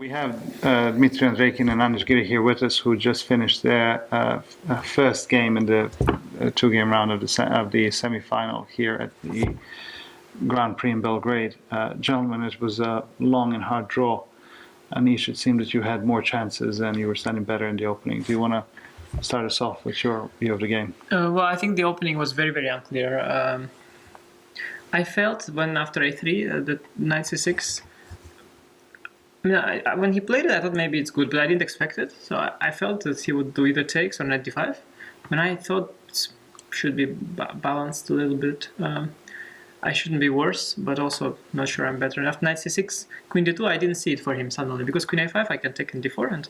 We have Dmitry Andreikin and Anders Giri here with us, who just finished their first game in the two-game round of the semi-final here at the Grand Prix in Belgrade. Gentlemen, it was a long and hard draw. Anish, it seemed that you had more chances and you were standing better in the opening. Do you want to start us off with your view of the game? Well, I think the opening was very, very unclear. I felt when after a3, the knight c6, when he played it, I thought maybe it's good, but I didn't expect it. So I felt that he would do either takes or knight d5. When I thought it should be balanced a little bit. I shouldn't be worse, but also not sure I'm better enough. Knight c6, queen d2, I didn't see it for him suddenly, because queen a5 I can take in d4, and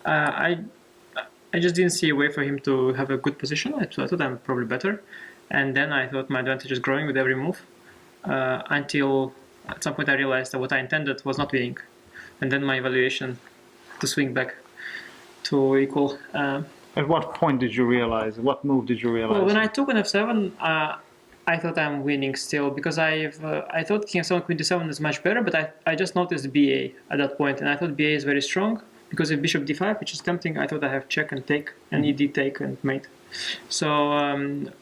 I just didn't see a way for him to have a good position. I thought I'm probably better, and then I thought my advantage is growing with every move, until at some point I realized that what I intended was not winning, and then my evaluation to swing back to equal. At what point did you realize? What move did you realize? Well, when I took an f7, I thought I'm winning still, because I thought king f7, queen d7 is much better, but I just noticed ba at that point, and I thought ba is very strong, because if bishop d5, which is tempting, I thought I have check and take, and ed take and mate. So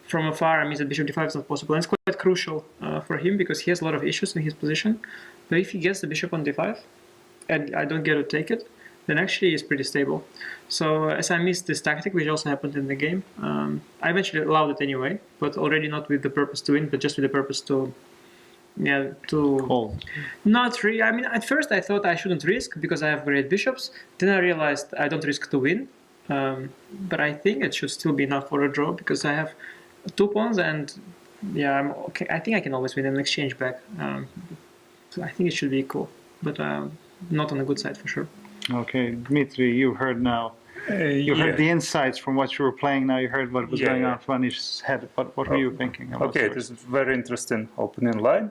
from afar, I mean that bishop d5 is not possible, and it's quite crucial for him, because he has a lot of issues in his position. But if he gets the bishop on d5, and I don't get to take it, then actually it's pretty stable. So as I missed this tactic, which also happened in the game, I eventually allowed it anyway, but already not with the purpose to win, but just with the purpose to hold. Not really. I mean, at first I thought I shouldn't risk because I have great bishops. Then I realized I don't risk to win, but I think it should still be enough for a draw, because I have 2 pawns, and yeah, I'm okay. I think I can always win and exchange back. So I think it should be equal, but not on the good side for sure. Okay, Dmitry, you heard now. You heard the insights from what you were playing. Now you heard what was going on from Anish's head. What were you thinking? Okay, this is very interesting opening line.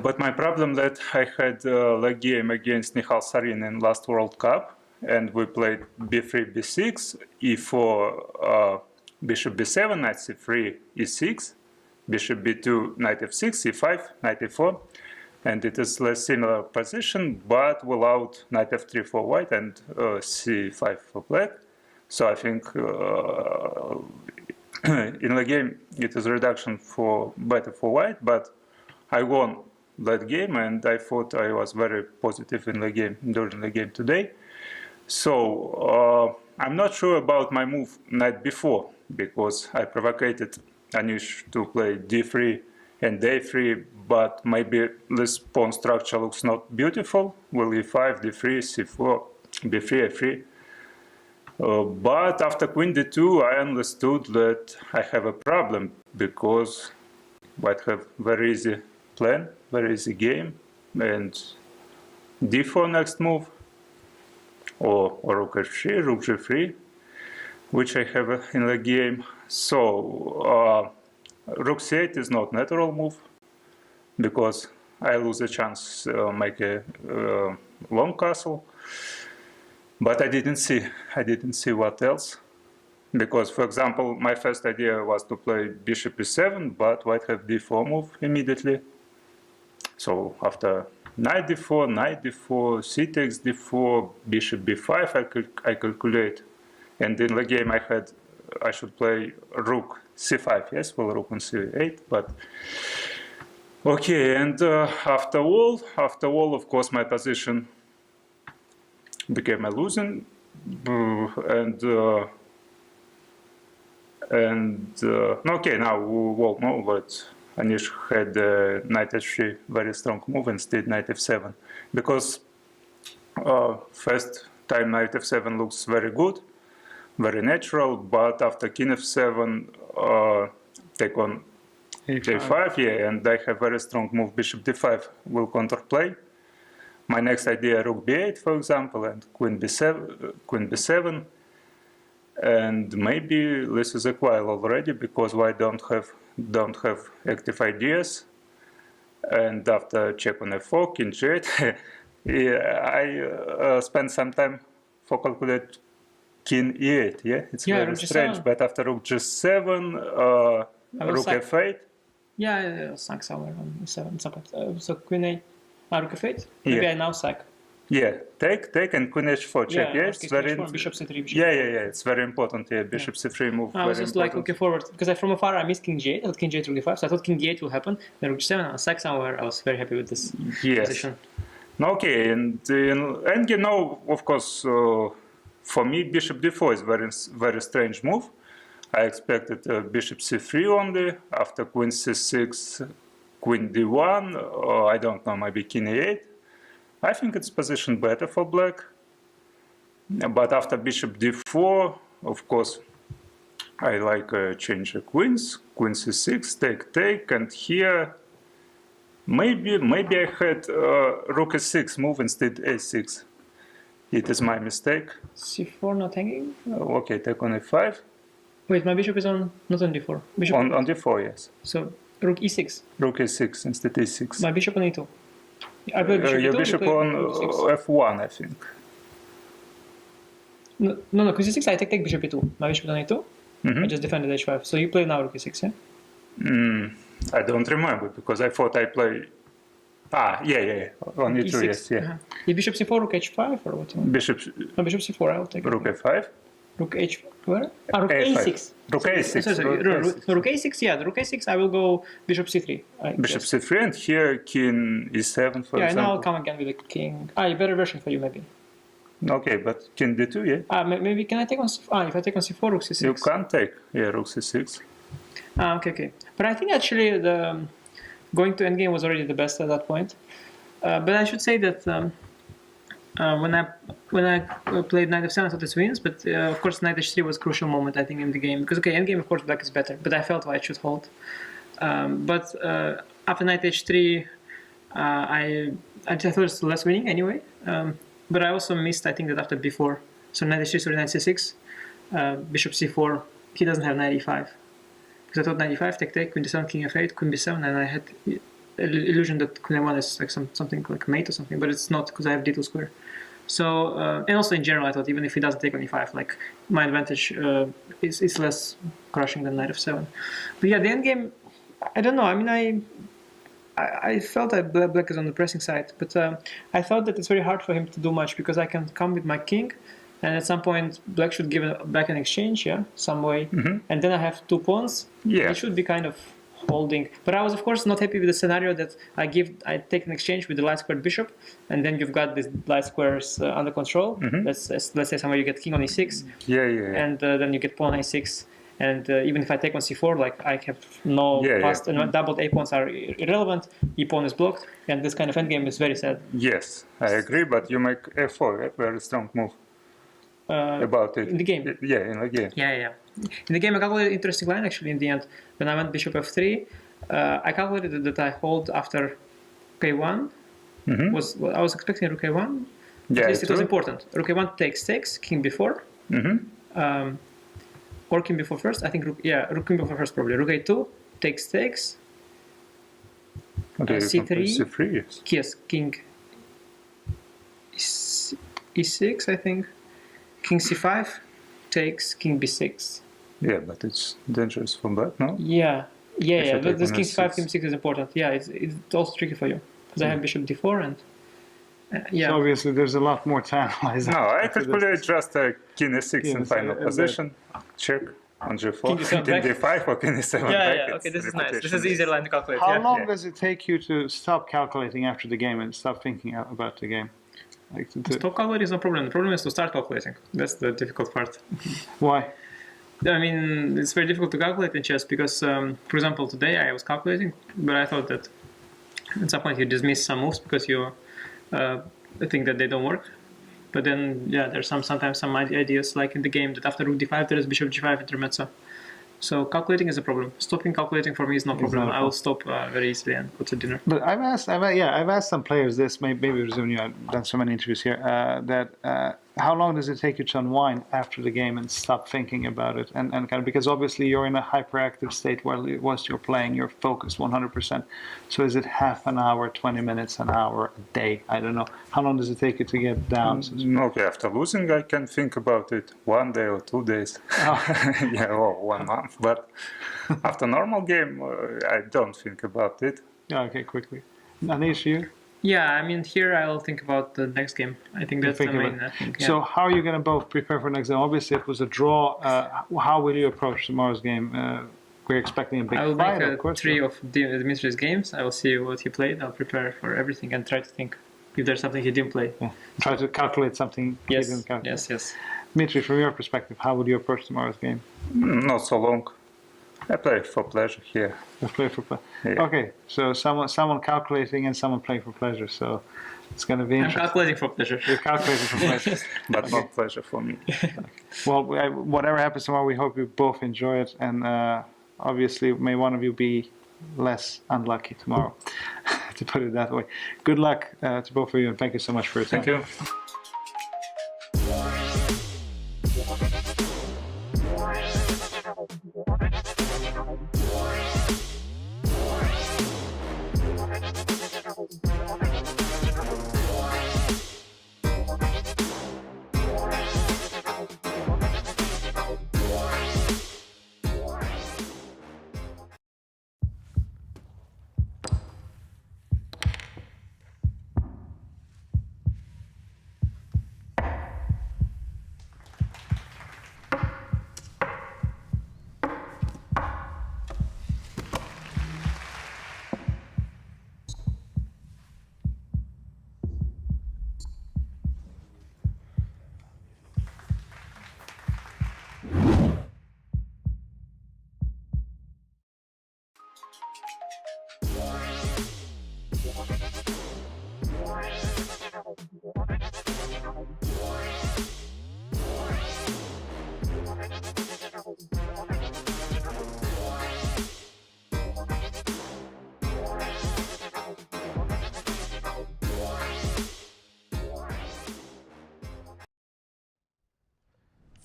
But my problem that I had a leg game against Nihal Sarin in last World Cup, and we played b3, b6, e4, bishop b7, knight c3, e6, bishop b2, knight f6, e5, knight e4. And it is a similar position, but without knight f3 for white and c5 for black. So I think in the game it is a reduction for better for white, but I won that game, and I thought I was very positive in the game during the game today. So I'm not sure about my move knight b4, because I provoked Anish to play d3 and a3, but maybe this pawn structure looks not beautiful. Well, e5, d3, c4, b3, a3. But after queen d2, I understood that I have a problem, because white have very easy plan, very easy game, and d4 next move, or rook f3, rook g3, which I have in the game. So rook c8 is not natural move, because I lose a chance make a long castle. But I didn't see what else, because, for example, my first idea was to play bishop e7, but white have d4 move immediately. So after knight d4, c takes d4, bishop b5, I calculate, and in the game I should play rook c5, yes, well, rook on c8, but okay. And after all, of course, my position became a losing, and okay, now we all know that Anish had knight h3, very strong move, instead knight f7, because first time knight f7 looks very good, very natural, but after king f7, take on a5, yeah, and I have very strong move, bishop d5 will counterplay. My next idea, rook b8, for example, and queen b7, and maybe this is a quile already, because white don't have active ideas. And after check on f4, king g8, yeah, I spent some time for calculate king e8, yeah, it's very strange, but after rook g7, rook f8. Yeah, I sank somewhere on e7, so queen a, rook f8, maybe I now sack. Yeah, take, and queen h4 check. Yeah, it's very. Bishop c3. Bishop. Yeah. It's very important. Yeah, bishop c3 move. I was just like looking forward because from afar I missed king g8. I thought king g8 rook d5, so I thought king d8 will happen. Then rook g7. I was like somewhere. I was very happy with this position. Okay, and endgame now, of course, for me, bishop d4 is very strange move. I expected bishop c3 only. After queen c6, queen d1, or I don't know, maybe king e8. I think it's positioned better for black. But after bishop d4, of course, I like change the queens. Queen c6, take, and here maybe I had rook e6 move instead a6. It is my mistake. c4 not hanging? Okay, take on e5. Wait, my bishop is on not on d4. Bishop on d4, yes. So rook e6. Rook e6 instead e6. My bishop on e2. I play bishop your e2, bishop on f1, I think. No, because e6 I take bishop e2. My bishop on e2. I just defended h5. So you play now rook e6, yeah? I don't remember because I thought I play. Yeah. On e2, e6. yes, yeah. Bishop c4, rook h5, or what? Bishop c4, I'll take rook a5. Rook h where? Rook a5. a6. Rook a6. Sorry. Rook a6, yeah. Rook a6, I will go bishop c3. Bishop c3, and here king e7, for example. Yeah, now I'll come again with the king. Better version for you, maybe. Okay, but king d2, yeah. Maybe can I take on if I take on c4, rook c6. You can't take, rook c6. Okay. But I think actually the going to endgame was already the best at that point. But I should say that when I played knight f7, I thought this wins. But of course, knight h3 was a crucial moment, I think, in the game because endgame, of course, black is better. But I felt white should hold. But after knight h3, I thought it's less winning anyway. But I also missed, I think, that after b4. So knight h3, sorry, knight c6, bishop c4. He doesn't have knight e5. Because I thought knight e5, take, queen d7, king f8, queen b7, and I had illusion that queen a1 is like something like mate or something, but it's not because I have d2 square. So and also in general, I thought even if he doesn't take on e5, like my advantage is less crushing than knight f7. But yeah, the endgame, I don't know. I mean, I felt that black is on the pressing side, but I thought that it's very hard for him to do much because I can come with my king, and at some point black should give back an exchange, yeah, some way, and then I have two pawns. Yeah, it should be kind of holding. But I was of course not happy with the scenario that I take an exchange with the light squared bishop, and then you've got these light squares under control. Let's say somewhere you get king on e6, and then you get pawn on a6. And even if I take on c4, like I have no passed, and doubled a pawns are irrelevant. E pawn is blocked, and this kind of endgame is very sad. Yes, I agree. But you make f4, a very strong move. About it in the game. Yeah, in the game. Yeah. In the game, I calculated an interesting line actually. In the end, when I went bishop f3, I calculated that I hold after k1. I was expecting rook a1. Yeah, at least it was important. Rook a1 takes, king b4. Or king before first. I think rook king before first probably. Rook a2 takes. Okay, c3. Yes. Yes, king e6, I think. King c5 takes king b6. Yeah, but it's dangerous for black, no? Yeah. This king c5, king b6 is important. Yeah, it's also tricky for you because I have bishop d4 and. So obviously, there's a lot more to analyze. No, I could play just king e6 in final position. Check on g4, king d5 or king e7. Yeah. Okay, this is nice. This is the easier line to calculate. How long does it take you to stop calculating after the game and stop thinking about the game? Like stop calculating is no problem. The problem is to start calculating. That's the difficult part. Why? I mean, it's very difficult to calculate in chess because, for example, today I was calculating, but I thought that at some point you dismiss some moves because you think that they don't work. But then, there's sometimes some ideas like in the game that after rook d5 there is bishop g5 intermezzo. So calculating is a problem. Stopping calculating for me is no problem. I will stop very easily and go to dinner. But I've asked some players this. Maybe when you have done so many interviews here that how long does it take you to unwind after the game and stop thinking about it? And kind of because obviously you're in a hyperactive state whilst you're playing, you're focused 100%. So is it half an hour, 20 minutes, an hour, a day? I don't know. How long does it take you to get down? Okay, after losing, I can think about it 1 day or 2 days. Or 1 month. But after normal game, I don't think about it. Yeah, okay, quickly. Anish, you? Yeah, I mean, here I'll think about the next game. I think that's the Think of main it. thing. So how are you going to both prepare for next game? Obviously, if it was a draw, how will you approach tomorrow's game? We're expecting a big I will fight, make of a course. tree of Dimitri's games. I will see what he played. I'll prepare for everything and try to think if there's something he didn't play. Yeah. Try to calculate something he Yes, didn't calculate. yes. Dmitry, from your perspective, how would you approach tomorrow's game? Not so long. I play for pleasure here. You play for play. Yeah. Okay, so someone calculating and someone playing for pleasure. So it's going to be I'm interesting. calculating for pleasure. You're calculating for pleasure. But not pleasure for me. Well, whatever happens tomorrow, we hope you both enjoy it, and obviously, may one of you be less unlucky tomorrow, to put it that way. Good luck to both of you, and thank you so much for your time. Thank you.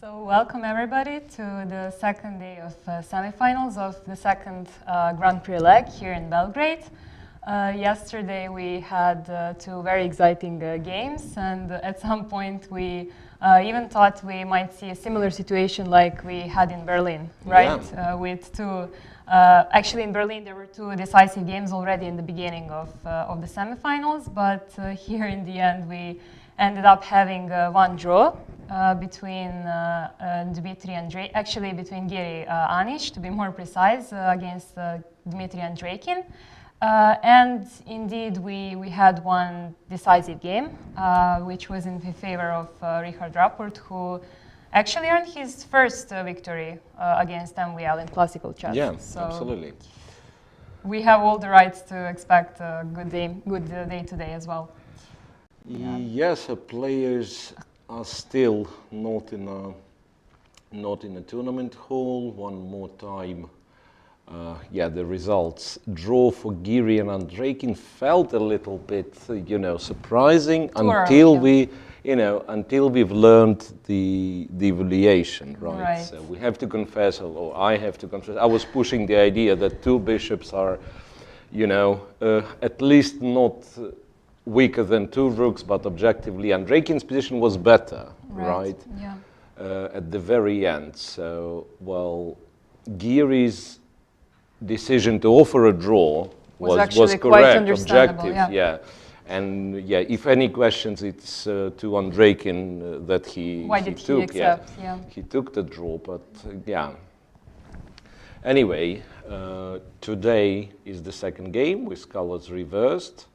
So welcome everybody to the second day of semifinals of the second Grand Prix leg here in Belgrade. Yesterday we had two very exciting games, and at some point we even thought we might see a similar situation like we had in Berlin, right? Yeah. With two, actually in Berlin there were two decisive games already in the beginning of the semifinals, but here in the end we ended up having one draw between Dmitry and actually between Giri Anish, to be more precise, against Dmitry and Drakin. And indeed, we had one decisive game, which was in favor of Richard Rapport, who actually earned his first victory against MVL in classical chess. Yeah, so absolutely. We have all the rights to expect a good day today as well. Yeah. Yes, players are still not in a tournament hall. One more time. The results. Draw for Giri and Andreikin felt a little bit, surprising until we've learned the deviation, right? So we have to confess, or I have to confess, I was pushing the idea that two bishops are, at least not weaker than two rooks, but objectively Andreikin's position was better, right? Yeah. At the very end. So, Giri's decision to offer a draw was correct, objective, yeah. And if any questions, it's to Andreikin that he took. He took the draw, but Anyway, today is the second game with colors reversed.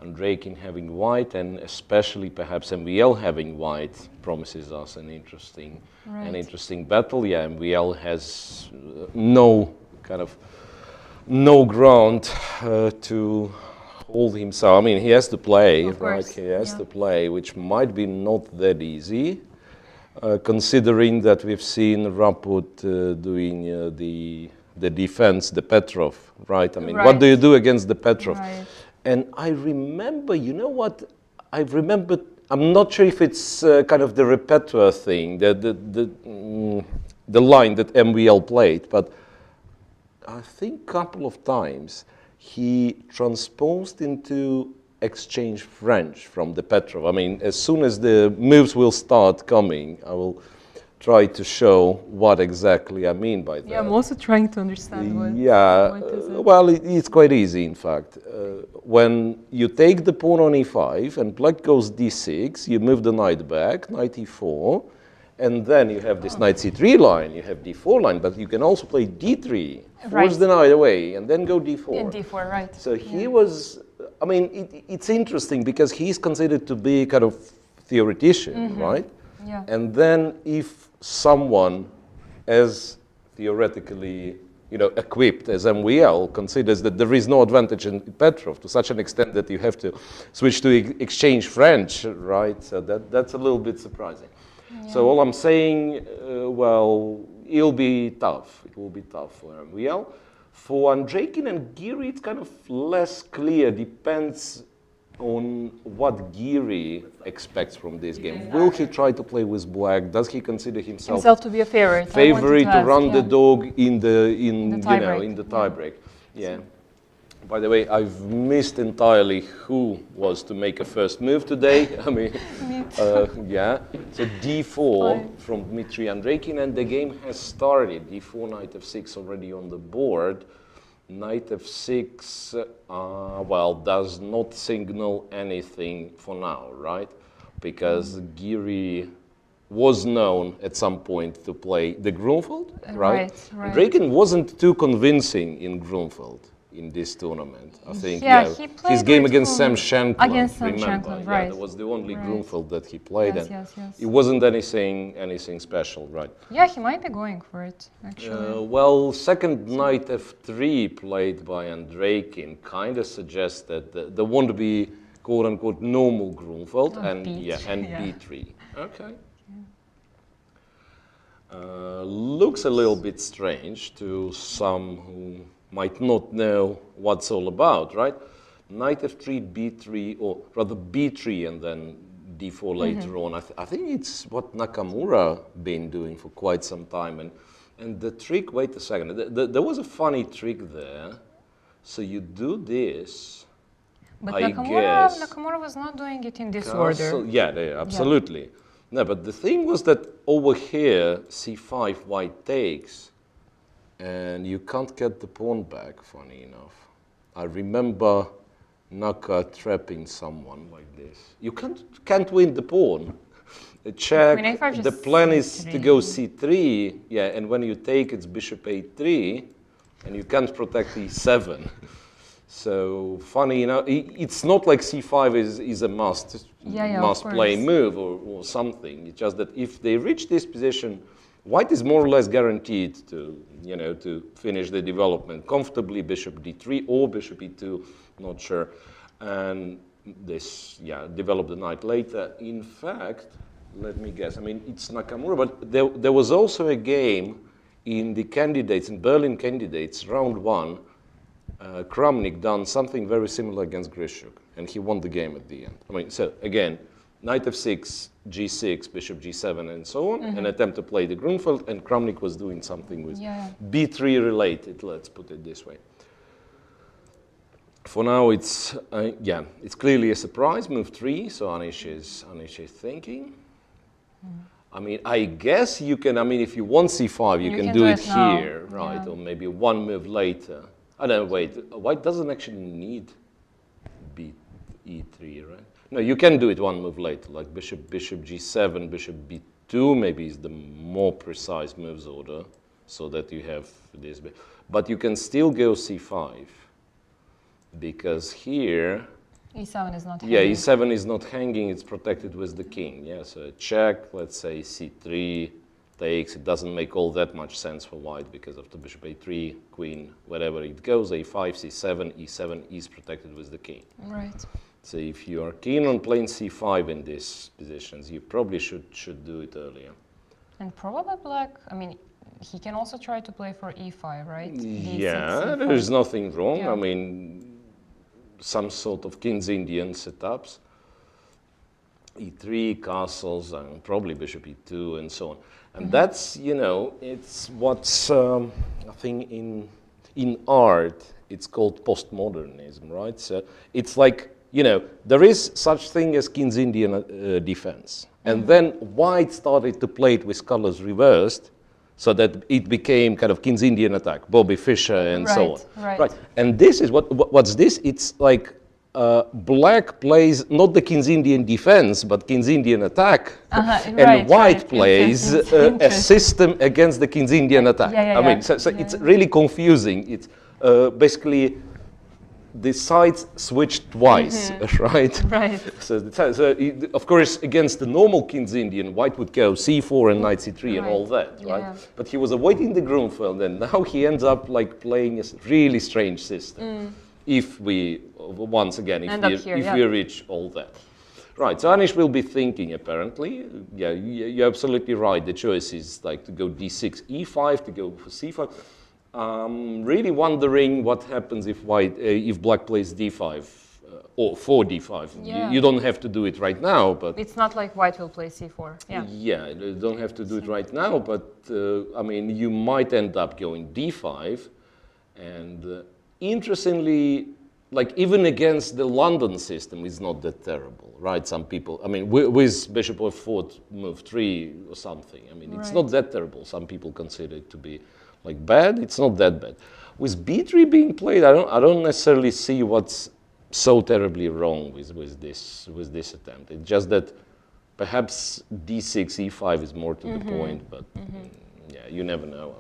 Andreikin having white, and especially perhaps MVL having white promises us an interesting battle. Yeah, MVL has no ground to hold himself. I mean, he has to play, right? He has to play, which might be not that easy, considering that we've seen Rapport doing the defense, the Petrov, right? I mean, what do you do against the Petrov? Right. And I remember, I'm not sure if it's kind of the repertoire thing, the line that MVL played, but I think a couple of times he transposed into exchange French from the Petrov. I mean, as soon as the moves will start coming, I will try to show what exactly I mean by that. Yeah, I'm also trying to understand what. Yeah, what is it. well, it's quite easy, in fact. When you take the pawn on e5 and black goes d6, you move the knight back, knight e4, and then you have this knight c3 line, you have d4 line, but you can also play d3, force the knight away, and then go d4. And d4, right. So he was, I mean, it's interesting because he's considered to be kind of theoretician, right? Yeah. And then if someone as theoretically, equipped as MVL considers that there is no advantage in Petrov to such an extent that you have to switch to exchange French, right? So that's a little bit surprising. Yeah. So all I'm saying, well, it'll be tough. It will be tough for MVL. For Andreikin and Giri, it's kind of less clear. Depends on what Giri expects from this game. Will he try to play with black? Does he consider himself to be a favorite? To run the dog in the tie break? Yeah. By the way, I've missed entirely who was to make a first move today. I mean, yeah. So d4 from Dmitry Andreikin, and the game has started. d4, knight f6 already on the board. Knight f6, well, does not signal anything for now, right? Because Giri was known at some point to play the Grunfeld, right? Andreikin wasn't too convincing in Grunfeld in this tournament. I think, he played his game against Sam Shankland, against Sam Shankland, right? That was the only Grunfeld that he played, yes. it wasn't anything special, right? Yeah, he might be going for it, actually. Well, second knight f3 played by Andreikin kind of suggests that there won't be quote-unquote normal Grunfeld, and b3. Okay. Looks a little bit strange to some who might not know what's all about, right? Knight f3, b3, or rather b3 and then d4 later on. I think it's what Nakamura been doing for quite some time. And the trick, wait a second, there was a funny trick there. So you do this, but I guess. Nakamura was not doing it in this order. Yeah, absolutely. Yeah. No, but the thing was that over here, c5, white takes, and you can't get the pawn back, funny enough. I remember Naka trapping someone like this. You can't win the pawn. Check, the plan is to go c3, yeah, and when you take, it's bishop a3, and you can't protect e7. So, funny enough, it's not like c5 is a must play move or something. It's just that if they reach this position, white is more or less guaranteed to finish the development comfortably, bishop d3 or bishop e2, not sure. And this, develop the knight later. In fact, let me guess, I mean, it's Nakamura, but there was also a game in Berlin candidates, round 1, Kramnik done something very similar against Grishuk, and he won the game at the end. I mean, so again, knight f6, g6, bishop g7, and so on, an attempt to play the Grunfeld, and Kramnik was doing something with b3 related, let's put it this way. For now, it's clearly a surprise, move 3, so Anish is thinking. I mean, I guess you can, I mean, if you want c5, you can do it here, right, or maybe one move later. Oh, no, wait, white doesn't actually need e3, right? No, you can do it one move later, like bishop g7, bishop b2 maybe is the more precise moves order, so that you have this. But you can still go c5, because here... e7 is not hanging. Yeah, e7 is not hanging, it's protected with the king. Yeah, so check, let's say c3 takes, it doesn't make all that much sense for white because of the bishop a3, queen, wherever it goes, a5, c7, e7 is protected with the king. Right. So if you are keen on playing c5 in these positions, you probably should do it earlier. And probably black, I mean, he can also try to play for e5, right? Yeah, there's nothing wrong. Yeah. I mean, some sort of King's Indian setups. e3, castles, and probably bishop e2, and so on. And that's, it's what's, I think in art, it's called postmodernism, right? So it's like you know, there is such thing as King's Indian defense. And then white started to play it with colors reversed, so that it became kind of King's Indian attack, Bobby Fischer and so on. Right. And this is, what's this? It's like black plays not the King's Indian defense, but King's Indian attack, and white plays a system against the King's Indian attack. I mean, so it's really confusing. It's basically the sides switched twice, right? Right. So of course, against the normal King's Indian, white would go c4 and knight c3 and all that, right? Yeah. But he was avoiding the Grunfeld, and now he ends up like playing a really strange system. If we, once again, if we reach all that. Right, so Anish will be thinking, apparently. Yeah, you're absolutely right. The choice is like to go d6, e5, to go for c5. Really wondering what happens if black plays d5 or 4d5. Yeah. You don't have to do it right now, but it's not like white will play c4. Yeah. Yeah, you don't have to do it right now, but I mean, you might end up going d5, and interestingly, like even against the London system, it's not that terrible, right? Some people, I mean, with bishop f4 move 3 or something, I mean, it's not that terrible. Some people consider it to be like bad. It's not that bad. With b3 being played, I don't necessarily see what's so terribly wrong with this attempt. It's just that perhaps d6, e5 is more to the point, but yeah, you never know.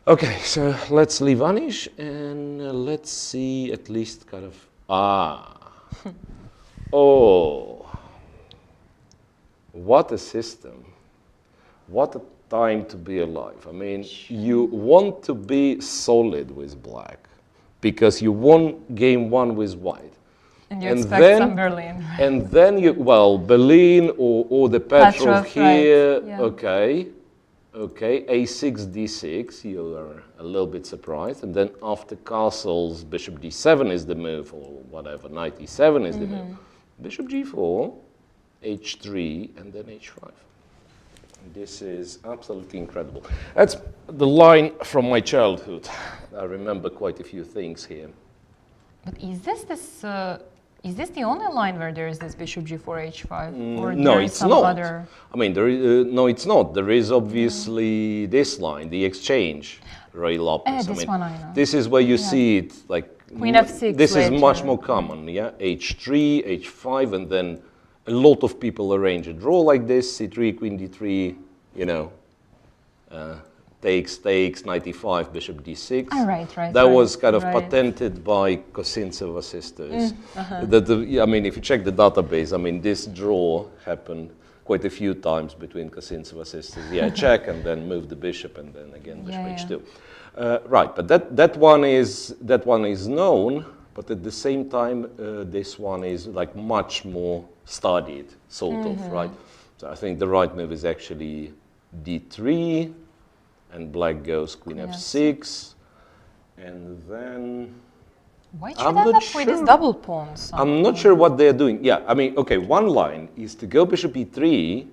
Okay, so let's leave Anish and let's see at least kind of, oh, what a system. What a time to be alive. I mean, you want to be solid with black because you won game 1 with white. And you expect some Berlin. And then Berlin or the Petrov here, yeah. Okay, a6, d6, you are a little bit surprised. And then after castles, bishop d7 is the move, or whatever, knight e7 is the move. Bishop g4, h3, and then h5. This is absolutely incredible. That's the line from my childhood. I remember quite a few things here. But is this the only line where there is this bishop g4, h5? Or No, there is it's some not. Other... I mean, no, it's not. There is obviously this line, the exchange, rail opus. This one I know. This is where you see it, like Queen f6 This later. is much more common, yeah? h3, h5, and then a lot of people arrange a draw like this, c3, queen d3, you know, takes, knight e5, bishop d6. Right. That was kind of patented by Kosintseva sisters. I mean, if you check the database, I mean, this draw happened quite a few times between Kosintseva sisters. Yeah, check and then move the bishop and then again bishop h2. Right, but that one is known, but at the same time, this one is like much more studied, sort of, right? So I think the right move is actually d3. And black goes queen f6, and then... Why should end up with these double pawns? I'm not sure what they're doing. Yeah, I mean, okay, one line is to go bishop e3,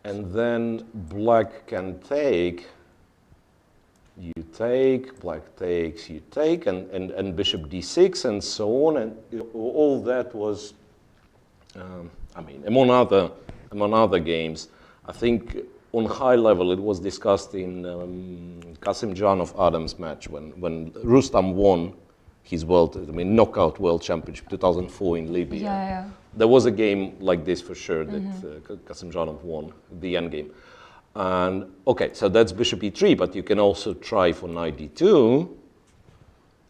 and then black can take, you take, black takes, you take, and bishop d6, and so on, and all that was, I mean, among other games, I think on high level, it was discussed in Kasimdzhanov Adams match when Rustam won his knockout world championship 2004 in Libya. Yeah. There was a game like this for sure that Kasimdzhanov won, the end game. And okay, so that's bishop e3, but you can also try for knight d2,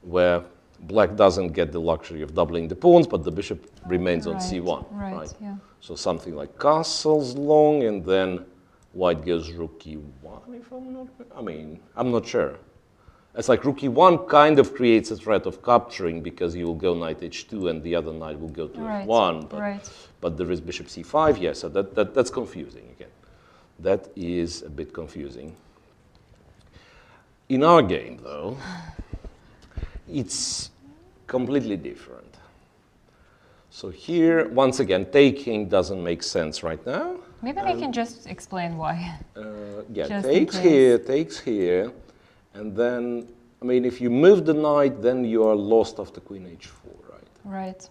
where black doesn't get the luxury of doubling the pawns, but the bishop remains on c1. Right. Yeah. So something like castles long, and then white goes rook e1, if I'm not sure. It's like rook e1 kind of creates a threat of capturing because you will go knight h2 and the other knight will go to f1. But there is bishop c5, yeah, so that's confusing again. That is a bit confusing. In our game, though, it's completely different. So here, once again, taking doesn't make sense right now. Maybe we can just explain why. Yeah, takes here, and then, I mean, if you move the knight, then you are lost after queen h4, right? Right.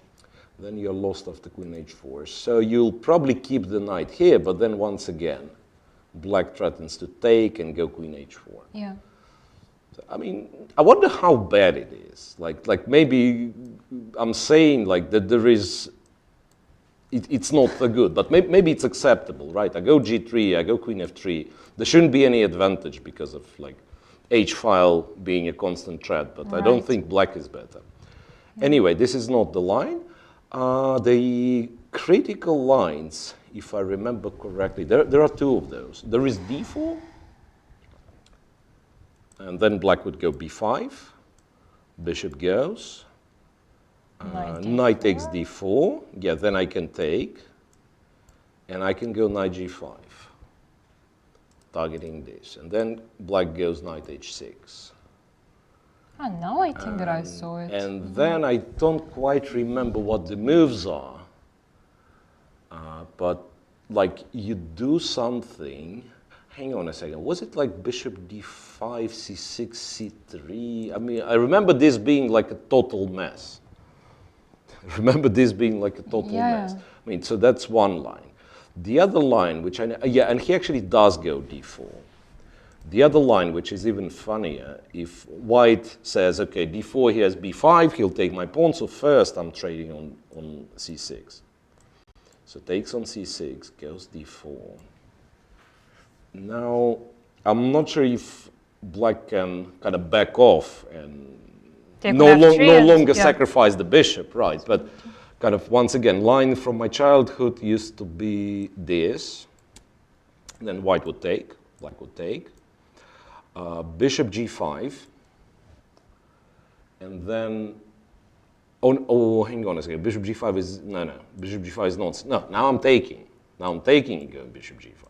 Then you're lost after queen h4. So you'll probably keep the knight here, but then once again, black threatens to take and go queen h4. Yeah. So, I mean, I wonder how bad it is. Like maybe I'm saying like that there is, it's not so good, but maybe it's acceptable, right? I go g3, I go queen f3. There shouldn't be any advantage because of like h-file being a constant threat, but I don't think black is better. Anyway, this is not the line. The critical lines, if I remember correctly, there are two of those. There is d4, and then black would go b5, bishop goes, knight takes d4, yeah, then I can take, and I can go knight g5, targeting this, and then black goes knight h6. Oh, now I think that I saw it. And then I don't quite remember what the moves are, but like you do something. Hang on a second. Was it like bishop d5, c6, c3? I mean, I remember this being like a total mess. I remember this being like a total mess. I mean, so that's one line. The other line, which I know, yeah, and he actually does go d4. The other line, which is even funnier, if white says, okay, d4, he has b5, he'll take my pawn, so first I'm trading on c6. So takes on c6, goes d4. Now, I'm not sure if black can kind of back off and no longer sacrifice the bishop, right? But kind of, once again, line from my childhood used to be this. Then white would take, black would take. Bishop g5, and then, hang on a second, bishop g5 is, no, bishop g5 is not, no, now I'm taking and going bishop g5.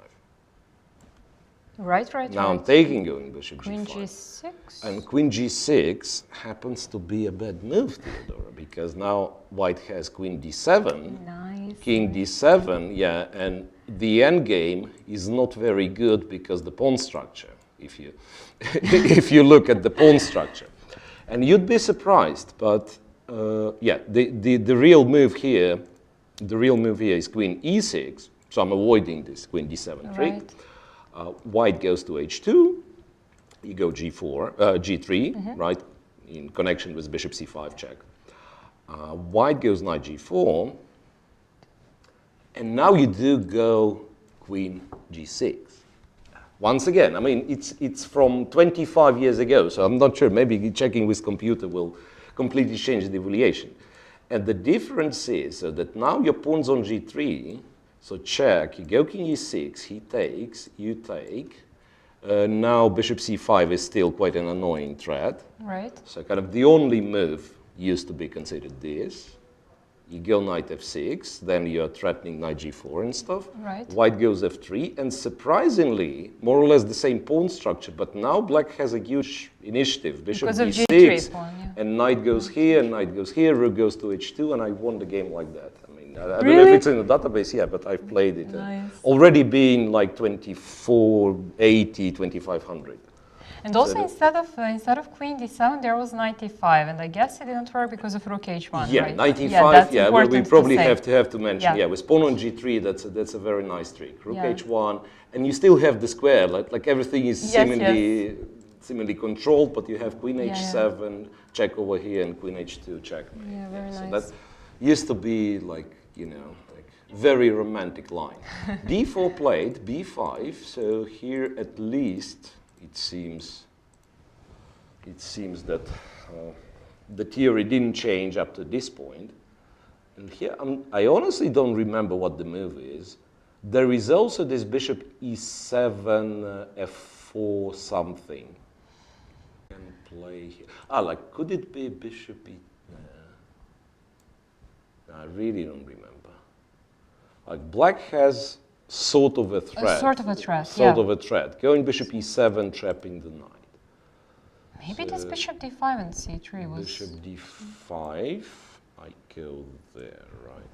Right. Now I'm taking, going bishop Queen g5. g6. And queen g6 happens to be a bad move, Teodora, because now white has queen d7, Nice. king d7, yeah, and the endgame is not very good because the pawn structure. If you, if you look at the pawn structure. And you'd be surprised, but yeah, the real move here, is queen e6, so I'm avoiding this queen d7 trick. White goes to h2, you go g4, g3, right, in connection with bishop c5 check. White goes knight g4, and now you do go queen g6. Once again, I mean, it's from 25 years ago, so I'm not sure. Maybe checking with computer will completely change the evaluation. And the difference is so that now your pawn's on g3, so check, you go king e6, he takes, you take. Now bishop c5 is still quite an annoying threat. Right. So kind of the only move used to be considered this. You go knight f6, then you're threatening knight g4 and stuff. Right. White goes f3, and surprisingly, more or less the same pawn structure, but now black has a huge initiative. Bishop Because of d6, g3 pawn, yeah. and knight goes here, rook goes to h2, and I won the game like that. I mean, I don't know Really? if it's in the database, yeah, but I've played it. Nice. Already being like 2480, 2500. And also instead of queen d7, there was knight e5, and I guess it didn't work because of rook h1. Yeah, right? knight e5. That's Yeah, we important probably to say. have to mention. Yeah, with pawn on g3, that's a very nice trick. Rook h1, and you still have the square. Like everything is similarly controlled, but you have queen h7 check over here and queen h2 checkmate. Yeah, very so nice. that used to be like very romantic line. d4 played, b5. So here at least. It seems that the theory didn't change up to this point. And here, I honestly don't remember what the move is. There is also this bishop e7, f4 something. Can play here. Like, could it be bishop e... I really don't remember. Like, black has sort of a threat. Sort of a threat, Sort of a threat. Going bishop e7, trapping the knight. Maybe this bishop d5 and c3 was... Bishop d5, I go there, right?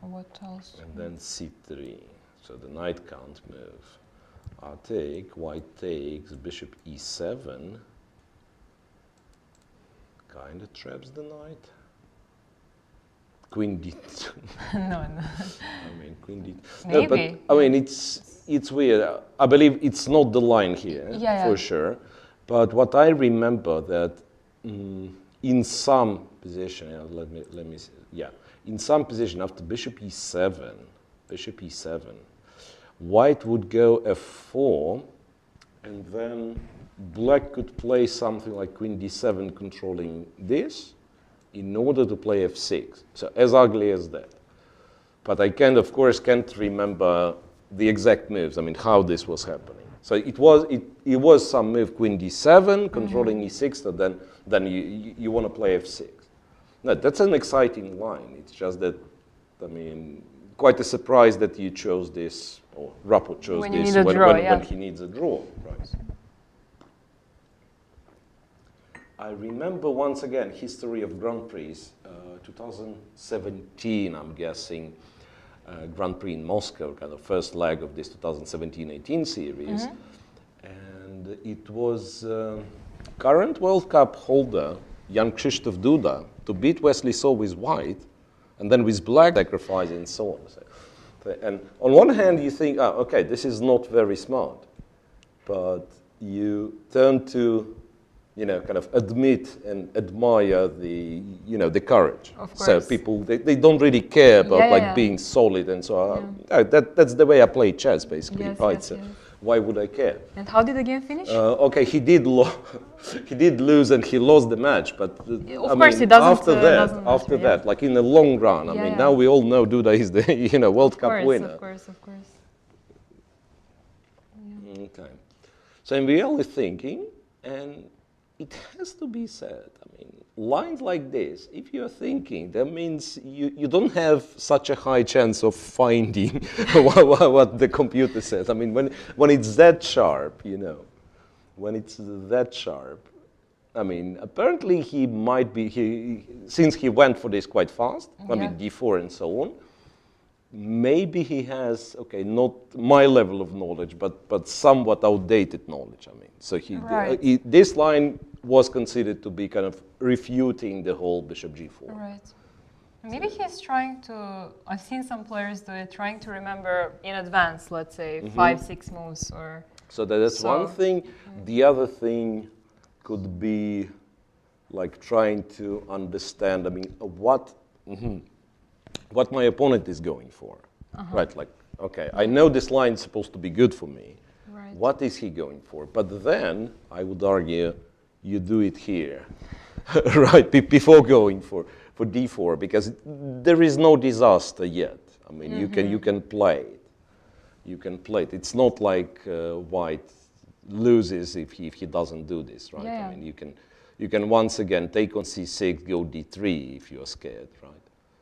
What else? And then c3, so the knight can't move. I take, white takes, bishop e7. Kind of traps the knight. queen d2. No. I mean, queen d2. Maybe. No, but I mean, it's weird. I believe it's not the line here, for sure. But what I remember that in some position, let me see, in some position after bishop e7, white would go f4, and then black could play something like queen d7 controlling this in order to play f6. So as ugly as that. But I of course can't remember the exact moves, I mean, how this was happening. So it was some move queen d7 controlling e6, so then you want to play f6. No, that's an exciting line. It's just that, I mean, quite a surprise that you chose this, or Rappo chose when this when he needs a draw. Right. I remember once again history of Grand Prix, 2017, I'm guessing, Grand Prix in Moscow, kind of first leg of this 2017-18 series, and it was current World Cup holder Jan Krzysztof Duda to beat Wesley So with white, and then with black sacrifice and so on. And on one hand, you think, oh, okay, this is not very smart, but you turn to, kind of admit and admire the, the courage. Of course. So people, they don't really care about being solid and so on. That's the way I play chess, basically, right? So why would I care? And how did the game finish? Okay, he did lose and he lost the match, but of course it doesn't. After that, like in the long run, I mean, now we all know Duda is the World Cup winner. Of course. Yeah. Okay, so I'm really thinking, and it has to be said, I mean, lines like this, if you're thinking, that means you don't have such a high chance of finding what the computer says. I mean, when it's that sharp, when it's that sharp, I mean, apparently he might be, since he went for this quite fast, I mean, d4 and so on, maybe he has, okay, not my level of knowledge, but somewhat outdated knowledge, I mean. So this line was considered to be kind of refuting the whole bishop g4. Right. Maybe he's trying to, I've seen some players do it, trying to remember in advance, let's say, 5-6 moves or... So that's one thing. The other thing could be like trying to understand, I mean, what my opponent is going for, right? Like, okay, I know this line is supposed to be good for me. Right. What is he going for? But then, I would argue, you do it here, right? Before going for d4, because there is no disaster yet. I mean, you can play it. You can play it. It's not like white loses if he doesn't do this, right? I mean, you can once again take on c6, go d3 if you're scared, right?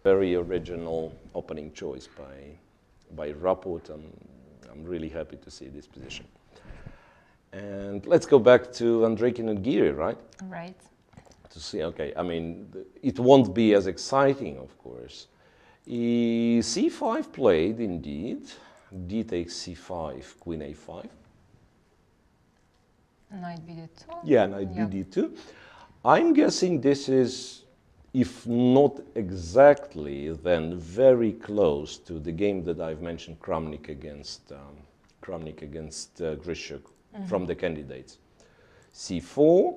Very original opening choice by Rappo. I'm really happy to see this position. And let's go back to Andreikin and Giri, right? Right. To see, okay, I mean, it won't be as exciting, of course. c5 played, indeed. D takes c5, queen a5. Knight bd2. Yeah, knight bd2. I'm guessing this is, if not exactly, then very close to the game that I've mentioned, Kramnik against Grishuk from the candidates. c4,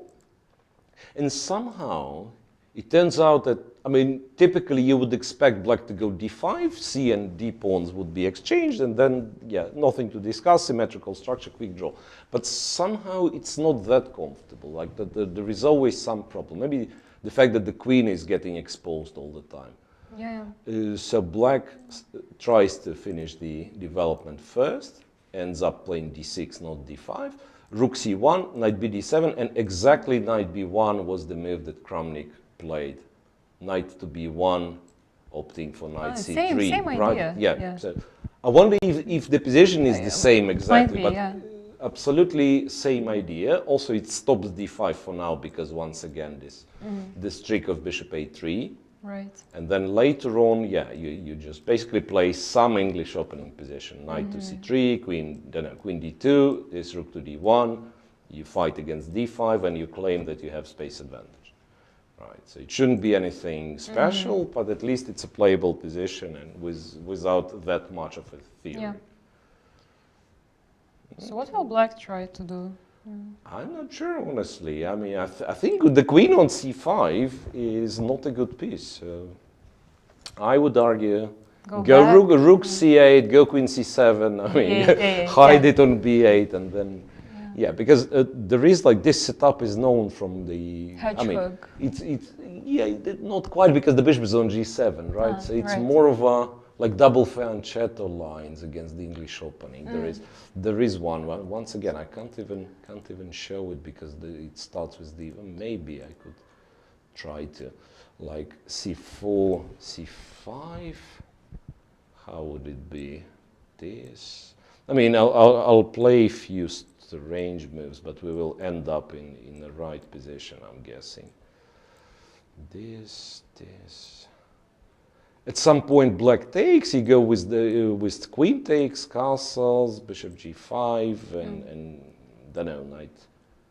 and somehow it turns out that, I mean, typically you would expect black to go d5, c and d pawns would be exchanged, and then, nothing to discuss, symmetrical structure, quick draw. But somehow it's not that comfortable, like there is always some problem. Maybe the fact that the queen is getting exposed all the time. So black tries to finish the development first, ends up playing d6, not d5. Rook c1, knight bd7, and exactly knight b1 was the move that Kramnik played. Knight to b1, opting for knight c3. Same right? idea. Yeah. So I wonder if the position is the same exactly, but absolutely same idea. Also, it stops d5 for now because once again this trick of bishop a3. Right. And then later on, you just basically play some English opening position. Knight to c3, queen d2, this rook to d1. You fight against d5 and you claim that you have space advantage. right? So it shouldn't be anything special, but at least it's a playable position and without that much of a theory. Yeah. So what will black try to do? I'm not sure, honestly. I mean, I think the queen on c5 is not a good piece. I would argue go rook c8, go queen c7. I mean, hide it on b8, and then because there is like this setup is known from the. Hedgehog. I mean, it's not quite because the bishop is on g7, right? So it's more of a like double fianchetto lines against the English opening. There is one. Once again, I can't even show it because it starts with the. Maybe I could try to like c4, c5. How would it be? This. I mean, I'll play a few range moves, but we will end up in the right position, I'm guessing. This. At some point, black takes. You go with queen takes, castles, bishop g5, and don't know, knight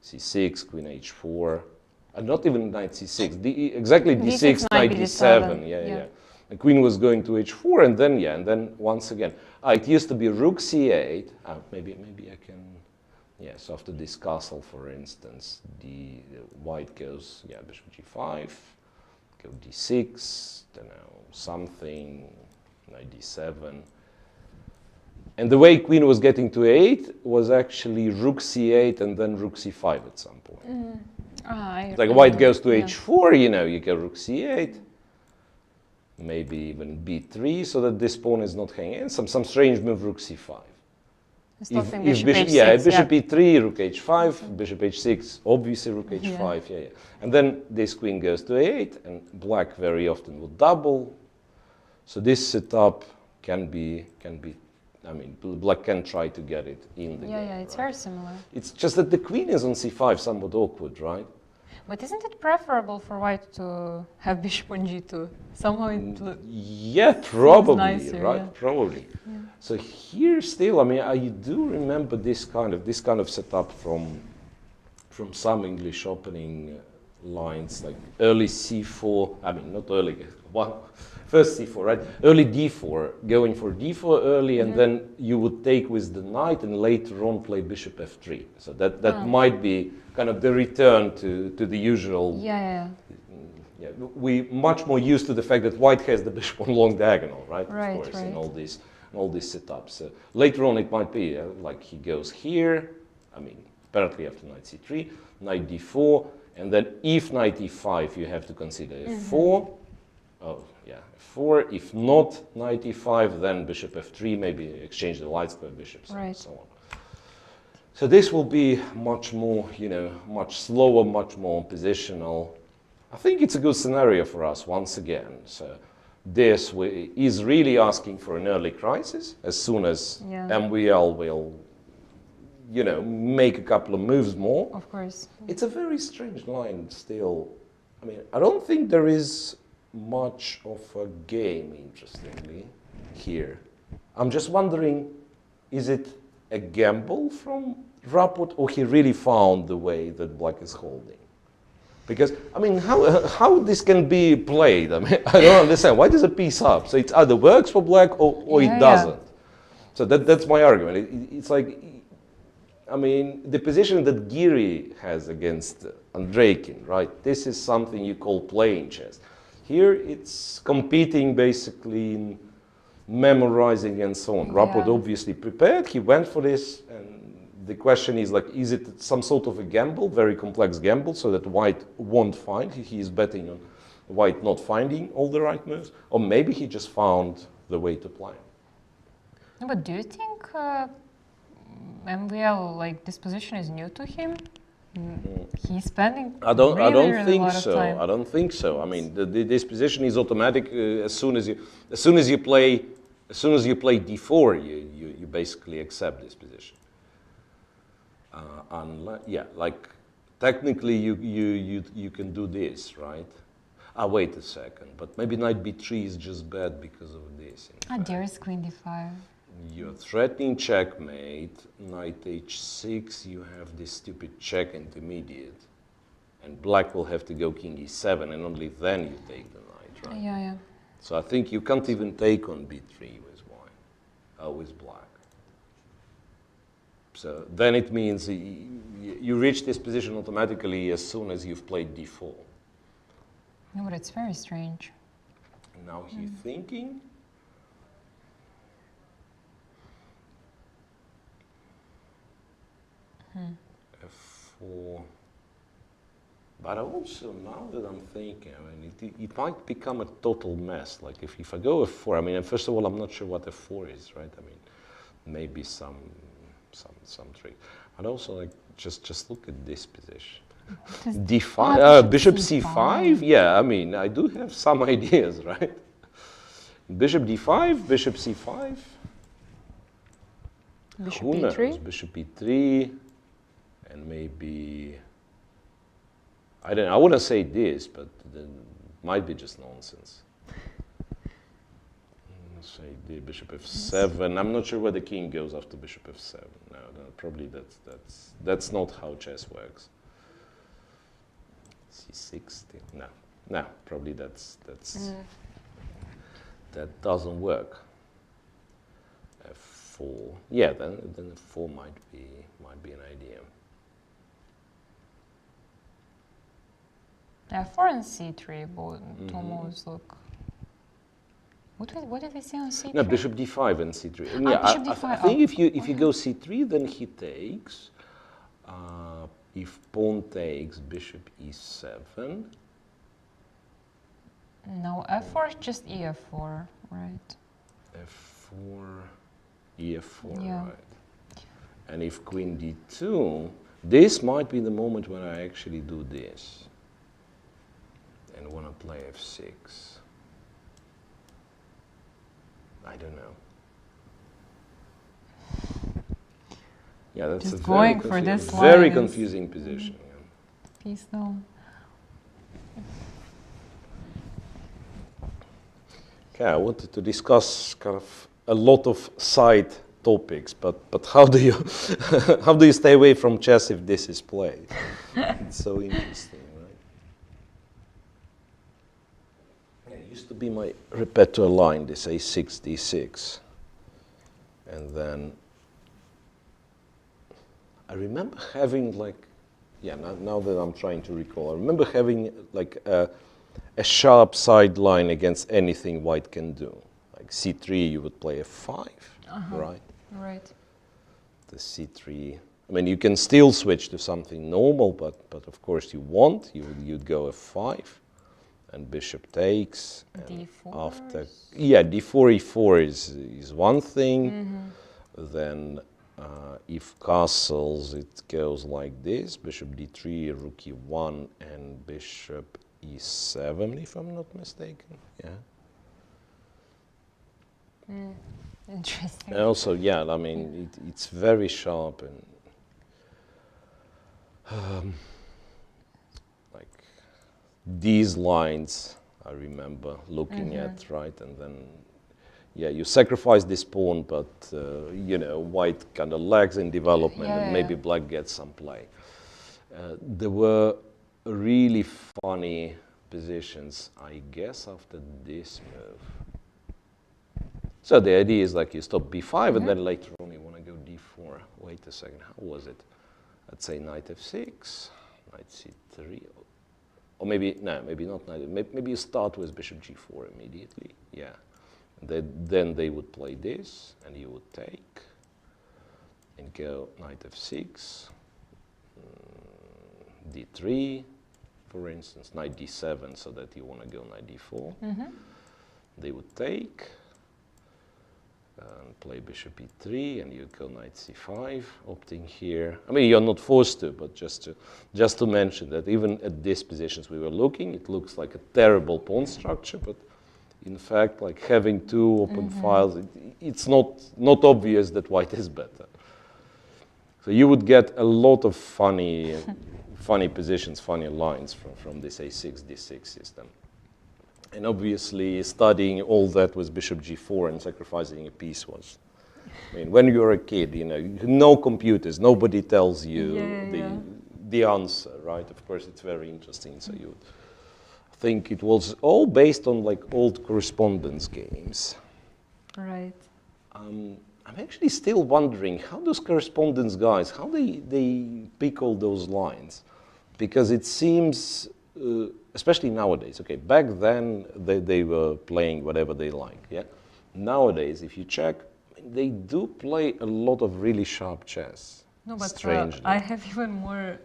c6, queen h4. Not even knight c6. Exactly d6, knight d7. Yeah. The queen was going to h4, and then once again, it used to be rook c8. Maybe I can. Yes, after this castle, for instance, the white goes bishop g5, go d6, don't know, something, knight d7. And the way queen was getting to 8 was actually rook c8 and then rook c5 at some point. Like white goes to h4, you go rook c8, maybe even b3, so that this pawn is not hanging in. Some strange move, rook c5. If bishop h6, bishop e3, rook h5, bishop h6, obviously rook h5, and then this queen goes to a8, and black very often will double. So this setup can be. I mean, black can try to get it in the game. Yeah, it's very similar. It's just that the queen is on c5, somewhat awkward, right? But isn't it preferable for white to have bishop on g2? Somehow it probably, nicer, right? Probably. Yeah. So here still, I mean, I do remember this kind of setup from some English opening lines, like early c4. I mean, not early. First c4, right? Early d4, going for d4 early, and then you would take with the knight, and later on play bishop f3. So that might be kind of the return to the usual. Yeah. We much more used to the fact that white has the bishop on long diagonal, right? Right, of course, right. in all these setups. Later on, it might be like he goes here. I mean, apparently after knight c3, knight d4, and then if knight e5, you have to consider f4. Oh, yeah, f4. If not knight e5, then bishop f3. Maybe exchange the light square bishops and so on. So this will be much more, much slower, much more positional. I think it's a good scenario for us once again. So this is really asking for an early crisis as soon as MVL will, make a couple of moves more. Of course. It's a very strange line still. I mean, I don't think there is much of a game, interestingly, here. I'm just wondering, is it a gamble from Rapport, or he really found the way that black is holding? Because, I mean, how this can be played? I mean, I don't understand. Why does a piece up? So it either works for black or it doesn't. So that's my argument. It's like, I mean, the position that Giri has against Andreikin, right? This is something you call playing chess. Here it's competing basically in memorizing and so on. Rapport obviously prepared. He went for this, and the question is like, is it some sort of a gamble, very complex gamble, so that white won't find? He is betting on white not finding all the right moves, or maybe he just found the way to play. No, but do you think MVL, like, this position is new to him? He's spending I don't really think a lot of so. time. I don't think so. I mean, this position is automatic. As soon as you play d4, you basically accept this position. Like technically you can do this, right? Wait a second, but maybe knight b3 is just bad because of this. There's queen d5. You're threatening checkmate. Knight h6, you have this stupid check intermediate. and black will have to go king e7, and only then you take the knight, right? Yeah, yeah. So I think you can't even take on b3 with black. So then it means you reach this position automatically as soon as you've played d4. No, but it's very strange. And now he's thinking. F4. But also, now that I'm thinking, I mean, it might become a total mess. Like if I go F4, I mean, first of all, I'm not sure what F4 is, right? I mean, maybe some trick. And also, like, just look at this position. D5, bishop C5. Yeah, I mean, I do have some ideas, right? Bishop D5, bishop C5. Bishop Who knows? E3. Bishop E3, and maybe. I don't know, I wouldn't say this, but it might be just nonsense. Let's say the bishop f7. I'm not sure where the king goes after bishop f7. No, probably that's not how chess works. C6. No, probably that doesn't work. F4. Yeah, then f4 might be an idea. F4 and C3 both almost look. What did they say on C3? No, bishop d5 and c3. And Ah, yeah, bishop I d5. think if you go c3, then he takes. If pawn takes, bishop e7. No, F4 is just EF4, right? F4, EF4, Yeah. right. And if queen d2, this might be the moment when I actually do this. And want to play f6. I don't know. Yeah, that's Just a going for this very line is- confusing position. Yeah. Piece down. Okay, I wanted to discuss kind of a lot of side topics, but how do you how do you stay away from chess if this is played? It's so interesting, right? It used to be my repertoire line, this a6, d6, and then I remember having now that I'm trying to recall, I remember having like a sharp side line against anything white can do. Like c3, you would play f5, right? Right. The c3. I mean, you can still switch to something normal, but of course you'd go f5, and bishop takes. And D4. after, yeah, d4, e4 is one thing. Then if castles, it goes like this: bishop d3, rook e1, and bishop e7, if I'm not mistaken. Yeah. Interesting. And also, yeah, I mean, it's very sharp and like these lines I remember looking at, right? And then, yeah, you sacrifice this pawn, but, you know, white kind of lags in development and maybe black gets some play. There were really funny positions, I guess, after this move. So the idea is like you stop b5 and then later on you want to go d4. Wait a second, how was it? I'd say knight f6, knight c3, or maybe, no, maybe not knight, maybe you start with bishop g4 immediately, yeah. Then they would play this and you would take and go knight f6, d3, for instance, knight d7, so that you want to go knight d4. They would take and play bishop e3, and you go knight c5, opting here. I mean, you're not forced to, but just to mention that even at these positions we were looking, it looks like a terrible pawn structure, but in fact, like having two open files, it's not obvious that white is better. So you would get a lot of funny positions, funny lines from this a6, d6 system. And obviously, studying all that with bishop g4 and sacrificing a piece was, I mean, when you're a kid, you know, no computers, nobody tells you the answer, right? Of course, it's very interesting. So you would think it was all based on like old correspondence games. Right. I'm actually still wondering how those correspondence guys, how they pick all those lines, because it seems, especially nowadays. Okay, back then they were playing whatever they like. Yeah. Nowadays, if you check, they do play a lot of really sharp chess. No, but Strangely. I have even more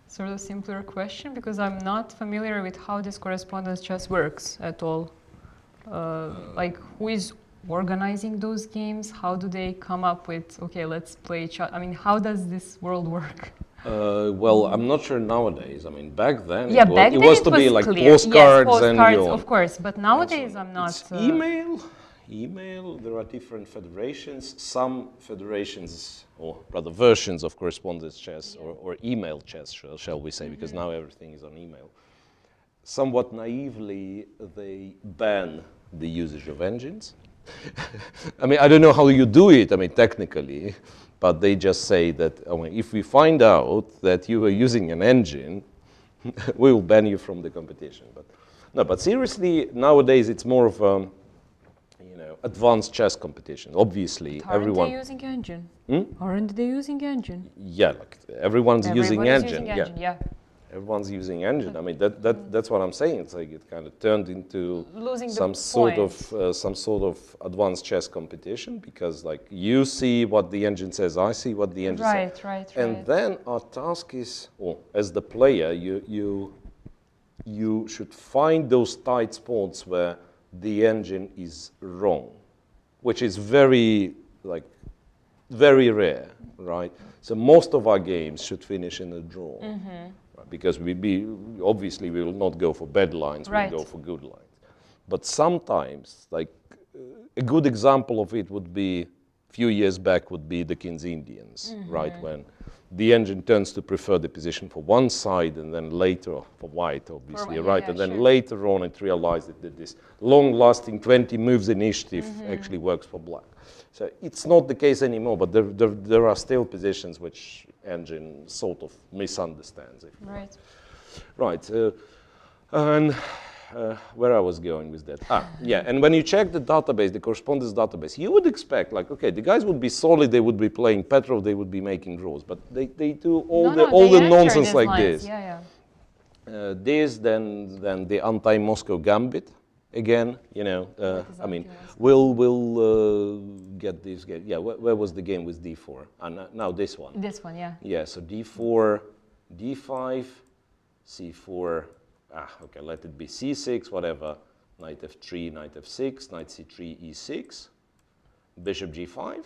sort of simpler question because I'm not familiar with how this correspondence chess works at all. Like, who is organizing those games? How do they come up with, okay, let's play chess? I mean, how does this world work? Well, I'm not sure nowadays. I mean, back then Yeah, back it then was it to be like clear. postcards, yes, and postcards, you of course. But nowadays, I'm not. It's email. There are different federations. Some federations, or rather versions of correspondence chess, or email chess, shall we say, because now everything is on email. Somewhat naively, they ban the usage of engines. I mean, I don't know how you do it. I mean, technically. But they just say that if we find out that you were using an engine, we will ban you from the competition. But no, but seriously, nowadays it's more of a, advanced chess competition. Obviously, Aren't they using engine? Aren't they using engine? Yeah, like everyone's using engine. Yeah. Everyone's using engine. I mean, that's what I'm saying. It's like it kind of turned into Losing some the sort point. of advanced chess competition, because like you see what the engine says, I see what the engine says. Right. And then our task is, as the player, you should find those tight spots where the engine is wrong, which is very rare, right? So most of our games should finish in a draw. Because obviously we will not go for bad lines, Right. we'll go for good lines. But sometimes, like a good example of it would be, a few years back would be the King's Indians, right? When the engine turns to prefer the position for one side and then later, for white obviously, right? And then later on it realized that this long-lasting 20 moves initiative actually works for black. So it's not the case anymore, but there are still positions which engine sort of misunderstands. Right. Right. And where I was going with that. Yeah. And when you check the database, the correspondence database, you would expect, like, okay, the guys would be solid, they would be playing Petrov, they would be making draws, but they do all the nonsense like this. Yeah. This, then the anti-Moscow gambit. Again, I mean, we'll get this game. Yeah, where was the game with d4? And now this one. This one, yeah. Yeah, so d4, d5, c4. Okay, let it be c6, whatever. Knight f3, knight f6, knight c3, e6. Bishop g5.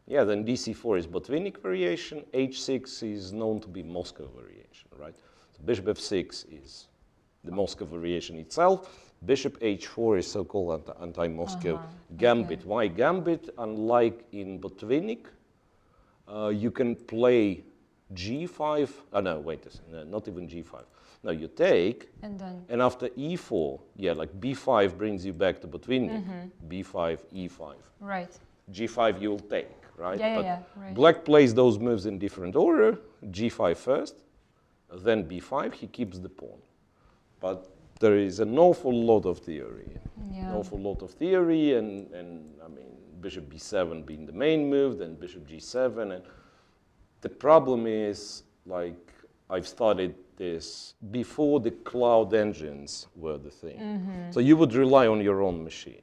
Yeah, then dc4 is Botvinnik variation. h6 is known to be Moscow variation, right? So bishop f6 is the Moscow variation itself. Bishop h4 is so-called anti-Moscow gambit. Okay. Why gambit? Unlike in Botvinnik, you can play g5. No, wait a second. Not even g5. No, you take, and after e4, yeah, like b5 brings you back to Botvinnik. b5, e5. Right. g5 you'll take, right? Yeah. Right. Black plays those moves in different order. g5 first, then b5. He keeps the pawn, but there is an awful lot of theory. Yeah. An awful lot of theory, and I mean, bishop b7 being the main move, then bishop g7. And the problem is, like, I've studied this before the cloud engines were the thing. So you would rely on your own machine.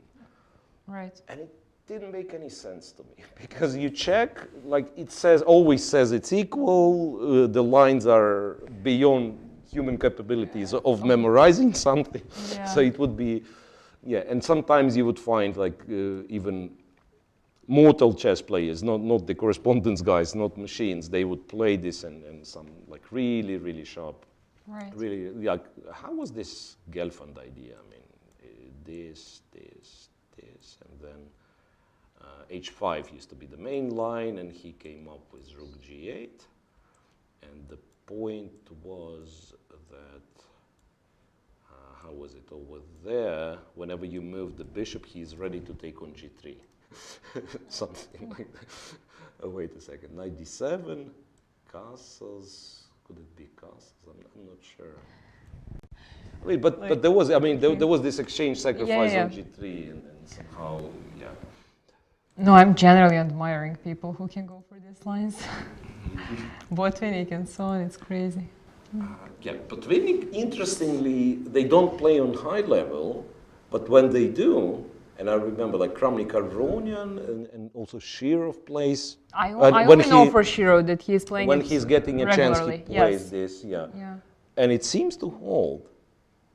Right. And it didn't make any sense to me, because you check, like it always says it's equal, the lines are beyond human capabilities of memorizing something. Yeah. So it would be, and sometimes you would find like even mortal chess players, not the correspondence guys, not machines, they would play this and some like really, really sharp. Right. Really, like, how was this Gelfand idea? I mean, this, and then h5 used to be the main line, and he came up with rook g8, and the point was that, how was it over there? Whenever you move the bishop, he's ready to take on g3. Something like that. Oh, wait a second. Knight d7, castles, could it be castles? I'm not sure. I mean, but there was, I mean, there was this exchange sacrifice on G3 and somehow, yeah. No, I'm generally admiring people who can go for these lines. Botvinnik and so on, it's crazy. Yeah, Botvinnik, interestingly, they don't play on high level, but when they do, and I remember like Kramnik Aronian and also Shirov plays. I only know for Shirov that he is playing when he's getting a chance, he plays yes. this, yeah. And it seems to hold.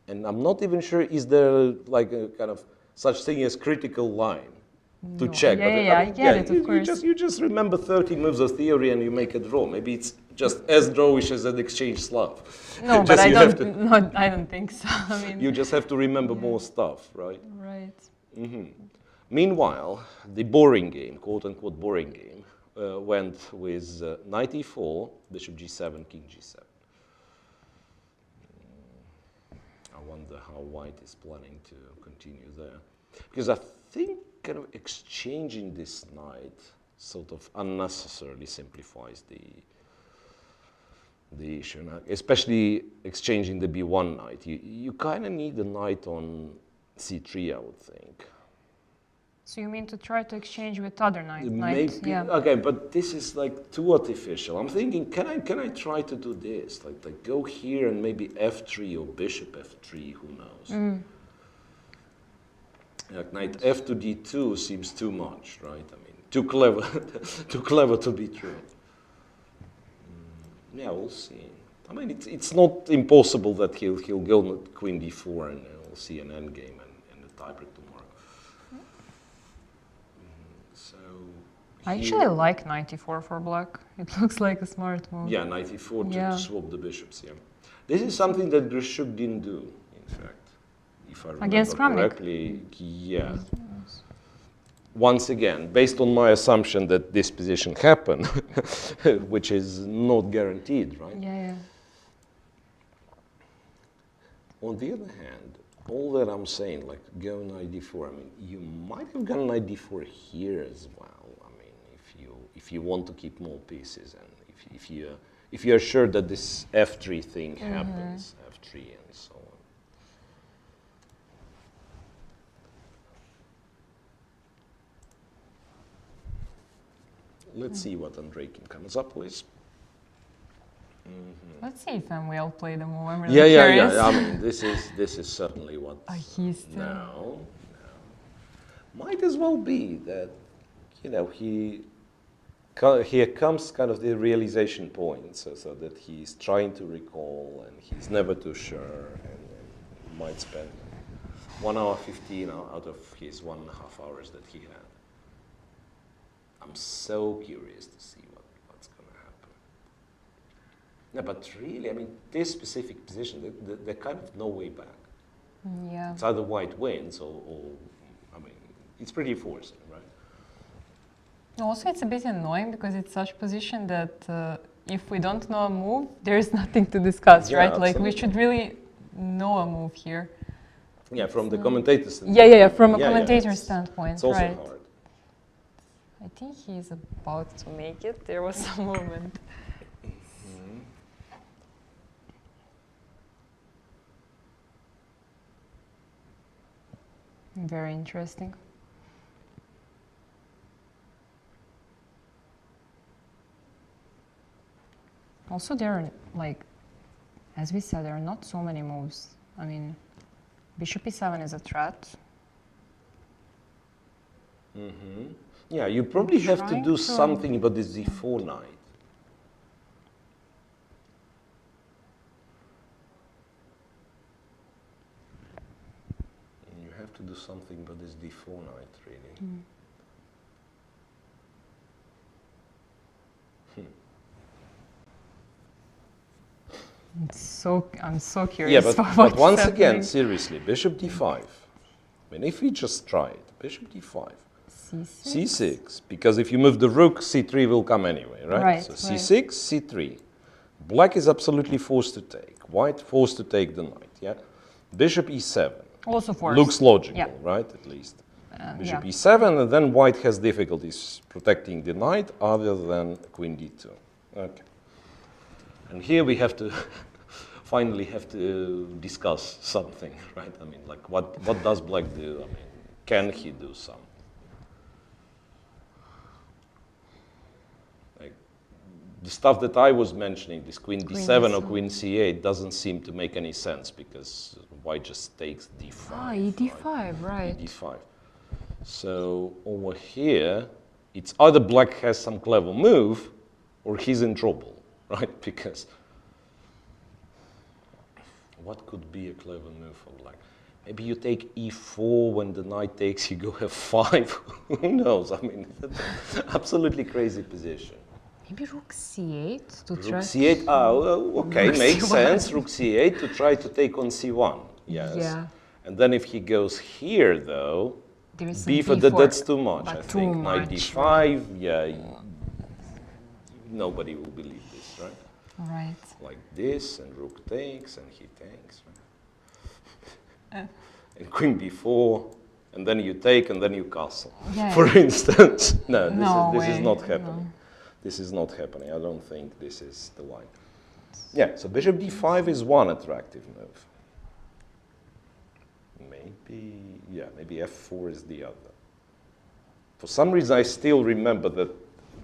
And I'm not even sure, is there like a kind of such thing as critical line to check? I get it, of course. You just remember 30 moves of theory and you make a draw. Maybe it's just as drawish as an exchange Slav. No, but I don't think so. I mean, you just have to remember more stuff, right? Right. Mm-hmm. Meanwhile, the boring game, quote-unquote boring game, went with knight e4, bishop g7, king g7. I wonder how white is planning to continue there. Because I think kind of exchanging this knight sort of unnecessarily simplifies the issue. Now, especially exchanging the b1 knight. You kind of need the knight on c3, I would think. So you mean to try to exchange with other knight? Maybe, yeah. Okay, but this is like too artificial. I'm thinking, can I try to do this? Like go here and maybe f3 or bishop f3, who knows? Like knight f to d2 seems too much, right? I mean, too clever, too clever to be true. Yeah, we'll see. I mean, it's not impossible that he'll go queen d4 and we'll see an endgame and a tiebreak tomorrow. So I actually like knight e4 for black. It looks like a smart move. yeah, knight e4 to swap the bishops. Yeah, this is something that Grishuk didn't do, in fact, if I remember against Kramnik. correctly. Yeah. Once again, based on my assumption that this position happened, which is not guaranteed, right? Yeah. On the other hand, all that I'm saying, like go knight d4, I mean, you might have gone knight d4 here as well. I mean, if you want to keep more pieces, and if you're sure that this f3 thing happens, f3 and so on. Let's see what Andreikin comes up with. Let's see if I'm well played the move. I'm really curious. Yeah. I mean, this is certainly what. He's still. No. Might as well be that, here comes kind of the realization point, so that he's trying to recall and he's never too sure, and might spend 1 hour 15 out of his 1.5 hours that he had. I'm so curious to see what's going to happen. Yeah, but really, I mean, this specific position, there's kind of no way back. Yeah. It's either white wins or I mean, it's pretty forcing, right? Also, it's a bit annoying because it's such position that if we don't know a move, there's nothing to discuss, right? Absolutely. Like, we should really know a move here. Yeah, from the commentator's standpoint. Yeah, from a commentator's standpoint, it's also right. hard. I think he's about to make it. There was some movement. Very interesting. Also, there are, like, as we said, there are not so many moves. I mean, bishop e7 is a threat. Yeah, you probably have to do something about this d4 knight. You have to do something about this d4 knight, really. I'm so curious. Yeah, but once again, seriously, bishop d5. I mean, if we just try it, bishop d5. C6, because if you move the rook, c3 will come anyway, right? So c6, c3. Black is absolutely forced to take. White forced to take the knight, yeah? Bishop e7. Also forced. Looks logical, right, at least. Bishop e7, and then white has difficulties protecting the knight other than queen d2. Okay. And here we have to finally have to discuss something, right? I mean, like what does black do? I mean, can he do something? Like the stuff that I was mentioning, this queen d7 or queen c8, doesn't seem to make any sense because white just takes d5. Ah, e5, right. d5. So over here, it's either black has some clever move or he's in trouble, right? Because what could be a clever move for black? Maybe you take e4 when the knight takes, you go f5. Who knows? I mean, absolutely crazy position. Maybe rook c8 to try. Rook c8, okay, Rook makes c1. sense. Rook c8 to try to take on c1, yes. Yeah. And then if he goes here, though, There is b4, that's too much, I but think. too Knight much, d5, yeah, nobody will believe this, right? Right. Like this, and rook takes, and he takes, right? And queen b4, and then you take, and then you castle. Yeah. For instance, no, this is way, not happening. This is not happening. I don't think this is the line. Yeah, so bishop d5 is one attractive move. Maybe f4 is the other. For some reason, I still remember that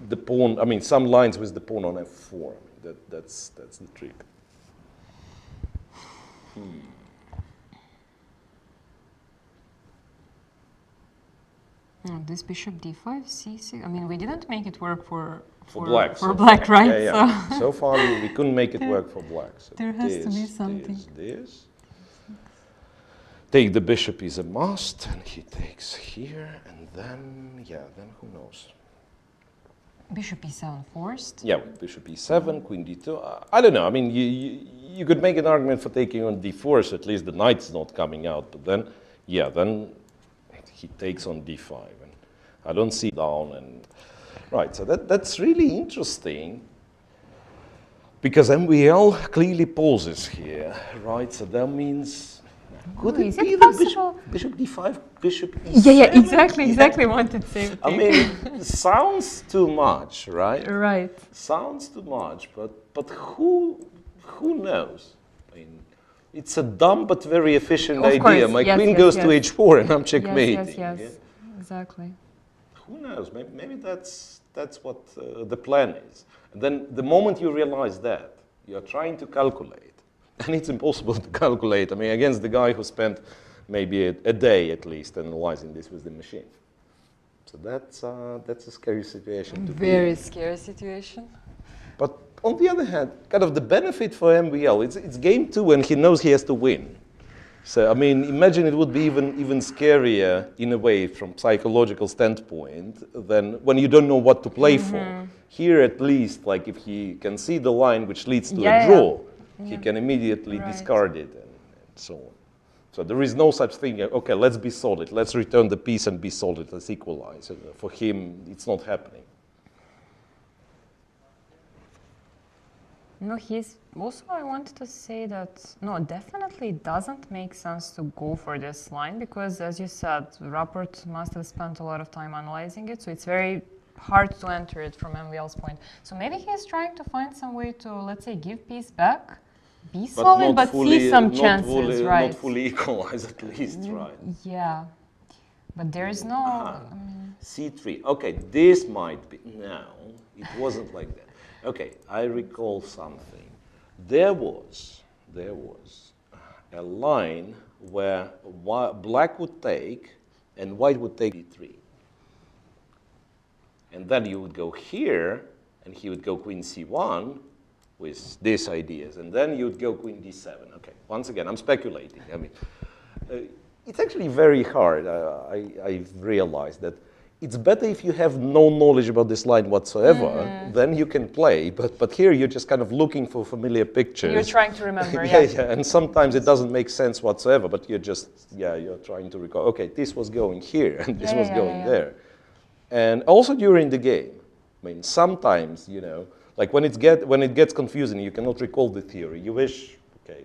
the pawn, I mean, some lines with the pawn on f4. I mean, that's the trick. This bishop d5, c6. I mean, we didn't make it work for black. For black, right? Yeah. So, so far, we couldn't make it work for black. So there has to be something. This. Take the bishop is a must, and he takes here, and then who knows? bishop e7 forced. Yeah, with bishop e7, queen d2. I don't know. I mean, you could make an argument for taking on d4, so at least the knight's not coming out. But then, then he takes on d5, and I don't see down. And right, so that's really interesting because MVL clearly pauses here, right? So that means. Could is it be it the possible? bishop d5, bishop e7? Yeah, exactly. Wanted same thing. I mean, sounds too much, right? Right. Sounds too much, but who knows? I mean, it's a dumb but very efficient Of idea. course, My yes, queen yes, goes yes. to h4 and I'm checkmating. Yes, yeah? exactly. Who knows? Maybe that's what the plan is. And then the moment you realize that, you're trying to calculate. And it's impossible to calculate. I mean, against the guy who spent maybe a day at least analyzing this with the machine. So that's a scary situation to be in. Very scary situation. But on the other hand, kind of the benefit for MVL, it's game 2 and he knows he has to win. So, I mean, imagine it would be even scarier in a way from psychological standpoint than when you don't know what to play for. Here at least, like if he can see the line which leads to a draw, he can immediately discard it and so on. So there is no such thing, okay, let's be solid, let's return the piece and be solid, let's equalize. For him, it's not happening. No, he's also, I wanted to say that, no, definitely it doesn't make sense to go for this line because, as you said, Rapport must have spent a lot of time analyzing it, so it's very hard to enter it from MVL's point. So maybe he's trying to find some way to, let's say, give piece back, be solid, but see some chances, right? Not fully equalize at least, right? Yeah, but there is no... C3. Okay, this might be... No, it wasn't like that. Okay, I recall something. There was a line where black would take and white would take d3. And then you would go here, and he would go queen c1 with these ideas, and then you would go queen d7. Okay, once again, I'm speculating. I mean, it's actually very hard. I've realized that it's better if you have no knowledge about this line whatsoever, then you can play. But here you're just kind of looking for familiar pictures. You're trying to remember, yeah. And sometimes it doesn't make sense whatsoever, but you're just, you're trying to recall, okay, this was going here, and this was going there. And also during the game, I mean, sometimes, like when it gets confusing, you cannot recall the theory. You wish, okay,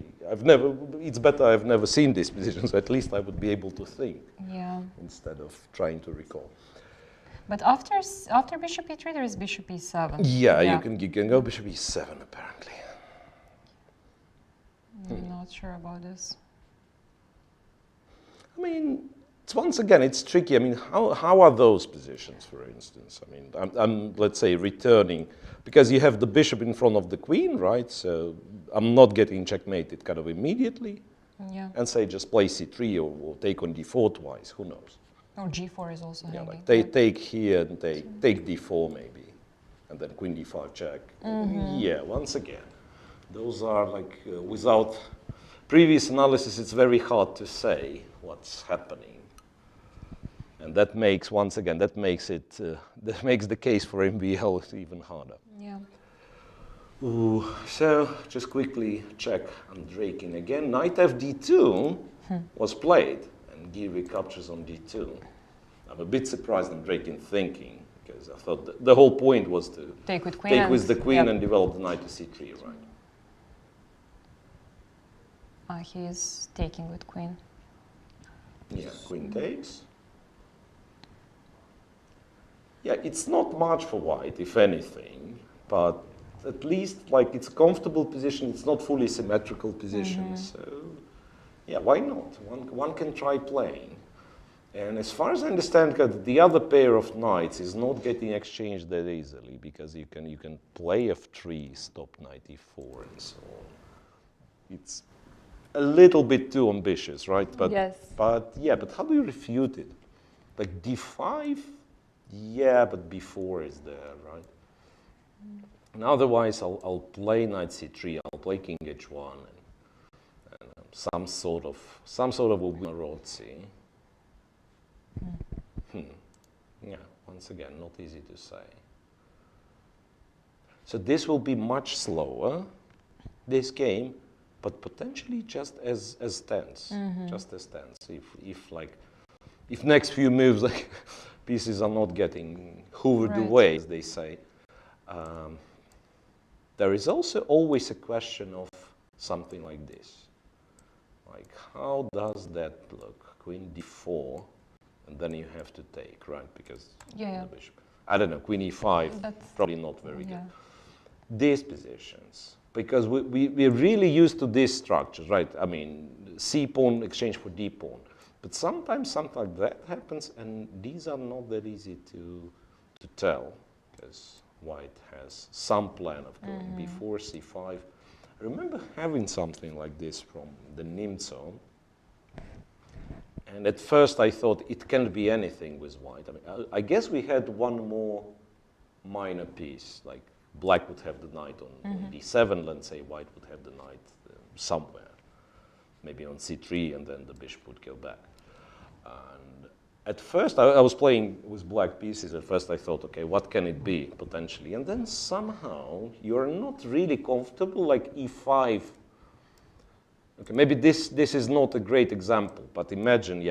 it's better I've never seen this position, so at least I would be able to think instead of trying to recall. But after bishop e3, there is bishop e7. Yeah, you can go bishop e7 apparently. not sure about this. I mean, once again, it's tricky. I mean, how are those positions, for instance? I mean, I'm, let's say, returning, because you have the bishop in front of the queen, right? So I'm not getting checkmated kind of immediately. Yeah. And say just play c3 or take on d4 twice, who knows? Or g4 is also Yeah, hanging. like take here and take d4 maybe, and then queen d5 check. Yeah, once again, those are like, without previous analysis, it's very hard to say what's happening. And that makes, once again, that makes it, that makes the case for MBL even harder. Yeah. Ooh, so just quickly check Andreikin again. Knight fd2 was played, and Giri captures on d2. I'm a bit surprised Andreikin thinking, because I thought the whole point was to Take with queen. take with the queen and develop the knight to c3, right? He's taking with queen. Yeah, queen takes. Yeah, it's not much for white, if anything, but at least like it's a comfortable position. It's not fully symmetrical position, so yeah, why not? One can try playing. And as far as I understand, the other pair of knights is not getting exchanged that easily, because you can play f3, stop knight e4, and so on. It's a little bit too ambitious, right? But Yes. But yeah, but how do you refute it? Like d5, yeah, but b4 is there, right? And otherwise, I'll play knight c3. I'll play king h1, and some sort of Marozzi. Yeah, once again, not easy to say. So this will be much slower, this game, but potentially just as tense, just as tense. If next few moves, like pieces are not getting hoovered away, as they say. There is also always a question of something like this. Like, how does that look? Queen d4, and then you have to take, right? Because the bishop. I don't know, queen e5, that's probably not very good. These positions, because we're really used to these structures, right? I mean, c pawn exchange for d pawn. But sometimes something like that happens, and these are not that easy to tell, because white has some plan of going b4, c5. I remember having something like this from the Nimzo. And at first I thought it can't be anything with white. I mean, I guess we had one more minor piece, like black would have the knight on d7, let's say white would have the knight somewhere, maybe on c3, and then the bishop would go back. And at first, I was playing with black pieces. At first, I thought, okay, what can it be, potentially? And then somehow, you're not really comfortable, like e5. Okay, maybe this is not a great example, but imagine,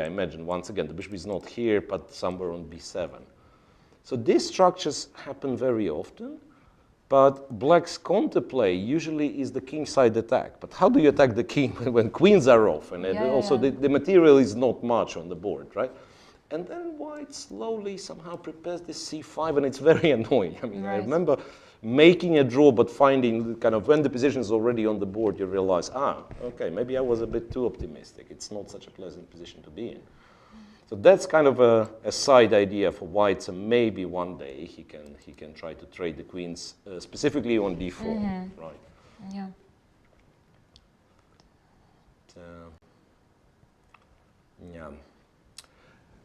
once again, the bishop is not here, but somewhere on b7. So these structures happen very often, but black's counterplay usually is the kingside attack. But how do you attack the king when queens are off? And also the material is not much on the board, right? And then white slowly somehow prepares this c5, and it's very annoying. I mean, I remember making a draw, but finding kind of when the position is already on the board, you realize, okay, maybe I was a bit too optimistic. It's not such a pleasant position to be in. So that's kind of a side idea for white. So maybe one day he can try to trade the queens specifically on d4, right? Yeah. Yeah.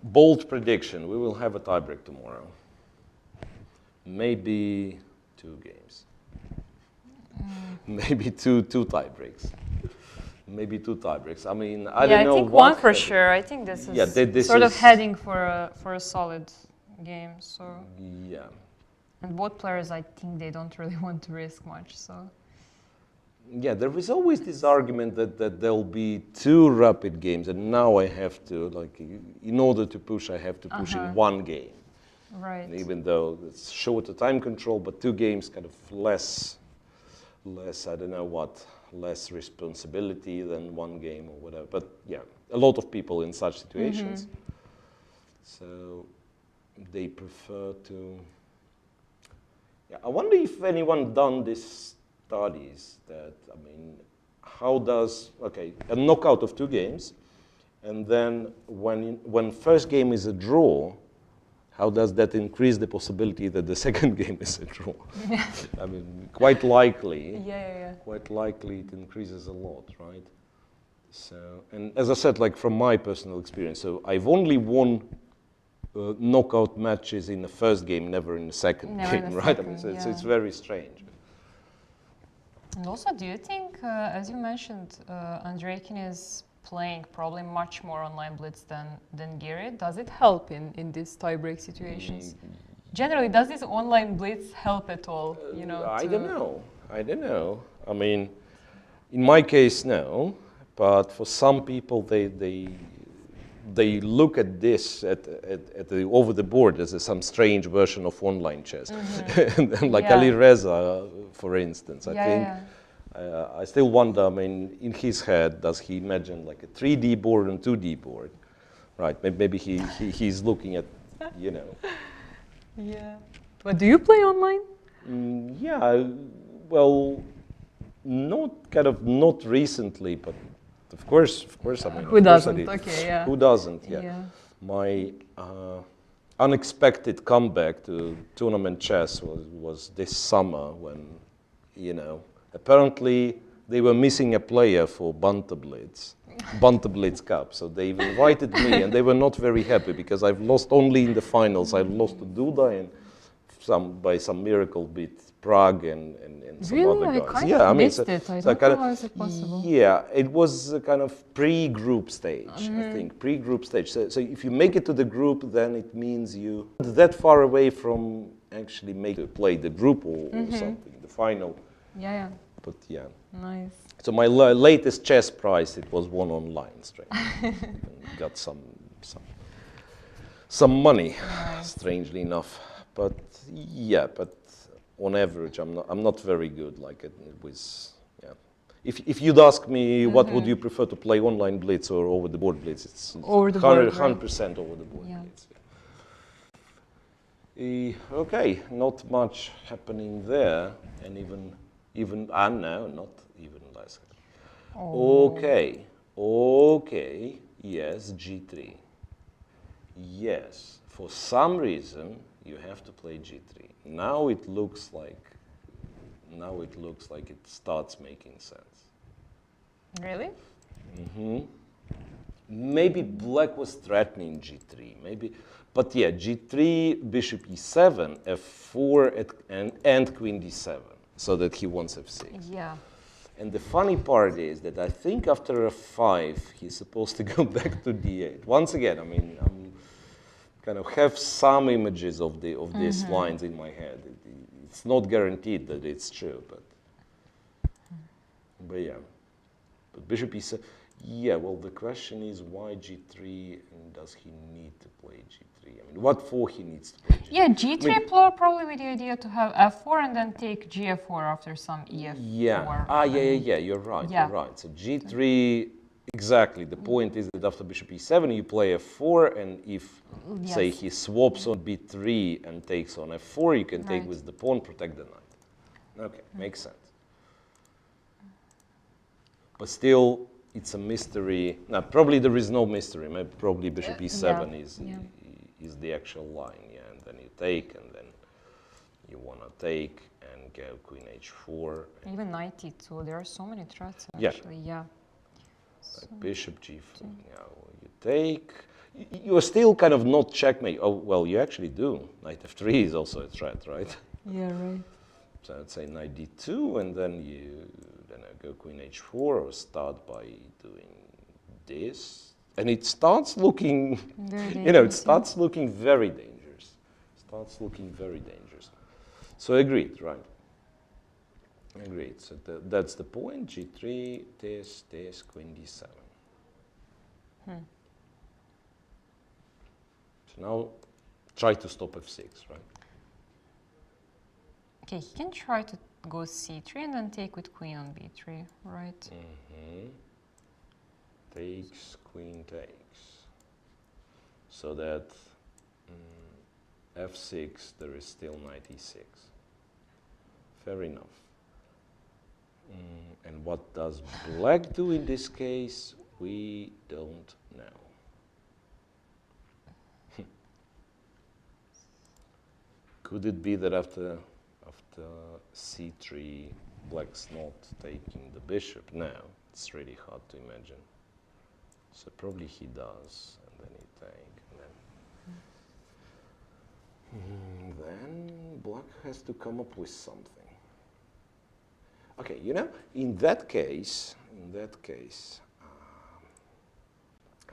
Bold prediction: we will have a tiebreak tomorrow. Maybe 2 games. Maybe two tiebreaks. Maybe 2 tiebreaks. I mean, I don't know. I think one for sure. I think this is this sort is of heading for a solid game. So. Yeah. And both players, I think they don't really want to risk much. So. Yeah, there is always this argument that there'll be 2 rapid games, and now I have to, like, in order to push, I have to push in 1 game. Right. And even though it's shorter time control, but 2 games kind of less, I don't know what, less responsibility than 1 game or whatever. But yeah, a lot of people in such situations. So they prefer to, I wonder if anyone done this studies that, I mean, how does, okay, a knockout of 2 games, and then when first game is a draw, how does that increase the possibility that the second game is a draw? I mean, quite likely. Quite likely it increases a lot, right? So, and as I said, like from my personal experience, so I've only won knockout matches in the first game, never in the second game, right? I mean, so it's very strange. And also, do you think, as you mentioned, Andreikin is playing probably much more online blitz than Giri? Does it help in these tie-break situations? Generally, does this online blitz help at all? You know, I don't know. I don't know. I mean, in my case, no. But for some people, they look at this at the over the board as some strange version of online chess, and like Ali Reza, for instance. I think. I still wonder, I mean, in his head, does he imagine like a 3D board and 2D board? Right, maybe he's looking at, you know. Yeah. But do you play online? Yeah, well, not recently, but of course, I mean. Who doesn't? Okay, yeah. Who doesn't, yeah. My unexpected comeback to tournament chess was this summer when, you know, apparently they were missing a player for Banter Blitz Cup. So they've invited me and they were not very happy because I've lost only in the finals. I lost to Duda and by some miracle beat Prague and some really? other guys. I kind of missed it. I don't know how is it possible. Yeah, it was a kind of pre-group stage, I think. Pre-group stage. So if you make it to the group, then it means you that far away from actually play the group or something, the final. Yeah. But yeah. Nice. So my latest chess prize, it was won online straight. Got some money, strangely enough. But yeah, but on average, I'm not very good. Like it was, yeah. If you'd ask me what would you prefer to play, online blitz or over the board blitz, it's over the board, 100% over the board blitz. Yeah. Okay, not much happening there, and even no, not even less. Oh. Okay, yes, G3. Yes, for some reason you have to play G3. Now it looks like it starts making sense. Really? Maybe Black was threatening G3, maybe, but yeah, G3, Bishop E7, F4, and Queen D7. So that he wants F6. Yeah. And the funny part is that I think after F5, he's supposed to go back to D8. Once again, I mean, I'm kind of have some images of these lines in my head. It's not guaranteed that it's true, but yeah. But Bishop E7, yeah. Well, the question is why G3, and does he need to play G3? I mean, what for he needs to play G3? Yeah, G3 probably with the idea to have F4 and then take G4 after some EF4. Yeah. Yeah. You're right. Yeah. You're right. So G3, exactly. The point is that after Bishop E7, you play F4, and if, say, he swaps on B3 and takes on F4, you can take with the pawn, protect the knight. Okay, makes sense. But still, it's a mystery. No, probably there is no mystery. Maybe probably Bishop E7 is the actual line, yeah. And then you take, and then you want to take and go Queen H4. Even Knight E2. There are so many threats actually. Yeah. So. Bishop G4. Yeah, you take. You are still kind of not checkmate. Oh well, you actually do. Knight F3 is also a threat, right? Yeah, right. So I'd say Knight D2, and then go Queen H4, or start by doing this, and it starts looking, it starts looking very dangerous. So agreed, right? Agreed. So that's the point. G3, this, Queen D7. So now try to stop F6, right? Okay, he can try to go C3 and then take with Queen on B3, right? Takes, Queen takes. So that F6, there is still Knight E6. Fair enough. And What does black do in this case? We don't know. Could it be that after c3, black's not taking the bishop? No, it's really hard to imagine. So probably he does, and then he take, and then black has to come up with something. Okay, you know, in that case, I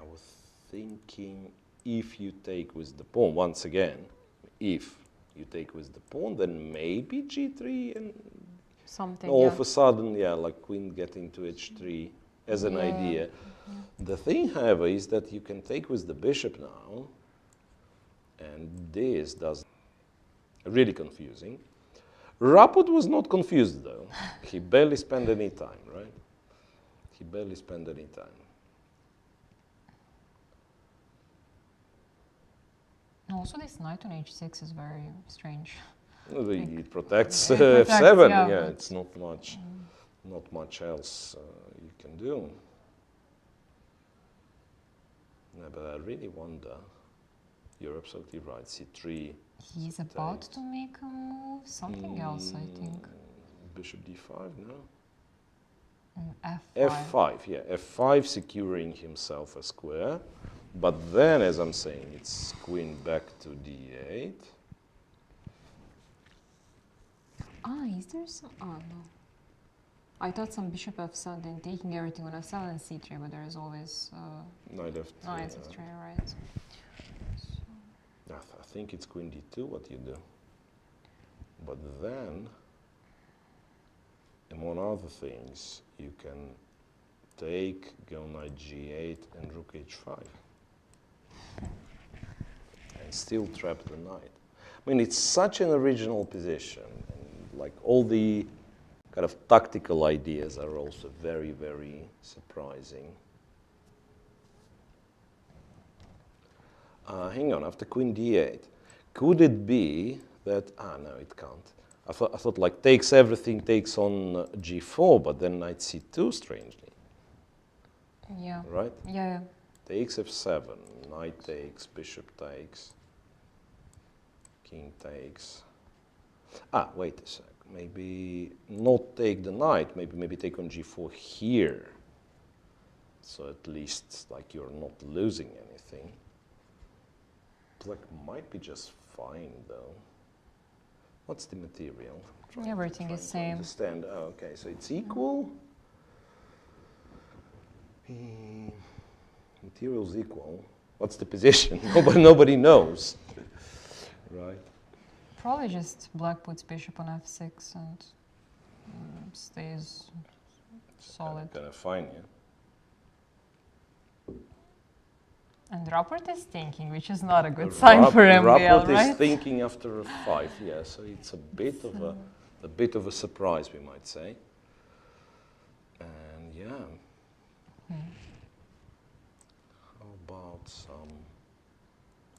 was thinking if you take with the pawn, once again, if you take with the pawn, then maybe g3 and Something, all yeah. of a sudden, yeah, like queen getting to h3 as an idea. Yeah. The thing, however, is that you can take with the bishop now, and this does really confusing. Raput was not confused though. He barely spent any time, right? He barely spent any time. Also, this knight on h6 is very strange. It protects It protects, f7. yeah, Yeah, but it's not much else you can do. No, but I really wonder. You're absolutely right. C3. He's about to make a move. Something else, I think. Bishop d5. No. F5. F5. Yeah, F5 securing himself a square. But then, as I'm saying, it's queen back to d8. Is there some? Oh no. I thought some bishop f7, then taking everything on f7 and c3, but there is always Knight f3. knight f3, right? I think it's queen d2 what you do. But then, among other things, you can take, go knight g8 and rook h5. And still trap the knight. I mean, it's such an original position. And like all the kind of tactical ideas are also very, very surprising. Hang on, after queen d8, could it be that, no, it can't. I thought like takes everything, takes on g4, but then knight c2, strangely. Yeah. Right? Yeah. Takes f7, knight takes, bishop takes, king takes. Wait a sec. Maybe not take the knight, maybe take on g4 here. So at least like you're not losing anything. Black might be just fine though. What's the material? Everything is same. Understand. Oh, okay, so it's equal. Material's equal. What's the position? Nobody knows. Right. Probably just black puts bishop on f6 and stays solid. Kind of fine, yeah. And Raport is thinking, which is not a good sign for MBL, Raport right? is thinking after f5, yeah. So it's a bit of a surprise, we might say. And yeah. How about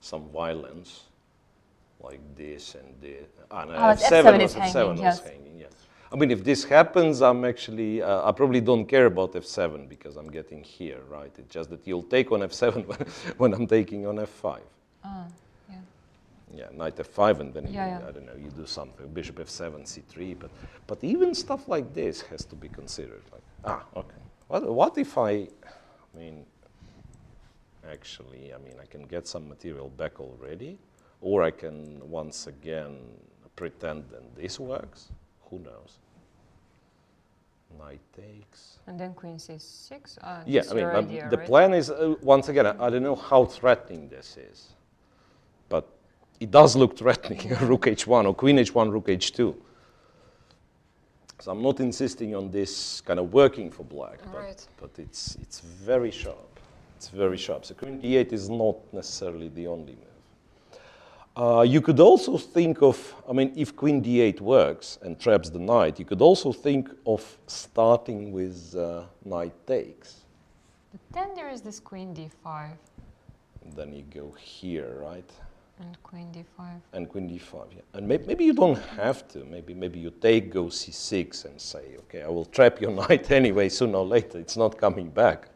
some violence, like this and this? No, F7 is hanging, yes. hanging, yes. I mean, if this happens, I'm actually, I probably don't care about f7 because I'm getting here, right? It's just that you'll take on f7 when I'm taking on f5. Yeah. Yeah, knight f5, and then Yeah. I don't know, you do something, bishop f7, c3, but even stuff like this has to be considered. Like, okay, what if I mean, actually, I can get some material back already, or I can once again pretend that this works. Who knows? Knight takes. And then queen c6. Yeah, that's your idea, the right? plan is, once again, I don't know how threatening this is, but it does look threatening, rook h1 or queen h1, rook h2. So I'm not insisting on this kind of working for black, but it's very sharp. It's very sharp. So queen d8 is not necessarily the only move. You could also think of, if queen d8 works and traps the knight, you could also think of starting with knight takes. But then there is this queen d5. And then you go here, right? And queen d5. And queen d5, yeah. And maybe you don't have to. Maybe you take go c6 and say, okay, I will trap your knight anyway, sooner or later. It's not coming back.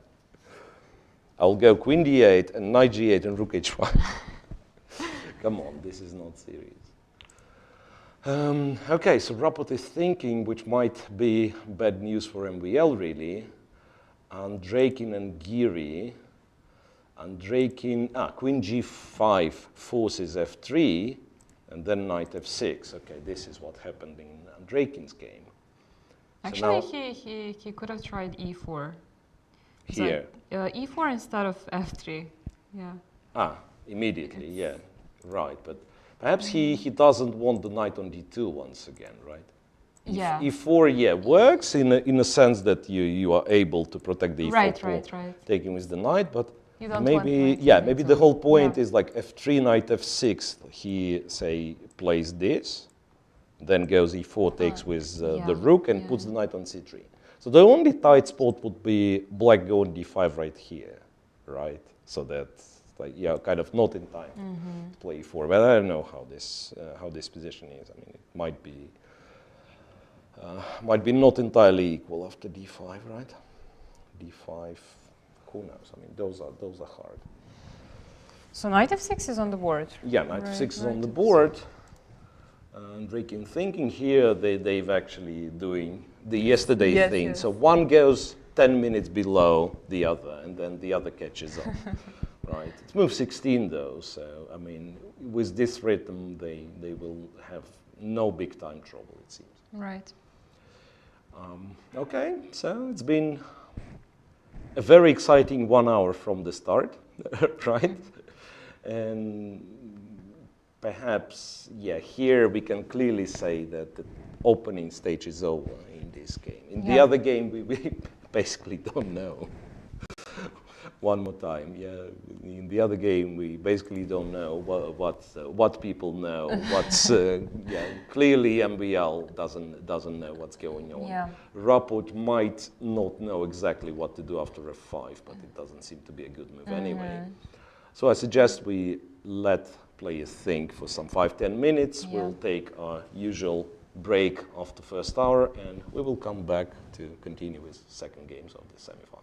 I'll go queen d8 and knight g8 and rook h5. Come on, this is not serious. Okay, so Rapot is thinking, which might be bad news for MVL, really. Andreikin and Giri. Andreikin, queen g5 forces f3, and then knight f6. Okay, this is what happened in Andreikin's game. Actually, he could have tried e4. Here. So, e4 instead of f3. Yeah. Immediately, yeah. Right, but perhaps he doesn't want the knight on d2 once again, right? Yeah. e4, yeah, works in a sense that you are able to protect the e4 right. taking with the knight, but You don't maybe, want yeah, maybe the whole point yeah. is like f3, knight f6, he, say, plays this, then goes e4, takes with the rook and puts the knight on c3. So the only tight spot would be black going d5 right here, right? So that's like, yeah, kind of not in time to play e4. But I don't know how this position is. I mean, it might be not entirely equal after d5, right? d5, who knows? I mean, those are hard. So knight f6 is on the board. Yeah, knight f6 is on the board. Andreikin thinking here, they've actually doing the yesterday thing. Yes. So one goes 10 minutes below the other, and then the other catches up. Right. It's move 16 though, so I mean, with this rhythm, they will have no big time trouble, it seems. Right. Okay, so it's been a very exciting 1 hour from the start, right? And perhaps, yeah, here we can clearly say that the opening stage is over in this game. In the other game, we basically don't know. One more time, yeah. In the other game, we basically don't know what people know. What's clearly MVL doesn't know what's going on. Yeah. Rapot might not know exactly what to do after f5, but it doesn't seem to be a good move anyway. So I suggest we let players think for some 5-10 minutes. Yeah. We'll take our usual break after first hour, and we will come back to continue with second games of the semifinals.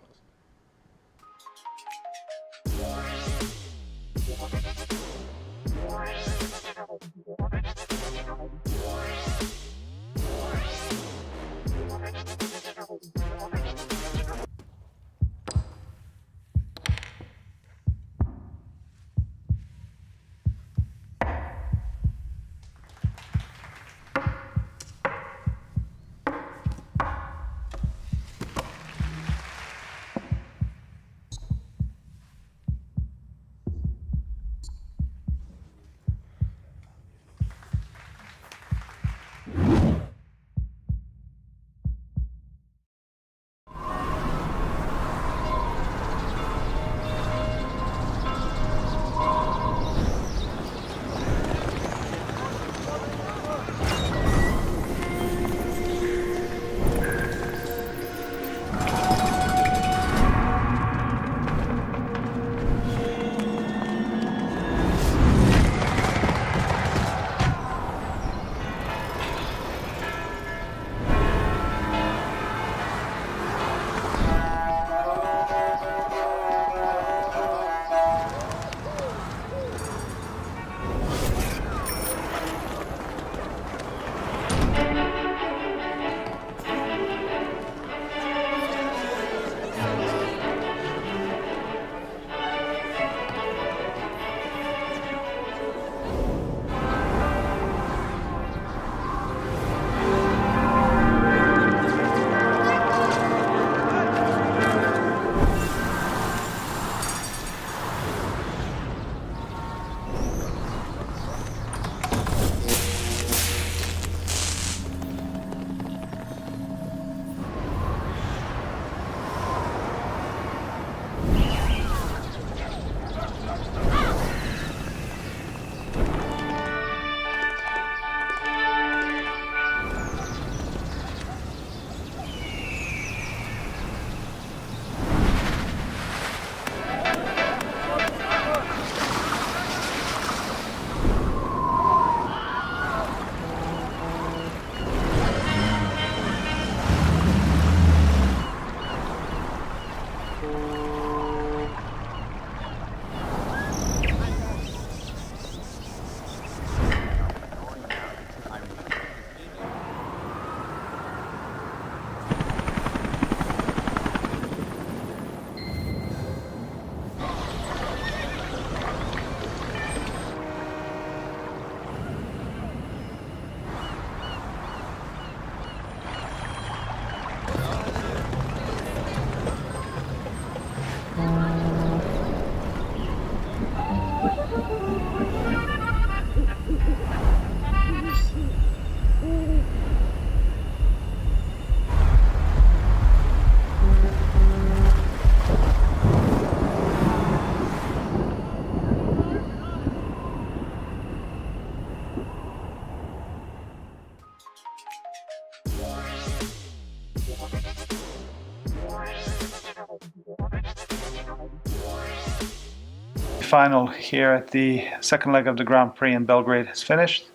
semi-final here at the second leg of the Grand Prix in Belgrade has finished.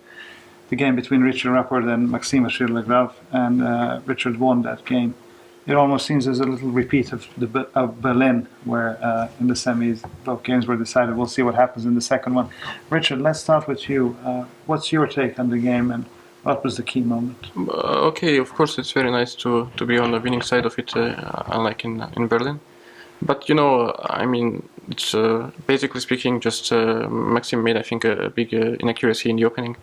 The game between Richard Rapport and Maxime Vachier-Lagrave, and Richard won that game. It almost seems as a little repeat of Berlin, where in the semis both games were decided. We'll see what happens in the second one. Richard, let's start with you. What's your take on the game, and what was the key moment? Okay, of course it's very nice to be on the winning side of it, unlike in Berlin. But you know, I mean, it's basically speaking, just Maxim made, I think, a big inaccuracy in the opening.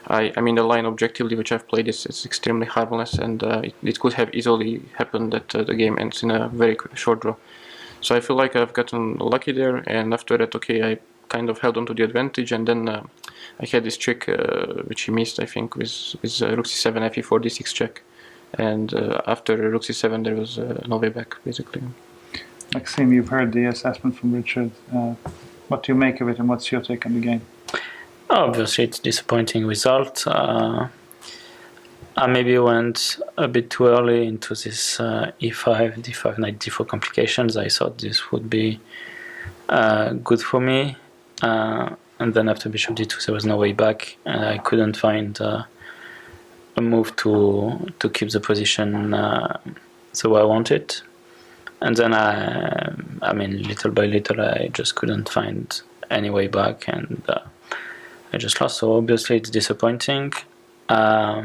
I mean, the line objectively, which I've played, is extremely harmless, and it could have easily happened that the game ends in a very short draw. So I feel like I've gotten lucky there, and after that, okay, I kind of held on to the advantage, and then I had this trick which he missed, I think, with rook c7, fe4, d6 check, and after rook c7 there was no way back, basically. Maxime, you've heard the assessment from Richard. What do you make of it, and what's your take on the game? Obviously, it's a disappointing result. I maybe went a bit too early into this e5, d5, knight d4 complications. I thought this would be good for me. And then after bishop d2, there was no way back, and I couldn't find a move to keep the position the way I wanted. And then I mean, little by little, I just couldn't find any way back, and I just lost. So obviously, it's disappointing. At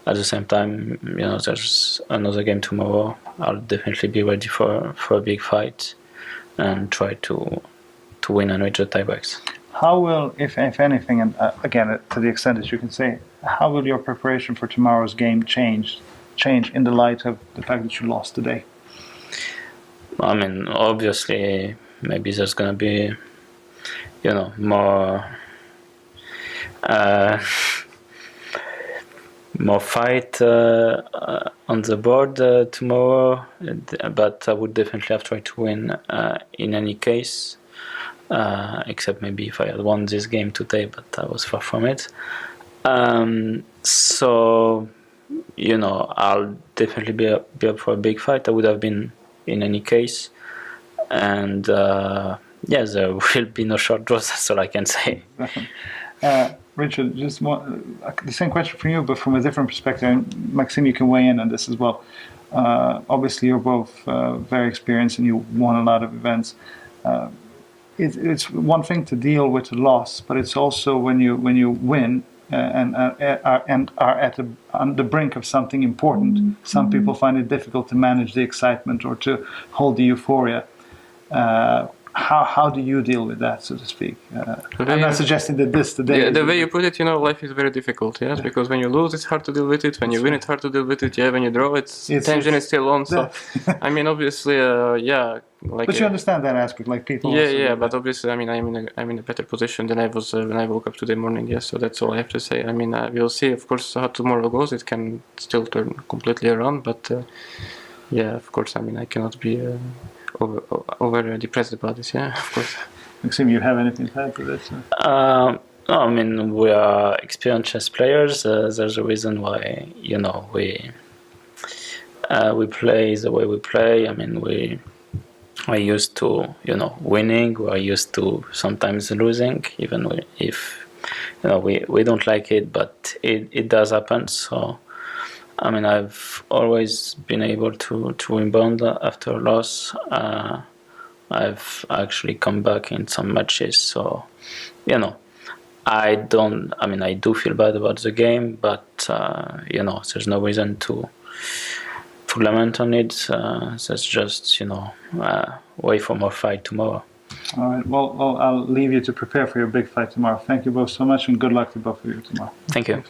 the same time, you know, there's another game tomorrow. I'll definitely be ready for a big fight and try to win and reach the tiebreaks. How will, if anything, and again, to the extent that you can say, how will your preparation for tomorrow's game change in the light of the fact that you lost today? I mean, obviously, maybe there's gonna be, you know, more fight on the board tomorrow, but I would definitely have tried to win in any case, except maybe if I had won this game today, but I was far from it. So, you know, I'll definitely be up for a big fight. I would have been in any case, and yeah, there will be no short draws. That's all I can say. Richard, just the same question for you, but from a different perspective. And Maxime, you can weigh in on this as well. Obviously, you're both very experienced, and you won a lot of events. It's one thing to deal with a loss, but it's also when you win and are on the brink of something important. Some people find it difficult to manage the excitement or to hold the euphoria. How do you deal with that, so to speak? I'm not suggesting that this today. Yeah, the way you put it, you know, life is very difficult. Yes, because when you lose, it's hard to deal with it. When you win, it's hard to deal with it. Yeah, when you draw, tension is still on. So, I mean, obviously, yeah. Like, but you understand that aspect, like people. Yeah. But obviously, I mean, I'm in a better position than I was when I woke up today morning. Yes, so that's all I have to say. I mean, we'll see, of course, how tomorrow goes. It can still turn completely around, but yeah, of course, I mean, I cannot be over depressed about this. Yeah, of course. Maxime, you have anything to add to this? No, I mean, we are experienced chess players. There's a reason why, you know, we play the way we play. I mean, we are used to, you know, winning. We are used to sometimes losing, even if, you know, we don't like it, but it does happen. So, I mean, I've always been able to rebound after a loss. I've actually come back in some matches, so, you know, I do feel bad about the game, but, you know, there's no reason to lament on it. That's just, you know, wait for more fight tomorrow. All right, well, I'll leave you to prepare for your big fight tomorrow. Thank you both so much, and good luck to both of you tomorrow. Thank you.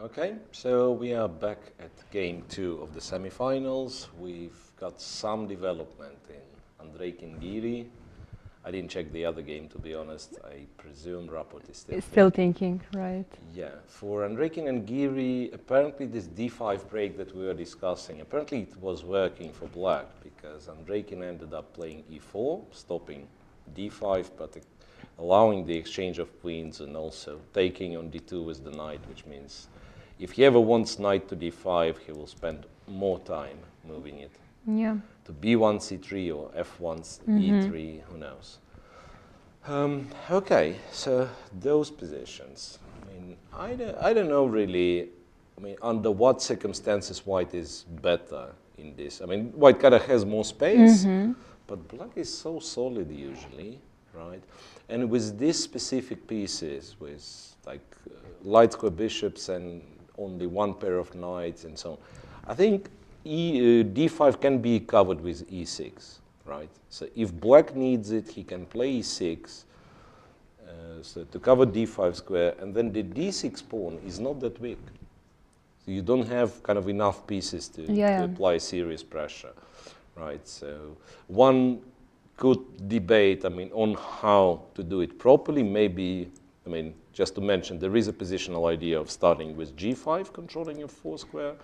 Okay, so we are back at game 2 of the semifinals. We've got some development in Andrej Kingiri. I didn't check the other game, to be honest. I presume Rapot is Still thinking, right? Yeah, for Andrej Kingiri, apparently this d5 break that we were discussing, apparently it was working for black because Andrej ended up playing e4, stopping d5, but allowing the exchange of queens and also taking on d2 with the knight, which means if he ever wants knight to d5, he will spend more time moving it. Yeah. To b1, c3 or f1, e3, who knows. Okay, so those positions. I mean, I don't know really, I mean, under what circumstances white is better in this. I mean, white kind of has more space, but black is so solid usually, right? And with these specific pieces, with like light square bishops and only one pair of knights and so on, I think d5 can be covered with e6, right? So if black needs it, he can play e6 so to cover d5 square, and then the d6 pawn is not that weak. So you don't have kind of enough pieces to apply serious pressure, right? So one could debate, I mean, on how to do it properly. Maybe, I mean, just to mention, there is a positional idea of starting with g5, controlling your 4 square,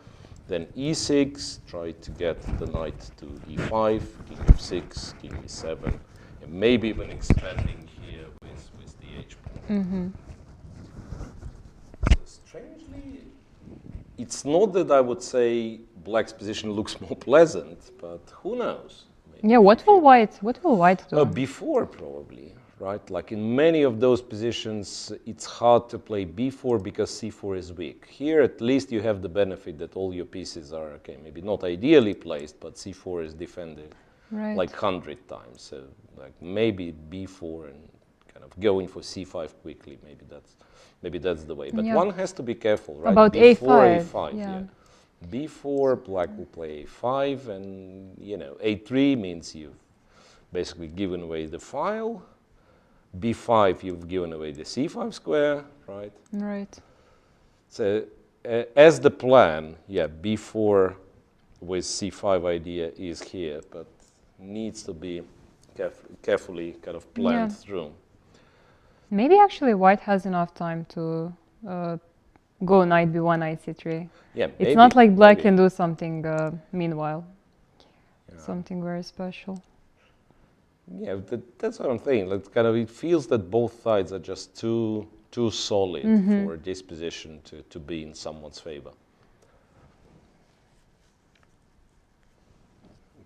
then e6, try to get the knight to e5, king f6, king e7, and maybe even expanding here with the h pawn. So strangely, it's not that I would say black's position looks more pleasant, but who knows? I mean, Yeah, what will white do? before probably, right? Like in many of those positions, it's hard to play b4 because c4 is weak. Here, at least you have the benefit that all your pieces are, okay, maybe not ideally placed, but c4 is defended like 100 times. So like maybe b4 and kind of going for c5 quickly, maybe that's the way. But one has to be careful, right? About b4, a5, yeah. b4, black will play a5, and you know, a3 means you've basically given away the file. b5, you've given away the c5 square, right? Right. So as the plan, yeah, b4 with c5 idea is here, but needs to be carefully kind of planned through. Maybe actually white has enough time to go knight b1, knight c3. Yeah, it's not like black can do something meanwhile. Something very special. Yeah, that's what I'm saying. Like, kind of, it feels that both sides are just too solid for this position to be in someone's favor.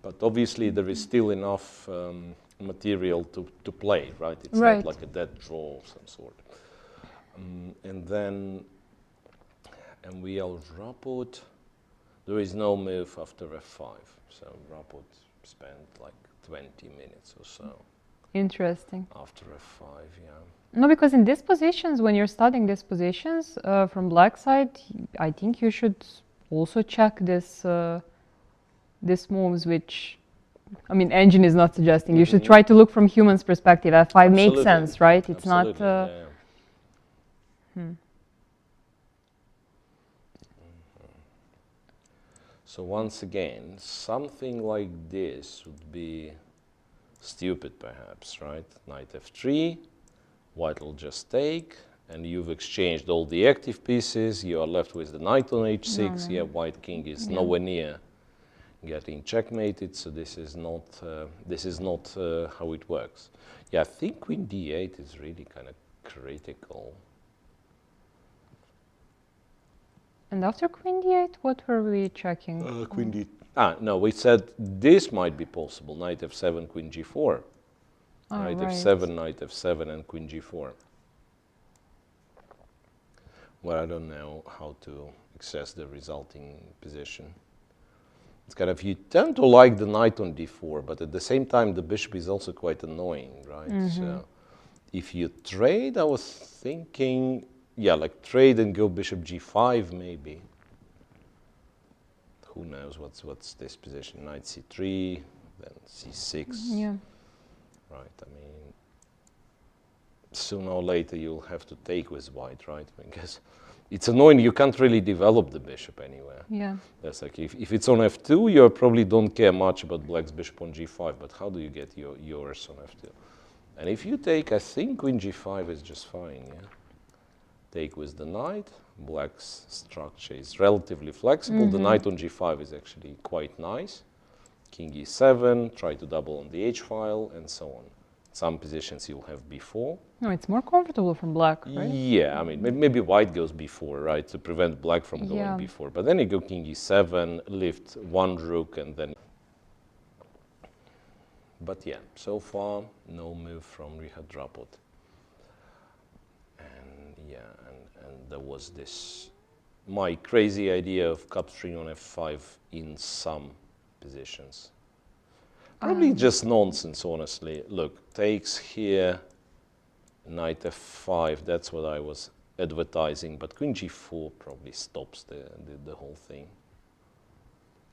But obviously, there is still enough material to play, right? It's not like a dead draw of some sort. And we are Rapot. There is no move after f5, so Rapot spent like 20 minutes or so. Interesting. After f5, yeah. No, because in these positions, when you're studying these positions from black side, I think you should also check this moves, which, I mean, engine is not suggesting. You should try to look from human's perspective. F5 makes sense, right? It's not. So once again, something like this would be stupid, perhaps, right? Knight f3, white will just take, and you've exchanged all the active pieces. You are left with the knight on h6. Yeah, white king is nowhere near getting checkmated. So this is not how it works. Yeah, I think queen d8 is really kind of critical. And after queen d8, what were we checking? Queen d. No, we said this might be possible. Knight f7, queen g4. Knight f7, knight f7, and queen g4. Well, I don't know how to access the resulting position. It's kind of, you tend to like the knight on d4, but at the same time, the bishop is also quite annoying, right? So if you trade, I was thinking, yeah, like trade and go bishop g5 maybe. Who knows what's this position? Knight c3, then c6. Yeah. Right, I mean, sooner or later you'll have to take with white, right? Because it's annoying. You can't really develop the bishop anywhere. Yeah. That's like if it's on f2, you probably don't care much about black's bishop on g5. But how do you get yours on f2? And if you take, I think queen g5 is just fine. Yeah. Take with the knight. Black's structure is relatively flexible. The knight on g5 is actually quite nice. King e7. Try to double on the h file and so on. Some positions you'll have before. No, it's more comfortable from black, right? Yeah, I mean, maybe white goes before, right, to prevent black from going before. But then you go king e7, lift one rook, and then... But yeah, so far, no move from Richard Rapot. And yeah, and there was this, my crazy idea of capturing on f5 in some positions. Probably just nonsense, honestly. Look, takes here, knight f5, that's what I was advertising, but queen g4 probably stops the whole thing.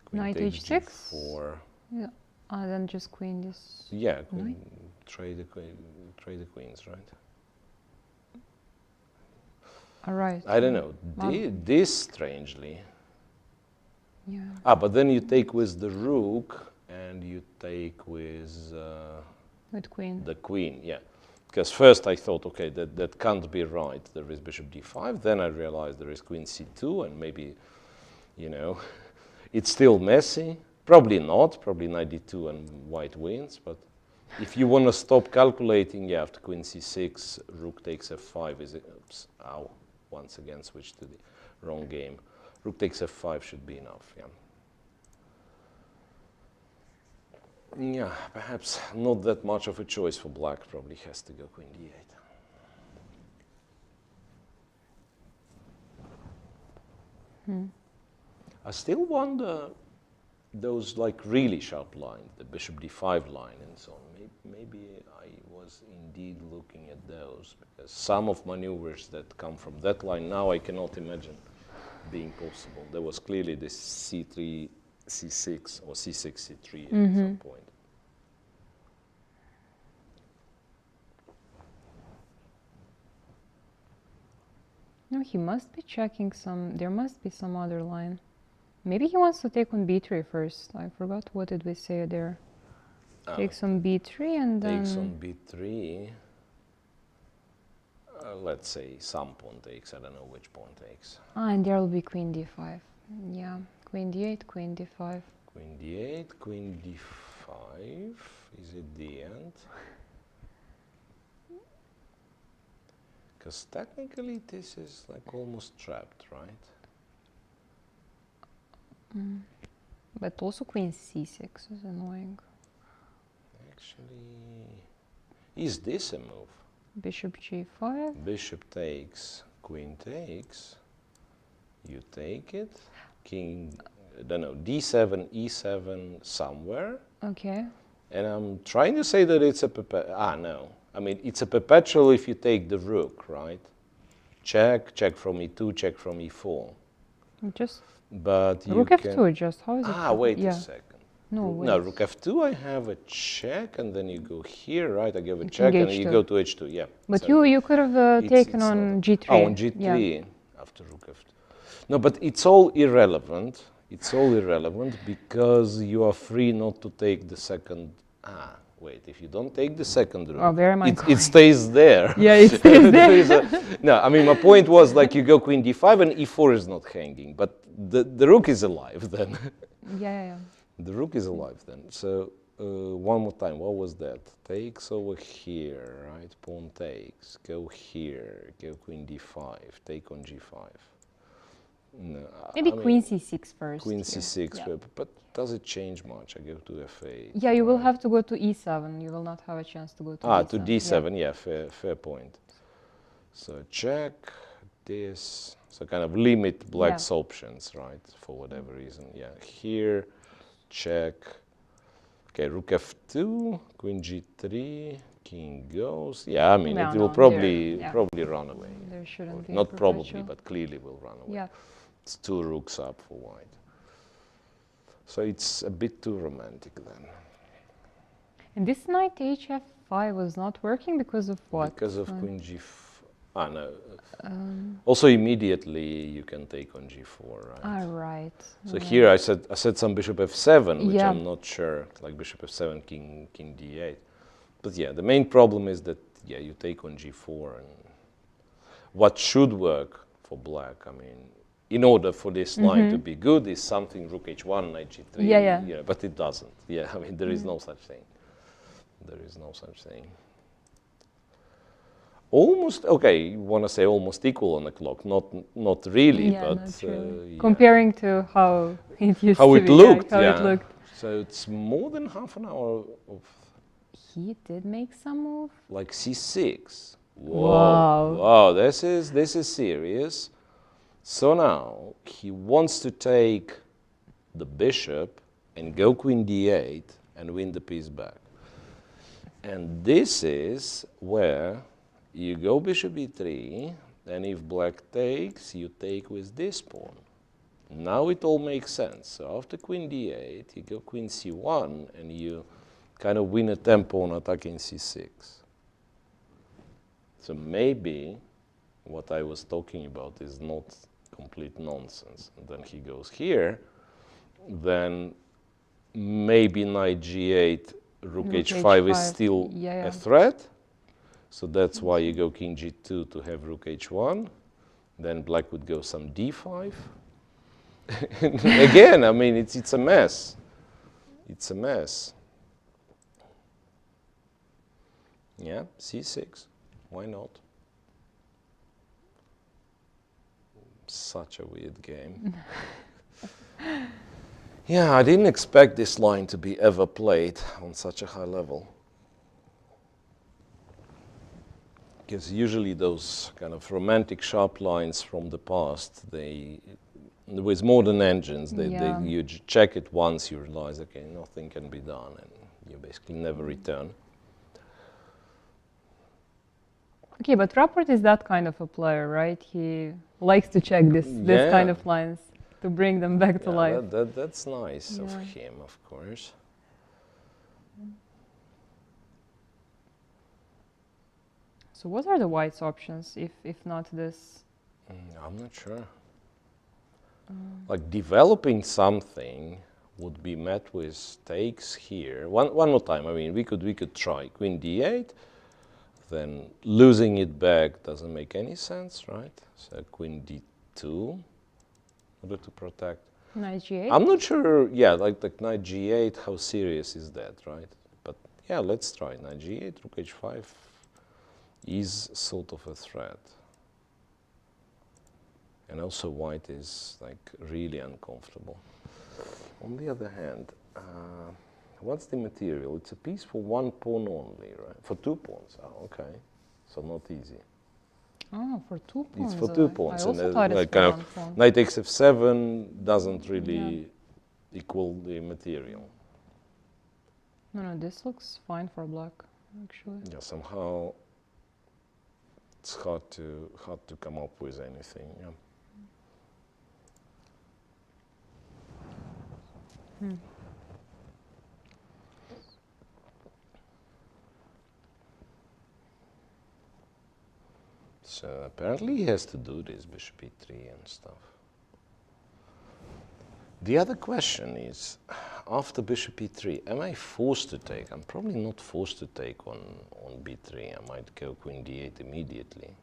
Queen Knight takes h6? G4. Yeah. Then just queen this. Yeah, queen, trade the queens, right? All right. I don't know, this strangely. Yeah. But then you take with the rook, and you take with Queen. the queen, yeah. Because first I thought, okay, that can't be right. There is bishop d5. Then I realized there is queen c2, and maybe, you know, it's still messy. Probably not. Probably knight d2 and white wins. But if you want to stop calculating, yeah, after queen c6, rook takes f5 is oops, ow, once again switched to the wrong game. Rook takes f5 should be enough, yeah. Yeah, perhaps not that much of a choice for black. Probably has to go queen d8. I still wonder those like really sharp lines, the bishop d5 line and so on. Maybe I was indeed looking at those, because some of maneuvers that come from that line now I cannot imagine being possible. There was clearly this c3, c6 or c6, c3 at some point. No, he must be checking some. There must be some other line. Maybe he wants to take on b3 first. I forgot what did we say there. Takes on b3 and then... Takes on b3. Let's say some pawn takes. I don't know which pawn takes. And there will be queen d5. Yeah, queen d8, queen d5. Queen d8, queen d5. Is it the end? Because technically this is like almost trapped, right? But also queen c6 is annoying. Actually, is this a move? Bishop g5. Bishop takes, queen takes. You take it. King, I don't know, d7, e7 somewhere. Okay. And I'm trying to say that it's a no. I mean, it's a perpetual if you take the rook, right? Check, check from e2, check from e4. Just but rook you f2, can... just how is it? Wait a second. No, wait. No, rook f2, I have a check, and then you go here, right? I give a check, and you go to h2, yeah. But so you could have taken on g3. Oh, on g3 after rook f2. No, but it's all irrelevant. It's all irrelevant because you are free not to take the second. Wait, if you don't take the second rook, it stays there. Yeah, it stays there. No, I mean, my point was like you go queen d5 and e4 is not hanging, but the rook is alive then. Yeah. The rook is alive then. So one more time, what was that? Takes over here, right? Pawn takes, go here, go queen d5, take on g5. No, maybe queen c6 first. Queen c6, but does it change much? I go to f8. Yeah, you will have to go to e7. You will not have a chance to go to d7. To d7, yeah, fair point. So check this. So kind of limit black's options, right? For whatever reason. Yeah, here, check. Okay, rook f2, queen g3, king goes. Yeah, I mean, it will probably run away. There shouldn't be not probably, but clearly will run away. Yeah. It's 2 rooks up for white. So it's a bit too romantic then. And this knight hf5 was not working because of what? Because of queen g5. Ah, no. Also, immediately you can take on g4, right? Ah, right. So here I said some bishop f7, which Yeah. I'm not sure, like bishop f7, king d8. But yeah, the main problem is that you take on g4, and what should work for black, I mean, in order for this line to be good, is something rook h1, knight g3. Yeah. But it doesn't. Yeah, I mean, there is no such thing. There is no such thing. Almost, okay, you want to say almost equal on the clock. Not really, Yeah, but not really. yeah. Comparing to how it used How to it be, looked, how yeah. it looked. So it's more than half an hour of He did make some move. like c6. Wow. Wow, this is serious. So now he wants to take the bishop and go queen d8 and win the piece back. And this is where you go bishop e3, and if black takes, you take with this pawn. Now it all makes sense. So after queen d8, you go queen c1, and you kind of win a tempo on attacking c6. So maybe what I was talking about is not complete nonsense. And then he goes here, then maybe knight g8, rook h5 is still a threat. So that's why you go king g2 to have rook h1. Then black would go some d5. Again, I mean, it's a mess. It's a mess. Yeah, c6. Why not? Such a weird game. Yeah, I didn't expect this line to be ever played on such a high level. Because usually those kind of romantic sharp lines from the past, with modern engines, you check it once, you realize, okay, nothing can be done, and you basically never return. Okay, but Rapport is that kind of a player, right? He likes to check this kind of lines to bring them back to life. That's nice of him, of course. So what are the white's options if not this? I'm not sure. Like developing something would be met with takes here. One more time. I mean, we could try queen d8. Then losing it back doesn't make any sense, right? So queen d2 in order to protect. Knight g8. I'm not sure. Yeah, like knight g8. How serious is that, right? But yeah, let's try knight g8. Rook h5 is sort of a threat. And also white is like really uncomfortable. On the other hand, what's the material? It's a piece for one pawn only, right? For two pawns. Oh, okay. So not easy. Oh, for two pawns. It's for two pawns. I also thought it's for one pawn. Knight takes f7 doesn't really equal the material. No, this looks fine for black, actually. Yeah, somehow it's hard to come up with anything. Yeah. So apparently he has to do this bishop e3 and stuff. The other question is, after bishop e3, am I forced to take? I'm probably not forced to take on b3. I might go queen d8 immediately.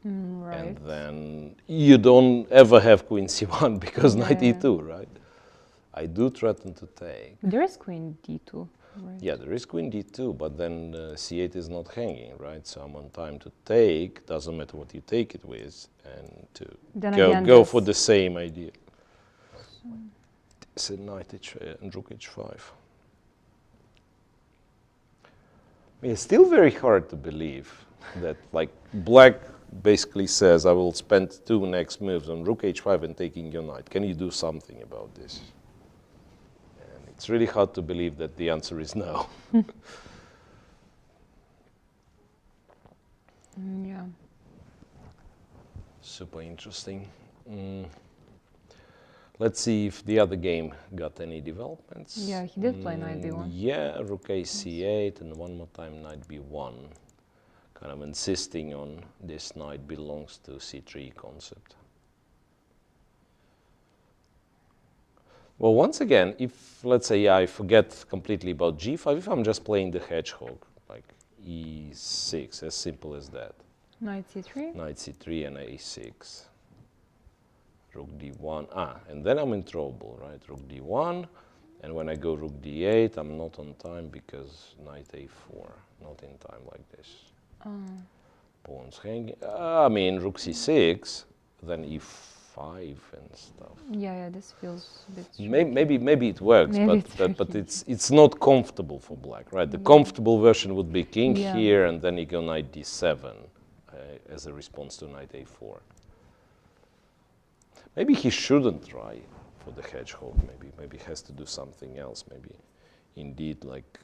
Right. And then you don't ever have queen c1 because knight e2, right? I do threaten to take. There is queen d2, right? Yeah, there is queen d2, but then c8 is not hanging, right? So I'm on time to take, doesn't matter what you take it with, and to go for the same idea. It's a knight and rook h5. It's still very hard to believe that like black basically says, I will spend two next moves on rook h5 and taking your knight. Can you do something about this? And it's really hard to believe that the answer is no. Yeah. Super interesting. Let's see if the other game got any developments. Yeah, he did play knight b1. Yeah, rook a c8 and one more time knight b1. kind of insisting on this knight belongs to c3 concept. Well, once again, if, let's say, I forget completely about g5, if I'm just playing the hedgehog, like e6, as simple as that. Knight c3. Knight c3 and a6. Rook d1. And then I'm in trouble, right? Rook d1. And when I go rook d8, I'm not on time because knight a4. Not in time like this. Pawns hanging. I mean, rook c6, then e5 and stuff. Yeah, this feels a bit Maybe it works, but it's not comfortable for black, right? The comfortable version would be king here, and then you go knight d7 as a response to knight a4. Maybe he shouldn't try for the hedgehog. Maybe he has to do something else. Maybe indeed like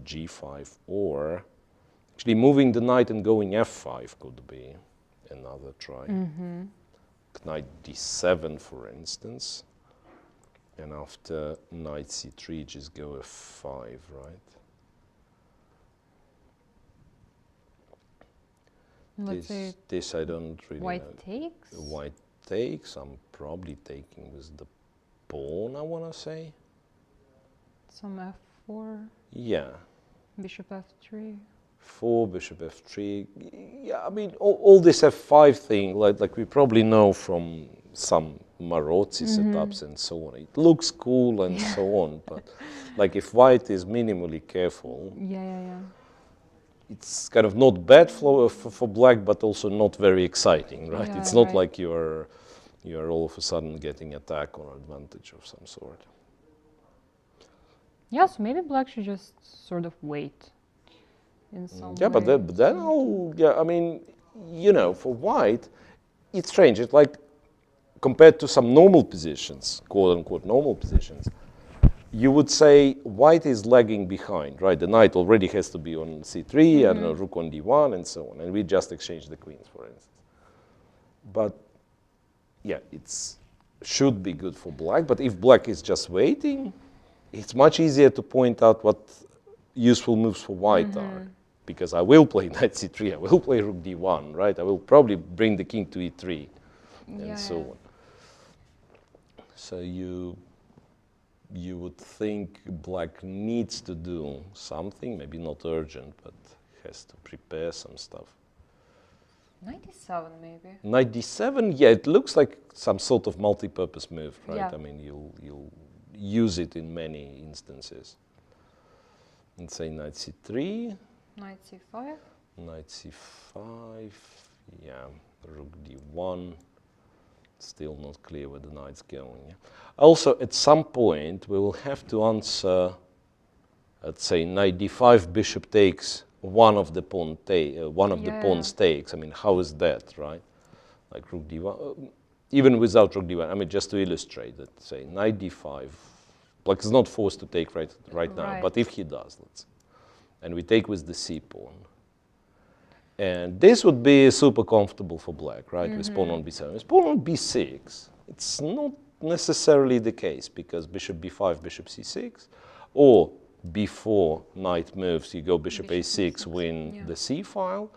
g5, or actually moving the knight and going f5 could be another try. Knight d7, for instance, and after knight c3, just go f5, right? This I don't really know. White takes? White takes, I'm probably taking with the pawn, I want to say. Some f4. Yeah. Bishop f3. 4, bishop f3. Yeah, I mean, all this f5 thing, like we probably know from some Marozzi setups and so on. It looks cool and so on, but like if white is minimally careful, it's kind of not bad for black, but also not very exciting, right? Yeah, it's not like you're all of a sudden getting attack or advantage of some sort. Yeah, so maybe black should just sort of wait in some way. But then I mean, you know, for white, it's strange. It's like compared to some normal positions, quote unquote normal positions, you would say white is lagging behind, right? The knight already has to be on c3, I don't know, rook on d1 and so on, and we just exchange the queens, for instance. But yeah, it should be good for black, but if black is just waiting, it's much easier to point out what useful moves for white are, because I will play knight c3, I will play rook d1, right? I will probably bring the king to e3 and so on. So you would think black needs to do something, maybe not urgent, but has to prepare some stuff. Knight d7 maybe. Knight d7, yeah, it looks like some sort of multi-purpose move, right? Yeah. I mean, you'll use it in many instances. And say knight c3. Knight c5. Knight c5, yeah, rook d1. Still not clear where the knight's going. Also, at some point, we will have to answer, let's say, knight d5, bishop takes, one of the pawns takes. I mean, how is that, right? Like rook d1, even without rook d1. I mean, just to illustrate that, say, knight d5, black is not forced to take right now, but if he does, let's say, and we take with the c pawn. And this would be super comfortable for black, right? With pawn on b7. With pawn on b6, it's not necessarily the case, because bishop b5, bishop c6, or before knight moves, you go bishop a6, win the c file.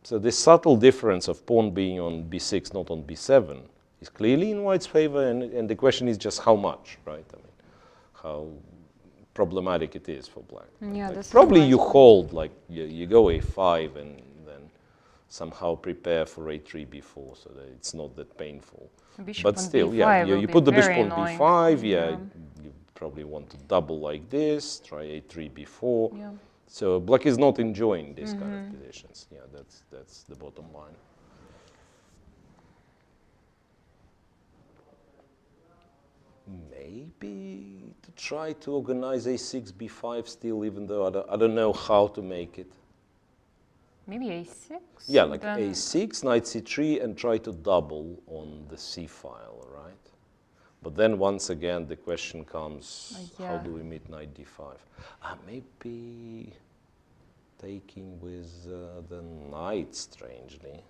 So this subtle difference of pawn being on b6, not on b7, is clearly in white's favor, and the question is just how much, right? I mean, how problematic it is for black. Yeah, like this is probably nice. you hold, like you go a5 and then somehow prepare for a3 before, so that it's not that painful. Bishop But on still, b5 yeah, will you be put the very bishop on annoying. b5, you probably want to double like this, try a3 before. Yeah. So black is not enjoying these kind of positions. Yeah, that's the bottom line. Maybe to try to organize a6, b5 still, even though I don't know how to make it. Maybe a6? Yeah, like then a6, knight c3, and try to double on the c file, right? But then once again, the question comes, how do we meet knight d5? Maybe taking with the knight, strangely.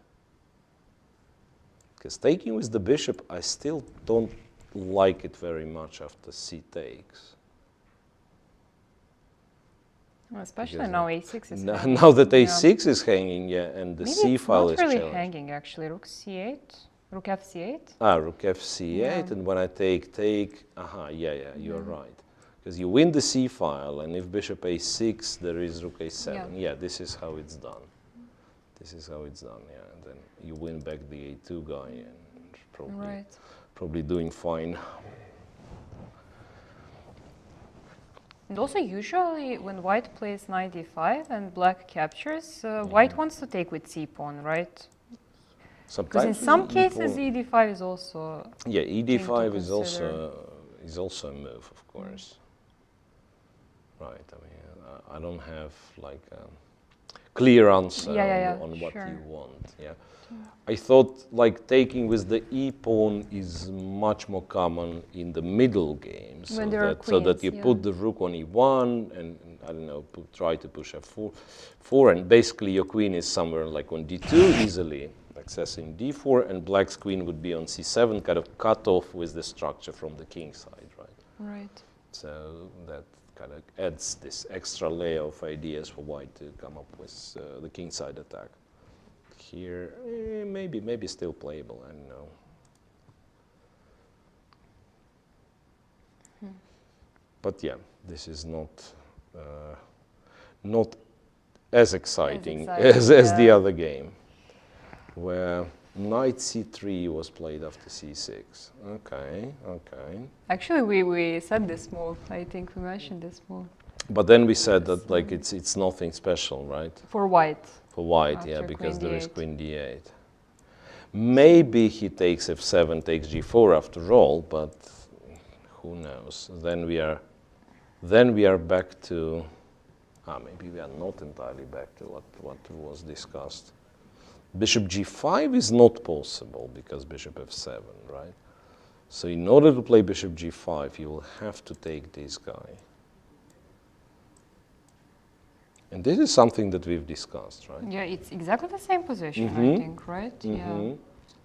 Because taking with the bishop, I still don't like it very much after c takes. Especially Because now a6 is now, hanging. now that Yeah. a6 is hanging, yeah, and the Maybe c it's file not is really challenged. hanging actually. Rook c8, rook f c8. Ah, rook f c8, Yeah. and when I take, aha, yeah, you're right. Because you win the c file, and if bishop a6, there is rook a7. Yeah, this is how it's done. This is how it's done, yeah. And then you win back the a2 guy, and probably doing fine. And also, usually when white plays knight d5 and black captures, white wants to take with c pawn, right? Because in Sometimes some with cases, e4. ed5 is also. Yeah, ed5 is consider. also a move, of course. Right. I mean, I don't have like a clear answer on what you want. Yeah. I thought like taking with the e pawn is much more common in the middle games, When there are so that queens, you put the rook on e1 and I don't know, try to push f4, and basically your queen is somewhere like on d2 easily accessing d4, and black's queen would be on c7, kind of cut off with the structure from the king side, right? Right. So that kind of adds this extra layer of ideas for white to come up with the king side attack. Here, maybe still playable, I don't know. But yeah, this is not as exciting as the other game, where knight c3 was played after c6. Okay. Actually, we said this move. I think we mentioned this move. But then we said that like it's nothing special, right? For white. For white, After yeah, because queen there is d8. queen d8. Maybe he takes f7, takes g4 after all, but who knows? Then we are back to. Maybe we are not entirely back to what was discussed. Bishop g5 is not possible because bishop f7, right? So in order to play bishop g5, you will have to take this guy. And this is something that we've discussed, right? Yeah, it's exactly the same position, I think, right? Yeah.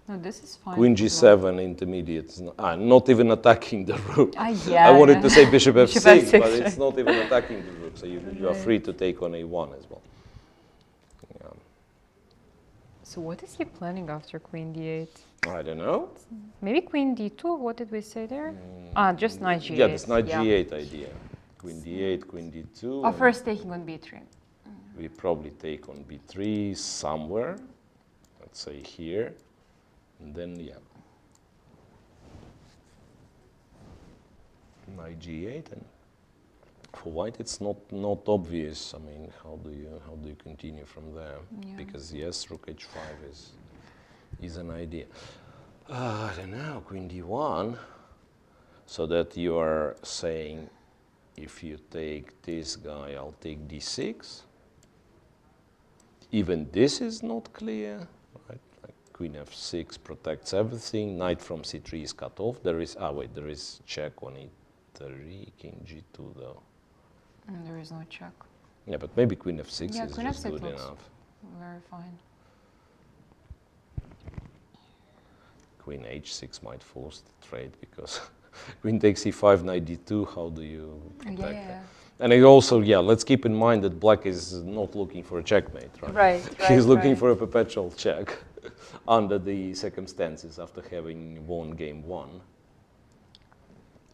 No, this is fine. Queen g7, intermediate. Not even attacking the rook. Yeah, I wanted to say bishop Bishop f6, f6, but it's not even attacking the rook. So you are free to take on a1 as well. Yeah. So what is he planning after queen d8? I don't know. Maybe queen d2. What did we say there? Just knight g8. Yeah, this knight g8 idea. Queen d8, queen d2. Oh, first taking on b3. We probably take on b3 somewhere. Let's say here. And then, yeah. Knight g8, and for white it's not obvious. I mean, how do you continue from there? Yeah. Because yes, rook h5 is an idea. I don't know, queen d1. So that you are saying, if you take this guy, I'll take d6. Even this is not clear, right? Like queen f6 protects everything. Knight from c3 is cut off. There is check on e3, king g2 though. There is no check. Yeah, but maybe queen f6 is queen just f6 good looks enough. very fine. Queen h6 might force the trade because queen takes e5, knight d2. How do you protect that? And it also, let's keep in mind that black is not looking for a checkmate, right? Right. He's looking for a perpetual check under the circumstances after having won game one.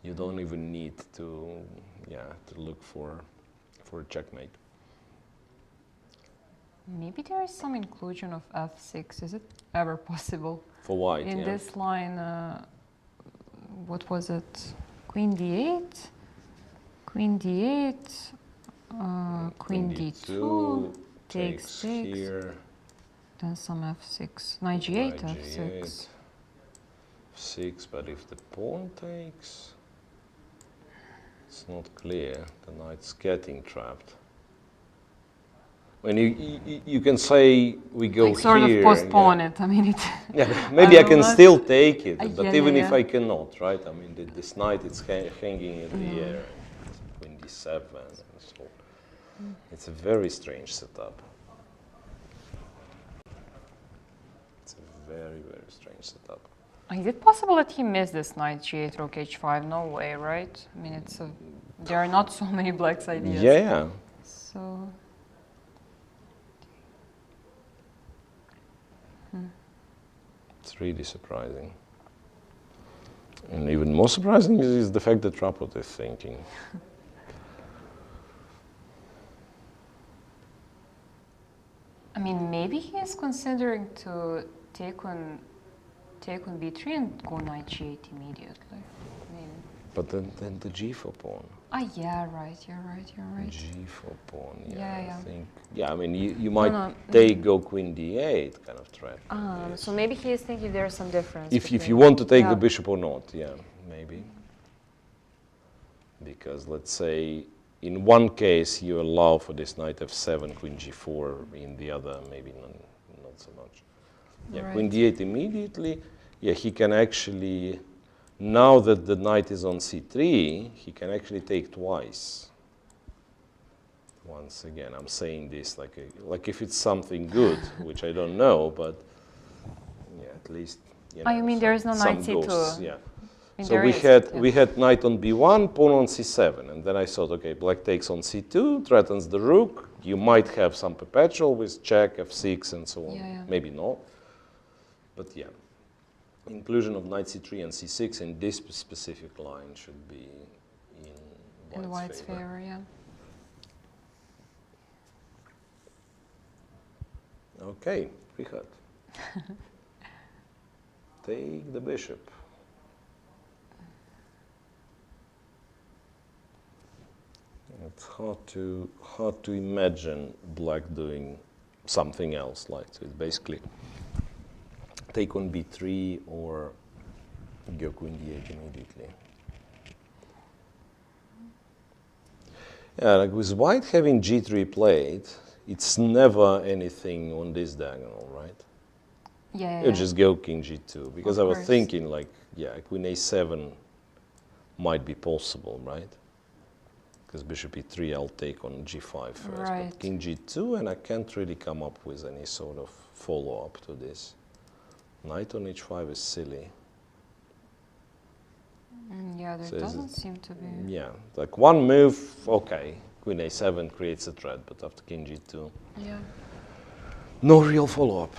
You don't even need to look for a checkmate. Maybe there is some inclusion of f6. Is it ever possible? For white, in this line, what was it? Queen d8? Queen d8, queen d2, takes 6, here. Then some f6, knight g8, f6. f6, but if the pawn takes, it's not clear. The knight's getting trapped. When you can say we go here. Sort of postpone it. I mean, maybe I can still take it, but even if yeah. I cannot, right? I mean, this knight is hanging in the air. Queen d7, and so it's a very strange setup. It's a very, very strange setup. Is it possible that he missed this knight g8, rook h5? No way, right? I mean, there are not so many black's ideas. Yeah. So. It's really surprising. And even more surprising is the fact that Rapot is thinking. I mean, maybe he is considering to take on b3 and go knight g8 immediately. Maybe. But then the g4 pawn. Ah, yeah, right. You're right. G4 pawn. Yeah. I think. Yeah, I mean, you might take go queen d8 kind of threat. So maybe he is thinking there's some difference. If you want to take the bishop or not, yeah, maybe. Because let's say in one case you allow for this knight f7, queen g4. In the other, maybe not so much. Yeah, Right. queen d8 immediately. Yeah, he can actually. Now that the knight is on c3, he can actually take twice. Once again, I'm saying this like if it's something good, which I don't know, but yeah, at least. You know, you mean there is no knight c2? Ghosts, yeah. mean, So there we had knight on b1, pawn on c7, and then I thought, okay, black takes on c2, threatens the rook. You might have some perpetual with check, f6, and so on. Yeah. Maybe not, but yeah. Inclusion of knight c3 and c6 in this specific line should be in white's favor. Yeah. Okay, Richard. Take the bishop. It's hard to imagine black doing something else like so. It's basically take on b3 or go queen d8 immediately. Yeah, like with white having g3 played, it's never anything on this diagonal, right? Yeah. You just go king g2 because I was course. thinking like, yeah, queen a7 might be possible, right? Because bishop e3 I'll take on g5 first, Right. but king g2 and I can't really come up with any sort of follow-up to this. Knight on h5 is silly. Yeah, there So doesn't seem to be. Yeah, like one move, okay, queen a7 creates a threat, but after king g2, Yeah. no real follow-up.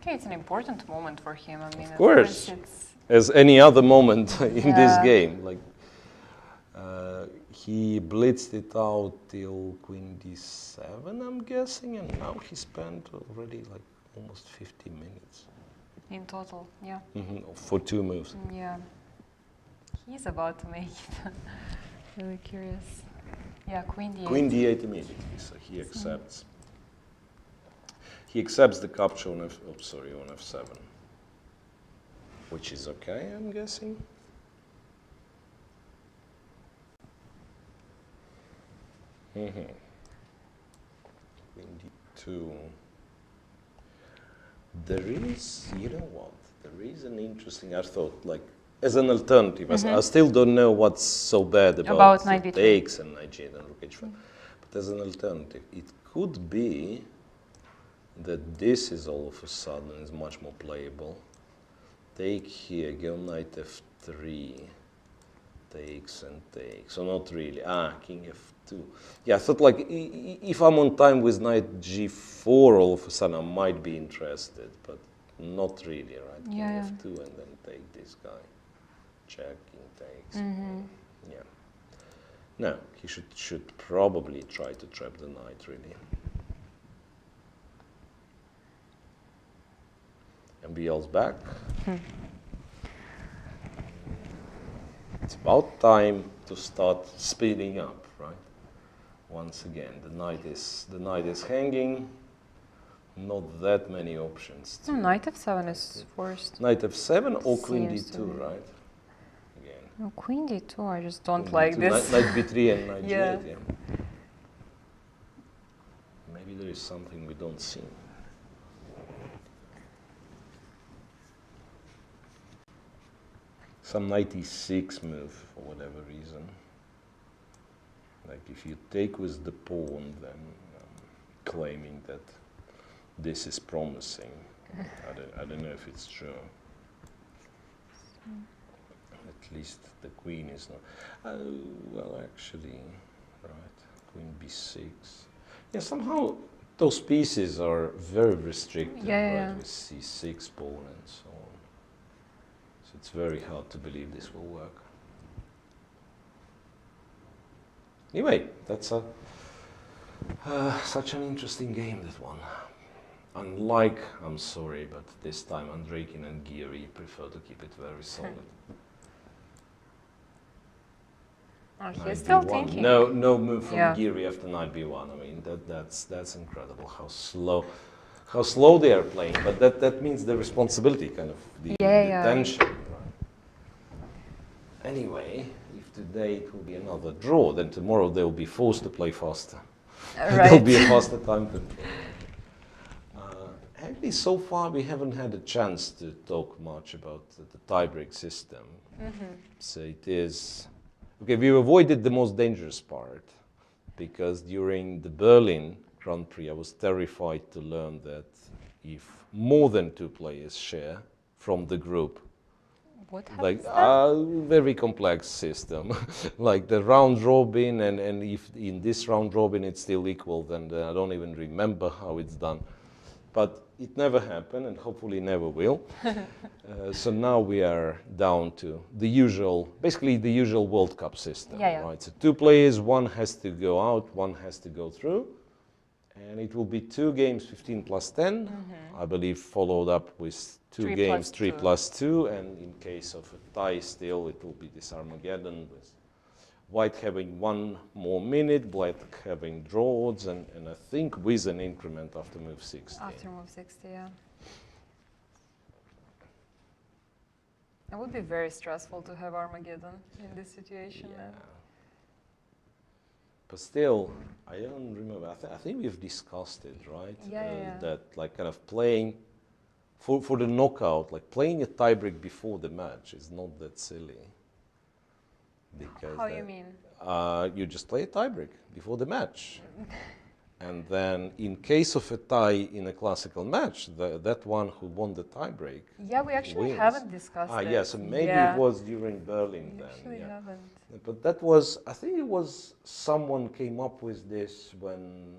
Okay, it's an important moment for him. I mean, Of course, it's as any other moment in this Yeah. game. Like he blitzed it out till queen d7, I'm guessing, and now he spent already like almost 50 minutes in total. Yeah. for two moves. Yeah. He's about to make it. Really curious. Yeah, queen d8. Queen d8 immediately, so he accepts. He accepts the capture on on f7, which is okay, I'm guessing. Queen d2. There is, you know what? There is an interesting. I thought, like, as an alternative, I still don't know what's so bad about knight b3. takes and knight g8 and rook h5. But as an alternative, it could be that this is all of a sudden is much more playable. Take here, go knight f3, takes and takes. So not really. King f2. Yeah, I thought like if I'm on time with knight g4, all of a sudden I might be interested, but not really, right? Yeah. King f2 and then take this guy. Check, king takes. Yeah. No, he should probably try to trap the knight, really. And BL's back. It's about time to start speeding up, right? Once again, the knight is hanging. Not that many options. No, knight f7 is forced. Knight f7 or queen Seems to d2, be. right? Again. No, queen d2, I just don't Queen like d2, this. Knight b3 and knight Yeah. g8, yeah. Maybe there is something we don't see. Some knight e6 move for whatever reason. Like if you take with the pawn, then claiming that this is promising. I don't know if it's true. at least the queen is not. Well, actually, right, queen b6. Yeah, somehow those pieces are very restricted, right, with c6 pawn and so on. So it's very hard to believe this will work. Anyway, that's such an interesting game, that one. Unlike, I'm sorry, but this time Andreikin and Geary prefer to keep it very solid. Oh, he's still thinking. No move from Geary after knight b1. I mean, that's incredible how slow they are playing. But that means the responsibility, kind of the tension. Right? Anyway, if today it will be another draw, then tomorrow they will be forced to play faster. There'll be a faster time control. Actually, so far we haven't had a chance to talk much about the tiebreak system. So it is. Okay, we avoided the most dangerous part, because during the Berlin Grand Prix I was terrified to learn that if more than 2 players share from the group, what happens like a very complex system, like the round robin, and if in this round robin it's still equal, then I don't even remember how it's done. But it never happened, and hopefully never will. So now we are down to the usual, basically the usual World Cup system, right? So 2 players, one has to go out, one has to go through, and it will be 2 games, 15 plus 10, I believe, followed up with 2 games, 3 plus 2, and in case of a tie still, it will be this Armageddon with White having 1 more minute, Black having draw odds, and I think with an increment after move 60. After move 60, yeah. It would be very stressful to have Armageddon in this situation. Yeah. But still, I don't remember. I think we've discussed it, right? That like kind of playing for the knockout, like playing a tiebreak before the match is not that silly. Because how you mean? You just play a tiebreak before the match. And then in case of a tie in a classical match, that one who won the tiebreak we actually wins. haven't discussed it. Yeah, so maybe it was during Berlin we then. Actually haven't. But that was, I think it was someone came up with this when,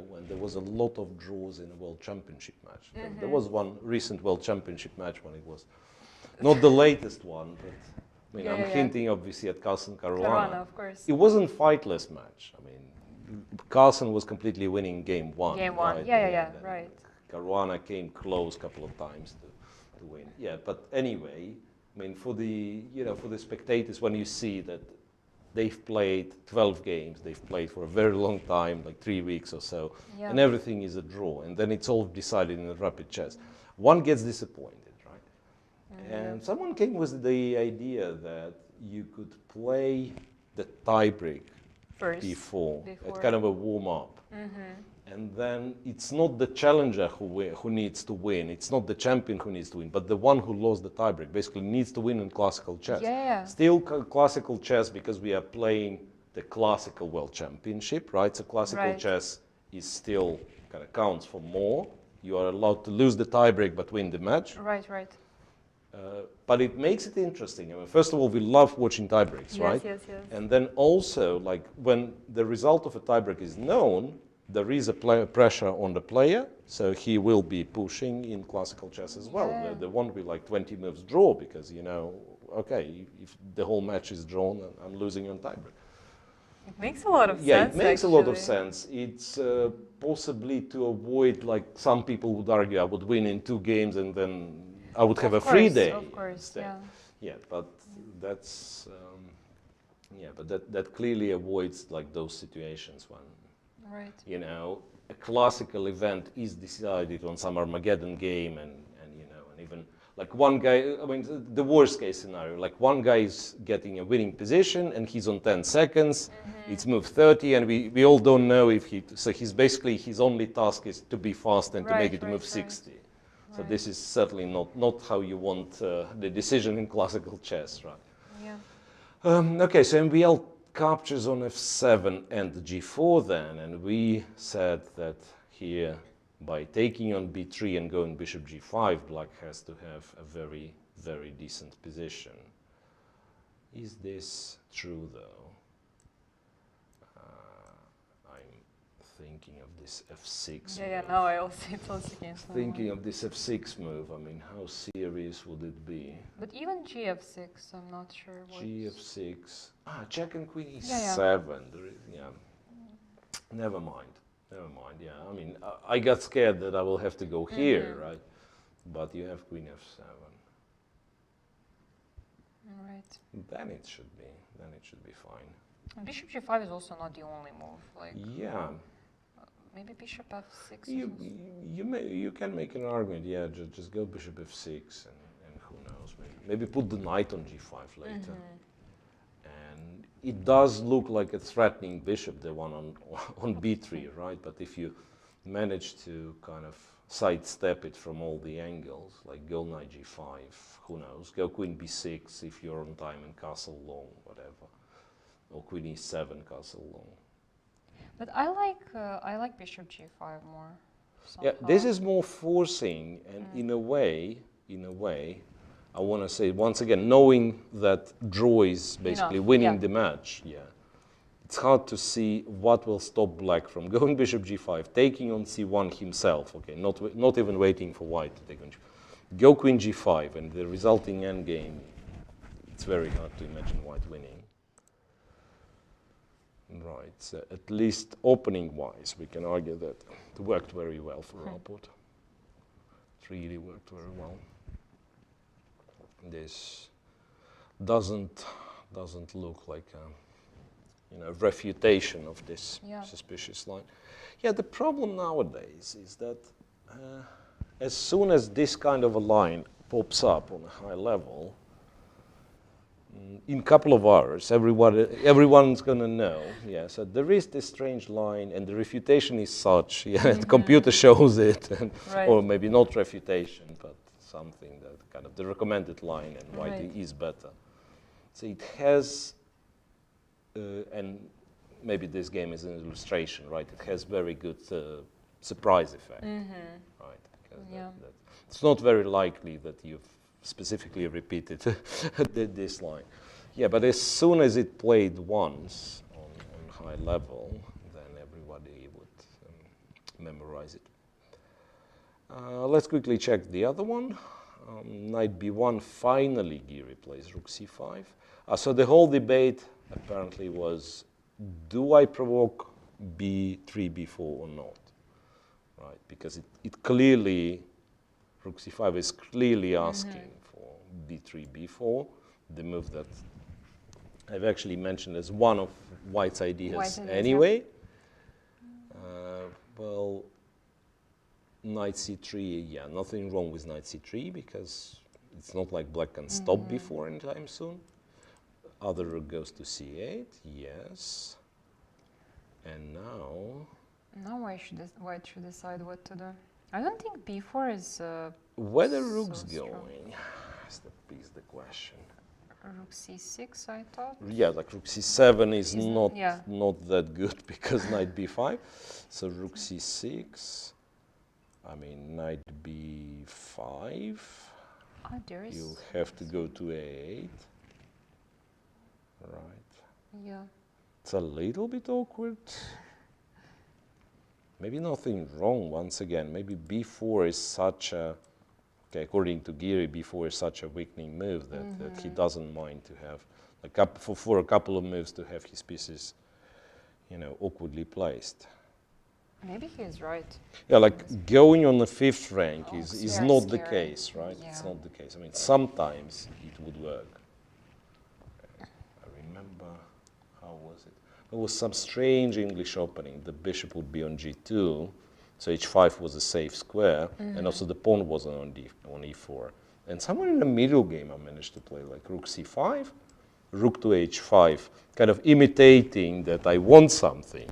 when there was a lot of draws in a World Championship match. There was one recent World Championship match when it was not the latest one, but I'm hinting obviously at Carlsen Caruana. Of course. It wasn't fightless match. I mean, Carlsen was completely winning game 1. Game 1, right? Right. Caruana came close a couple of times to win. Yeah, but anyway, I mean, for the for the spectators, when you see that they've played 12 games, they've played for a very long time, like 3 weeks or so, and everything is a draw, and then it's all decided in a rapid chess, one gets disappointed, right? And someone came with the idea that you could play the tiebreak before, at kind of a warm-up. And then it's not the challenger who needs to win, it's not the champion who needs to win, but the one who lost the tiebreak basically needs to win in classical chess. Still classical chess, because we are playing the classical World Championship, right? So classical chess is still kind of counts for more. You are allowed to lose the tiebreak but win the match. Right. But it makes it interesting. I mean, first of all, we love watching tiebreaks, right? Yes. And then also, like when the result of a tiebreak is known, there is a pressure on the player, so he will be pushing in classical chess as well. There won't be like 20 moves draw, because okay, if the whole match is drawn, I'm losing on tiebreak. It makes a lot of sense. Yeah, it makes a lot of sense. It's possibly to avoid, like some people would argue, I would win in 2 games and then I would have a free day. Of course, yeah. But that's that clearly avoids like those situations when a classical event is decided on some Armageddon game, and even like one guy. I mean, the worst case scenario, like one guy is getting a winning position and he's on 10 seconds. It's move 30, and we all don't know if his only task is to be fast and to make it to move 60. So this is certainly not how you want the decision in classical chess, right? Yeah. Okay, so MVL captures on f7 and g4 then, and we said that here by taking on b3 and going bishop g5, black has to have a very, very decent position. Is this true though? I'm thinking of this f6 Yeah, move. now I also against Thinking of this f6 move, I mean, how serious would it be? But even gf6, I'm not sure what. Gf6. Check and queen e7. Yeah. There is, yeah. Never mind. Never mind. Yeah. I mean, I got scared that I will have to go here, right? But you have queen f7. Right. Then it should be. Then it should be fine. And bishop g5 is also not the only move. Like Yeah. maybe bishop f6. You can make an argument. Yeah. Just go bishop f6 and who knows? Maybe put the knight on g5 later. And it does look like a threatening bishop, the one on b3, right? But if you manage to kind of sidestep it from all the angles, like go knight g5, who knows? Go queen b6 if you're on time and castle long, whatever, or queen e7, castle long. But I like bishop g5 more. Yeah, somehow. this is more forcing, and in a way, I want to say once again, knowing that draw is basically winning the match. Yeah, it's hard to see what will stop black from going bishop g5, taking on c1 himself. Okay, not even waiting for white to take on g5. Go queen g5, and the resulting endgame. It's very hard to imagine white winning. Right, so at least opening-wise, we can argue that it worked very well for Rapport. It really worked very well. This doesn't look like a refutation of this suspicious line. Yeah, the problem nowadays is that as soon as this kind of a line pops up on a high level, in a couple of hours, everyone's going to know, so there is this strange line, and the refutation is such, the computer shows it, and, or maybe not refutation, but something that kind of the recommended line, and white is better. So it has, and maybe this game is an illustration, right? It has very good surprise effect, right? Because it's not very likely that you've specifically repeated this line. Yeah, but as soon as it played once on high level, then everybody would memorize it. Let's quickly check the other one. Knight b1, finally Giri plays rook c5. So the whole debate apparently was, do I provoke b3, b4 or not? Right, because it clearly, rook c5 is clearly asking for b3, b4, the move that I've actually mentioned as one of white's ideas anyway. Well, knight c3, nothing wrong with knight c3 because it's not like black can stop b4 anytime soon. Other rook goes to c8, yes. And now white should decide what to do. I don't think b4 is where the rook's so going is the question. Rook c6, I thought. Yeah, like rook c7 is not that good because knight b5. So rook c6. I mean, knight b5. You have to go to a8. Right. Yeah. It's a little bit awkward. Maybe nothing wrong once again. Maybe b4 is such a, according to Giri, b4 is such a weakening move that he doesn't mind to have, for a couple of moves to have his pieces, awkwardly placed. Maybe he is right. Yeah, like going on the 5th rank is not the case, right? Yeah. It's not the case. I mean, sometimes it would work. I remember, how was it? There was some strange English opening. The bishop would be on g2, so h5 was a safe square, and also the pawn wasn't on e4. And somewhere in the middle game, I managed to play like rook c5, rook to h5, kind of imitating that I want something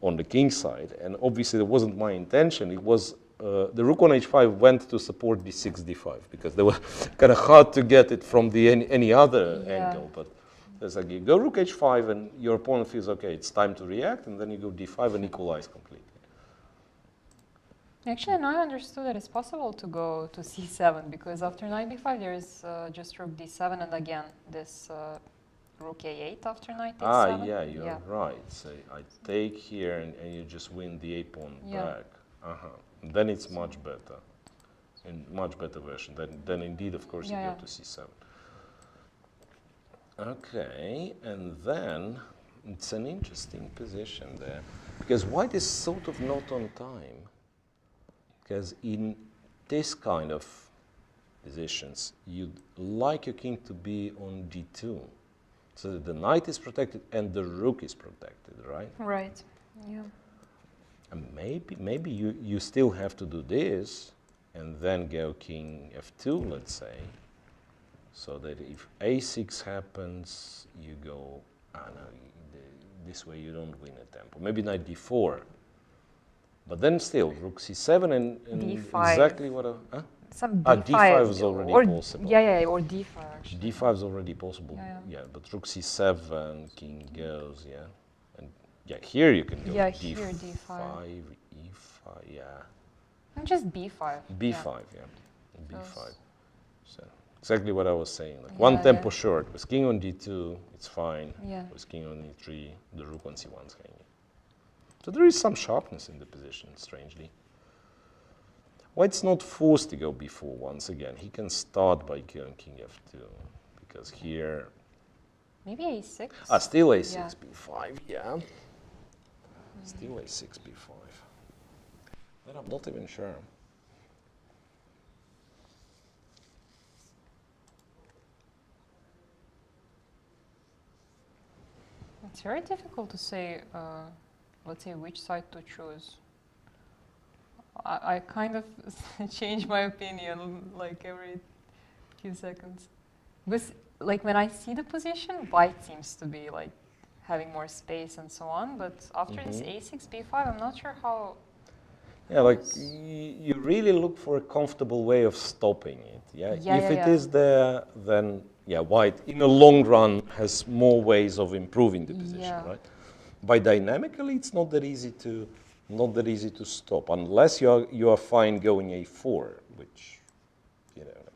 on the king side. And obviously, that wasn't my intention. It was the rook on h5 went to support d6, d5 because they were kind of hard to get it from any other angle. But there's like you go rook h5, and your opponent feels okay. It's time to react, and then you go d5 and equalize completely. Actually, now I understood that it's possible to go to c7 because after knight b5 there is just rook d7 and again this rook a8 after knight Ah, h7. yeah, you're right. So I take here and you just win the a pawn back. Then it's much better. In much better version. Then indeed, of course, you go to c7. Okay, and then it's an interesting position there. Because white is sort of not on time. Because in this kind of positions, you'd like your king to be on d2. So that the knight is protected and the rook is protected, right? Right, yeah. And maybe you still have to do this and then go king f2, let's say. So that if a6 happens, you go, no, this way you don't win a tempo. Maybe knight d4. But then still, rook c7 and d5. Exactly what Some d5. d5 is already possible. Yeah, or d5 actually. d5 is already possible. Yeah. But rook c7, king goes, yeah. And yeah, here you can go Yeah, d5, here d5. e5, yeah. And just b5. b5, yeah. b5. So exactly what I was saying. Like one tempo short. With king on d2, it's fine. Yeah. With king on e3, the rook on c1 is hanging. So there is some sharpness in the position, strangely. White's not forced to go b4 once again. He can start by going king f2, because here... Maybe a6? Still a6, b5, yeah. Still a6, b5. But I'm not even sure. It's very difficult to say, let's say, which side to choose. I kind of change my opinion like every few seconds. Because like when I see the position, white seems to be like having more space and so on. But after this a6, b5, I'm not sure how. Yeah, like you really look for a comfortable way of stopping it. Yeah. If it is there, then white in the long run has more ways of improving the position, right? By dynamically, it's not that easy to stop unless you are fine going a4, which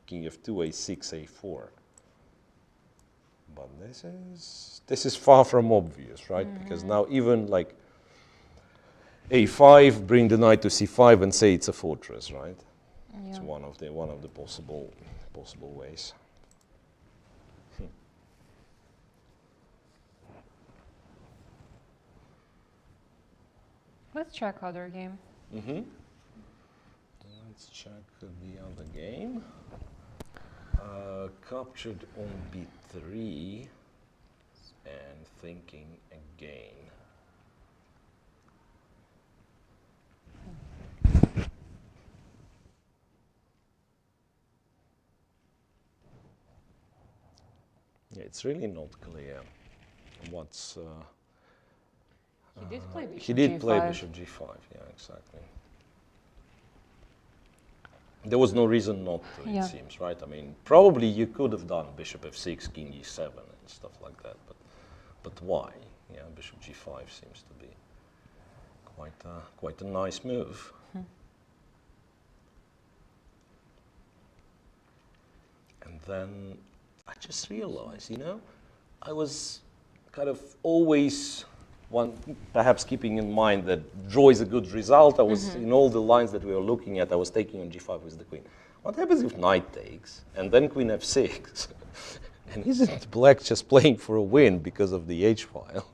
king f2, a6, a4. But this is far from obvious, right? Because now even like a5, bring the knight to c5 and say it's a fortress, right? Yeah. It's one of the possible ways. Let's check other game. Let's check the other game. Captured on b3 and thinking again. Yeah, it's really not clear what's... He did play bishop He did g5. play bishop g5, yeah, exactly. There was no reason not to, it seems, right? I mean, probably you could have done bishop f6, king e7 and stuff like that, but why? Yeah, bishop g5 seems to be quite a nice move. And then I just realized, I was kind of always perhaps keeping in mind that draw is a good result. I was in all the lines that we were looking at, I was taking on g5 with the queen. What happens if knight takes and then queen f6? And isn't black just playing for a win because of the h-file?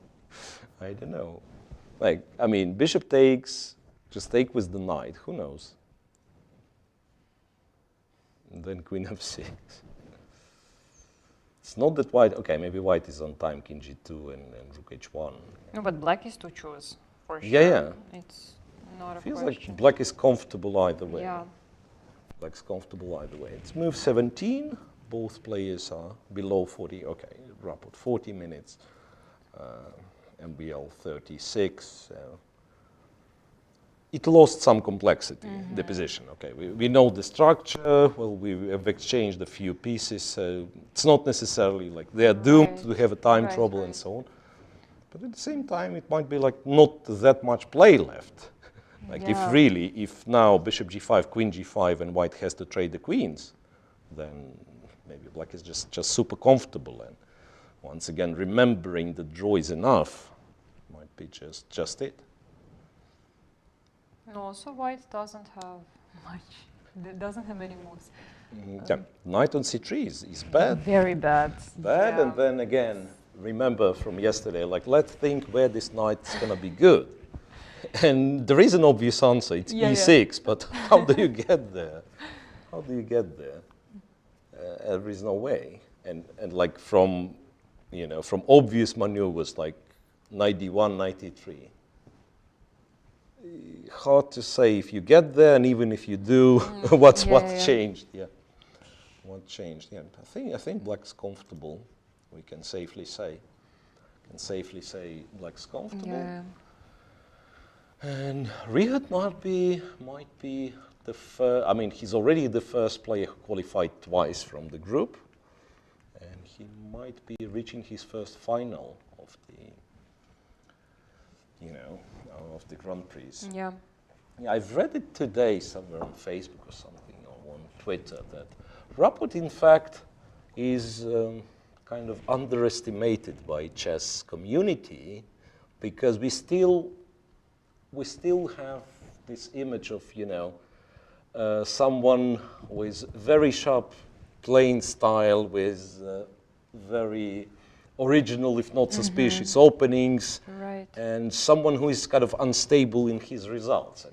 I don't know. Like, I mean, bishop takes, just take with the knight, who knows? And then queen f6. It's not that white, okay, maybe white is on time, king g2 and rook h1. No, but black is to choose, for sure. Yeah. It's not a Feels question. like black is comfortable either way. Yeah. Black's comfortable either way. It's move 17. Both players are below 40. Okay, rapport 40 minutes. MBL 36. It lost some complexity, the position. Okay, we know the structure. Well, we have exchanged a few pieces. So it's not necessarily like they are doomed to have a time trouble and so on. But at the same time, it might be like not that much play left. Like if now bishop g5, queen g5, and white has to trade the queens, then maybe black is just super comfortable. And Once again, remembering the draw is enough might be just it. No, also white doesn't have much. It doesn't have any moves. Yeah. Knight on c3 is bad. Very bad. Bad, Yeah. and then again, remember from yesterday, like, let's think where this knight is going to be good. And there is an obvious answer, it's e6, but how do you get there? How do you get there? There is no way. And like from, you know, from obvious maneuvers like knight d1, knight d3, hard to say if you get there, and even if you do, what's changed? Yeah, what changed? Yeah, I think black's comfortable. We can safely say. Black's comfortable. Yeah. And Rihad might be the first. I mean, he's already the first player who qualified twice from the group, and he might be reaching his first final of the, you know, of the Grand Prix. Yeah. Yeah, I've read it today somewhere on Facebook or something, or on Twitter, that Raput, in fact, is kind of underestimated by chess community, because we still have this image of, you know, someone with very sharp playing style, with very original, if not suspicious, openings, Right. and someone who is kind of unstable in his results.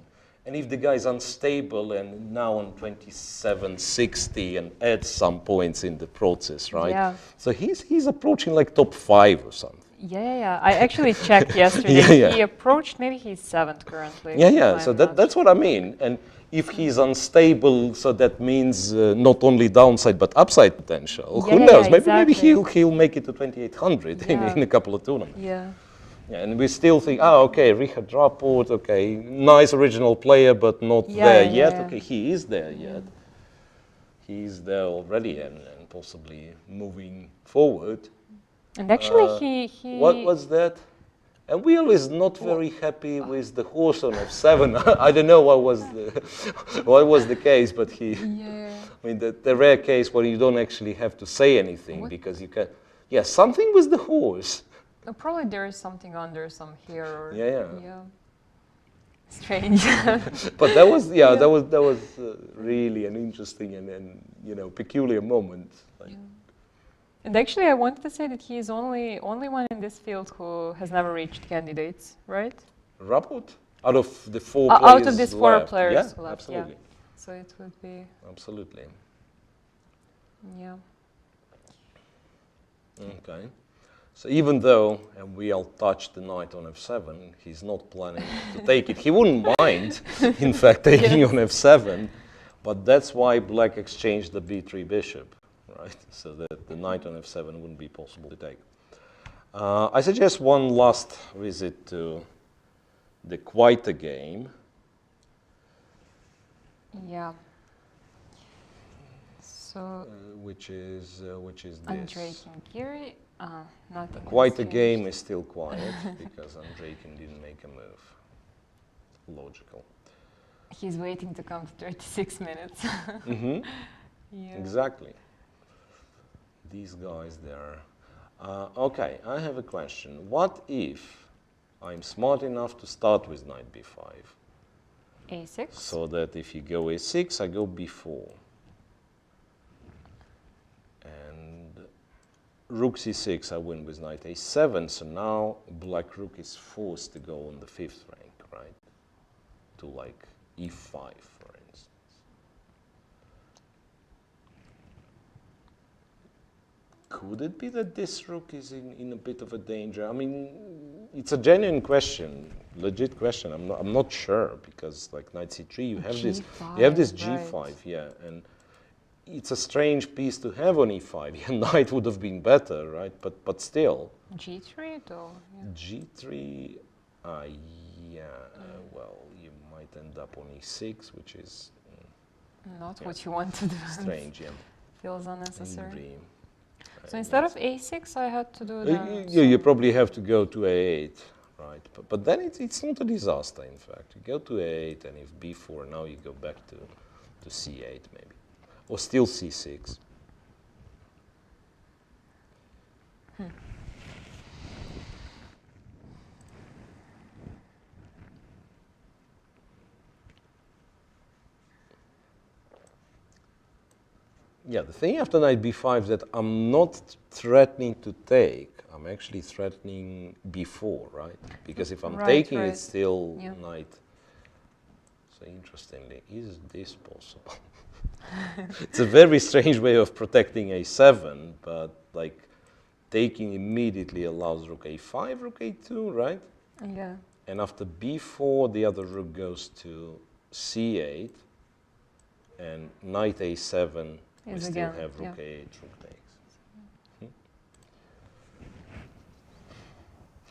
And if the guy is unstable and now on 2760 and adds some points in the process, right? Yeah. So he's approaching like top 5 or something. Yeah. I actually checked yesterday. Yeah. He approached, maybe he's 7th currently. Yeah. if So I'm not that's what I mean. And if he's unstable, so that means not only downside but upside potential. Who Yeah, knows? Maybe exactly. he'll make it to 2800 Yeah. in a couple of tournaments. Yeah. Yeah, and we still think, okay, Richard Rapport, okay, nice original player, but not Yeah, there yeah, yet. yeah. Okay, he is there yet. He's there already and possibly moving forward. And actually, he. What was that? And Wheel is not very happy with the horse on f7. I don't know what was the case, but he. Yeah. I mean, the rare case where you don't actually have to say anything because you can. Yeah, something with the horse. Probably there is something under some hair. Or, Yeah. Strange. But that was that was really an interesting and you know, peculiar moment. Like, And actually, I wanted to say that he is only one in this field who has never reached candidates, right? Rapport? Out of the 4 players Out of these 4 left. players Yeah, who left, absolutely. yeah. So it would be, Absolutely. yeah. Okay. So even though, and we all touched the knight on f7, he's not planning to take it. He wouldn't mind, in fact, taking on f7, but that's why black exchanged the b3 bishop, right? So that the knight on f7 wouldn't be possible to take. I suggest one last visit to the quieter game. Yeah. So, Which is this. Andrei Kingiri, not in Quite this a game is still quiet because Andreikin didn't make a move. Logical. He's waiting to come to 36 minutes. Yeah. Exactly. These guys there. Okay, I have a question. What if I'm smart enough to start with knight b5? A6. So that if you go a6, I go b4. And rook c6, I win with knight a7. So now black rook is forced to go on the 5th rank, right? To like e5, for instance. Could it be that this rook is in a bit of a danger? I mean, it's a genuine question, legit question. I'm not sure because like knight c3, you have this g5, right. yeah, and it's a strange piece to have on e5. Yeah, knight would have been better, right? But still. G3 though. Yeah. G3, yeah. Well, you might end up on e6, which is Not what you want to do. strange. Yeah. Feels unnecessary. Angry. So instead of a6, I had to do that. Yeah, you probably have to go to a8, right? But then it's not a disaster, in fact. You go to a8, and if b4, now you go back to c8, maybe. Or still c6. Yeah, the thing after knight b5 is that I'm not threatening to take. I'm actually threatening b4, right? Because if I'm taking, it's still knight. So interestingly, is this possible? It's a very strange way of protecting a7, but like taking immediately allows rook a5, rook a2, right? Yeah. And after b4, the other rook goes to c8, and knight a7, we still have rook a8, rook takes.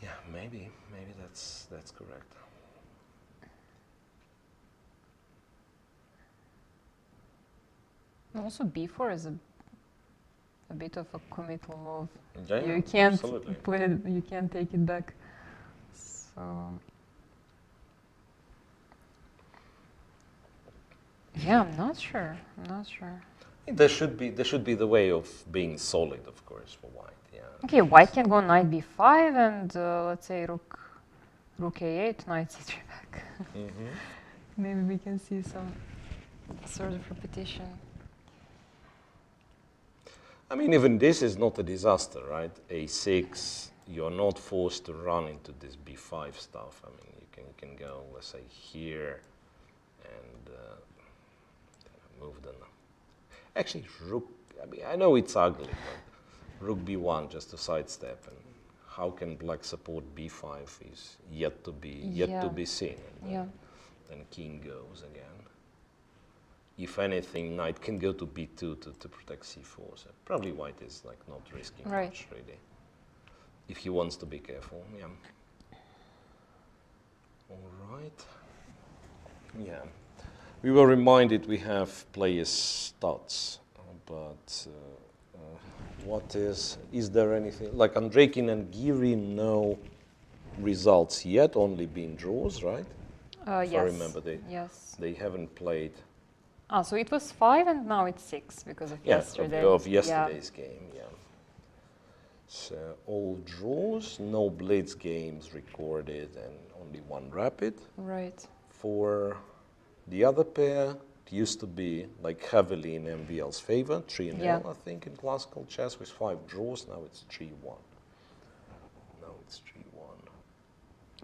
Yeah, maybe that's correct. Also, b4 is a bit of a committal move. Yeah, you can't absolutely. put it, you can't take it back. So yeah, I'm not sure. There should be the way of being solid, of course, for white. Yeah. Okay, white can go knight b5 and let's say rook a8, knight c3 back. Maybe we can see some sort of repetition. I mean, even this is not a disaster, right? A6, you're not forced to run into this b5 stuff. I mean, you can go, let's say, here and move the. Actually, rook. I mean, I know it's ugly, but rook b1 just to sidestep. And how can black support b5 is yet to be seen. And then king goes again. If anything, knight can go to b2 to protect c4. So probably white is like not risking much really, if he wants to be careful. Yeah. All right. Yeah. We were reminded we have players' stats, but what is there anything like Andreikin and Giri? No results yet, only been draws, right? If I remember, they haven't played. Ah, so it was 5 and now it's 6 because of yesterday. Of yesterday's game, yeah. So all draws, no blitz games recorded, and only one rapid. Right. For the other pair, it used to be like heavily in MVL's favor, 3-0, I think, in classical chess with 5 draws. Now it's 3-1.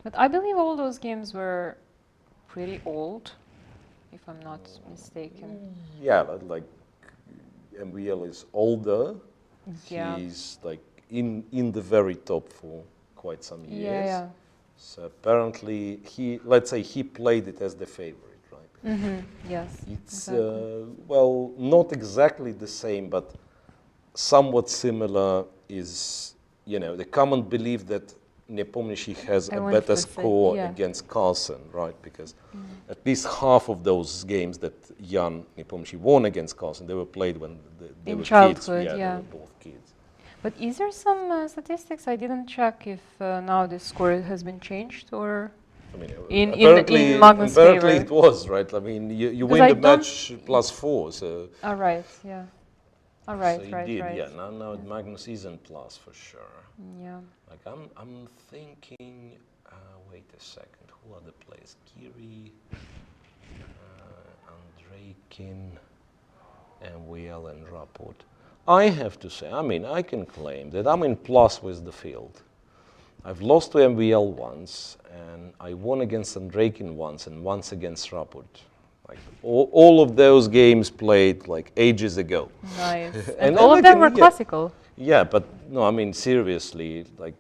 But I believe all those games were pretty old, if I'm not mistaken. Yeah, like MVL is older. He's like in the very top for quite some years. Yeah. So apparently let's say he played it as the favorite, right? Yes. It's well, not exactly the same, but somewhat similar. Is the common belief that Nepomniachtchi has a better score against Carlsen, right? Because at least half of those games that Jan Nepomniachtchi won against Carlsen, they were played when they were kids. They were both kids. But is there some statistics? I didn't check if now the score has been changed or. I mean, in Magnus' favor. Apparently it was, right? I mean, you win the match +4, so. All right, yeah. All right, so right. Yeah, now Magnus isn't plus for sure. Yeah. Like I'm thinking. Wait a second. Who are the players? Giri, Andreikin, MVL, and Rapport. I have to say, I mean, I can claim that I'm in plus with the field. I've lost to MVL once, and I won against Andreikin once, and once against Rapport. Like all of those games played like ages ago. Nice. And all of them were classical. Yeah, but no, I mean seriously, like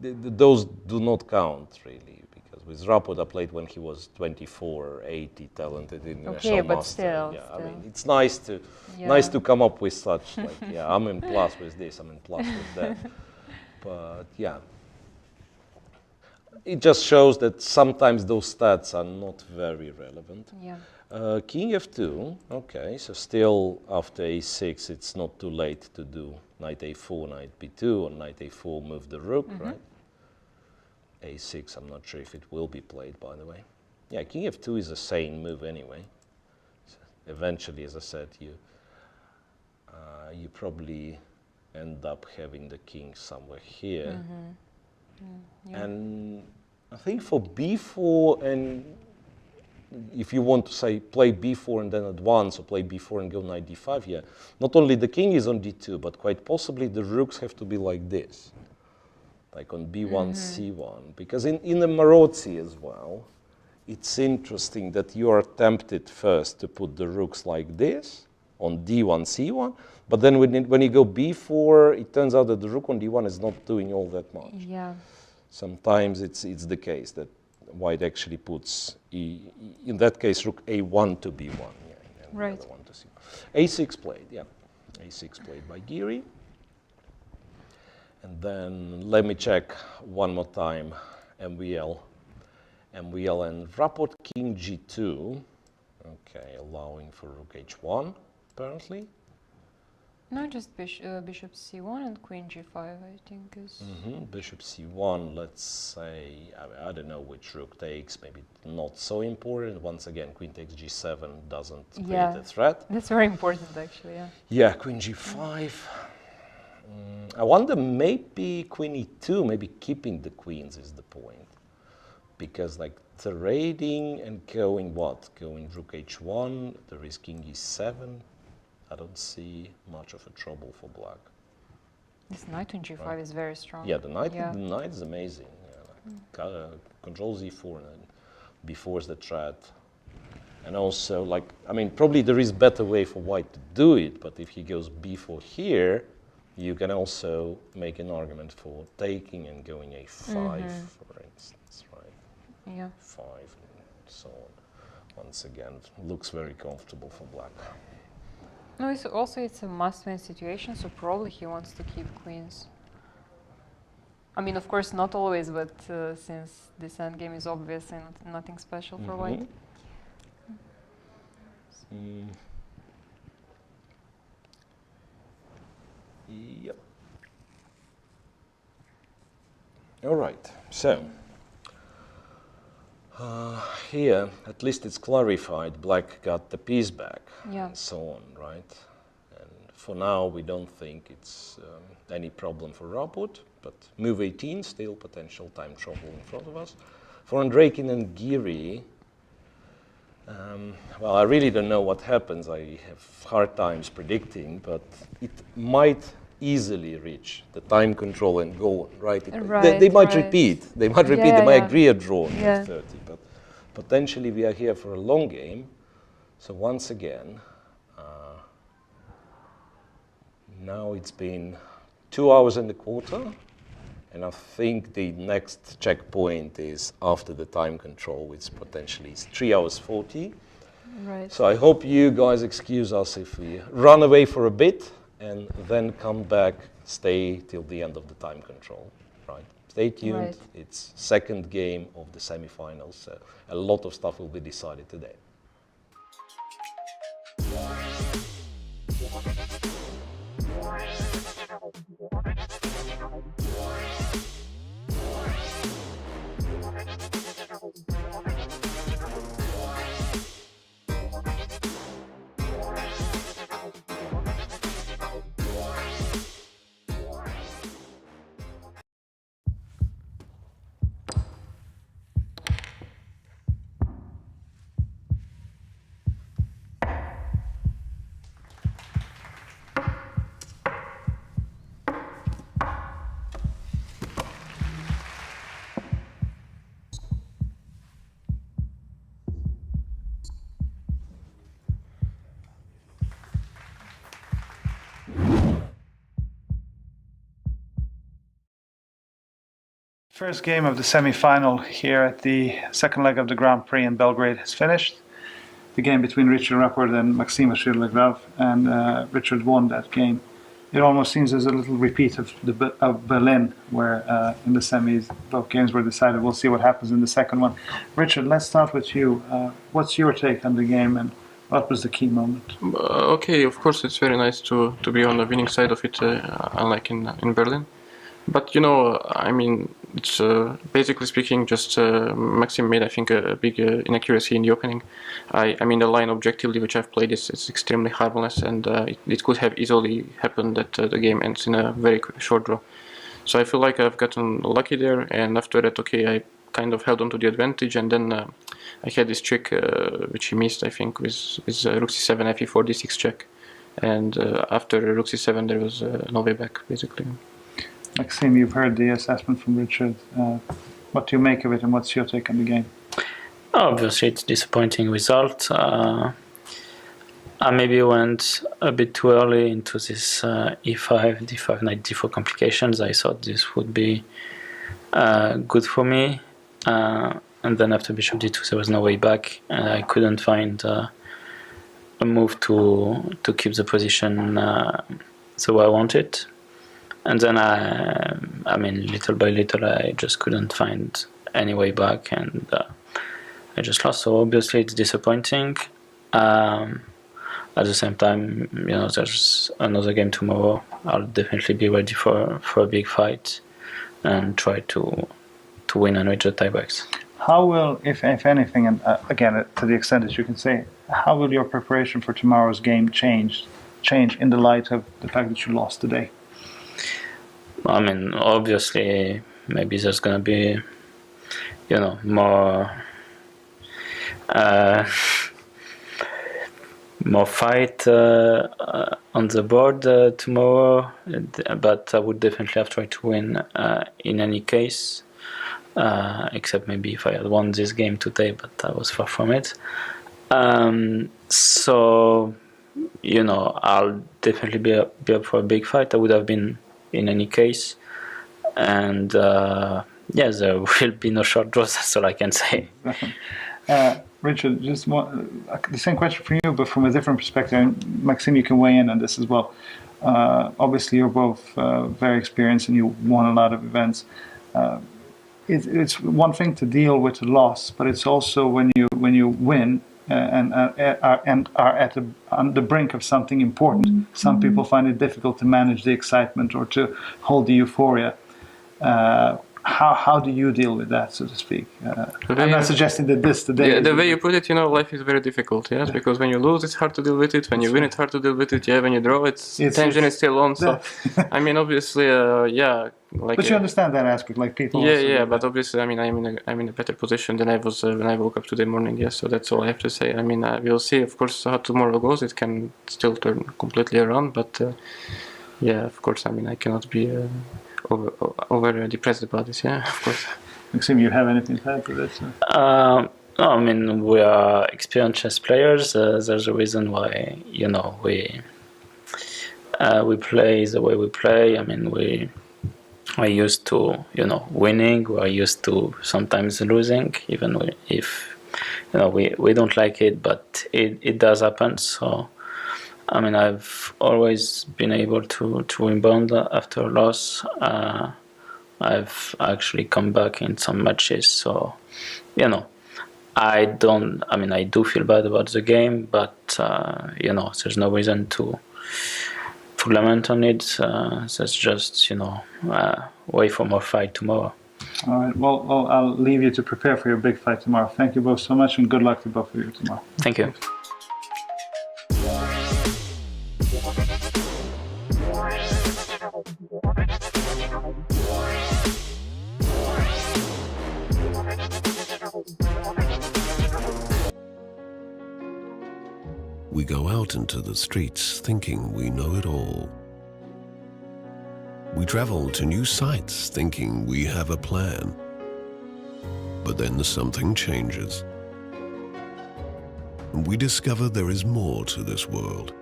those do not count really, because with Rapport I played when he was 24, 80, talented international but master. Still. I mean it's nice to come up with such like I'm in plus with this, I'm in plus with that. But yeah. It just shows that sometimes those stats are not very relevant. Yeah. King f2, okay, so still after a6 it's not too late to do knight a4, knight b2, or knight a4 move the rook, right? a6, I'm not sure if it will be played, by the way. Yeah, king f2 is a sane move anyway. So eventually, as I said, you probably end up having the king somewhere here. And I think for b4 and if you want to say play b4 and then advance, or play b4 and go knight d5, yeah, not only the king is on d2, but quite possibly the rooks have to be like this, like on b1, c1, because in the Maroczy as well, it's interesting that you are tempted first to put the rooks like this on d1, c1, but then when you go b4, it turns out that the rook on d1 is not doing all that much. Yeah. Sometimes it's the case that white actually puts, in that case, rook a1 to b1. Yeah, and right. The other one to c1. a6 played, yeah. a6 played by Giri. And then let me check one more time. MVL and Rapport king g2. Okay, allowing for rook h1, apparently. No, just bishop c1 and queen g5, I think is... Bishop c1, let's say, I don't know which rook takes, maybe not so important. Once again, queen takes g7 doesn't create a threat. That's very important, actually, yeah. Yeah, queen g5. I wonder, maybe queen e2, maybe keeping the queens is the point. Because like trading and going what? Going rook h1, there is king e7. I don't see much of a trouble for black. This knight on g5 is very strong. Yeah, the knight is amazing. Yeah, like, controls e4 and b4 is the threat. And also, like, I mean, probably there is better way for white to do it, but if he goes b4 here, you can also make an argument for taking and going a5, for instance, right? Yeah. 5 and so on. Once again, looks very comfortable for black. No, it's a must-win situation, so probably he wants to keep queens. I mean, of course, not always, but since this endgame is obviously nothing special for white. Yep. All right, so here, at least it's clarified, black got the piece back, and so on, right? And for now, we don't think it's any problem for Rapport, but move 18, still potential time trouble in front of us. For Andreikin and Giri, well, I really don't know what happens. I have hard times predicting, but it might easily reach the time control and go on, right? They might repeat. They might repeat. They might agree a draw in 30, but potentially we are here for a long game. So once again, now it's been 2 hours and a quarter, and I think the next checkpoint is after the time control, which potentially is 3 hours 40. Right. So I hope you guys excuse us if we run away for a bit and then come back, stay till the end of the time control, right? Stay tuned. Right. It's second game of the semifinals. So a lot of stuff will be decided today. First game of the semi-final here at the second leg of the Grand Prix in Belgrade has finished. The game between Richard Rapport and Vachier-Lagrave, and Richard won that game. It almost seems as a little repeat of Berlin, where in the semis both games were decided. We'll see what happens in the second one. Richard, let's start with you. What's your take on the game, and what was the key moment? Okay, of course it's very nice to be on the winning side of it, unlike in Berlin. But you know, I mean, it's basically speaking, just Maxim made, I think, a big inaccuracy in the opening. I mean, the line objectively, which I've played, is extremely harmless, and it could have easily happened that the game ends in a very short draw. So I feel like I've gotten lucky there, and after that, okay, I kind of held on to the advantage, and then I had this trick which he missed, I think, with rook c7, fe4, d6 check, and after rook c7 there was no way back, basically. Maxime, you've heard the assessment from Richard. What do you make of it, and what's your take on the game? Obviously, it's a disappointing result. I maybe went a bit too early into this e5, d5, knight d4 complications. I thought this would be good for me. And then after bishop d2, there was no way back. And I couldn't find a move to keep the position the way I wanted. And then I mean, little by little, I just couldn't find any way back, and I just lost. So obviously, it's disappointing. At the same time, you know, there's another game tomorrow. I'll definitely be ready for a big fight and try to win and reach the tiebreaks. How will, if anything, and again, to the extent that you can say, how will your preparation for tomorrow's game change in the light of the fact that you lost today? I mean, obviously, maybe there's going to be, you know, more fight on the board tomorrow, but I would definitely have tried to win in any case, except maybe if I had won this game today, but I was far from it. So, you know, I'll definitely be up for a big fight. I would have been in any case, and yeah, there will be no short draws, that's all I can say. Richard, just the same question for you, but from a different perspective. And Maxime, you can weigh in on this as well. Obviously, you're both very experienced, and you won a lot of events. It's one thing to deal with a loss, but it's also when you win and are on the brink of something important. Mm-hmm. Some people find it difficult to manage the excitement or to hold the euphoria. How do you deal with that, so to speak? I'm not suggesting that this today. Yeah, the way you put it, you know, life is very difficult. Yes, yeah. Because when you lose, it's hard to deal with it. When you win, it's hard to deal with it. Yeah, when you draw, tension is still on. So, I mean, obviously, yeah. Like, but you understand that aspect, like people. Yeah. But obviously, I mean, I'm in a better position than I was when I woke up today morning. Yes, so that's all I have to say. I mean, we'll see, of course, how tomorrow goes. It can still turn completely around, but yeah, of course, I mean, I cannot be over depressed about this. Yeah, of course. Maxime, you have anything to add to this? No, I mean, we are experienced chess players. There's a reason why, you know, we play the way we play. I mean, we are used to, you know, winning. We are used to sometimes losing, even if, you know, we don't like it, but it does happen. So, I mean, I've always been able to rebound after a loss. I've actually come back in some matches, so, you know, I do feel bad about the game, but, you know, there's no reason to lament on it. That's just, you know, wait for more fight tomorrow. All right, well, I'll leave you to prepare for your big fight tomorrow. Thank you both so much, and good luck to both of you tomorrow. Thank you. We go out into the streets thinking we know it all. We travel to new sites thinking we have a plan. But then something changes. We discover there is more to this world.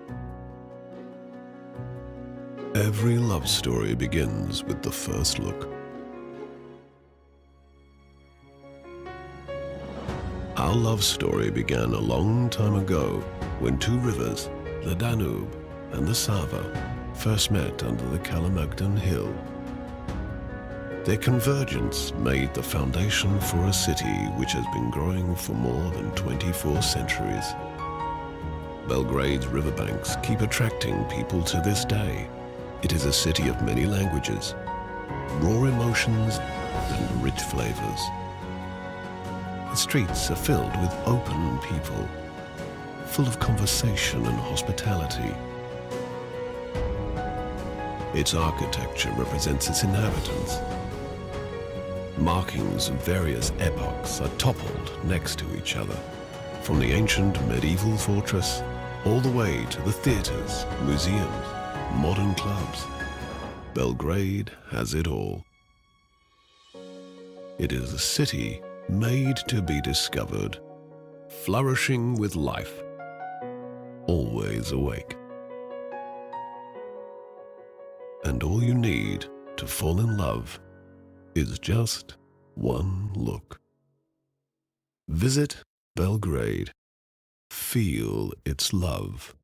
Every love story begins with the first look. Our love story began a long time ago when two rivers, the Danube and the Sava, first met under the Kalamagdan hill. Their convergence made the foundation for a city which has been growing for more than 24 centuries. Belgrade's riverbanks keep attracting people to this day. It is a city of many languages, raw emotions and rich flavors. The streets are filled with open people, full of conversation and hospitality. Its architecture represents its inhabitants. Markings of various epochs are toppled next to each other, from the ancient medieval fortress all the way to the theatres, museums, modern clubs. Belgrade has it all. It is a city made to be discovered, flourishing with life, always awake. And all you need to fall in love is just one look. Visit Belgrade. Feel its love.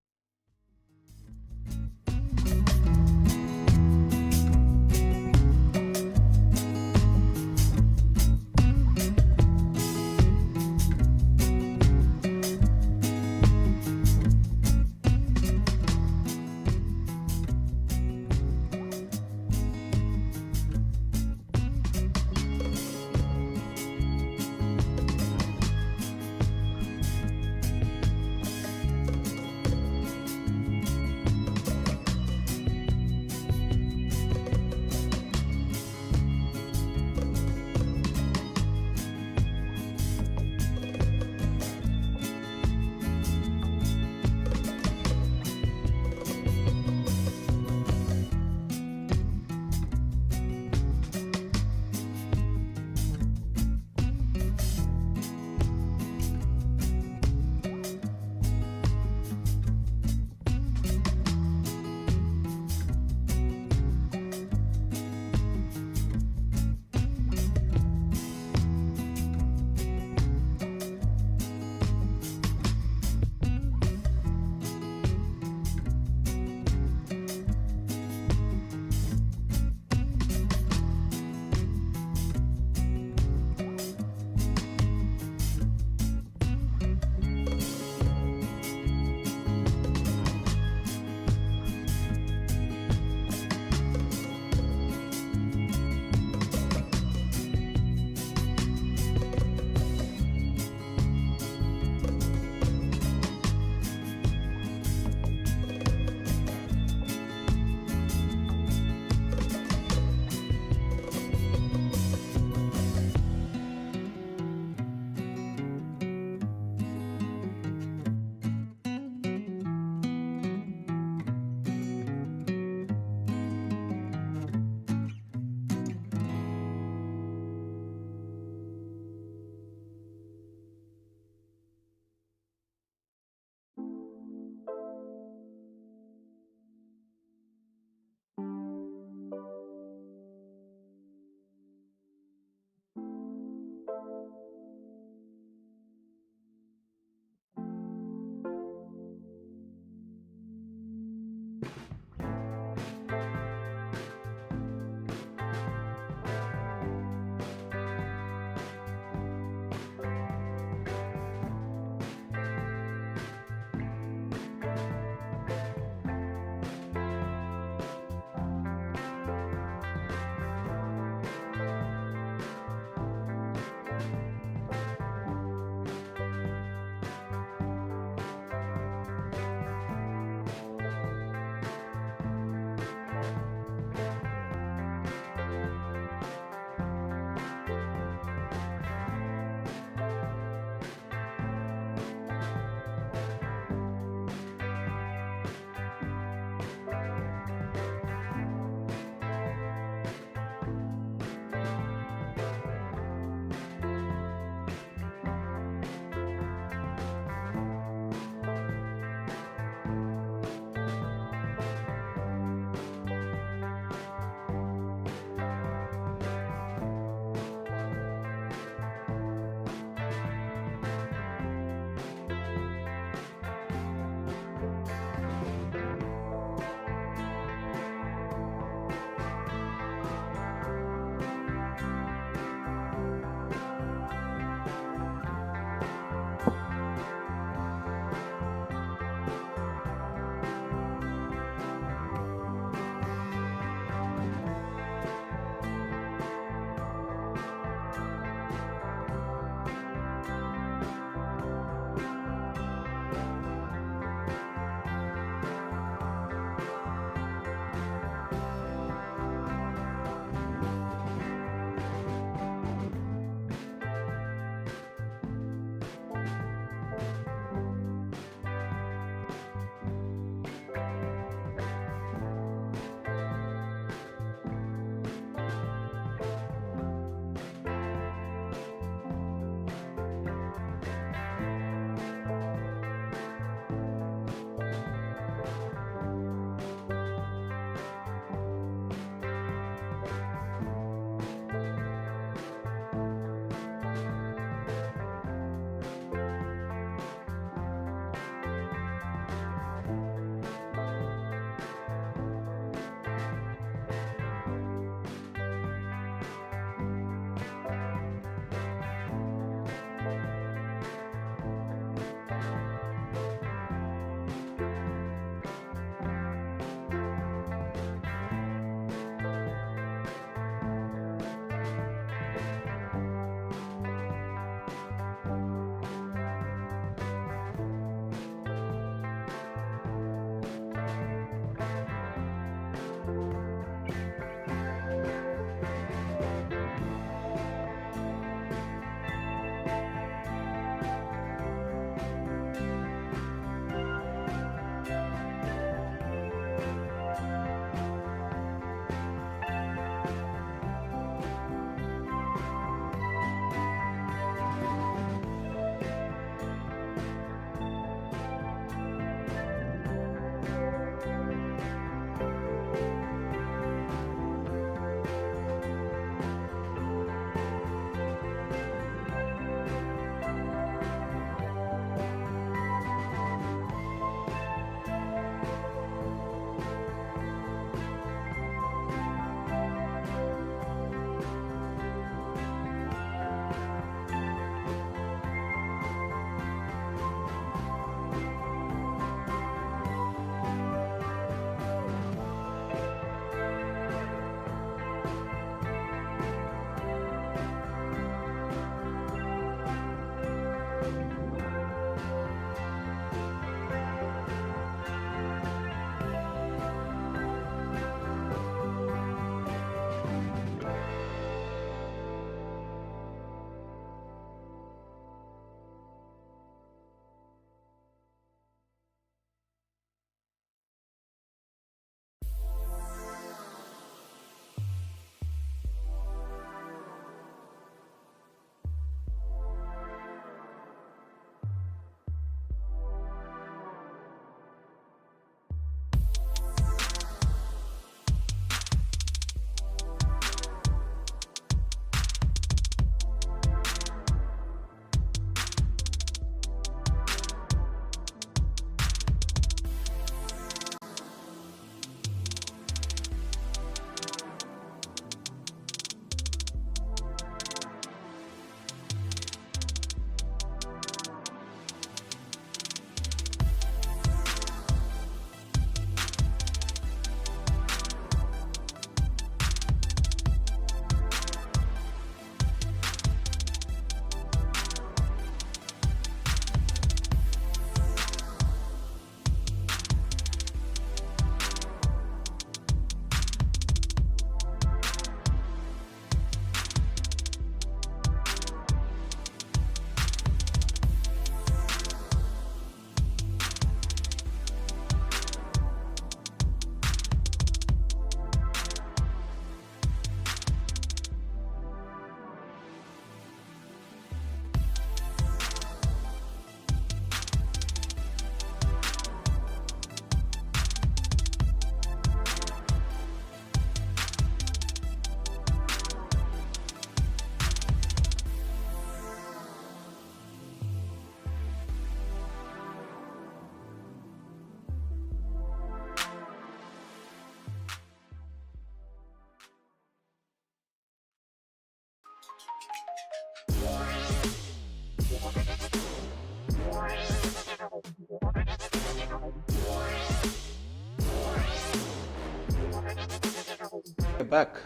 back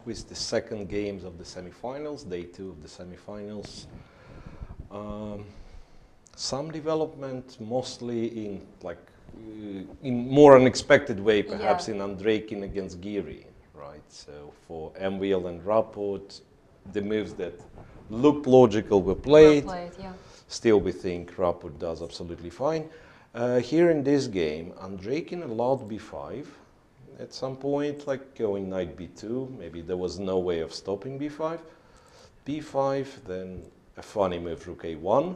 with the second games of the semifinals, day 2 of the semifinals. Some development, mostly in more unexpected way, perhaps in Andreikin against Giri, right? So for Emwiel and Rapport, the moves that looked logical were played. Still, we think Rapport does absolutely fine. Here in this game, Andreikin allowed b5 at some point, like going knight b2. Maybe there was no way of stopping b5. b5, then a funny move, rook a1.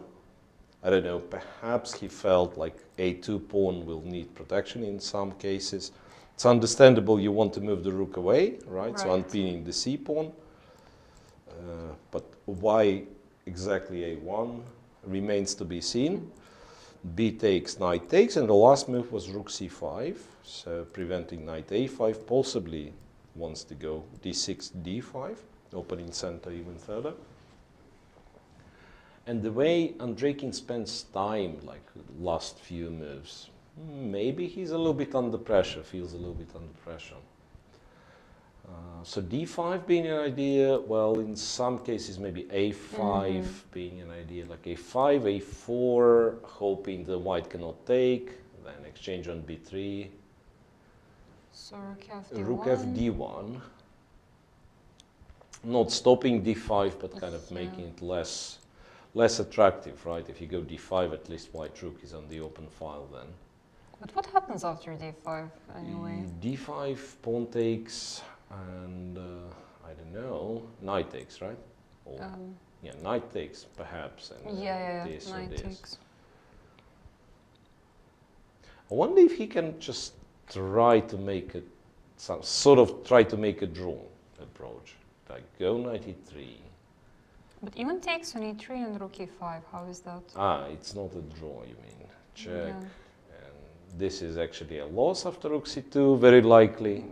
I don't know, perhaps he felt like a2 pawn will need protection in some cases. It's understandable you want to move the rook away, right? So unpinning the c pawn. But why exactly a1 remains to be seen. B takes, knight takes, and the last move was rook c5, so preventing knight a5, possibly wants to go d6, d5, opening center even further. And the way Andreikin spends time, like last few moves, maybe he's a little bit under pressure, feels a little bit under pressure. So d5 being an idea, well, in some cases maybe a5 being an idea, like a5, a4, hoping the white cannot take, then exchange on b3. So rook f d1. Not stopping d5, but kind of making it less attractive, right? If you go d5, at least white rook is on the open file then. But what happens after d5 anyway? d5, pawn takes, and I don't know, knight takes, right? Or, yeah, knight takes perhaps, and this or knight this. takes. I wonder if he can just try to make a try to make a draw approach, like go knight e3. But even takes on e3 and rook e5, how is that? It's not a draw, you mean? Check. And this is actually a loss after rook c2, very likely.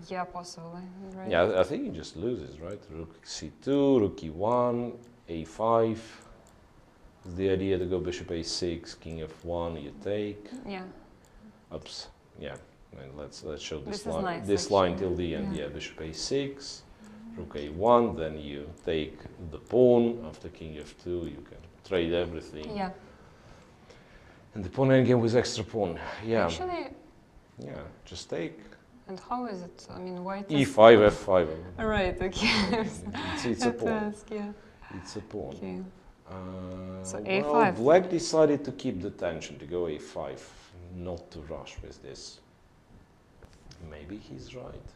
Yeah, possibly. Right. Yeah, I think he just loses, right? Rook c2, rook e1, a5. Is the idea to go bishop a6, king f1, you take. Yeah. Oops. Yeah. And let's show this This line. nice, This line actually. till the end. Yeah, bishop a6, rook a1. Then you take the pawn. After king f2, you can trade everything. Yeah. And the pawn endgame with extra pawn. Yeah. Actually. Yeah. Just take. And how is it? I mean, white. e5, f5. Right. Okay. It's a pawn. Ask, yeah. It's a pawn. Okay. So well, a5. Black decided to keep the tension, to go a5, not to rush with this. Maybe he's right.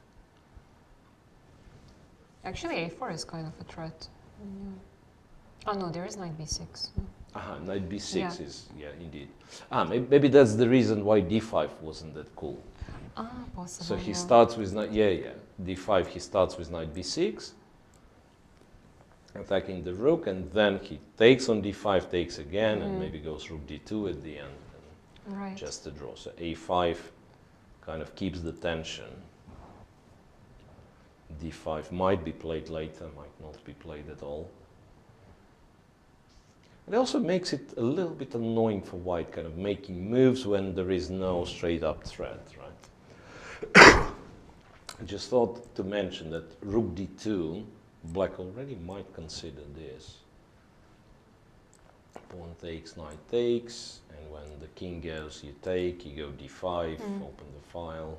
Actually, a4 is kind of a threat. Oh no, there is knight b6. Knight b6 is, yeah, indeed. Maybe that's the reason why d5 wasn't that cool. Possible. So he starts with knight, d5, he starts with knight b6, attacking the rook, and then he takes on d5, takes again, and maybe goes rook d2 at the end, and just a draw. So a5 kind of keeps the tension. d5 might be played later, might not be played at all. It also makes it a little bit annoying for white, kind of making moves when there is no straight up threat, right? I just thought to mention that rook d2, black already might consider this. Pawn takes, knight takes, and when the king goes, you take, you go d5, open the file.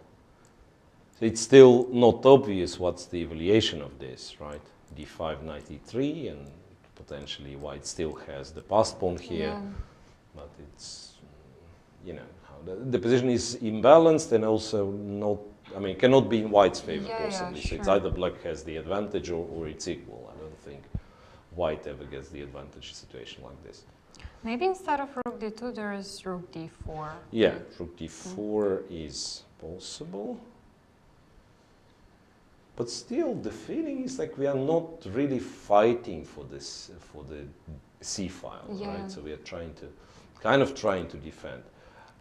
So it's still not obvious what's the evaluation of this, right? d5, knight e3, and potentially white still has the passed pawn here, but it's, you know, how the position is imbalanced and also not, I mean, cannot be in white's favor possibly. So it's either black has the advantage or it's equal. I don't think white ever gets the advantage in a situation like this. Maybe instead of rook d2, there is rook d4. Yeah, rook d4 is possible. But still, the feeling is like we are not really fighting for this, for the c file, right? So we are kind of trying to defend.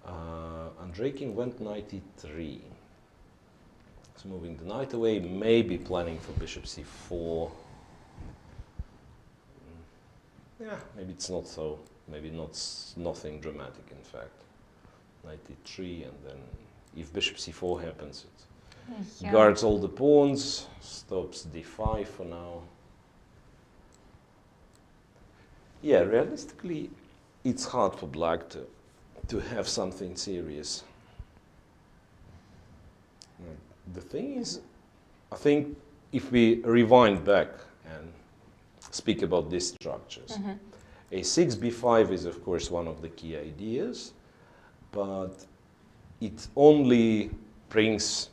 Andreikin went knight e3. So moving the knight away, maybe planning for bishop c4. Yeah, maybe it's not so, maybe nothing dramatic in fact. Knight e3, and then if bishop c4 happens, it's Yeah. guards all the pawns, stops d5 for now. Yeah, realistically, it's hard for black to have something serious. The thing is, I think if we rewind back and speak about these structures, a6, b5 is of course one of the key ideas, but it only brings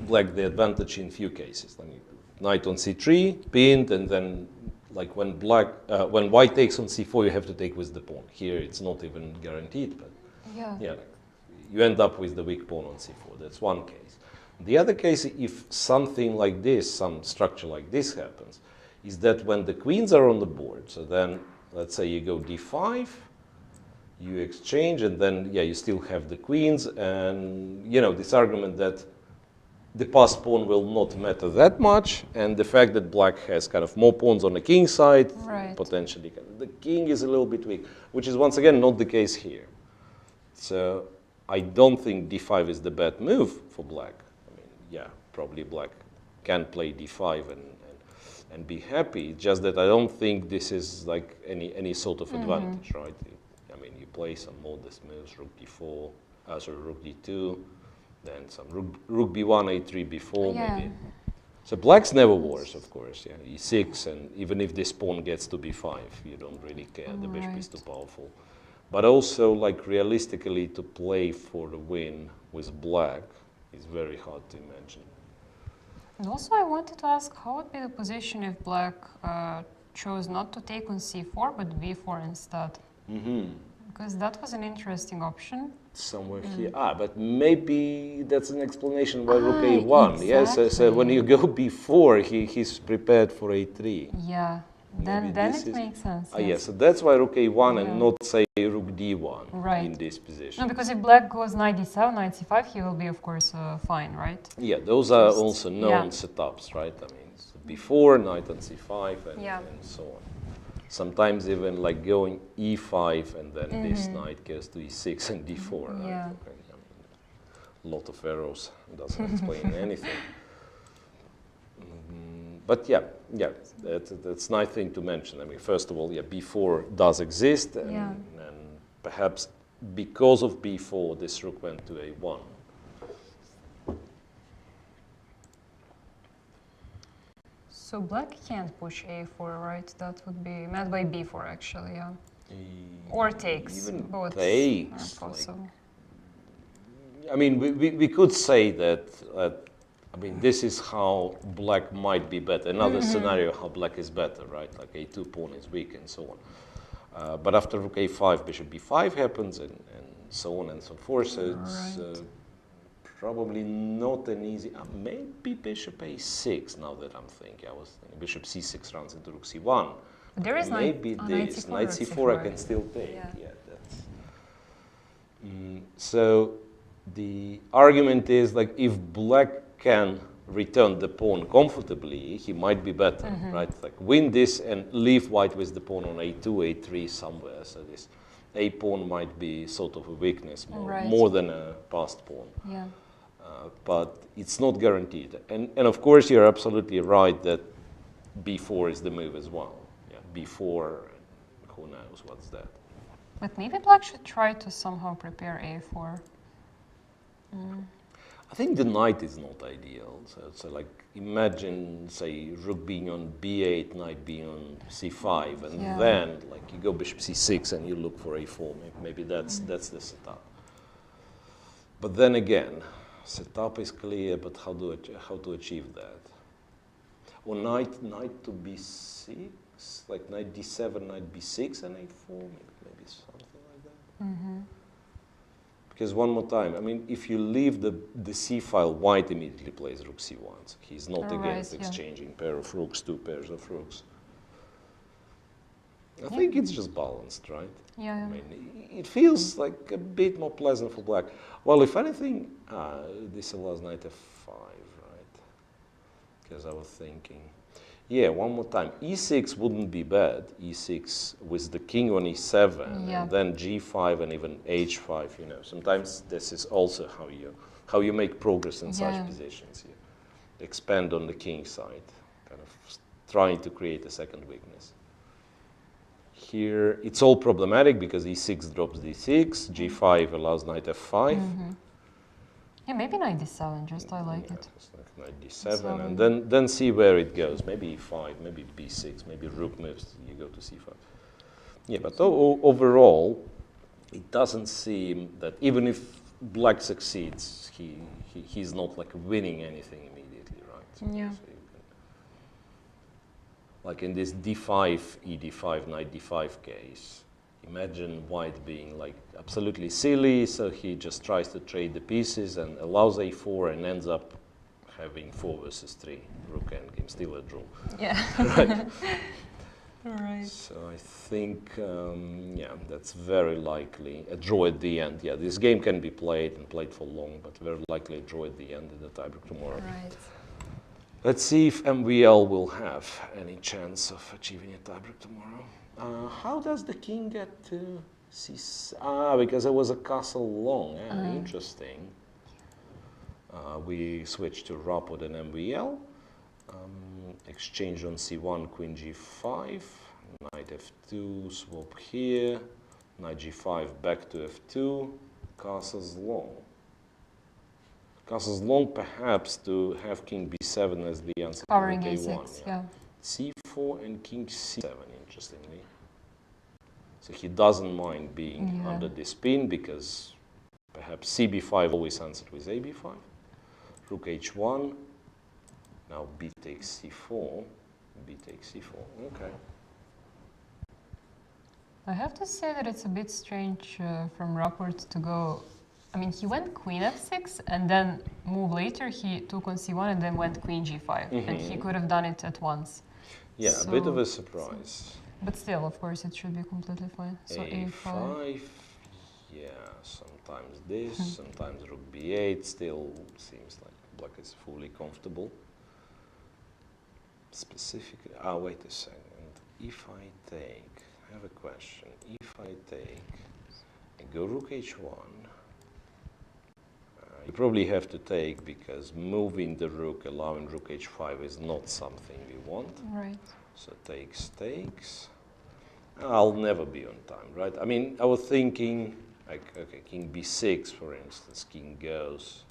black the advantage in few cases. I mean, knight on c3, pinned, and then like when white takes on c4, you have to take with the pawn. Here it's not even guaranteed, but yeah, you end up with the weak pawn on c4. That's one case. The other case, if something like this, some structure like this happens, is that when the queens are on the board, so then let's say you go d5, you exchange, and then yeah, you still have the queens, and you know this argument that the passed pawn will not matter that much, and the fact that black has kind of more pawns on the king side, potentially the king is a little bit weak, which is once again not the case here. So I don't think d5 is the bad move for black. I mean, yeah, probably black can play d5 and be happy. It's just that I don't think this is like any sort of advantage, right? I mean, you play some modest moves, rook d4, sorry, rook d2, then some rook b1, a3, b4 maybe. So black's never wars, of course, yeah, e6, and even if this pawn gets to b5, you don't really care, the bishop is too powerful. But also, like, realistically, to play for the win with black is very hard to imagine. And also I wanted to ask, how would be the position if black chose not to take on c4, but b4 instead? Because that was an interesting option. Somewhere here. But maybe that's an explanation why rook a1. Exactly. Yes, so when you go b4, he's prepared for a3. Yeah, then it makes sense. Yes, so that's why rook a1 and not, say, rook d1 in this position. No, because if black goes knight d7, knight c5, he will be, of course, fine, right? Yeah, those are also known setups, right? I mean, so b4, knight on c5, and so on. Sometimes even like going e5 and then this knight goes to e6 and d4. Right? Yeah. I mean, a lot of arrows doesn't explain anything. But yeah, that's a nice thing to mention. I mean, first of all, yeah, b4 does exist, and perhaps because of b4, this rook went to a1. So black can't push a4, right? That would be met by b4, actually, yeah. Or takes, even both takes, are possible. Like, I mean, we could say that, I mean, this is how black might be better. Another scenario how black is better, right? Like a2 pawn is weak and so on. But after rook a5, bishop b5 happens and so on and so forth. So it's probably not an easy, maybe bishop a6 now that I'm thinking. I was thinking bishop c6 runs into rook c1. There is maybe this, knight c4 I can still take. Yeah, that's. So the argument is like if black can return the pawn comfortably, he might be better, right? Like win this and leave white with the pawn on a2, a3 somewhere. So this a pawn might be sort of a weakness more than a passed pawn. Yeah. But it's not guaranteed. And of course, you're absolutely right that b4 is the move as well. Yeah, b4, who knows what's that. But maybe black should try to somehow prepare a4. I think the knight is not ideal. So like, imagine, say, rook being on b8, knight being on c5, and then like you go bishop c6 and you look for a4. Maybe that's the setup. But then again, setup is clear, but how to achieve that? Or knight to b6, like knight d7, knight b6, and a4, maybe something like that. Because one more time, I mean, if you leave the c file, white immediately plays rook c1. So he's not against exchanging pair of rooks, two pairs of rooks. I think it's just balanced, right? Yeah. I mean, it feels like a bit more pleasant for black. Well, if anything, this allows knight f5, right? Because I was thinking, yeah, one more time. e6 wouldn't be bad. e6 with the king on e7, and then g5 and even h5, you know. Sometimes this is also how you how you make progress in such Yeah. positions. You expand on the king side, kind of trying to create a second weakness. Here, it's all problematic because e6 drops d6, g5 allows knight f5. Yeah, maybe knight d7, just I like it. It's like knight d7, and then see where it goes. Maybe e5, maybe b6, maybe rook moves, you go to c5. Yeah, but overall, it doesn't seem that even if black succeeds, he's not like winning anything immediately, right? Yeah. So you can, like in this d5, e d5, knight d5 case, imagine white being like absolutely silly, so he just tries to trade the pieces and allows a4 and ends up having 4 versus 3, rook endgame, still a draw. Yeah. Right. Right. So I think, yeah, that's very likely a draw at the end. Yeah, this game can be played and played for long, but very likely a draw at the end of the tiebreak tomorrow. Right. Let's see if MVL will have any chance of achieving a tiebreak tomorrow. How does the king get to c? Because it was a castle long. Interesting. We switched to Rapid and MVL. Exchange on c1, queen g5, knight f2, swap here, knight g5, back to f2, castles long. Castles long perhaps to have king b7 as the answer Covering to a6, yeah. c4 and king c7, interestingly. So he doesn't mind being under this pin because perhaps cb5 always answered with ab5, rook h1, now b takes c4, b takes c4, okay. I have to say that it's a bit strange from Rapport to go. I mean, he went queen f6 and then move later. He took on c1 and then went queen g5, and he could have done it at once. Yeah, so, a bit of a surprise. But still, of course, it should be completely fine. So a5, yeah, sometimes this, sometimes rook b8. Still seems like black is fully comfortable. Specifically, wait a second. If I take, I have a question. If I take and go rook h1, you probably have to take because moving the rook, allowing rook h5 is not something we want. Right. So takes. I'll never be on time, right? I mean, I was thinking, like, okay, king b6, for instance, king goes,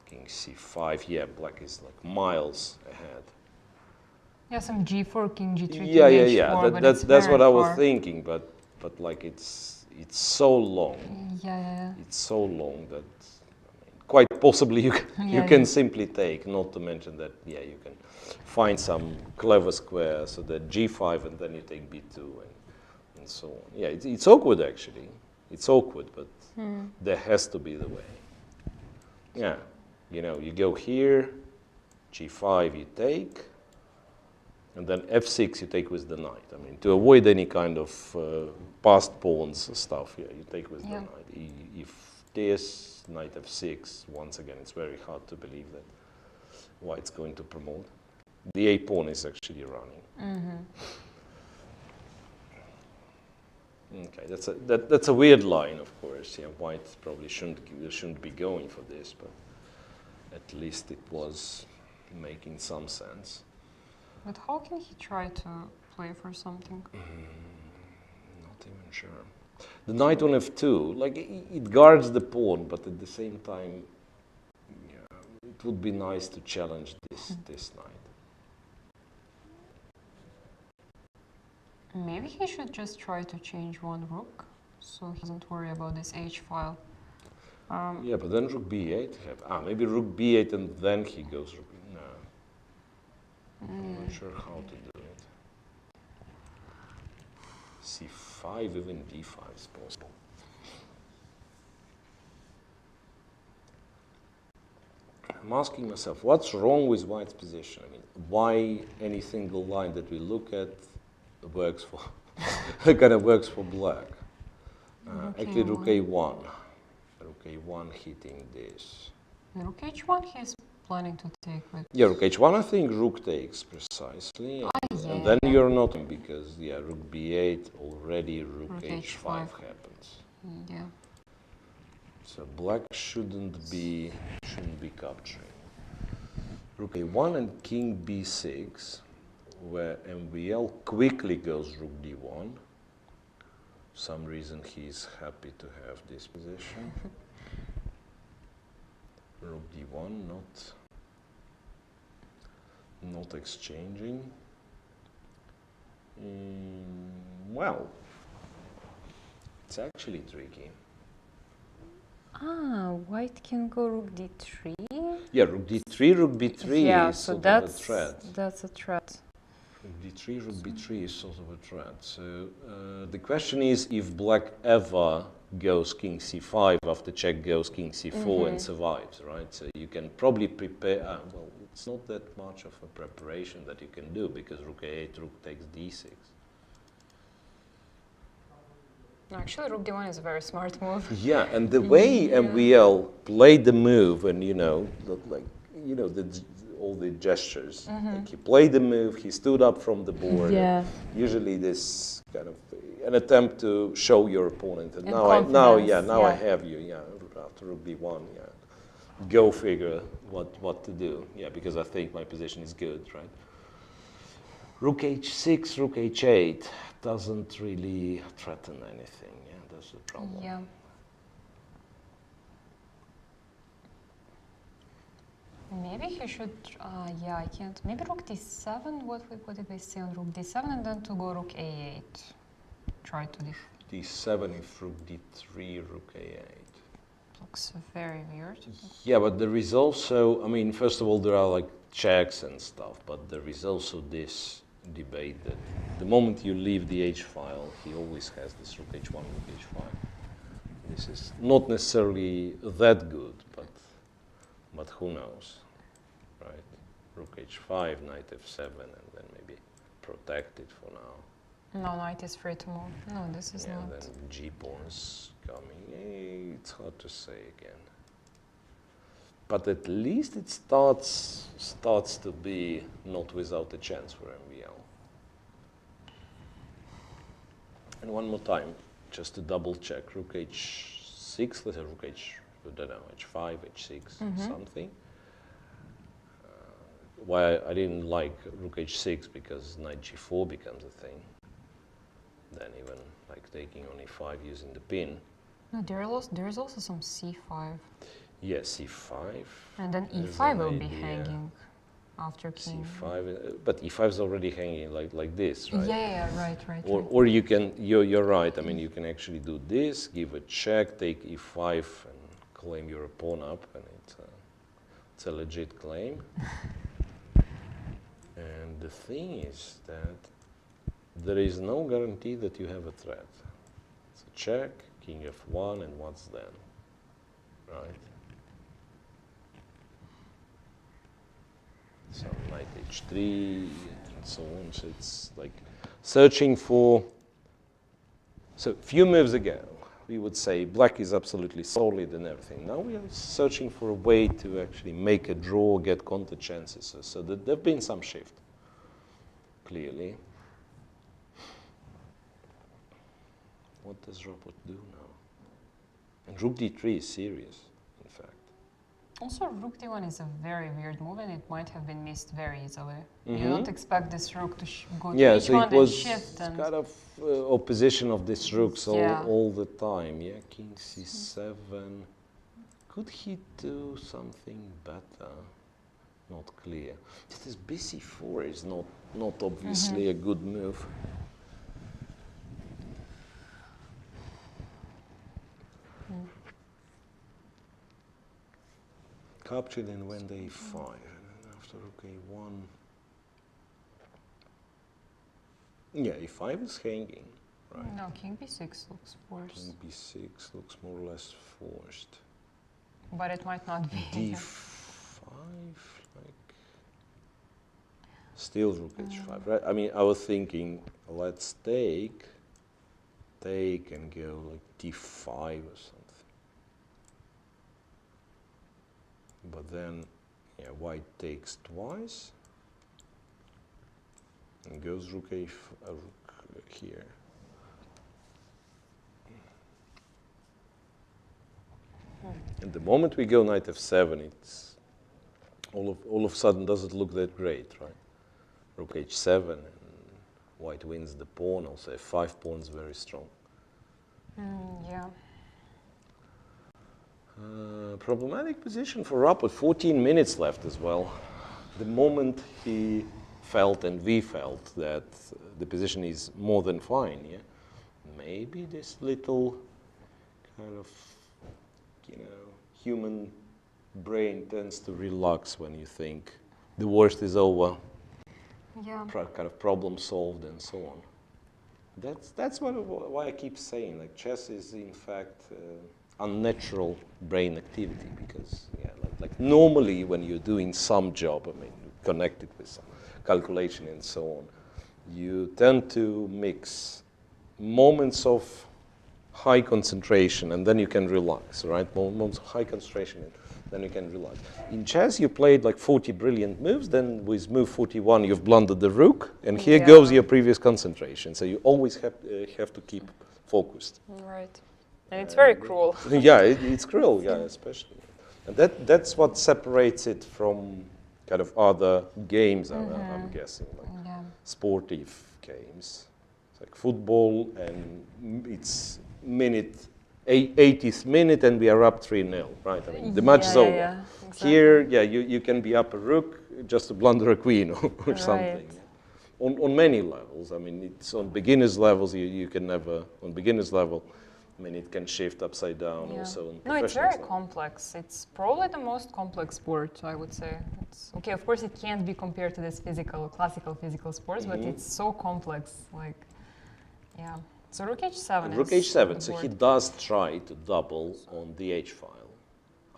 king c5. Yeah, black is like miles ahead. Yeah, some g4, king g3, king Yeah. h4, That's what I was far. thinking, but like it's so long. Yeah. It's so long that I mean, quite possibly you can simply take. Not to mention that you can find some clever square so that g5 and then you take b2 and so on. Yeah, it's awkward actually. It's awkward, but there has to be the way. Yeah, you go here, g5 you take. And then f6 you take with the knight. I mean, to avoid any kind of passed pawns stuff, you take with the knight. If this, knight f6, once again, it's very hard to believe that white's going to promote. The a pawn is actually running. Okay, that's a weird line, of course. Yeah, white probably shouldn't be going for this, but at least it was making some sense. But how can he try to play for something? Not even sure. The knight on f2, like it guards the pawn, but at the same time, it would be nice to challenge this knight. Maybe he should just try to change one rook, so he doesn't worry about this h file. Yeah, but then rook b8. Maybe rook b8 and then he goes rook. No. I'm not sure how to do it. c5, even d5 is possible. I'm asking myself, what's wrong with white's position? I mean, why any single line that we look at works for kind of works for black? Actually, rook a1. Rook a1 hitting this. Rook h1 he's planning to take with... Yeah, rook h1, I think rook takes precisely. And then you're not, because, rook b8, already rook h5 happens. Yeah. So black shouldn't be capturing. Rook a1 and king b6, where MVL quickly goes rook d1. For some reason he's happy to have this position. Rook d1, not exchanging. Well, it's actually tricky. Ah, white can go rook d3. Yeah, rook d3, rook b3 Yeah, is so sort of a threat. that's a threat. Rook d3, rook b3 is sort of a threat. So the question is if black ever goes king c5 after check goes king c4 and survives, right? So you can probably prepare, well, it's not that much of a preparation that you can do because rook a8, rook takes d6. Actually, rook d1 is a very smart move. Yeah, and the way MVL played the move, and all the gestures. Like he played the move, he stood up from the board. Yeah. Usually, this kind of an attempt to show your opponent. And now I have you. Yeah, after rook d1. Yeah, go figure what to do. Yeah, because I think my position is good, right? Rook h6, rook h8 doesn't really threaten anything. Yeah, that's the problem. Yeah. Maybe he should, yeah, I can't. Maybe rook d7, what did we say on rook d7, and then to go rook a8. Try to d7 if rook d3, rook a8. Looks very weird. Yeah, but there is also, I mean, first of all, there are like checks and stuff, but there is also this debate that the moment you leave the h file, he always has this rook h1, rook h5. This is not necessarily that good, but who knows, right? Rook h5, knight f7, and then maybe protect it for now. No, knight is free to move. No, this is not. And then g-pawns coming. It's hard to say again. But at least it starts to be not without a chance for MVL. And one more time, just to double check, rook h6, let's say rook h5, h6, something. Why I didn't like rook h6 because knight g4 becomes a thing. Then even like taking on e5 using the pin. No, there's also some c5. Yeah, c5. And then e5 will be hanging after king. c5, but e5 is already hanging like this, right? Yeah, right. Or you can, you're right, I mean, you can actually do this, give a check, take e5 and claim your pawn up, and it's a legit claim. And the thing is that there is no guarantee that you have a threat. It's a check, king f1, and what's then, right? So knight h3 and so on. So it's like searching for. So a few moves ago, we would say black is absolutely solid and everything. Now we are searching for a way to actually make a draw, get counter chances. So there've been some shift, clearly. What does Robert do now? And rook d3 is serious, in fact. Also, rook d1 is a very weird move, and it might have been missed very easily. You don't expect this rook to go to h1 so it was and shift. And kind of opposition of these rooks all the time. Yeah, king c7. Could he do something better? Not clear. This bc4 is not obviously a good move. Captured and went a5, and then after rook a1. Yeah, a5 is hanging, right? no, king b6 looks forced. King b6 looks more or less forced. But it might not be. d5, like, still rook h5, right? I mean, I was thinking, let's take and go like d5 or something. But then, yeah, white takes twice and goes rook here. the moment we go knight f7, it's all of a sudden doesn't look that great, right? Rook h7, and white wins the pawn. Also, f5 pawn's very strong. Yeah. Problematic position for Rapport. 14 minutes left as well. The moment he felt and we felt that the position is more than fine, yeah, maybe this little kind of, human brain tends to relax when you think the worst is over. Yeah. Kind of problem solved and so on. That's why I keep saying, like, chess is in fact unnatural brain activity, because like normally when you're doing some job, I mean, connected with some calculation and so on, you tend to mix moments of high concentration and then you can relax, right? Moments of high concentration and then you can relax. In chess, you played like 40 brilliant moves, then with move 41, you've blundered the rook, and here goes your previous concentration. So you always have to keep focused. Right. And it's very cruel. Yeah, it's cruel, yeah, especially. And that's what separates it from kind of other games, I'm guessing, like sportive games. It's like football, and it's 80th minute, and we are up 3-0, right? I mean, the match is over. Yeah, exactly. Here, you can be up a rook just to blunder a queen or something. On many levels. I mean, it's on beginners levels, you can never, on beginners level, I mean, it can shift upside down also. No, it's very complex. It's probably the most complex sport, I would say. Okay, of course, it can't be compared to this classical physical sports, but it's so complex. Like, yeah. So rook h7. Rook h7. So he does try to double on the h file,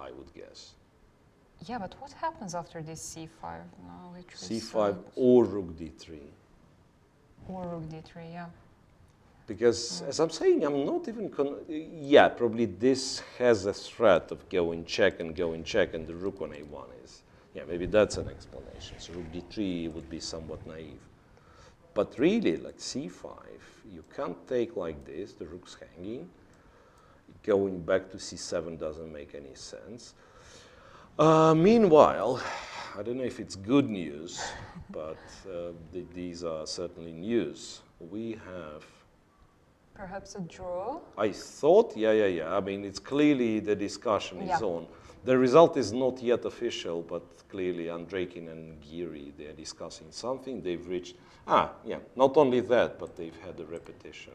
I would guess. Yeah, but what happens after this c5? No, c5 or rook d3. Or rook d3, yeah. Because, as I'm saying, I'm not even... yeah, probably this has a threat of going check, and the rook on a1 is... Yeah, maybe that's an explanation. So rook d3 would be somewhat naive. But really, like c5, you can't take like this, the rook's hanging. Going back to c7 doesn't make any sense. Meanwhile, I don't know if it's good news, but these are certainly news. We have... Perhaps a draw? I thought, yeah. I mean, it's clearly the discussion is on. The result is not yet official, but clearly Andreikin and Giri, they're discussing something. They've reached, not only that, but they've had a repetition.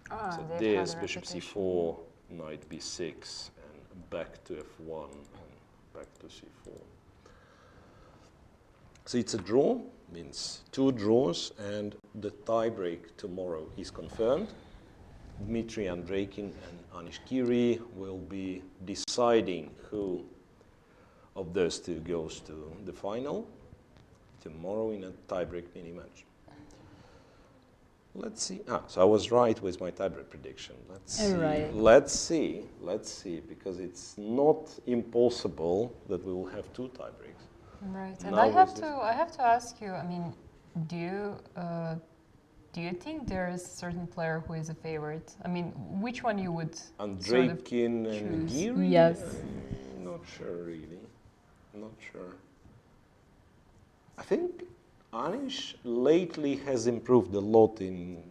So there's bishop c4, knight b6, and back to f1, and back to c4. So it's a draw, means 2 draws, and the tiebreak tomorrow is confirmed. Dmitry Andreikin and Anish Giri will be deciding who of those two goes to the final tomorrow in a tiebreak mini match. Let's see. So I was right with my tiebreak prediction. Let's see. Right. Let's see, because it's not impossible that we will have 2 tiebreaks. Right. And I have to ask you, I mean, do you think there is a certain player who is a favorite? I mean, which one you would Andreikin and Giri? Yes. Not sure, really. Not sure. I think Anish lately has improved a lot in,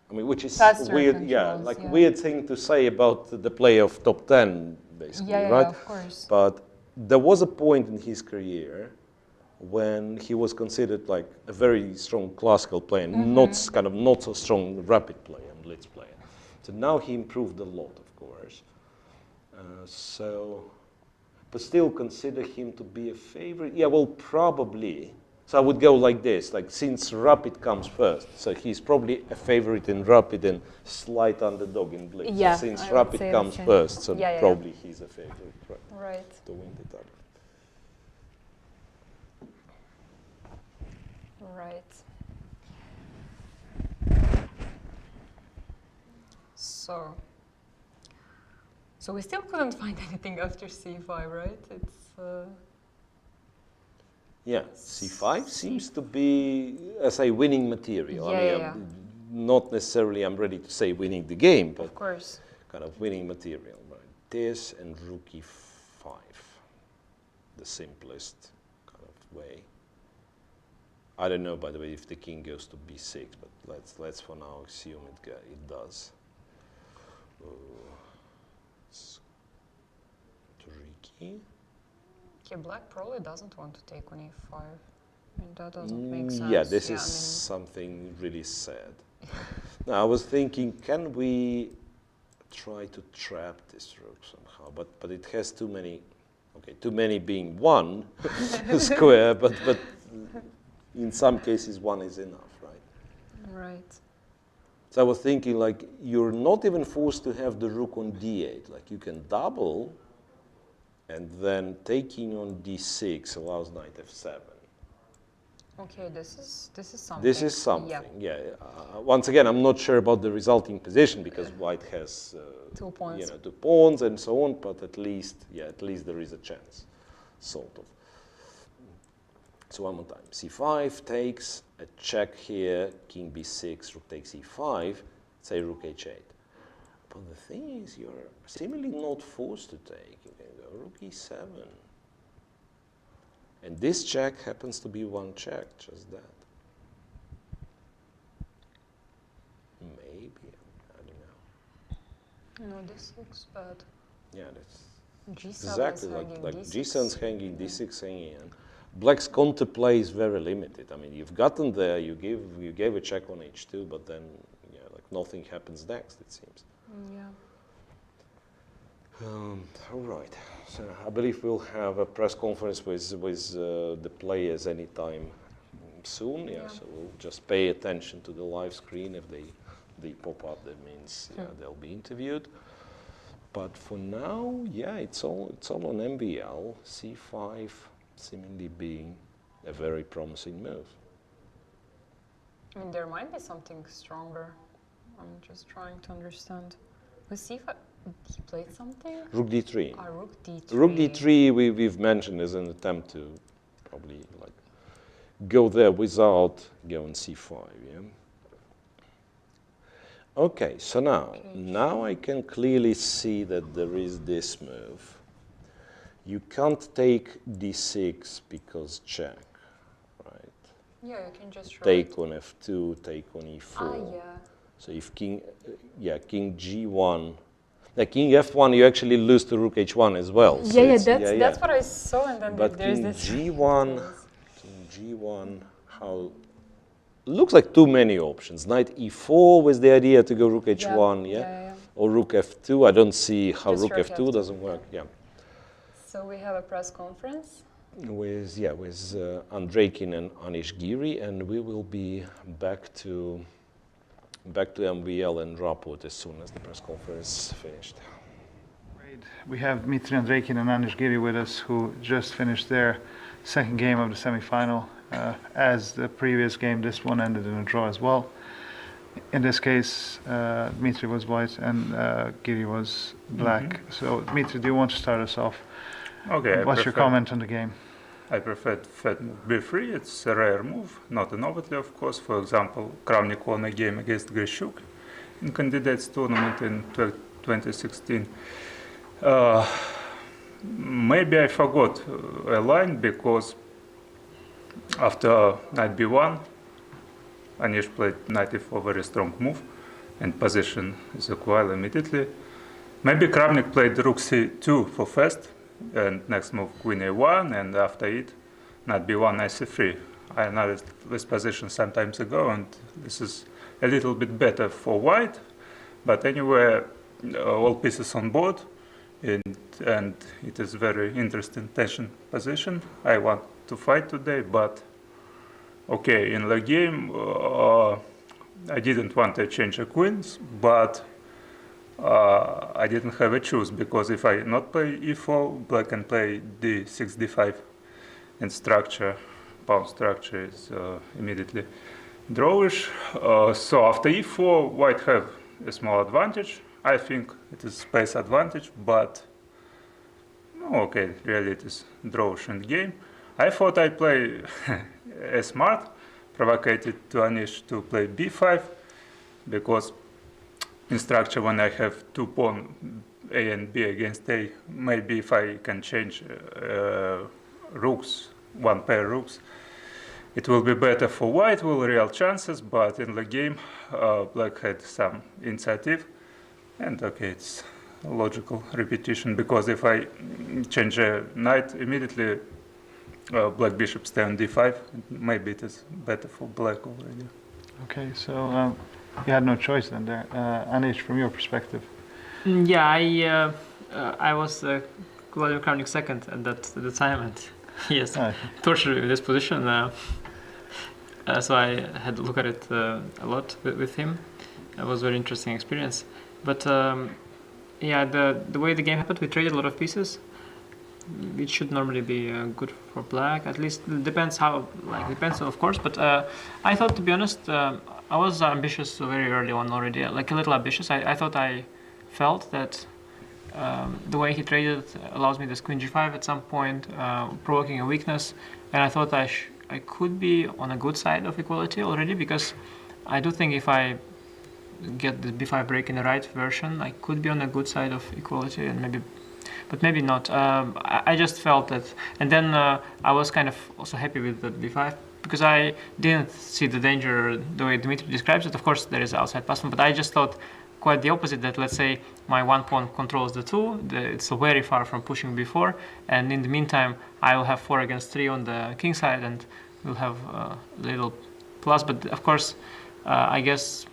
I mean, which is faster weird, controls, weird thing to say about the play of top 10, basically, right? Yeah, of course. But there was a point in his career when he was considered like a very strong classical player, not so strong rapid player and blitz player. So now he improved a lot, of course. But still consider him to be a favorite. Yeah, well, probably. So I would go like this, like since rapid comes first, so he's probably a favorite in rapid and slight underdog in blitz. Yeah, so since rapid comes first, so probably he's a favorite, right. To win the title. Right. So we still couldn't find anything after c5, right? It's yeah, c5 seems to be, as a winning material. Not necessarily I'm ready to say winning the game, but of course, kind of winning material. Right? This and rook f5, the simplest kind of way. I don't know, by the way, if the king goes to b6, but let's for now assume it does. It's tricky. Okay, black probably doesn't want to take on e5. I mean, that doesn't make sense. Yeah, this is something really sad. Now, I was thinking, can we try to trap this rook somehow? But it has too many. Okay, too many being one square, but in some cases one is enough, right? Right. So I was thinking, like, you're not even forced to have the rook on d8. Like, you can double, and then taking on d6 allows knight f7. Okay, this is something. This is something, yeah. Once again, I'm not sure about the resulting position because white has 2 points. 2 pawns and so on, but at least there is a chance, sort of. So one more time, c5 takes, a check here, king b6, rook takes e5, say rook h8. But the thing is, you're seemingly not forced to take. You can go rook e7. And this check happens to be one check, just that. Maybe, I don't know. No, this looks bad. Yeah, that's G7 exactly is hanging like D6. G7's hanging, D6 hanging, and black's counterplay is very limited. I mean, you've gotten there, you gave a check on h2, but then like nothing happens next, it seems. Yeah. All right. So I believe we'll have a press conference with the players anytime soon. Yeah. So we'll just pay attention to the live screen. If they pop up, that means they'll be interviewed. But for now, yeah, it's all on MVL. C5 seemingly being a very promising move. I mean, there might be something stronger. I'm just trying to understand. With c5, he played something? Rook d3. Rook d3. Rook d3 we've mentioned as an attempt to probably like go there without going c5, yeah? Okay, so now I can clearly see that there is this move. You can't take d6 because check, right? Yeah, you can just take on f2, take on e4. Yeah. So if king g1, king f1, you actually lose to rook h1 as well. So that's what I saw, and then but there's king this. King g1, how? Looks like too many options. Knight e4 with the idea to go rook h1, or rook f2. I don't see how Just rook f2 doesn't work. Yeah. So we have a press conference with Andreikin and Anish Giri, and we will be back to MVL and Raport as soon as the press conference finished. Great. We have Dmitry Andreikin and Anish Giri with us, who just finished their second game of the semi-final. As the previous game, this one ended in a draw as well. In this case, Dmitry was white and Giri was black. So, Dmitry, do you want to start us off? Okay. What's your comment on the game? I prefer fed move b3. It's a rare move, not innovative, of course. For example, Kramnik won a game against Grishuk in candidates tournament in 2016. Maybe I forgot a line because after knight b1, Anish played knight e4, very strong move, and position is acquired immediately. Maybe Kramnik played rook c2 for first, and next move queen a1, and after it, knight b1, knight c3. I analyzed this position some time ago, and this is a little bit better for white. But anyway, all pieces on board, and it is very interesting tension position. I want to fight today, but okay, in the game, I didn't want to change the queens, but I didn't have a choice, because if I not play e4, black can play d6, d5, and structure, pawn structure is immediately drawish. So after e4, white have a small advantage. I think it is space advantage, but okay, really it is drawish end game. I thought I play a smart, provocated to Anish to play b5, because in structure when I have two pawn A and B against A. Maybe if I can change rooks, one pair rooks, it will be better for white, will real chances, but in the game, black had some initiative, and okay, it's a logical repetition, because if I change a knight immediately, black bishop stay on d5, maybe it is better for black already. Okay, so you had no choice then there. Anish, from your perspective. Yeah, I was crowning second at the time, and yes, tortured in this position. So I had to look at it a lot with him. It was a very interesting experience. But yeah, the way the game happened, we traded a lot of pieces. It should normally be good for black. At least it depends how, depends of course. But I thought, to be honest, I was ambitious very early on already, like a little ambitious. I thought I felt that the way he traded allows me this queen g5 at some point, provoking a weakness, and I thought I could be on a good side of equality already, because I do think if I get the b5 break in the right version, I could be on a good side of equality, and maybe not. I just felt that, and then I was kind of also happy with the b5, because I didn't see the danger the way Dmitry describes it. Of course, there is outside passman, but I just thought quite the opposite, that let's say my one pawn controls the two, it's very far from pushing b4, and in the meantime I will have 4 against 3 on the king side, and we'll have a little plus. But of course, I guess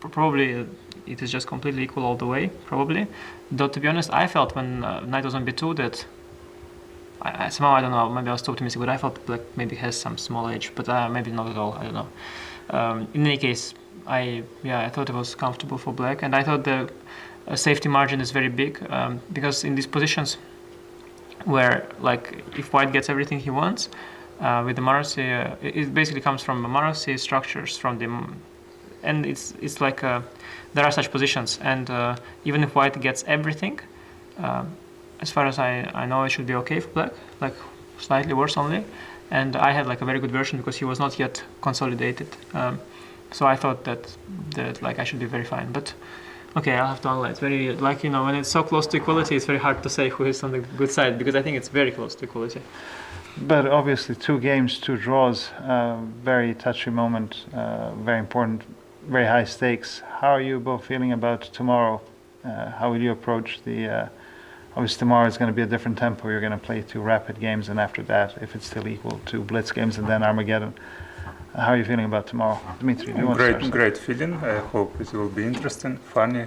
probably it is just completely equal all the way, probably. Though, to be honest, I felt when knight was on b2 that somehow, I don't know, maybe I was too optimistic, but I felt black maybe has some small edge, but maybe not at all, I don't know. In any case, I thought it was comfortable for black, and I thought the safety margin is very big, because in these positions where, like, if white gets everything he wants with the Marossi, it basically comes from Marossi structures from the, and it's like there are such positions, and even if white gets everything, as far as I know, it should be okay for black, like slightly worse only. And I had like a very good version because he was not yet consolidated. So I thought that like I should be very fine. But okay, I'll have to analyze. Very, like, you know, when it's so close to equality, it's very hard to say who is on the good side, because I think it's very close to equality. But obviously 2 games, 2 draws, very touchy moment, very important, very high stakes. How are you both feeling about tomorrow? How will you approach the, obviously tomorrow is going to be a different tempo. You're going to play 2 rapid games, and after that, if it's still equal, 2 blitz games, and then Armageddon. How are you feeling about tomorrow? Dmitry, do you want to start? Great feeling. I hope it will be interesting, funny,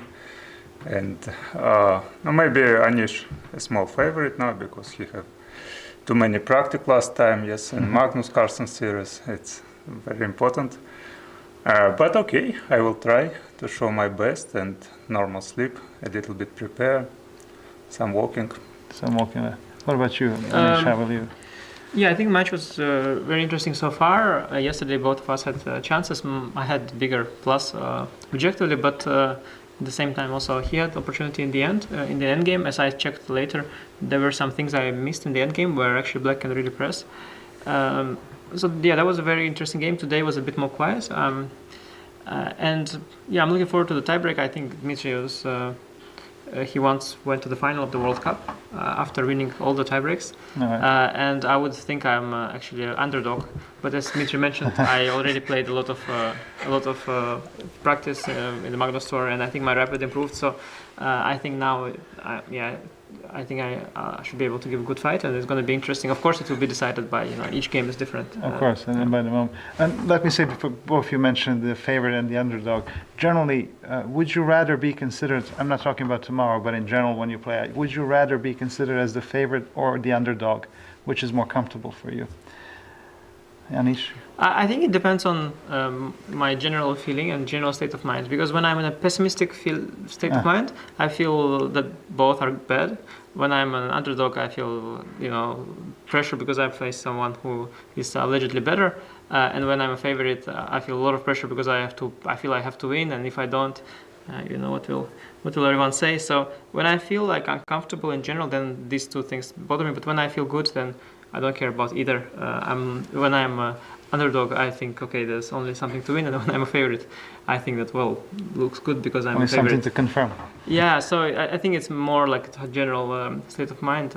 and maybe Anish a small favorite now because he have too many practice last time. Yes, and Magnus Carlsen series. It's very important. But okay, I will try to show my best, and normal sleep, a little bit prepare, some walking. What about you, Anish? How will you? Yeah, I think the match was very interesting so far. Yesterday, both of us had chances. I had bigger plus objectively, but at the same time, also he had opportunity in the end game. As I checked later, there were some things I missed in the end game where actually black can really press. So yeah, that was a very interesting game. Today was a bit more quiet, and yeah, I'm looking forward to the tiebreak. I think Dmitry was. He once went to the final of the World Cup after winning all the tiebreaks, and I would think I'm actually an underdog. But as Dmitry mentioned, I already played a lot of practice in the Magnus Tour, and I think my rapid improved. So I think now, I think I should be able to give a good fight, and it's going to be interesting. Of course, it will be decided by, each game is different. Of course, and then by the moment. And let me say, before both you mentioned the favorite and the underdog. Generally, would you rather be considered? I'm not talking about tomorrow, but in general, when you play, would you rather be considered as the favorite or the underdog? Which is more comfortable for you? Anish? I think it depends on my general feeling and general state of mind. Because when I'm in a pessimistic state of mind, I feel that both are bad. When I'm an underdog, I feel pressure because I face someone who is allegedly better. And when I'm a favorite, I feel a lot of pressure because I feel I have to win. And if I don't, what will everyone say? So when I feel like uncomfortable in general, then these two things bother me. But when I feel good, then I don't care about either. When I'm underdog, I think, okay, there's only something to win, and when I'm a favorite, I think that, well, looks good because I'm Only a favorite. something to confirm. Yeah, so I think it's more like a general state of mind.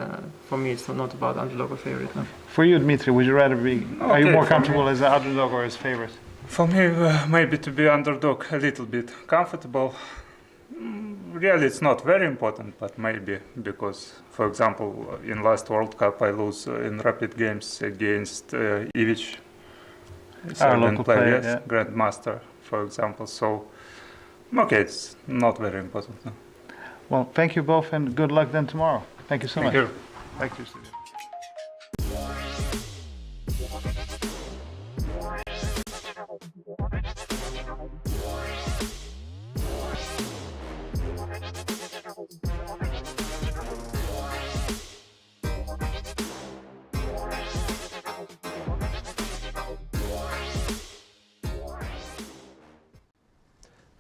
For me, it's not about underdog or favorite. No. For you, Dmitry, would you rather be? Are you Okay, more for comfortable me- as an underdog or as favorite? For me, maybe to be underdog a little bit comfortable. Really, it's not very important, but maybe because, for example, in last World Cup I lose in rapid games against Evgenij, Serbian local player, player, yes, yeah. Grandmaster, for example. So, okay, it's not very important. No. Well, thank you both, and good luck then tomorrow. Thank you so Thank much. you. Thank you, Steve.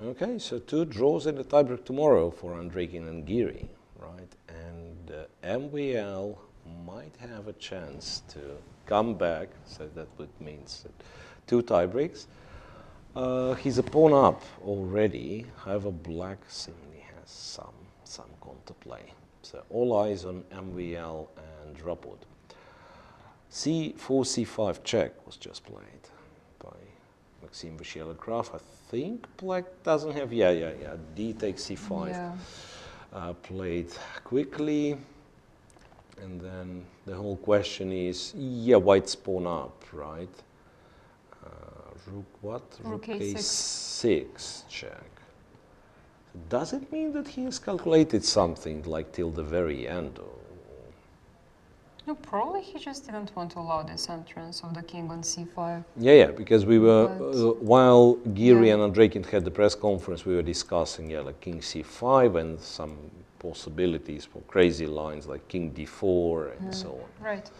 Okay, so 2 draws in the tiebreak tomorrow for Andrekin and Giri, right? And MVL might have a chance to come back, so that would mean 2 tiebreaks. He's a pawn up already, however black seemingly has some counterplay. So all eyes on MVL and Rapod. C4, C5 check was just played by Maxime Vachier-Lagrave. I think black doesn't have, yeah. D takes C5. Yeah. Played quickly. And then the whole question is, yeah, white's pawn up, right? Rook what? Rook A6 check. Does it mean that he has calculated something like till the very end? Or? No, probably he just didn't want to allow this entrance of the king on c5. Yeah, because we were, while Giri Yeah. and Andrekin had the press conference, we were discussing, yeah, like king c5 and some possibilities for crazy lines like king d4 and so on. Right.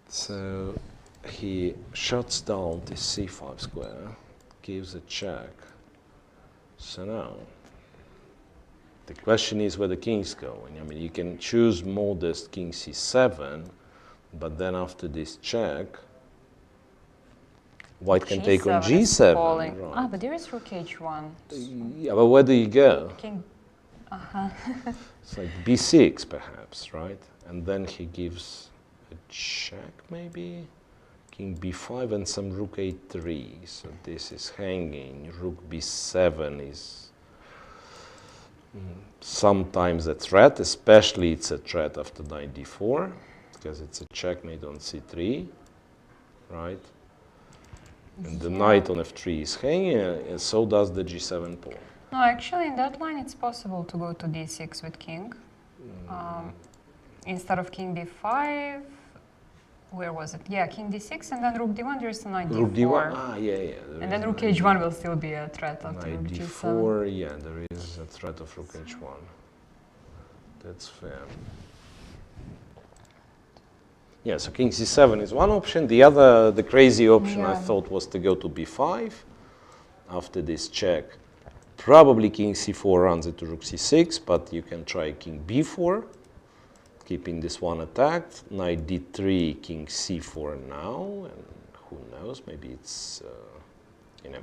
So he shuts down this c5 square, gives a check. So now, the question is where the king's going. I mean, you can choose modest king c7, but then after this check, white can take on G7 is g7. falling. Right. Ah, but there is rook h1. Yeah, but where do you go? King. It's like b6 perhaps, right? And then he gives a check maybe? King b5 and some rook a3. So this is hanging. Rook b7 is sometimes a threat, especially it's a threat after knight d4, because it's a checkmate on c3, right? And the knight on f3 is hanging, and so does the g7 pawn. No, actually, in that line, it's possible to go to d6 with king. Instead of king d5, where was it? Yeah, king d6, and then rook d1, there's a knight d4. Rook d1, ah, yeah. And then rook h1 will still be a threat after Knight rook d4, g7. yeah, there is a threat of rook h1. That's fair. Yeah, so king c7 is one option. The other, the crazy option I Yeah. thought was to go to b5 after this check. Probably king c4 runs into rook c6, but you can try king b4, keeping this one attacked. Knight d3, king c4 now, and who knows? Maybe it's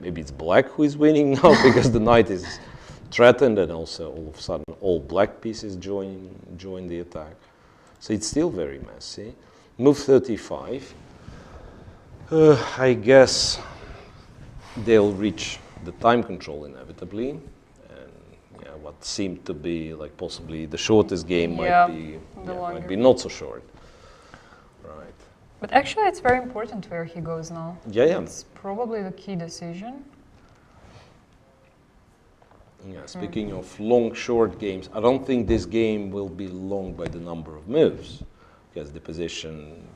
maybe it's black who is winning now because the knight is threatened, and also all of a sudden all black pieces join the attack. So it's still very messy. Move 35. I guess they'll reach the time control inevitably, and yeah, what seemed to be like possibly the shortest game Yeah, might be not so short. Right. But actually, it's very important where he goes now. Yeah. It's probably the key decision. Yeah, speaking of long, short games, I don't think this game will be long by the number of moves, because the position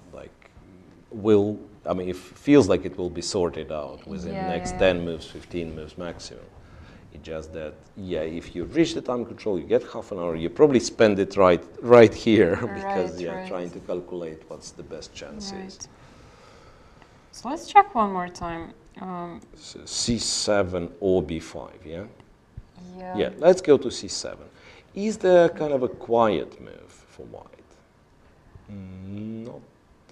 it feels like it will be sorted out within the next 10 moves, 15 moves maximum. It's just that, yeah, if you reach the time control, you get half an hour, you probably spend it right here, because trying to calculate what's the best chances. Right. So let's check one more time. So C7 or B5, yeah? Yeah. Yeah, let's go to C7. Is there kind of a quiet move for white? Not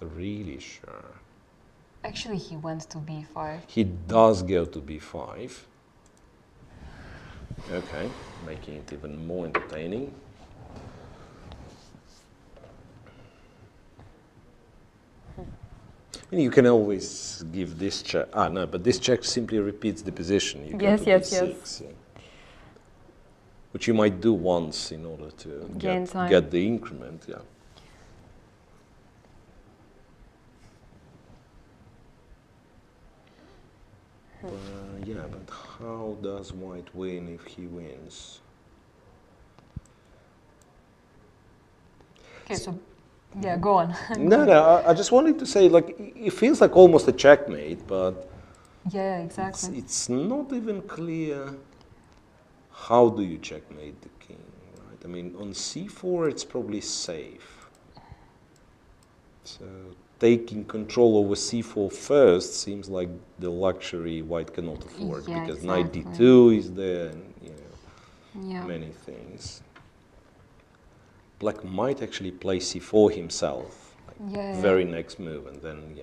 really sure. Actually, he went to b5. He does go to b5. Okay, making it even more entertaining. And you can always give this check. Ah, no, but this check simply repeats the position. You Yes, go to yes, b6, yes. yeah. Which you might do once in order to Gain time. get the increment, yeah. Yeah, but how does white win if he wins? Okay, so yeah, go on. No, I just wanted to say, like, it feels like almost a checkmate, but Yeah, exactly. it's not even clear how do you checkmate the king, right? I mean, on c4 it's probably safe. So taking control over c4 first seems like the luxury white cannot afford, Yeah, because exactly. knight d2 is there, and Yeah. many things. Black might actually play c4 himself, like Yeah, very next move, and then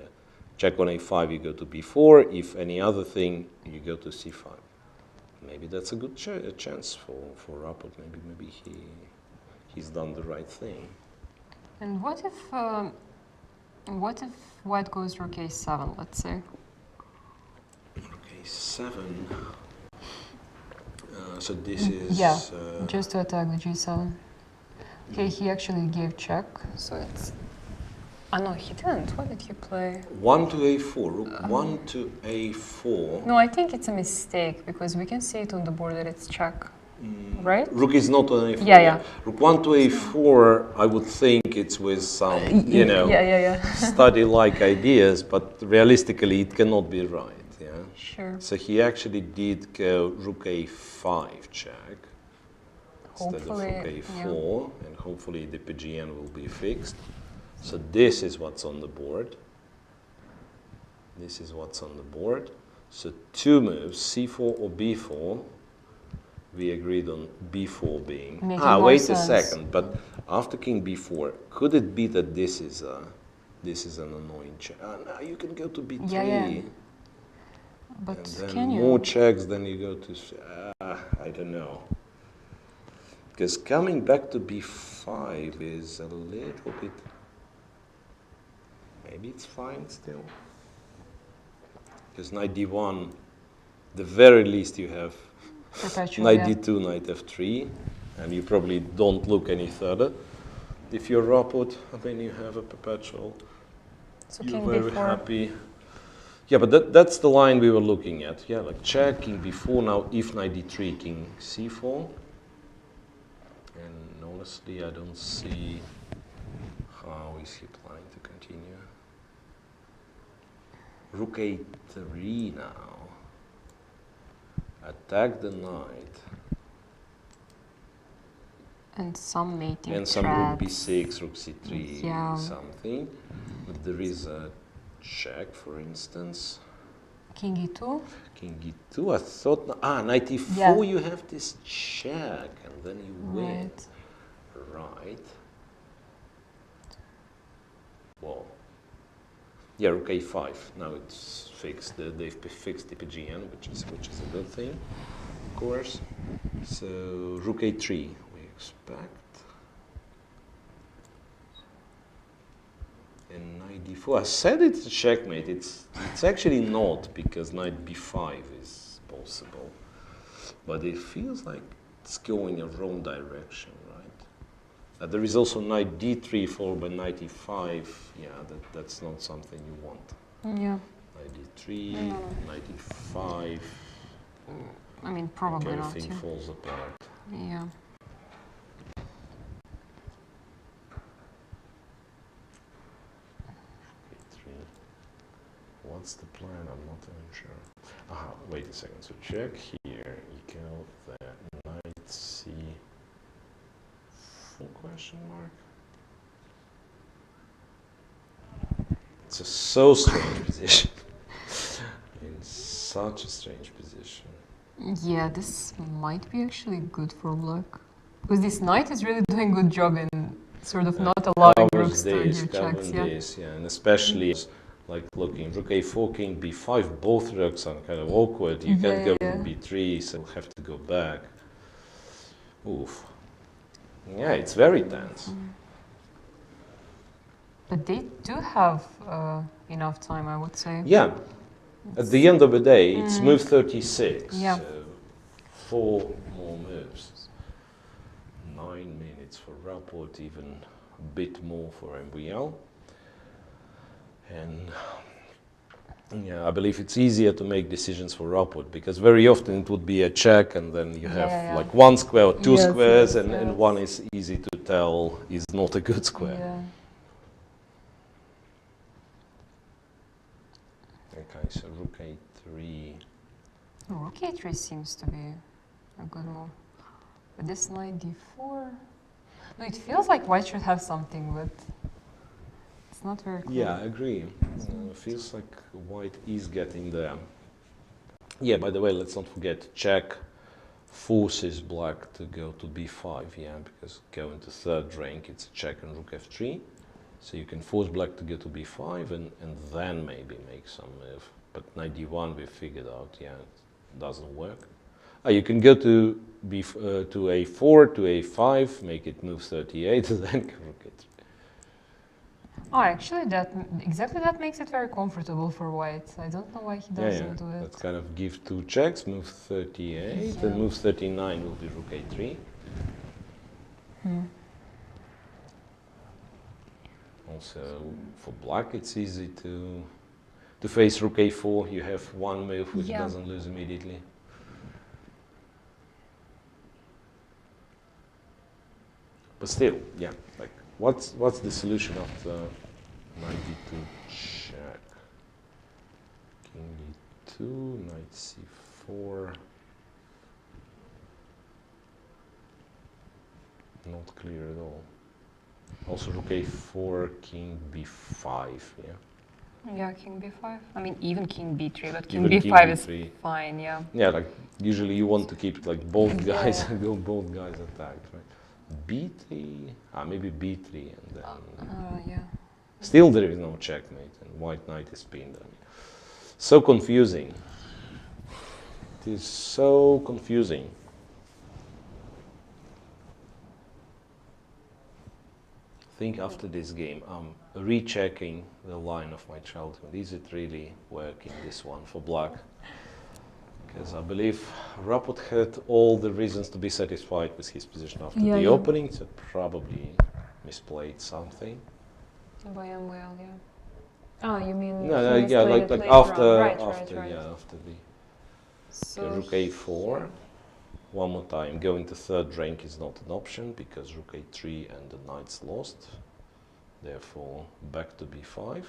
check on a5, you go to b4. If any other thing, you go to c5. Maybe that's a good chance for Rapport. Maybe he's done the right thing. And what if white goes rook a7, let's say? Rook a7. So this is Just to attack the g7. Okay, he actually gave check, so it's... Ah, no, he didn't. What did he play? 1 to a4. Rook 1 to a4. No, I think it's a mistake, because we can see it on the board that it's check, right? Rook is not on a4. Yeah. Rook 1 to a4, I would think it's with some, study-like ideas, but realistically it cannot be right, yeah? Sure. So he actually did go rook a5 check instead of Hopefully, rook a4, and hopefully the PGN will be fixed. So this is what's on the board. This is what's on the board. So two moves, c4 or b4. We agreed on b4 being... Making more wait sense. a second. But after king b4, could it be that this is an annoying check? Now you can go to b3. Yeah. But And then can you? more checks, then you go to... I don't know. Because coming back to b5 is a little bit... Maybe it's fine still. Because knight d1, the very least you have Perpetual, knight d2, knight f3, and you probably don't look any further. If you're Rapport, then you have a perpetual. So You're king very b4. happy. Yeah, but that's the line we were looking at. Yeah, like check, king b4, now if knight d3, king c4. And honestly, I don't see how is he planning to continue. Rook a3 now. Attack the knight. And some mating And some rook traps. b6, rook c3, Yeah. something. But there is a check, for instance. King e2. King e2, I thought... knight e4, Yeah. you have this check, and then you win. Right. Well... Yeah, rook a5. Now it's fixed. They've fixed the PGN, which is a good thing, of course. So rook a3, we expect. And knight d4. I said it's a checkmate. It's actually not, because knight b5 is possible. But it feels like it's going a wrong direction, right? There is also knight d3 followed by knight e5. Yeah, that's not something you want. Yeah. Knight d3, knight e5. I mean, probably not. Everything falls apart. Yeah. e3. What's the plan? I'm not even sure. Wait a second. So check here. Equal that knight c. Question mark. It's a so strange position. In such a strange position. Yeah, this might be actually good for black. Because this knight is really doing good job in Sort of not allowing covers rooks to this, give covering checks, yeah. this, yeah, and especially like looking rook a4, king b5, both rooks are kind of awkward. You can't go rook b3, so you have to go back. Oof. Yeah, it's very tense. But they do have enough time, I would say. Yeah. At the end of the day, it's move 36. Yeah. So 4 more moves. 9 minutes for Rapport, even a bit more for MVL. And yeah, I believe it's easier to make decisions for Rapport because very often it would be a check and then you have like 1 square or 2 squares and one is easy to tell is not a good square. Yeah. Okay, so rook a3. Oh, rook a3 seems to be a good move. But this knight d4. No, it feels like white should have something, but it's not very clear. Yeah, I agree. Feels like white is getting there. Yeah, by the way, let's not forget check forces black to go to b5, yeah, because going to third rank, it's a check on rook f3. So you can force black to go to b5 and then maybe make some move. But knight d1 we figured out, yeah, it doesn't work. You can go to to a4, to a5, make it move 38, and then rook a3. Oh, actually, that makes it very comfortable for white. I don't know why he doesn't do it. Let's kind of give 2 checks, move 38, and move 39 will be rook a3. Also, for black, it's easy to face rook a4. You have one move which doesn't lose immediately. But still, yeah, like what's the solution after knight d2 check? King d2, knight c4. Not clear at all. Also rook a4, king b5, yeah. Yeah, king b5. I mean, even king b3, but king Even b5 is b3. fine, yeah. Yeah, like usually you want to keep like both guys and go both guys attacked, right? b3, maybe b3 and then... yeah. Still there is no checkmate and white knight is pinned. I mean, so confusing. It is so confusing. I think after this game I'm rechecking the line of my childhood. Is it really working, this one for black? Because I believe Rapport had all the reasons to be satisfied with his position after the opening, so probably misplayed something. By MWL, yeah. Oh, you mean? No, yeah, like after, right. yeah, after the rook a4. One more time, going to third rank is not an option because rook a3 and the knight's lost. Therefore, back to b5.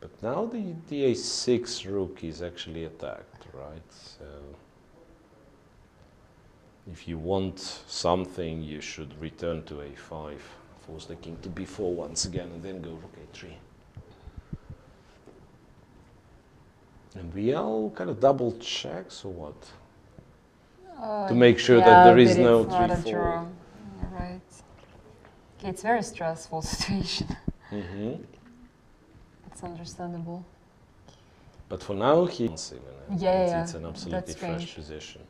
But now the a6 rook is actually attacked, right? So if you want something, you should return to a5, force the king to b4 once again, and then go rook a3. And we all kind of double checks or what? To make sure that there is no 3-4. Right. Okay, it's a very stressful situation. It's understandable. But for now, it's an absolutely That's fresh position.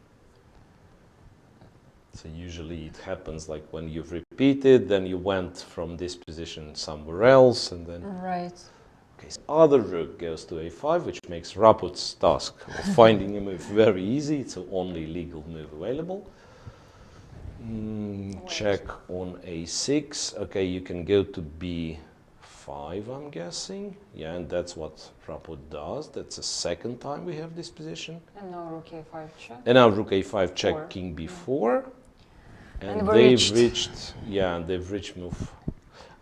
So usually it happens like when you've repeated, then you went from this position somewhere else, and then... Right. Okay, so other rook goes to a5, which makes Rapport's task of finding a move very easy. It's the only legal move available. Check on a6. Okay, you can go to b5, I'm guessing. Yeah, and that's what Rapport does. That's the second time we have this position. And now rook a5 check. And now rook a5 check, king b4. And they've reached move.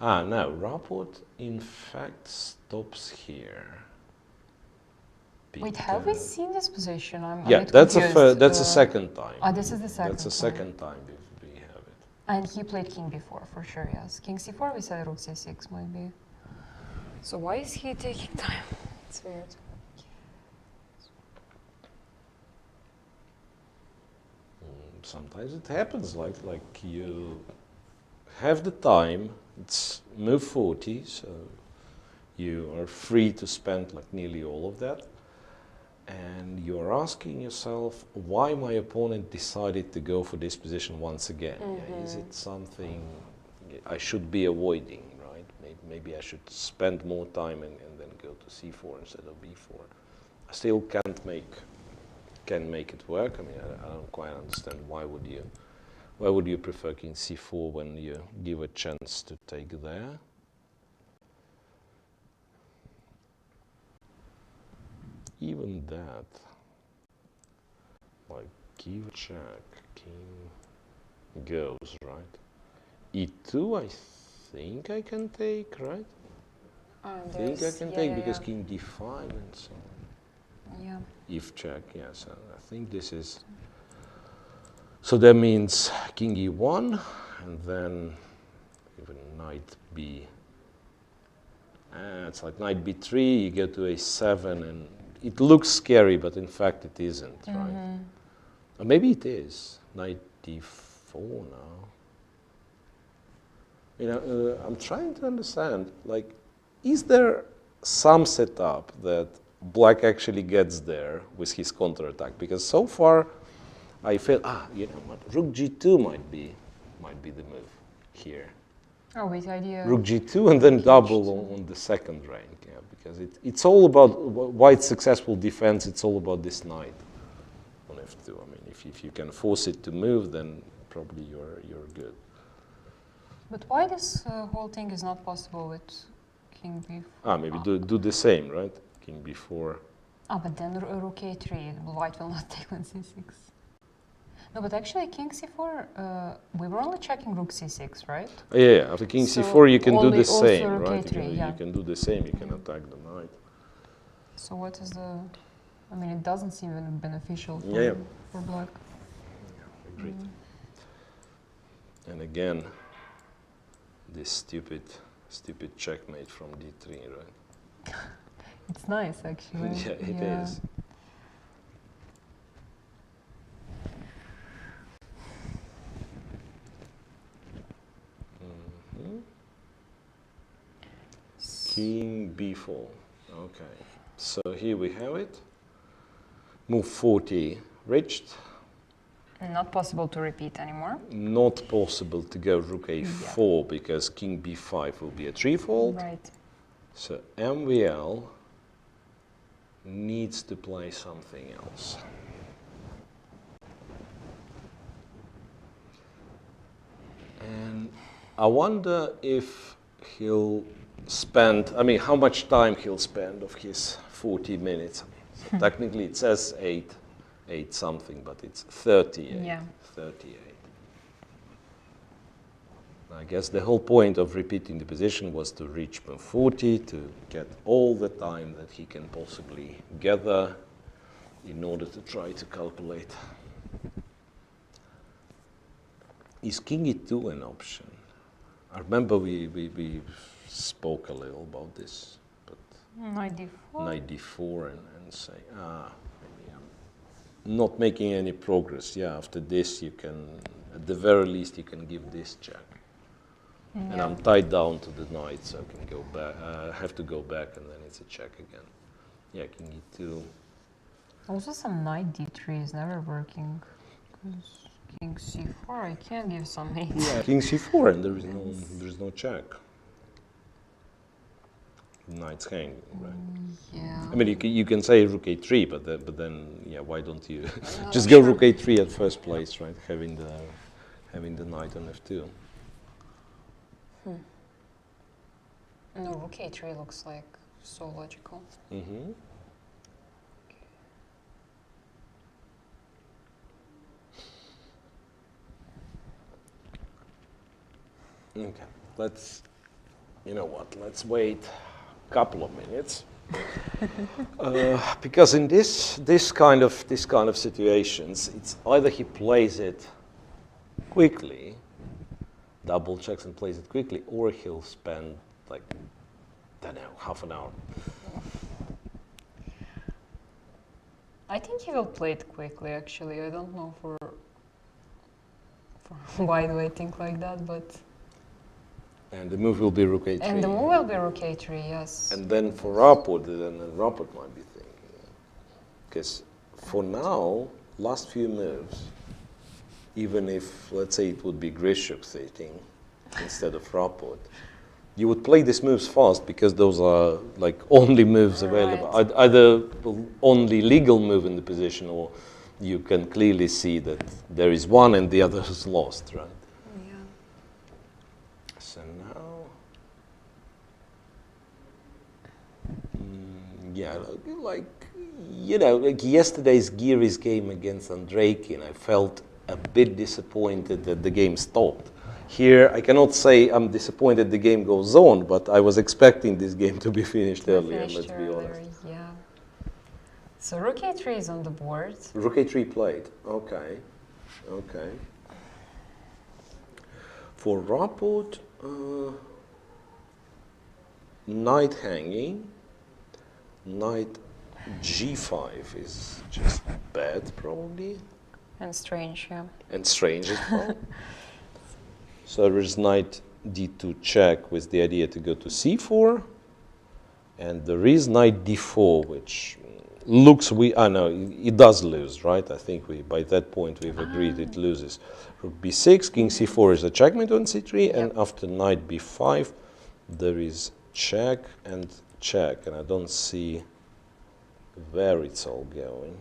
Now Rapport in fact stops here. Wait, have we seen this position? That's a second time. This is the second. That's the second time we have it. And he played king b4 for sure. Yes, king c4. We said rook c6 might be. So why is he taking time? It's weird. sometimes it happens like you have the time, it's move 40, so you are free to spend like nearly all of that, and you're asking yourself why my opponent decided to go for this position once again. Yeah, is it something I should be avoiding, right? Maybe I should spend more time and then go to c4 instead of b4. I still can't make it work. I mean, I don't quite understand why would you prefer king c4 when you give a chance to take there? Even that, like give check, king goes, right? e2, I think I can take, right? I think I can take because king d5 and so on. Yeah. If check, yes. I think this is. So that means king e1, and then even knight b. It's like knight b3. You go to a7, and it looks scary, but in fact it isn't, right? Or maybe it is. Knight d4 now. You know, I'm trying to understand. Like, is there some setup that Black actually gets there with his counterattack? Because so far, I feel you know what, rook g2 might be the move here. Oh, with idea. Rook g2 and then double on the second rank, yeah, because it's all about white's successful defense. It's all about this knight on f2. I mean, if you can force it to move, then probably you're good. But why this whole thing is not possible with king b4? Maybe do the same, right? King b4. But then rook a3, white will not take on c6. No, but actually king c4, we were only checking rook c6, right? Yeah, after king c4 you can do the same, rook right? a3, You can do the same, you can attack the knight. So what is the... I mean, it doesn't seem even beneficial for Black. Yeah, agreed. And again, this stupid checkmate from d3, right? It's nice, actually. Yeah, it is. King b4. Okay, so here we have it. Move 40 reached. Not possible to repeat anymore. Not possible to go rook a4 because king b5 will be a threefold. Right. So MVL needs to play something else. And I wonder if he'll spend, I mean, how much time he'll spend of his 40 minutes. So technically it says 8 something, but it's 38. Yeah. 38. I guess the whole point of repeating the position was to reach move 40, to get all the time that he can possibly gather in order to try to calculate. Is king e2 an option? I remember we spoke a little about this, but Knight d4. Knight d4 and say, maybe I'm not making any progress. Yeah, after this you can, at the very least, you can give this check. Yeah. And I'm tied down to the knight, so I can go back. Have to go back, and then it's a check again. Yeah, king e2. Also, some knight d3 is never working. King c4, I can give some mate. Yeah, king c4, and there is no check. Knight's hanging, right? Yeah. I mean, you can say rook a3, but then yeah, why don't you just go rook a3 at first place, right? Having the knight on f2. No, rook a3 looks like so logical. Mm-hmm. Okay, you know what, let's wait a couple of minutes. Because in this kind of situations, it's either he plays it quickly, double checks and plays it quickly, or he'll spend like, I don't know, half an hour. I think he will play it quickly, actually. I don't know why do I think like that? But And the move will be rook a3. and the move will be rook a3, yes. And then for Rapport, then Rapport might be thinking. Because for now, last few moves, even if, let's say, it would be Grishuk sitting instead of Rapport, you would play these moves fast because those are like only moves available. Either only legal move in the position, or you can clearly see that there is one and the other is lost, right? Yeah. So now, yeah, like, you know, like yesterday's Giri's game against Andreikin, I felt a bit disappointed that the game stopped. Here, I cannot say I'm disappointed the game goes on, but I was expecting this game to be finished earlier, let's be honest. Yeah. So rook a3 is on the board. Rook a3 played, okay, okay. For Rapport, knight hanging, knight g5 is just bad, probably. And strange, yeah. And strange as well. So there's knight d2 check with the idea to go to c4. And there is knight d4, which looks, I know, it does lose, right? I think by that point we've agreed it loses. Rook b6, king c4 is a checkmate on c3, and after knight b5, there is check and check, and I don't see where it's all going.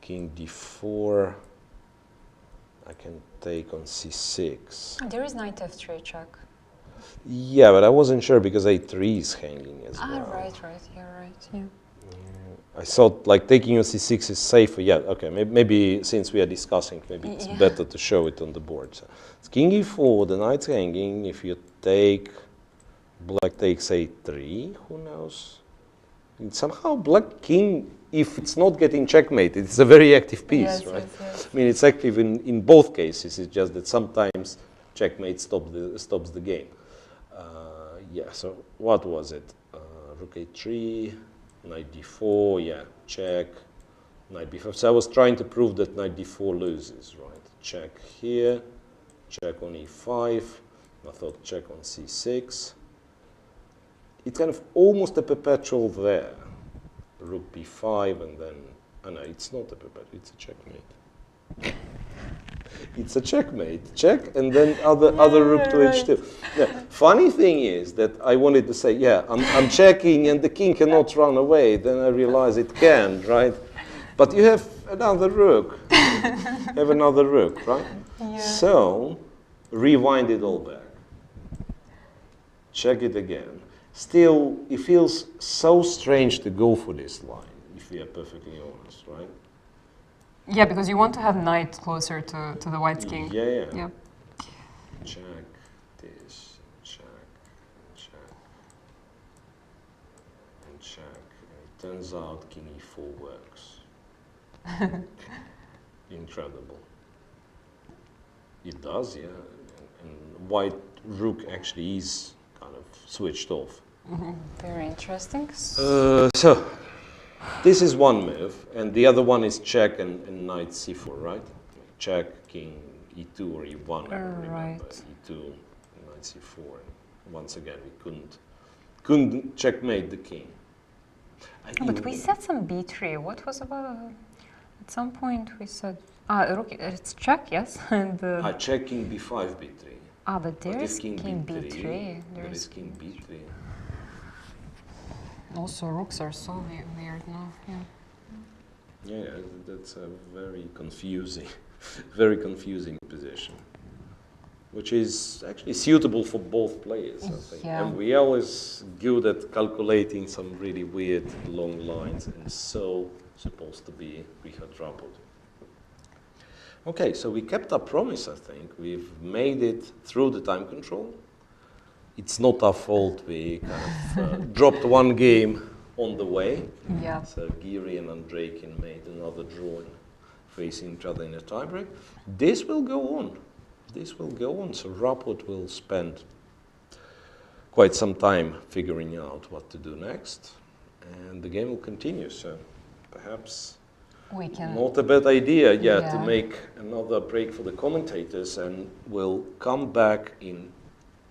King d4, I can take on c6. There is knight f3 check. Yeah, but I wasn't sure because a3 is hanging as well. Right, you're right, yeah. I thought like taking on c6 is safer. Yeah, okay, maybe since we are discussing, maybe it's better to show it on the board. So it's king e4, the knight's hanging. If you take, black takes a3, who knows? And somehow black king, if it's not getting checkmated, it's a very active piece, right? Yes. I mean, it's active in both cases. It's just that sometimes checkmate stops the game. Yeah, so what was it? Rook a3, knight d4, yeah, check, knight b5. So I was trying to prove that knight d4 loses, right? Check here, check on e5, I thought check on c6. It's kind of almost a perpetual there. Rook b5 and then, oh no, it's not a perpetual, it's a checkmate. It's a checkmate, check, and then other rook to h2. Yeah. Funny thing is that I wanted to say, yeah, I'm checking and the king cannot run away. Then I realize it can, right? But you have another rook. Right? Yeah. So, rewind it all back. Check it again. Still, it feels so strange to go for this line, if we are perfectly honest, right? Yeah, because you want to have knight closer to the white king. Yeah. Check this, check, and check. And it turns out king e4 works. Incredible. It does, yeah. And white rook actually is kind of switched off. Very interesting. So, this is one move, and the other one is check and knight c4, right? Check, king e2 or e1, I don't remember. E2, knight c4. And once again, we couldn't checkmate the king. But we said some b3. What was about? At some point we said, rook, it's check, yes, and check king b5, b3. But there is king b3. There is king b3. Also, rooks are so weird now. Yeah, that's a very confusing position, which is actually suitable for both players, I think. Yeah. And we are always good at calculating some really weird long lines, and so supposed to be Richard Rapport. Okay, so we kept our promise, I think. We've made it through the time control. It's not our fault. We kind of dropped one game on the way. Yeah. So Giri and Andreikin made another drawing facing each other in a tiebreak. This will go on. So Rapport will spend quite some time figuring out what to do next. And the game will continue. So perhaps we can. Not a bad idea, to Yeah. make another break for the commentators, and we'll come back in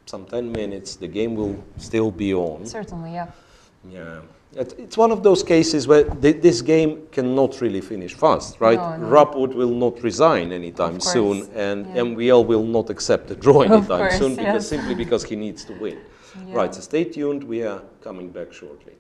some 10 minutes. The game will still be on. Certainly, yeah. Yeah. It's one of those cases where this game cannot really finish fast, right? No, no. Rapwood will not resign anytime Of course, soon, and yeah. MVL will not accept a draw anytime course, soon, because, yes. simply because he needs to win. Yeah. Right, so stay tuned. We are coming back shortly.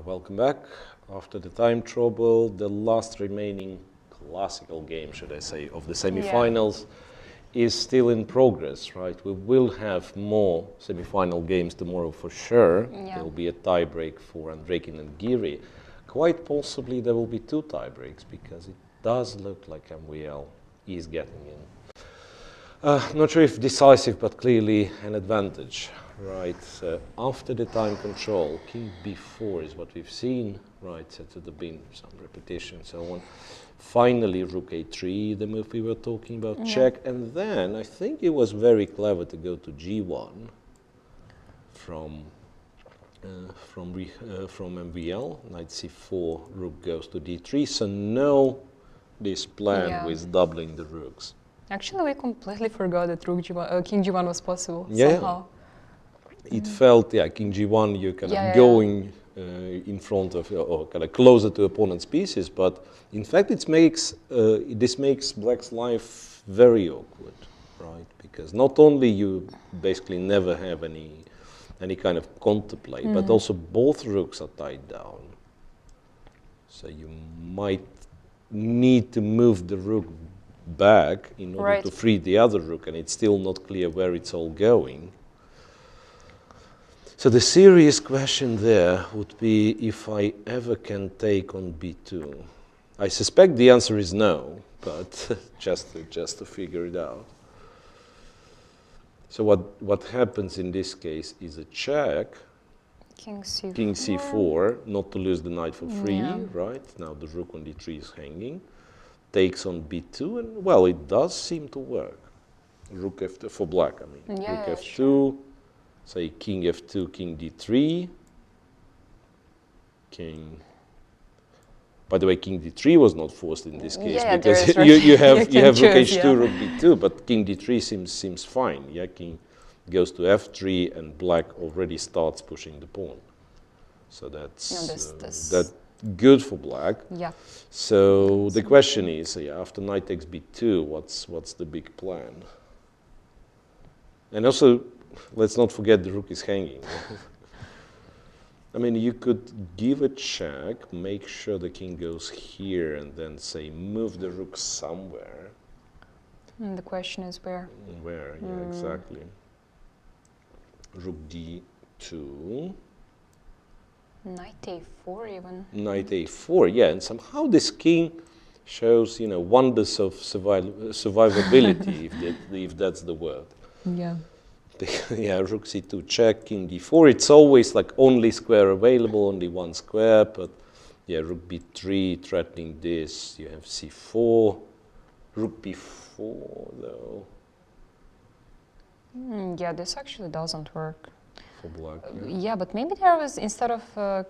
Welcome back. After the time trouble, the last remaining classical game, should I say, of the semifinals is still in progress, right? We will have more semifinal games tomorrow for sure. There will be a tiebreak for Andreikin and Giri. Quite possibly there will be two tiebreaks because it does look like MVL is getting in. Not sure if decisive, but clearly an advantage. Right, after the time control, king b4 is what we've seen, right, so there have been some repetition and so on. Finally, rook a3, the move we were talking about, check, and then I think it was very clever to go to g1 from MVL, knight c4, rook goes to d3, so no this plan with doubling the rooks. Actually, we completely forgot that rook g1, king g1 was possible somehow. It felt, king g1, you're kind of going in front of, or kind of closer to opponent's pieces, but in fact this makes black's life very awkward, right? Because not only you basically never have any kind of counterplay, but also both rooks are tied down. So you might need to move the rook back in order to free the other rook, and it's still not clear where it's all going. So the serious question there would be if I ever can take on b2. I suspect the answer is no, but just to figure it out. So what happens in this case is a check. King c4. King c4, not to lose the knight for free, Yeah. right? Now the rook on d3 is hanging. Takes on b2, and well, it does seem to work. Rook f2 for black, I mean. Yeah, Rook yeah, f2, sure. say king f2, king d3, king. By the way, king d3 was not forced in this case Yeah, because there is you rook- have you you can have rook choose, h2, yeah. rook b2, but king d3 seems fine. Yeah, king goes to f3, and black already starts pushing the pawn. So that's No, this- that good for black. Yeah. So the question is, yeah, after knight takes b2, what's the big plan? And also, let's not forget the rook is hanging. I mean, you could give a check, make sure the king goes here, and then say move the rook somewhere. And the question is where? Where? Yeah, exactly. Rook d2. Knight a4 even. Knight a4, yeah, and somehow this king shows, wonders of survivability, if that's the word. Yeah. Yeah, rook c2 check, king d4. It's always like only square available, only one square, but yeah, rook b3 threatening this. You have c4, rook b4 though. Yeah, this actually doesn't work. For black. Yeah, but maybe there was, instead of there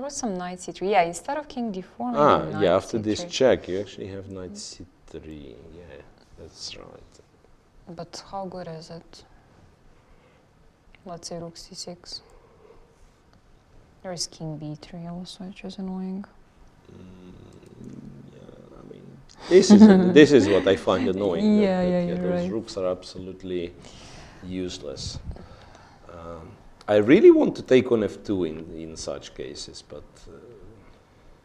was some knight c3. Yeah, instead of king d4, maybe knight Yeah, after c3. this check, you actually have knight c3. Yeah, that's right. But how good is it? Let's say rook c6. There is king b3 also, which is annoying. Yeah, I mean, this is what I find annoying. Yeah, you're those right. rooks are absolutely useless. I really want to take on f2 in such cases, but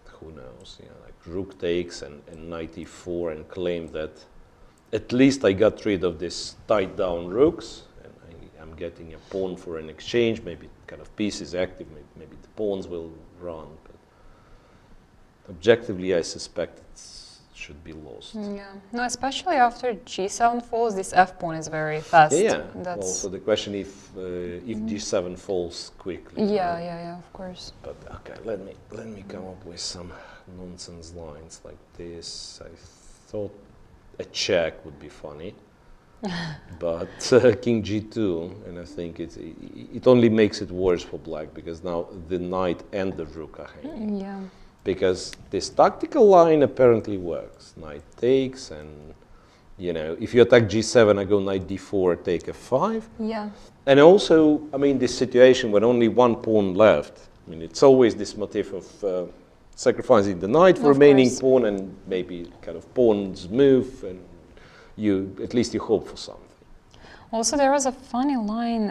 who knows? Yeah, like rook takes and knight e4 and claim that at least I got rid of this tied down rooks, and I'm getting a pawn for an exchange. Maybe kind of piece is active. Maybe the pawns will run, but objectively, I suspect it should be lost. Yeah, no, especially after g7 falls, this f pawn is very fast. Yeah. That's Well, so the question if g7 falls quickly. yeah, right? yeah, of course. But okay, let me come up with some nonsense lines like this. I thought a check would be funny, but king g2, and I think it only makes it worse for black because now the knight and the rook are hanging. Yeah. Because this tactical line apparently works. Knight takes, and if you attack g7, I go knight d4, take f5. Yeah. And also, I mean, this situation when only one pawn left. I mean, it's always this motif of sacrificing the knight for Of remaining course. pawn, and maybe kind of pawns move, and at least you hope for something. Also, there was a funny line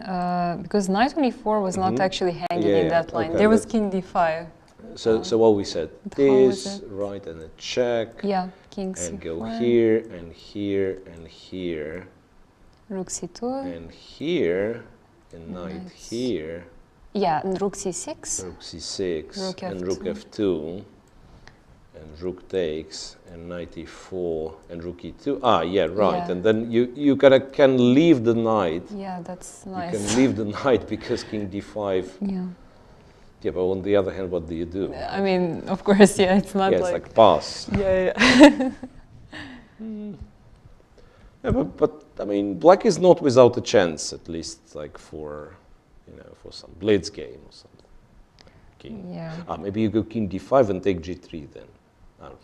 because knight on e4 was not actually hanging Yeah, in that line. okay, There was that's- king d5. So what we said, how is this, it? right, and a check, Yeah, king and go c4. here, and here, and here, Rook c2. and here, and knight Nice. here, Yeah, and rook c6. rook c6, Rook and rook f2. f2, and rook takes, and knight e4, and rook e2. Yeah, right. Yeah. And then you can leave the knight. Yeah, that's You nice. can leave the knight because king d5. Yeah. Yeah, but on the other hand, what do you do? I mean, of course, yeah, it's not Yeah, it's like like pass. yeah. Yeah, but I mean, black is not without a chance, at least like for some blitz game or something. King. Yeah. Maybe you go king d5 and take g3 then.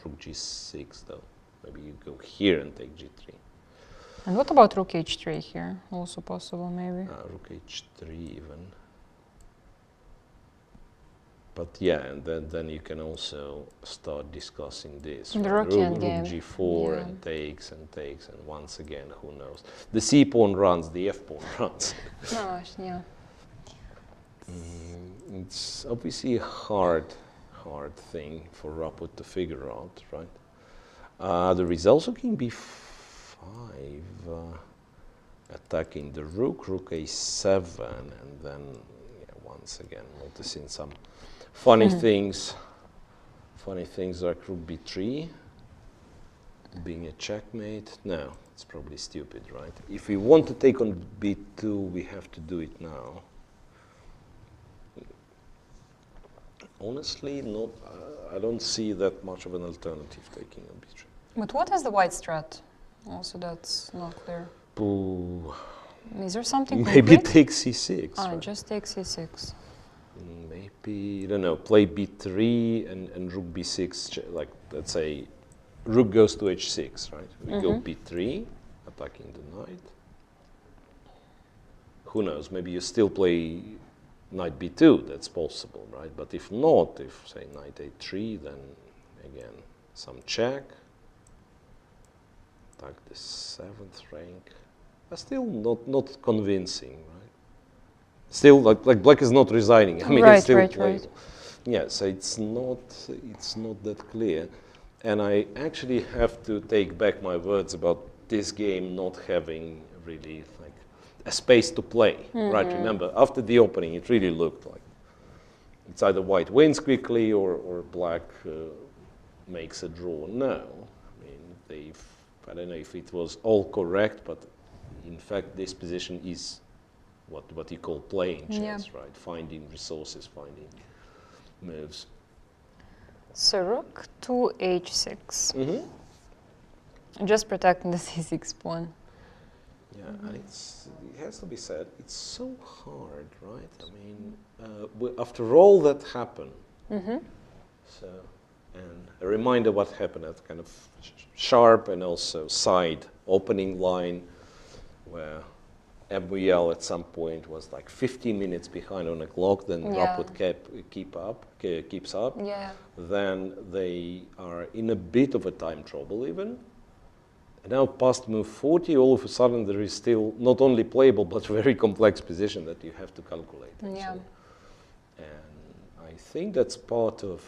Rook g6 though. Maybe you go here and take g3. And what about rook h3 here? Also possible, maybe. Rook h3 even. But yeah, and then you can also start discussing this. The right? rook endgame. Rook g4 Yeah. and takes, and once again, who knows? The c pawn runs, the f pawn runs. No, yeah. It's obviously a hard thing for Rapid to figure out, right? There is also king b5, attacking the rook a7, and then once again noticing some funny things like rook b3 being a checkmate. No, it's probably stupid, right? If we want to take on b2, we have to do it now. honestly, not. I don't see that much of an alternative taking on b3. But what is the white strat? Also, that's not clear. Ooh. Is there something Maybe concrete? take c6. Ah, right? just take c6. Maybe, I don't know, play b3 and rook b6, like, let's say, rook goes to h6, right? We go b3, attacking the knight. Who knows, maybe you still play knight b2, that's possible, right? But if not, if, say, knight a3, then, again, some check. Attack the 7th rank. But still not convincing, right? Still, like black is not resigning. I mean, it's still playing. Yeah, so it's not that clear. And I actually have to take back my words about this game not having really like a space to play, right? Remember, after the opening, it really looked like it's either white wins quickly or black makes a draw. No, I mean, I don't know if it was all correct, but in fact, this position is what you call playing chess, right? Finding resources, finding moves. So rook to h6. Just protecting the c6 pawn. Yeah, and it has to be said, it's so hard, right? I mean, after all that happened, so, and a reminder what happened at kind of sharp and also side opening line, where MVL at some point was like 15 minutes behind on the clock, then Rapid keeps up. Yeah. Then they are in a bit of a time trouble even. And now past move 40, all of a sudden there is still not only playable but very complex position that you have to calculate. Yeah. And I think that's part of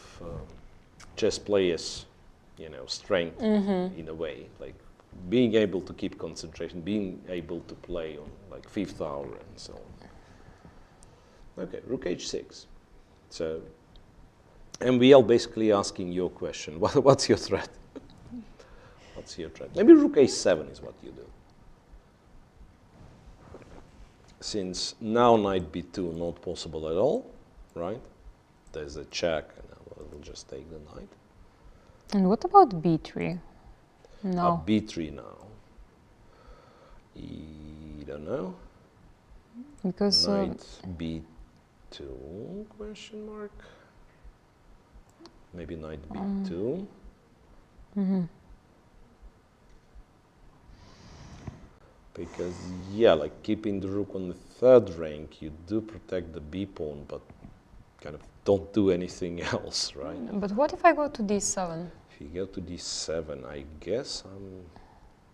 chess players, strength in a way, like being able to keep concentration, being able to play on like 5th hour and so on. Okay, rook h6. So MVL basically asking your question, what's your threat? What's your threat? Maybe rook a7 is what you do. Since now knight b2 not possible at all, right? There's a check and we'll just take the knight. And what about b3? No. b3 now. I don't know. Because Knight b2 question mark. Maybe knight b2. Because like keeping the rook on the 3rd rank, you do protect the b pawn, but kind of don't do anything else, right? But what if I go to d7? If you go to d7, I guess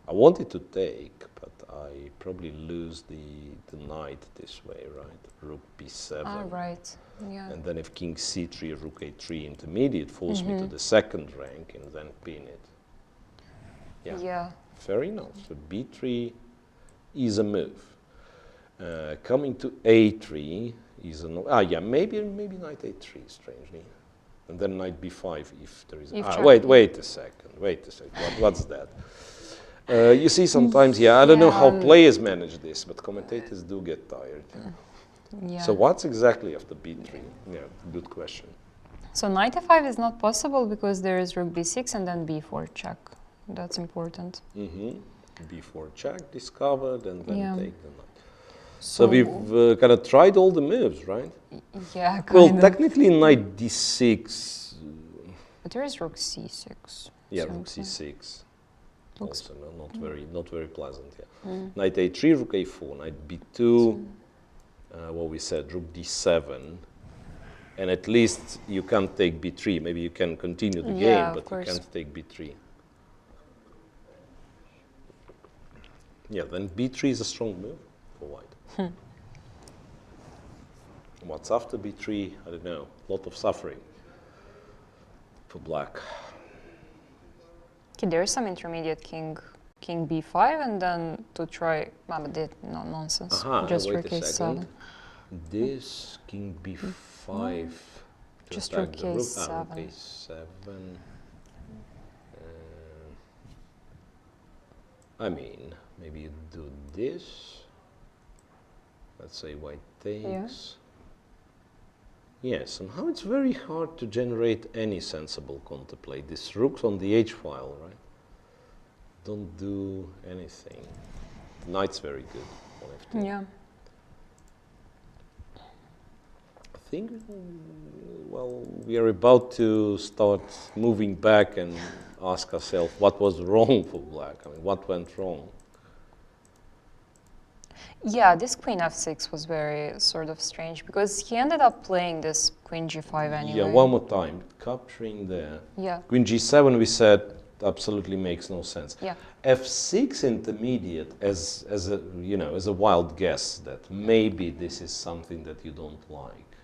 I wanted to take, but I probably lose the knight this way, right? Rook b7. Ah, right. Yeah. And then if king c3, rook a3 intermediate falls me to the 2nd rank and then pin it. Yeah. Fair enough. So b3 is a move. Coming to a3 is maybe knight a3, strangely. And then knight b5 if there is... wait a second. What's that? You see sometimes, I don't know how players manage this, but commentators do get tired. Yeah. So what's exactly after b3? Yeah, good question. So knight a5 is not possible because there is rook b6 and then b4 check. That's important. b4 check, discovered, and then take the knight. So we've kind of tried all the moves, right? Yeah, Well, technically knight d6. But there is rook c6. Yeah, rook c6. Also not very pleasant. Yeah. Knight a3, rook a4, knight b2. What we said, rook d7. And at least you can't take b3. Maybe you can continue the game, but you can't take b3. Yeah, then b3 is a strong move for white. What's after b3? I don't know. A lot of suffering for black. Okay, there is some intermediate king b5 and then to try... nonsense. Just rook a7. This king b5. Just rook a7. Rook a7. I mean, maybe you do this. Let's say white takes. Yes, and how it's very hard to generate any sensible counterplay. This rook's on the H file, right? Don't do anything. Knight's very good on F2. Yeah. I think, well, we are about to start moving back and ask ourselves what was wrong for black. I mean, what went wrong? Yeah, this queen f6 was very sort of strange because he ended up playing this queen g5 anyway. Yeah, one more time. Capturing there. Yeah. Queen g7, we said, absolutely makes no sense. Yeah. f6 intermediate as a, you know, as a wild guess that maybe this is something that you don't like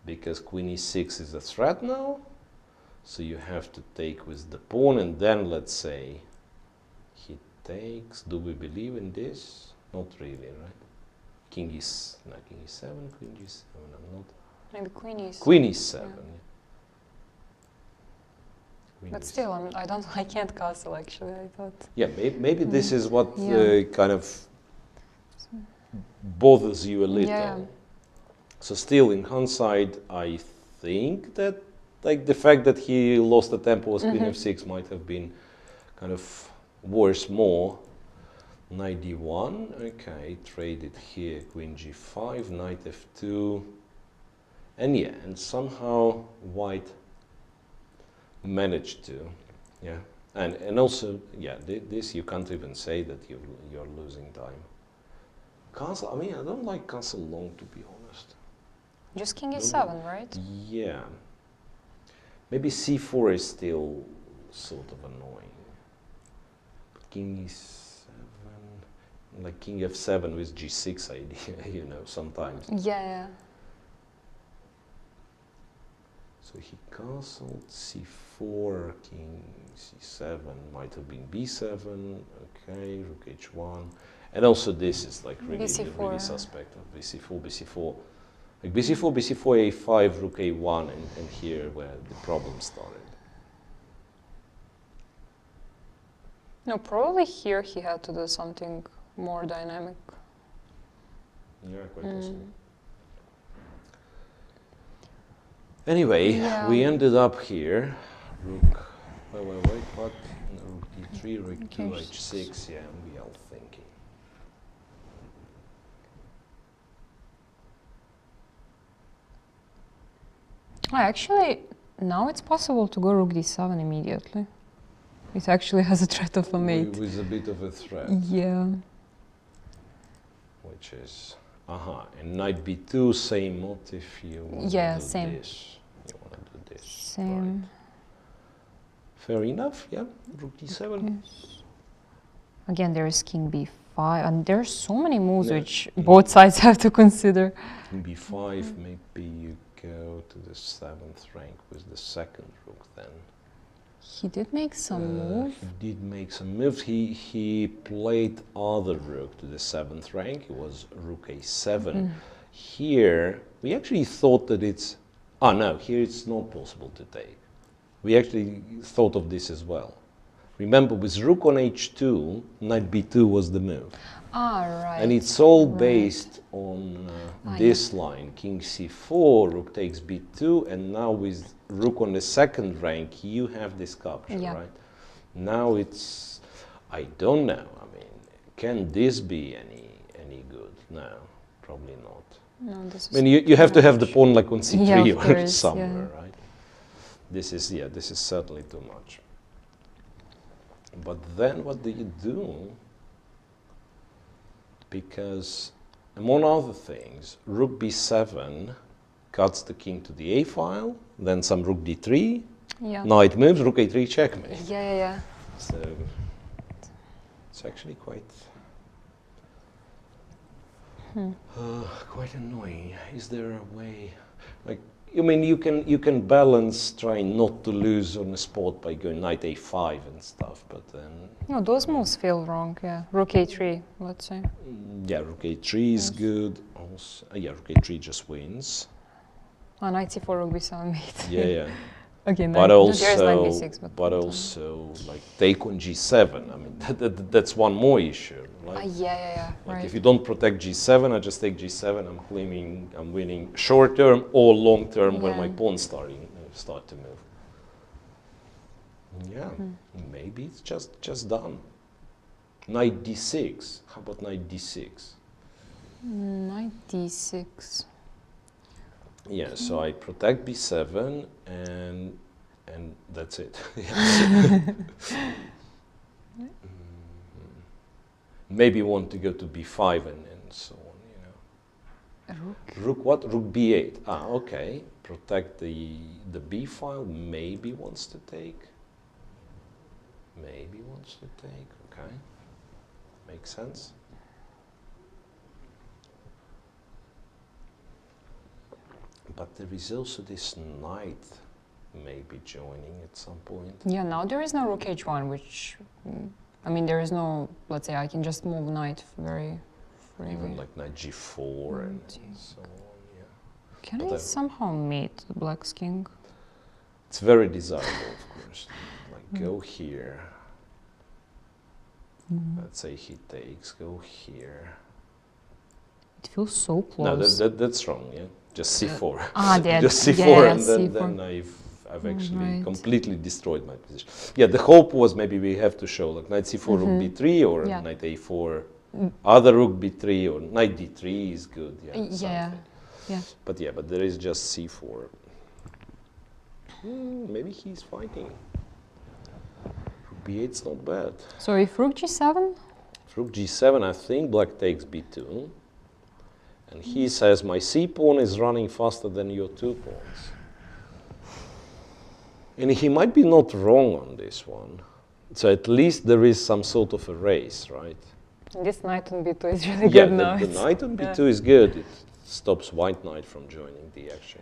because queen e6 is a threat now, so you have to take with the pawn, and then let's say he takes. Do we believe in this? Not really, right? King is no, king e7, queen g7. I'm not. Maybe queen e7. Queen e7. Yeah. Queen But e7. still, I can't castle actually. I thought. Yeah, maybe this is what Yeah. kind of bothers you a little. Yeah. So still, in hindsight, I think that like the fact that he lost the tempo as queen f6 might have been kind of worse more. Knight d1, okay, traded here, queen g5, knight f2, and yeah, and somehow white managed to, yeah, and also, yeah, this you can't even say that you're losing time. Castle, I mean, I don't like castle long, to be honest. Just king e7, right? Yeah. Maybe c4 is still sort of annoying. King e7, like king f7 with g6 idea, you know, sometimes. Yeah. So he castled c4, king c7, might have been b7, okay, rook h1. And also this is like really, really suspect of bc4, bc4. Like bc4, bc4, a5, rook a1, and here where the problem started. No, probably here he had to do something more dynamic. Yeah, quite possible. Anyway, we ended up here. Rook, wait, what? No, rook d3, rook d2, h6, yeah, we are thinking. Actually, now it's possible to go rook d7 immediately. It actually has a threat of a mate. With a bit of a threat. Yeah. Which is, and knight b2, same motif, you want to do same. this. You want to do this. Same. Right. Fair enough, yeah, rook d7. Yes. Again, there is king b5, and there are so many moves which both sides have to consider. King b5, maybe you go to the 7th rank with the second rook then. He did make some move. He did make some moves. He played other rook to the 7th rank. It was rook a7. Here, we actually thought that it's... Ah, no, here it's not possible to take. We actually thought of this as well. Remember, with rook on h2, knight b2 was the move. Ah, right. And it's all based on this line, king c4, rook takes b2, and now with rook on the 2nd rank, you have this capture, right? Now it's, I don't know, I mean, can this be any good? No, probably not. No, this is I mean, you have to have the pawn like on c3 or course, somewhere, right? This is certainly too much. But then what do you do? Because, among other things, rook b7 cuts the king to the a file, then some rook d3, knight moves, rook a3, checkmate. Yeah. So, it's actually quite annoying. Is there a way, like, I mean, you can balance trying not to lose on the spot by going knight a5 and stuff, but then... No, those moves feel wrong, Rook a3, let's say. Yeah, rook a3 is good. Also, rook a3 just wins. Knight c4, rook b7 mate. Yeah. Okay, but there's knight also, b6, but also like take on g7. I mean, that's one more issue. Right? Yeah, Like right. if you don't protect g7, I just take g7. I'm claiming I'm winning short term or long term when my pawns start to move. Yeah, maybe it's just done. Knight d6. How about knight d6? Knight d6. Yeah, so I protect b7 and that's it. Maybe want to go to b5 and so on, you know. Rook what? Rook b8. Ah, okay. Protect the b file. Maybe wants to take. Maybe wants to take. Okay. Makes sense. But there is also this knight maybe joining at some point. Yeah, now there is no rook h1, which, I mean, there is no, let's say I can just move knight very freely. Even like knight g4 and so on, yeah. Can I somehow mate the black's king? It's very desirable, of course. Like go here. Let's say he takes, go here. It feels so close. No, that's wrong, yeah. Just c4. There. Just c4 yeah, and c4. then I've actually completely destroyed my position. Yeah, the hope was maybe we have to show like knight c4 rook b3 or knight a4 other rook b3 or knight d3 is good. Yeah. But there is just c4. Maybe he's fighting. Rook b8's not bad. So if rook g7? If rook g7, I think black takes b2. And he says, my c pawn is running faster than your 2 pawns. And he might be not wrong on this one. So at least there is some sort of a race, right? This knight on b2 is really good now. The knight on b2 is good. It stops white knight from joining the action.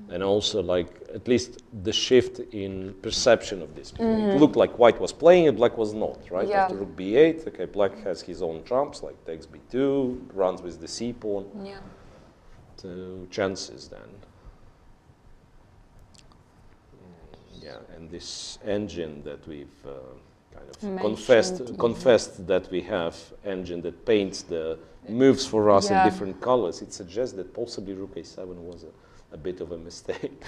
And also, like, at least the shift in perception of this. It looked like white was playing it, black was not, right? Yeah. After rook b8, okay, black has his own trumps, like takes b2, runs with the c pawn. Yeah. So chances then. Yeah, and this engine that we've kind of confessed that we have, engine that paints the moves for us in different colors, it suggests that possibly rook a7 was a bit of a mistake.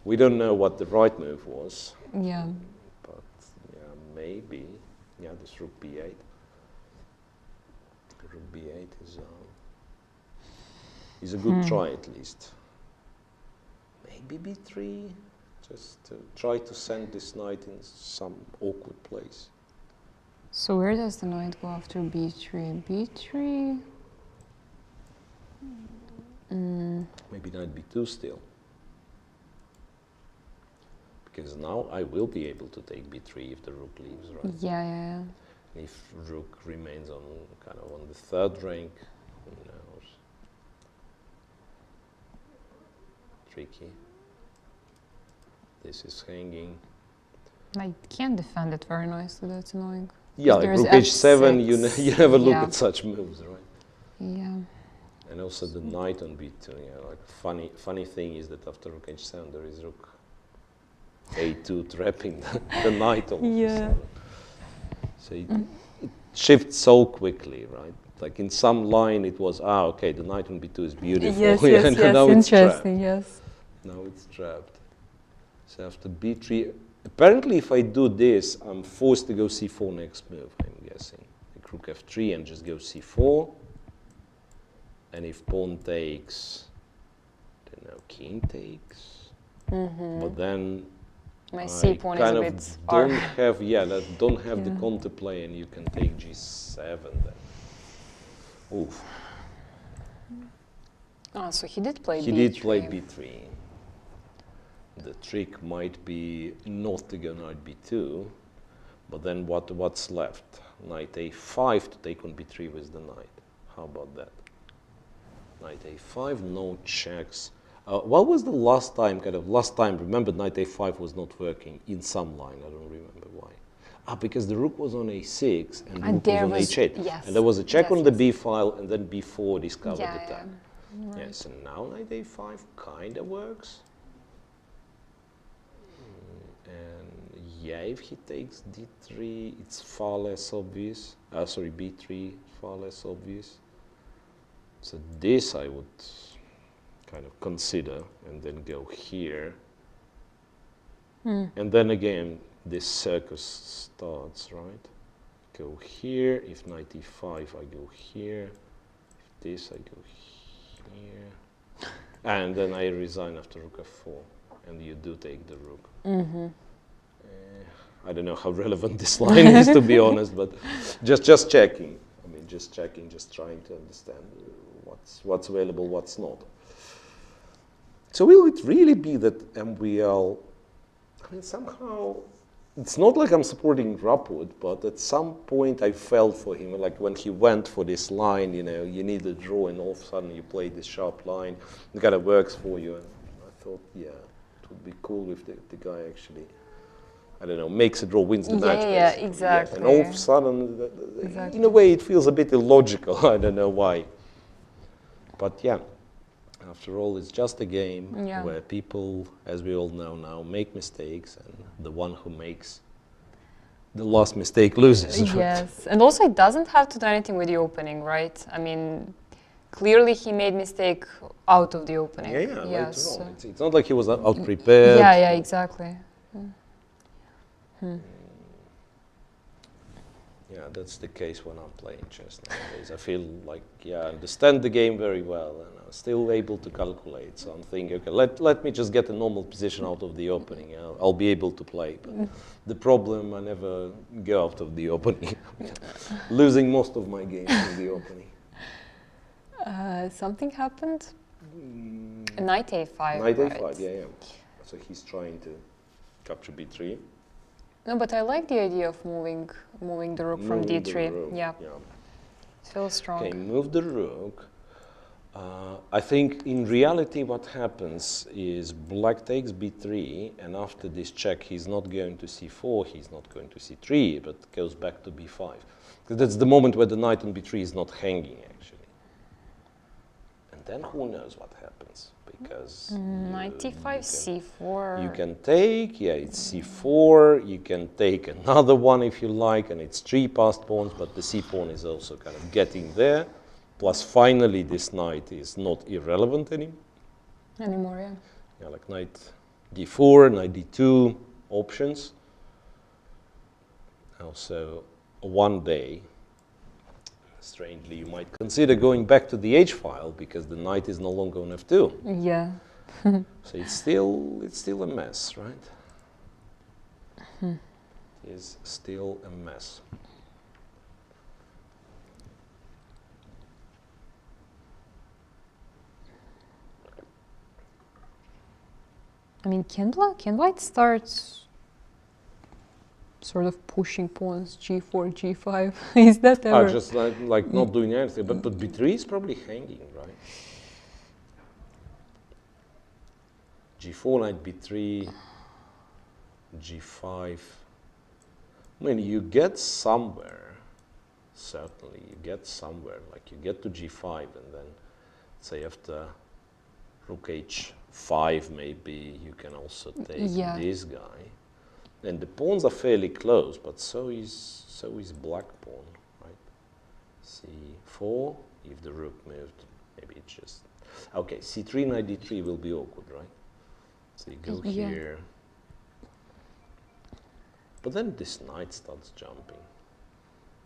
We don't know what the right move was. Yeah. But yeah, maybe. Yeah, this rook b8. Rook b8 is a good try at least. Maybe b3, just to try to send this knight in some awkward place. So where does the knight go after b3? b3? Maybe knight b2 still. Because now I will be able to take b3 if the rook leaves, right? Yeah. If rook remains on kind of on the third rank, who knows? Tricky. This is hanging. I can't defend it very nicely, that's annoying. Yeah, like rook h7, you never look at such moves, right? Yeah. And also the knight on b2, yeah, like funny thing is that after rook h7 there is rook a2 trapping the knight on b7. So it shifts so quickly, right? Like in some line it was, okay, the knight on b2 is beautiful. Yes, now it's interesting, trapped. Now it's trapped. So after b3, apparently if I do this, I'm forced to go c4 next move, I'm guessing. Like rook f3 and just go c4. And if pawn takes, I don't know, king takes. But then my c pawn is a bit far. Don't have the counterplay, and you can take g7 then. Oof. So he did play b3. He did play b3. The trick might be not to go knight b2, but then what's left? Knight a5 to take on b3 with the knight. How about that? Knight a5, no checks. What was the last time, remember knight a5 was not working in some line, I don't remember why. Because the rook was on a6 and the rook was on h8. Yes. And there was a check on the b file and then b4 discovered the tap. Right. Yes, and now knight a5 kind of works. yeah, if he takes d3, it's far less obvious. Sorry, b3, far less obvious. So this I would kind of consider and then go here. And then again, this circus starts, right? Go here, if knight e5, I go here. If this, I go here. And then I resign after rook f4, and you do take the rook. I don't know how relevant this line is, to be honest, but just checking. I mean, just checking, just trying to understand what's available, what's not. So will it really be that MVL, I mean, somehow, it's not like I'm supporting Rapwood, but at some point I felt for him, like when he went for this line, you know, you need a draw, and all of a sudden you play this sharp line, it kind of works for you. And I thought, yeah, it would be cool if the guy actually, I don't know, makes a draw, wins the match. Yeah, basically. exactly. And all of a sudden, in a way, it feels a bit illogical. I don't know why. But yeah, after all, it's just a game where people, as we all know now, make mistakes, and the one who makes the last mistake loses. Right? Yes, and also it doesn't have to do anything with the opening, right? I mean, clearly he made mistake out of the opening. Yeah, yes. later on. It's not like he was out prepared. Yeah, exactly. Yeah, that's the case when I'm playing chess nowadays. I feel like, I understand the game very well, and I'm still able to calculate. So I'm thinking, okay, let me just get a normal position out of the opening. I'll be able to play. But the problem, I never go out of the opening. Losing most of my games in the opening. Something happened? Knight a5. Knight right? a5, yeah. So he's trying to capture b3. No, but I like the idea of moving the rook from d3. Rook, yeah. It feels strong. Okay, move the rook. I think in reality what happens is black takes b3, and after this check he's not going to c4, he's not going to c3, but goes back to b5. Because that's the moment where the knight on b3 is not hanging, actually. And then who knows what happens, because knight e5, c4. you can take, it's c4, you can take another one if you like, and it's 3 passed pawns, but the c pawn is also kind of getting there. Plus, finally, this knight is not irrelevant anymore. Yeah, like knight d4, knight d2 options. Also, one day, strangely, you might consider going back to the h file because the knight is no longer on f2. Yeah. So it's still a mess, right? It's still a mess. I mean, can white start sort of pushing pawns g4, g5? Is that ever? Just like not doing anything, but b3 is probably hanging, right? g4, knight b3, g5. I mean, you get somewhere, certainly, you get somewhere, like you get to g5 and then, say, after rook h5 maybe, you can also take this guy. And the pawns are fairly close, but so is black pawn, right? c4, if the rook moved, maybe it's just... Okay, c3, knight d3 will be awkward, right? So you go here. But then this knight starts jumping.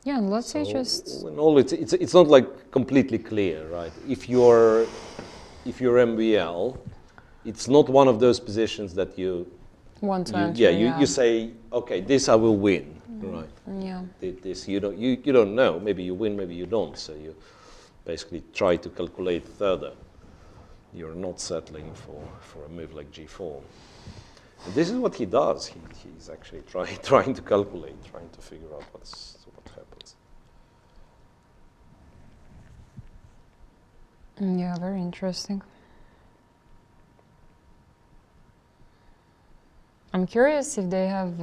Yeah, and let's say just... In all, it's not like completely clear, right? If you're MVL, it's not one of those positions that you... want to enter, you say, okay, this I will win, right? Yeah. This you don't know. Maybe you win, maybe you don't. So you basically try to calculate further. You're not settling for a move like g4. And this is what he does. He's actually trying to calculate, trying to figure out what happens. Yeah, very interesting. I'm curious if they have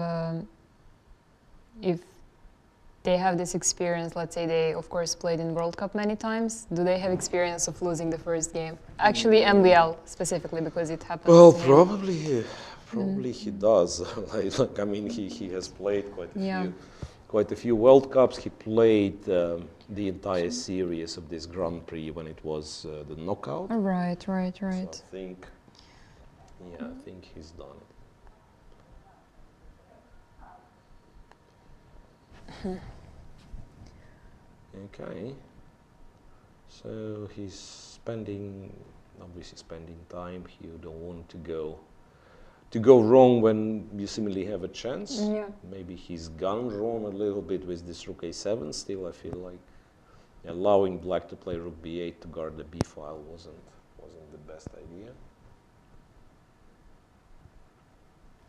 this experience. Let's say they, of course, played in World Cup many times. Do they have experience of losing the first game? Actually, MVL specifically, because it happens. Well, Probably he does. like, I mean, he has played Yeah. quite a few World Cups. He played the entire series of this Grand Prix when it was the knockout. Right. So I think, yeah, I think he's done it. Okay. So he's obviously spending time. You don't want to go wrong when you seemingly have a chance. Yeah. Maybe he's gone wrong a little bit with this rook a7. Still, I feel like allowing black to play rook b8 to guard the b file wasn't the best idea.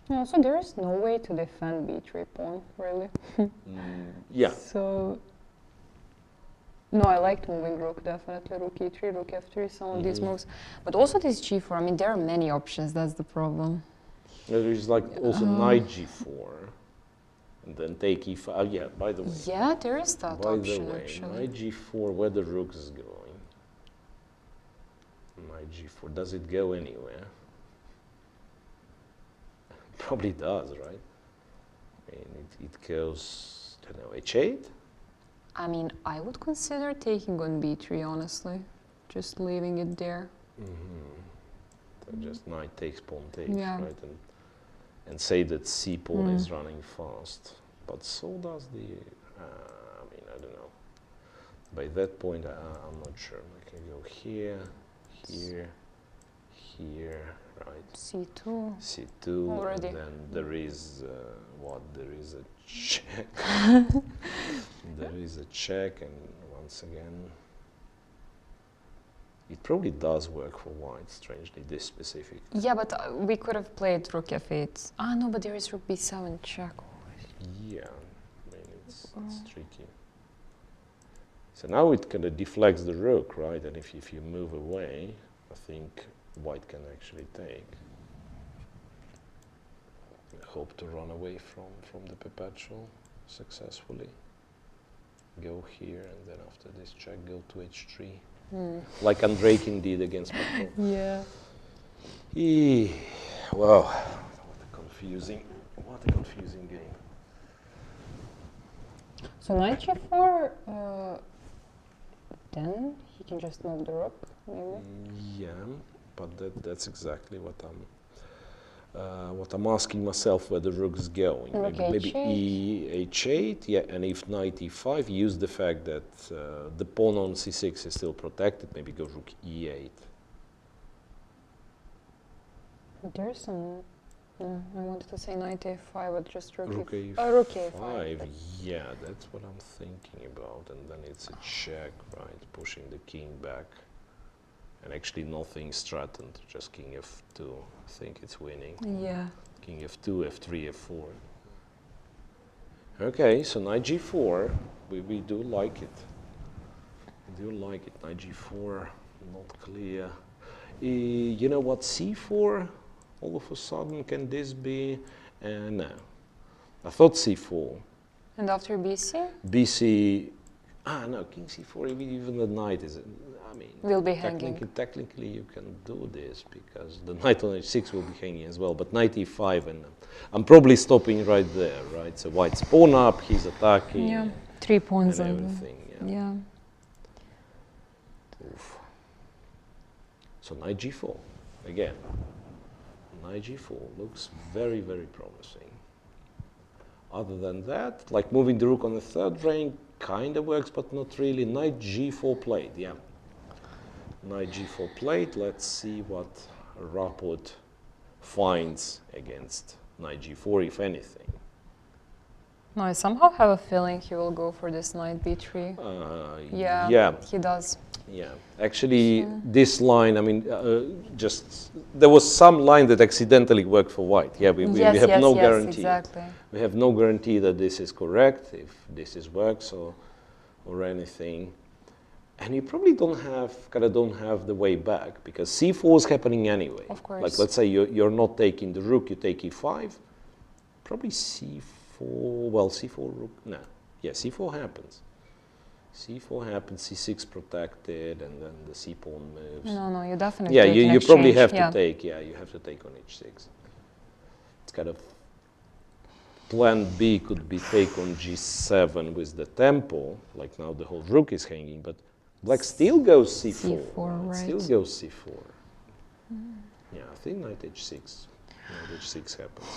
No, so there is no way to defend b3 pawn, really. Yeah. So, no, I liked moving rook, definitely. Rook e3, rook f3, some of these moves. But also this g4, I mean, there are many options, that's the problem. There is like also knight g4, and then take e5. Yeah, by the way. Yeah, there is that By option, the way, actually. knight g4, where the rook is going. Knight g4, does it go anywhere? Probably does, right? I mean, it goes, I don't know, h8? I mean, I would consider taking on b3, honestly. Just leaving it there. So just knight takes, pawn takes, Yeah. right? And say that c pawn is running fast. But so does the, I mean, I don't know. By that point, I'm not sure. I can go here, here, here, right? c2. c2, Already. and then there is, what, there is a check. There is a check, and once again, it probably does work for white, strangely, this specific. Yeah, but we could have played rook f8. Ah, no, but there is rook b7 check. Yeah, I mean, it's tricky. So now it kind of deflects the rook, right? And if you move away, I think white can actually take. I hope to run away from the perpetual successfully. Go here, and then after this check, go to h3. Like Andreikin did against Patrol. Yeah. Wow, what a confusing game. So knight g4, then he can just move the rook, maybe? Yeah, but that's exactly what I'm asking myself where the rook's going. Rook Maybe h8. h8, yeah, and if knight e5, use the fact that the pawn on c6 is still protected, maybe go rook e8. There's some, I wanted to say knight a5, but just rook Rook a5. Rook a5. a5, yeah, that's what I'm thinking about, and then it's a check, right, pushing the king back. And actually nothing's threatened, just king f2. I think it's winning. Yeah. King f2, f3, f4. Okay, so knight g4, we do like it. We do like it, knight g4, not clear. You know what, c4, all of a sudden, can this be? No. I thought c4. And after bc? bc, no, king c4, even the knight is, I mean, Will be hanging. Technically you can do this because the knight on h6 will be hanging as well, but knight e5, and I'm probably stopping right there, right? So white's pawn up, he's attacking. Yeah, 3 pawns and on everything, yeah. Oof. So knight g4, again. Knight g4 looks very, very promising. Other than that, like moving the rook on the third rank, kind of works, but not really. Knight g4 played, yeah. Knight g4 played. Let's see what Rapid finds against knight g4, if anything. No, I somehow have a feeling he will go for this knight b3. Yeah, he does. Yeah, actually, this line, I mean, just there was some line that accidentally worked for white. Yeah, we have no guarantee. Exactly. We have no guarantee that this is correct, if this is works or anything. And you probably don't have the way back, because c4 is happening anyway. Of course. Like, let's say you're not taking the rook, you take e5. Probably c4, well, c4 rook, no. Yeah, c4 happens. C4 happens, c6 protected, and then the c pawn moves. No, you definitely yeah, take you an probably exchange, have to take, you have to take on h6. kind of plan B could be take on G7 with the tempo, like now the whole rook is hanging, but black still goes C4. C4, right. Still goes C4. Yeah, I think knight H6. Knight H6 happens.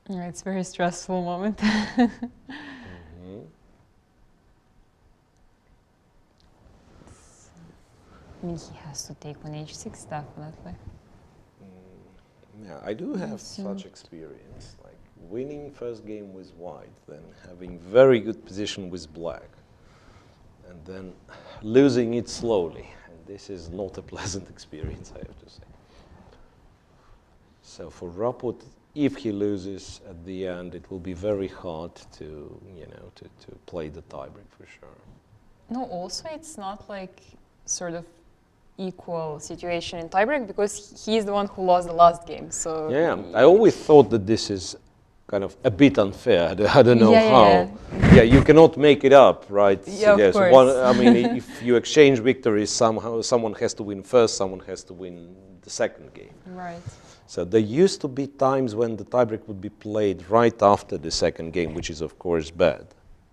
Yeah, it's a very stressful moment. Mhm. I mean, he has to take on H6 definitely. Yeah, I do have So- such experience, like winning first game with white, then having very good position with black, and then losing it slowly. And this is not a pleasant experience, I have to say. So for Raput, if he loses at the end, it will be very hard to, you know, to play the tiebreak for sure. No, also it's not like sort of equal situation in tiebreak because he's the one who lost the last game. So Yeah, I always thought that this is kind of a bit unfair. I don't know Yeah, how. yeah. Yeah, you cannot make it up, right? Yeah, of Yes, course. I mean, if you exchange victories, somehow someone has to win first, someone has to win the second game. right. So there used to be times when the tiebreak would be played right after the second game, which is of course bad,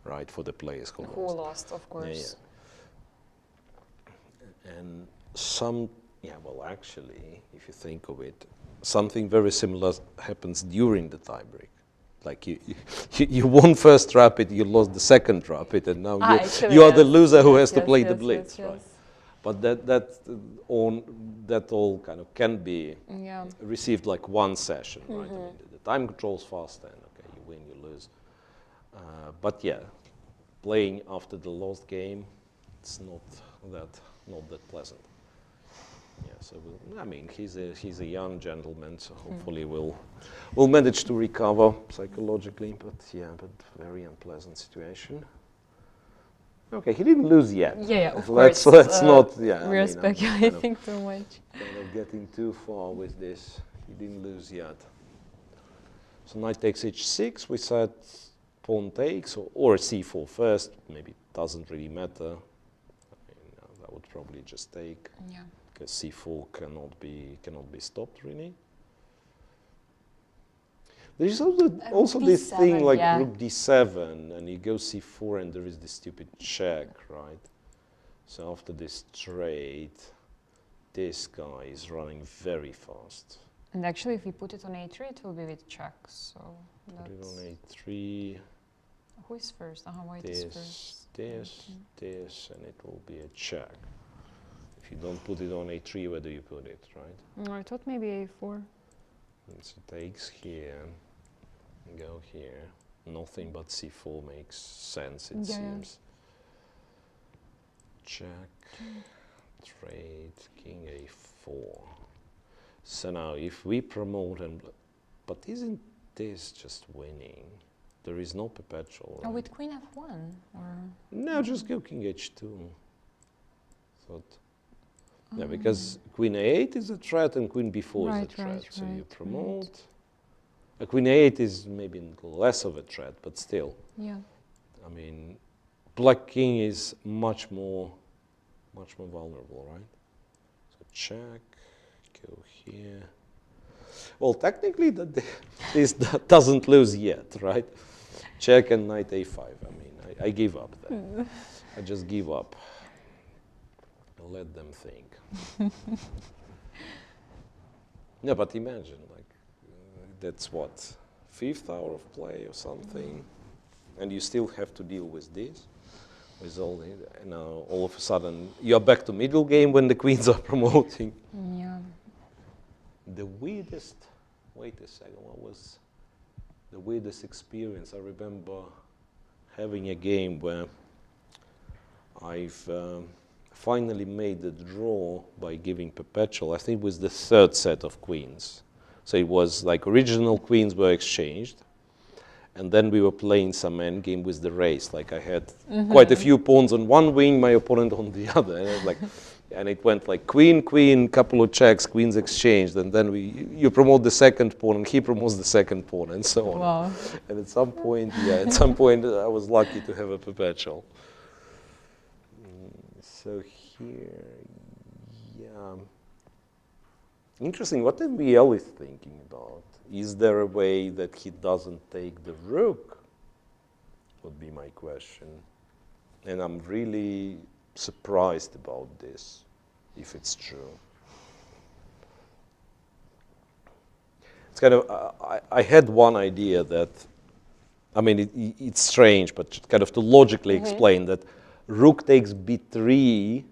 right, for the players who Who lost. lost, of course. And well, actually, if you think of it, something very similar happens during the tiebreak. Like you won first rapid, you lost the second rapid, and now Actually, you are the yes. loser who has to Yes, play the yes, blitz, yes, right? yes. But that all kind of can be Yeah. received like one session, right? I mean, the time controls fast, and okay, you win, you lose. But yeah, playing after the lost game, it's not that pleasant. Yeah, so I mean, he's a young gentleman, so hopefully we'll manage to recover psychologically. But very unpleasant situation. Okay, he didn't lose yet. Yeah, of Let's course. not. Yeah, We're I'm speculating too much. kind of getting too far with this. He didn't lose yet. So knight takes h6. We said pawn takes or c4 first. Maybe it doesn't really matter. I mean, that would probably just take. Yeah. Because c4 cannot be stopped really. There is also this d7, thing like yeah. rook d7, and you go c4, and there is this stupid check, right? So after this trade, this guy is running very fast. And actually, if we put it on a3, it will be with check. So Put it that's on a3, who is first? White is first. this, and it will be a check. If you don't put it on a3, where do you put it, right? No, I thought maybe a4. So takes here, go here. Nothing but c4 makes sense, it Yeah, yeah. seems. Check, trade, king a4. So now if we promote but isn't this just winning? There is no perpetual, Oh, right? with queen f1 or No, just go king h2. Thought. Yeah, because queen a8 is a threat and queen b4 Right, is a threat. right, So you right, promote. Queen a8 is maybe less of a threat, but still. yeah. I mean, black king is much more vulnerable, right? So check, go here. Well, technically, this doesn't lose yet, right? Check and knight a5. I mean, I give up there. I just give up. I'll let them think. Yeah, but imagine, like, that's what, 5th hour of play or something, and you still have to deal with this. With all the, now all of a sudden you're back to middle game when the queens are promoting. Yeah. The weirdest, wait a second, what was the weirdest experience? I remember having a game where I've finally made the draw by giving perpetual. I think it was the 3rd set of queens. So it was like original queens were exchanged. And then we were playing some endgame with the race. Like I had quite a few pawns on one wing, my opponent on the other. And I was like, And it went like queen, queen, couple of checks, queens exchanged, and then you promote the second pawn, and he promotes the second pawn, and so on. Wow. And at some point, I was lucky to have a perpetual. So here, yeah. Interesting, what MBL is thinking about. Is there a way that he doesn't take the rook? Would be my question. And I'm really surprised about this, if it's true. It's kind of, I had one idea that, I mean, it's strange, but kind of to logically explain that rook takes b3,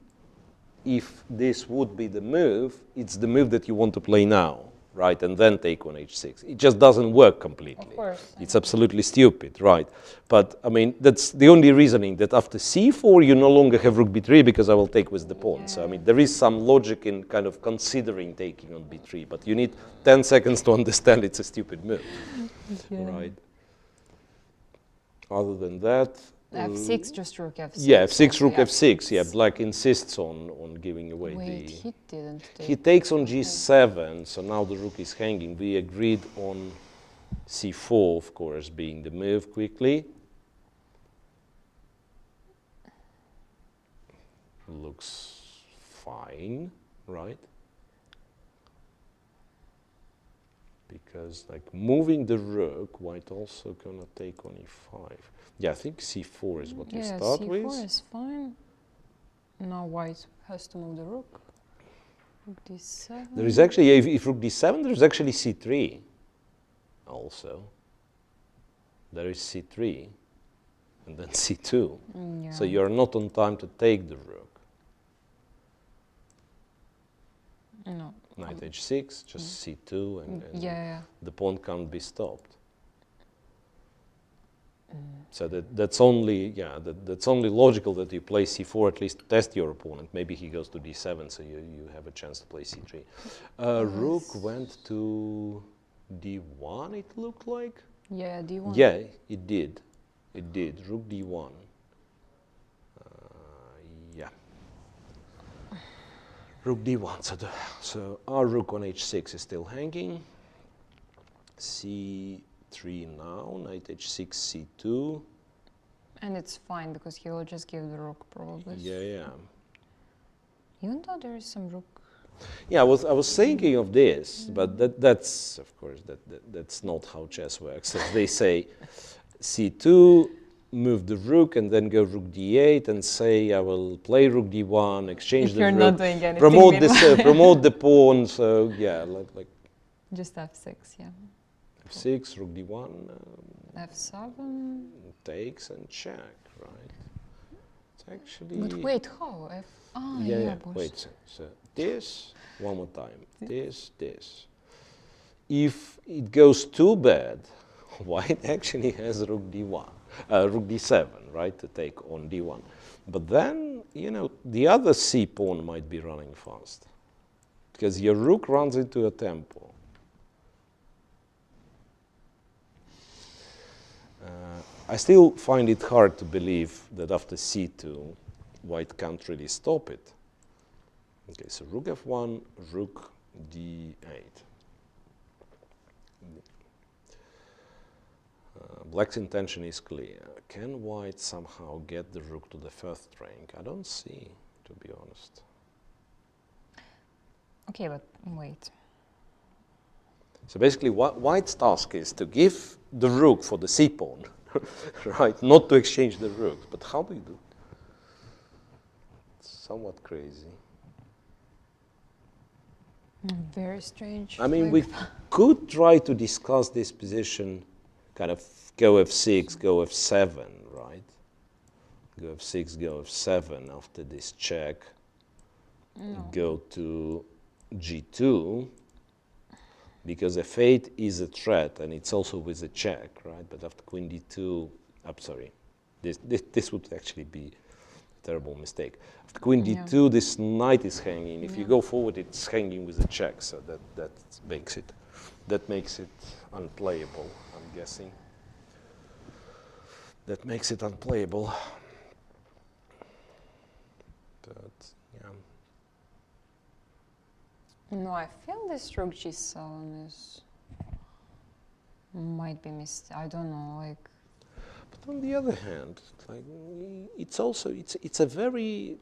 if this would be the move, it's the move that you want to play now, right? And then take on h6. It just doesn't work completely. Of course. It's absolutely stupid, right? But, I mean, that's the only reasoning, that after c4, you no longer have rook b3 because I will take with the pawn. Yeah. So, I mean, there is some logic in kind of considering taking on b3, but you need 10 seconds to understand it's a stupid move, right? Other than that, f6, just rook f6. Yeah, f6, rook f6. Yeah, black insists on giving away Wait, he didn't take. He takes on g7, so now the rook is hanging. We agreed on c4, of course, being the move quickly. Looks fine, right? Because, like, moving the rook, white also gonna take on e5. Yeah, I think c4 is what you start c4 with. c4 is fine. Now white has to move the rook. Rook d7. There is actually, if rook d7, there is actually c3 also. There is c3 and then c2. Yeah. So you're not on time to take the rook. No. Knight h6, just c2, and the pawn can't be stopped. So that's only that's only logical that you play c4, at least test your opponent. Maybe he goes to d7, so you have a chance to play c3. Rook went to d1, it looked like. Yeah, d1. Yeah, it did. It did. Rook d1. Yeah. Rook d1. So our rook on h6 is still hanging. c3 now, knight h6, c2. And it's fine because he will just give the rook probably. Yeah. Even though there is some rook. Yeah, I was thinking of this, but that's of course that's not how chess works. As they say, c2, move the rook, and then go rook d8, and say I will play rook d1, exchange if the you're rook, not doing anything, promote this, promote the pawn. So yeah, like just f6, yeah. f6, rook d1, f7 takes and check, right? It's actually. But wait, how? Yeah. Wait. So this one more time. This. If it goes too bad, white actually has rook d1, rook d7, right, to take on d1. But then, the other c pawn might be running fast, because your rook runs into a tempo. I still find it hard to believe that after c2, white can't really stop it. Okay, so rook f1, rook d8. Black's intention is clear. Can white somehow get the rook to the first rank? I don't see, to be honest. Okay, but wait. So basically, white's task is to give the rook for the c pawn, right? Not to exchange the rooks. But how do you do it? It's somewhat crazy. Very strange. I mean, we could try to discuss this position, kind of go f6, go f7, right? Go f6, go f7 after this check. No. Go to g2, because f8 is a threat, and it's also with a check, right? But after queen d2, I'm sorry, this would actually be a terrible mistake. After queen d2, this knight is hanging. If you go forward, it's hanging with a check, so that makes it unplayable, I'm guessing. That makes it unplayable. But yeah. No, I feel this rook g7 is might be missed. I don't know, like. But on the other hand, like it's also it's a very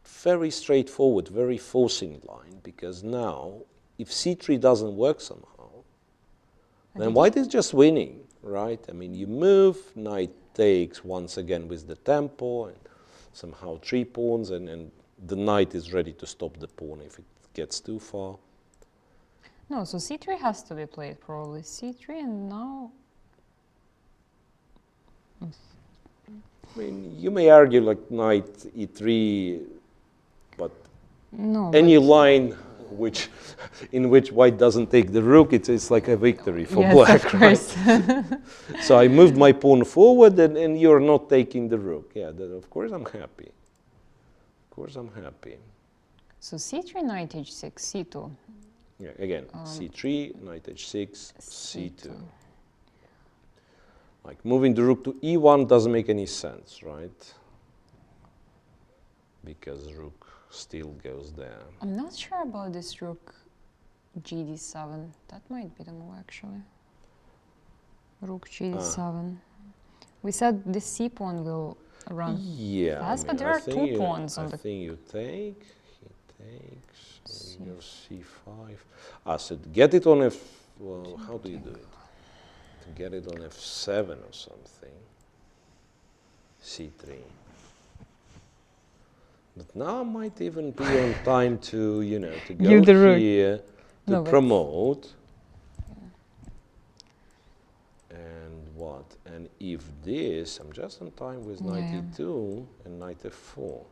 straightforward, very forcing line, because now if c3 doesn't work somehow, then white is just winning, right? I mean, you move, knight takes once again with the tempo, and somehow 3 pawns, and the knight is ready to stop the pawn if it gets too far. No, so c3 has to be played probably. c3 and now. I mean, you may argue like knight e3, but No, any line in which white doesn't take the rook, it's like a victory for yes, black, of course. right? So I moved my pawn forward, and you're not taking the rook. Yeah, of course I'm happy. Of course I'm happy. So c3, knight h6, c2. Yeah, again, c3, knight h6, c2. Like moving the rook to e1 doesn't make any sense, right? Because rook still goes there. I'm not sure about this rook gd7. That might be the move actually. Rook gd7. We said the c pawn will run fast, but there are 2 pawns on the. I think you take. He takes. And goes c5. Ah, so to get it on f. Well, how do you do it? To get it on f7 or something. c3. But now might even be on time to, you know, to go the rook. here to promote. And what? And if this, I'm just on time with knight e2 and knight f4.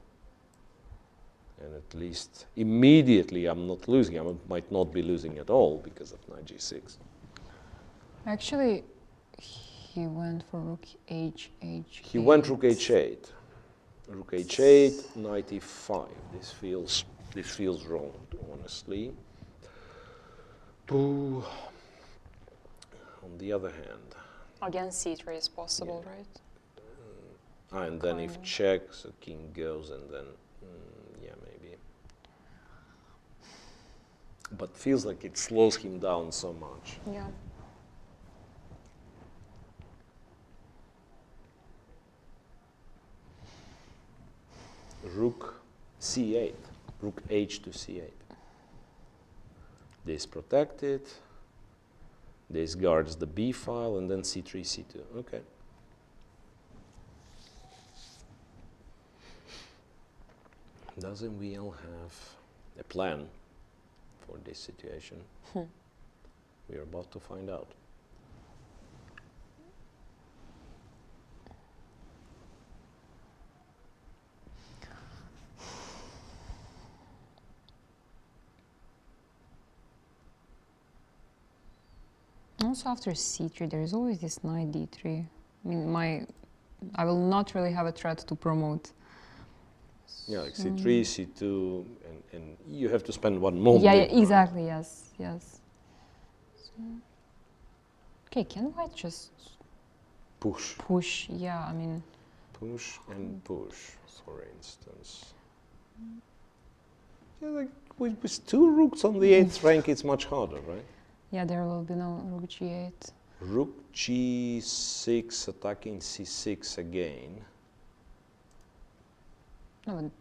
And at least immediately I'm not losing. I might not be losing at all because of knight g6. Actually, he went for rook h8. He went rook h8. Rook h8, knight e5. This feels wrong, honestly. On the other hand. Again, c3 is possible, right? And then if check, so king goes, and then yeah, maybe. But feels like it slows him down so much. Yeah. Rook c8, rook h to c8. This protected, this guards the b file, and then c3, c2. Okay. Doesn't we all have a plan for this situation? We are about to find out. Also after c3, there is always this knight d3. I mean, I will not really have a threat to promote. Yeah, like c3, c2, and you have to spend one moment. Yeah, exactly, yes. So, okay, can white just push? Push, yeah, I mean. Push and push, for instance. Yeah, like with 2 rooks on the 8th rank, it's much harder, right? Yeah, there will be no rook g8. Rook g6 attacking c6 again. No,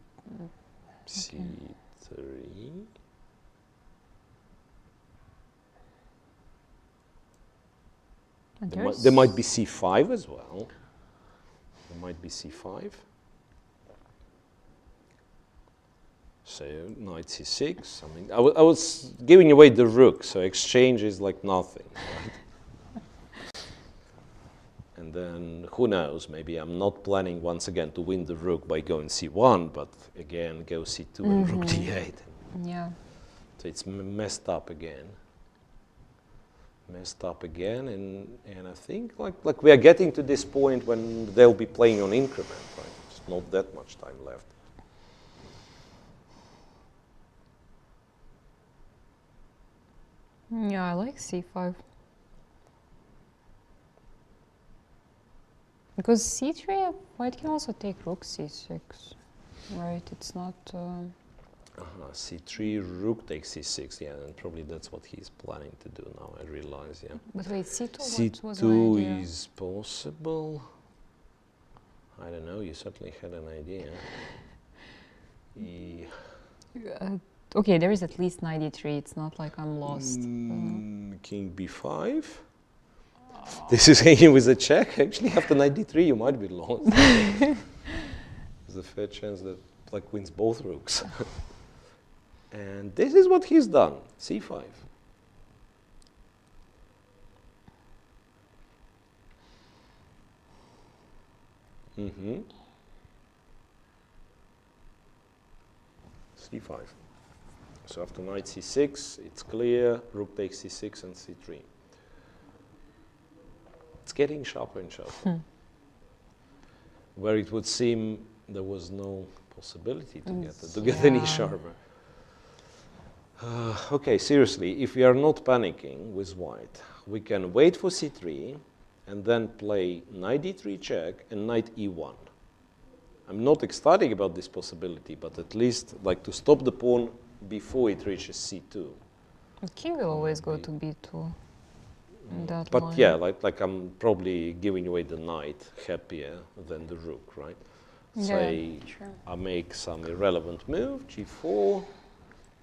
c3. There might be c5 as well. There might be c5. So knight c6. I mean, I was giving away the rook, so exchange is like nothing. Right? And then who knows? Maybe I'm not planning once again to win the rook by going c1, but again go c2 and rook d8. Yeah. So it's messed up again. And I think like we are getting to this point when they'll be playing on increment, right? There's not that much time left. Yeah, I like c5. Because c3, white can also take rook c6, right? It's not... C3, rook takes C6. Yeah, and probably that's what he's planning to do now. I realize. Yeah. But wait, C2. C2 what was the idea? is possible. I don't know. You certainly had an idea. Okay, there is at least knight e3. It's not like I'm lost. King b5. This is hanging with a check. Actually, after knight d3, you might be lost. There's a fair chance that black wins both rooks. And this is what he's done. c5. c5. So after knight c6, it's clear. Rook takes c6 and c3. It's getting sharper and sharper. Where it would seem there was no possibility to get any sharper. Okay, seriously, if we are not panicking with white, we can wait for c3 and then play knight d3 check and knight e1. I'm not ecstatic about this possibility, but at least like to stop the pawn before it reaches c2. The king will always go to b2. In that But line. yeah, like I'm probably giving away the knight happier than the rook, right? Say I make some irrelevant move, g4.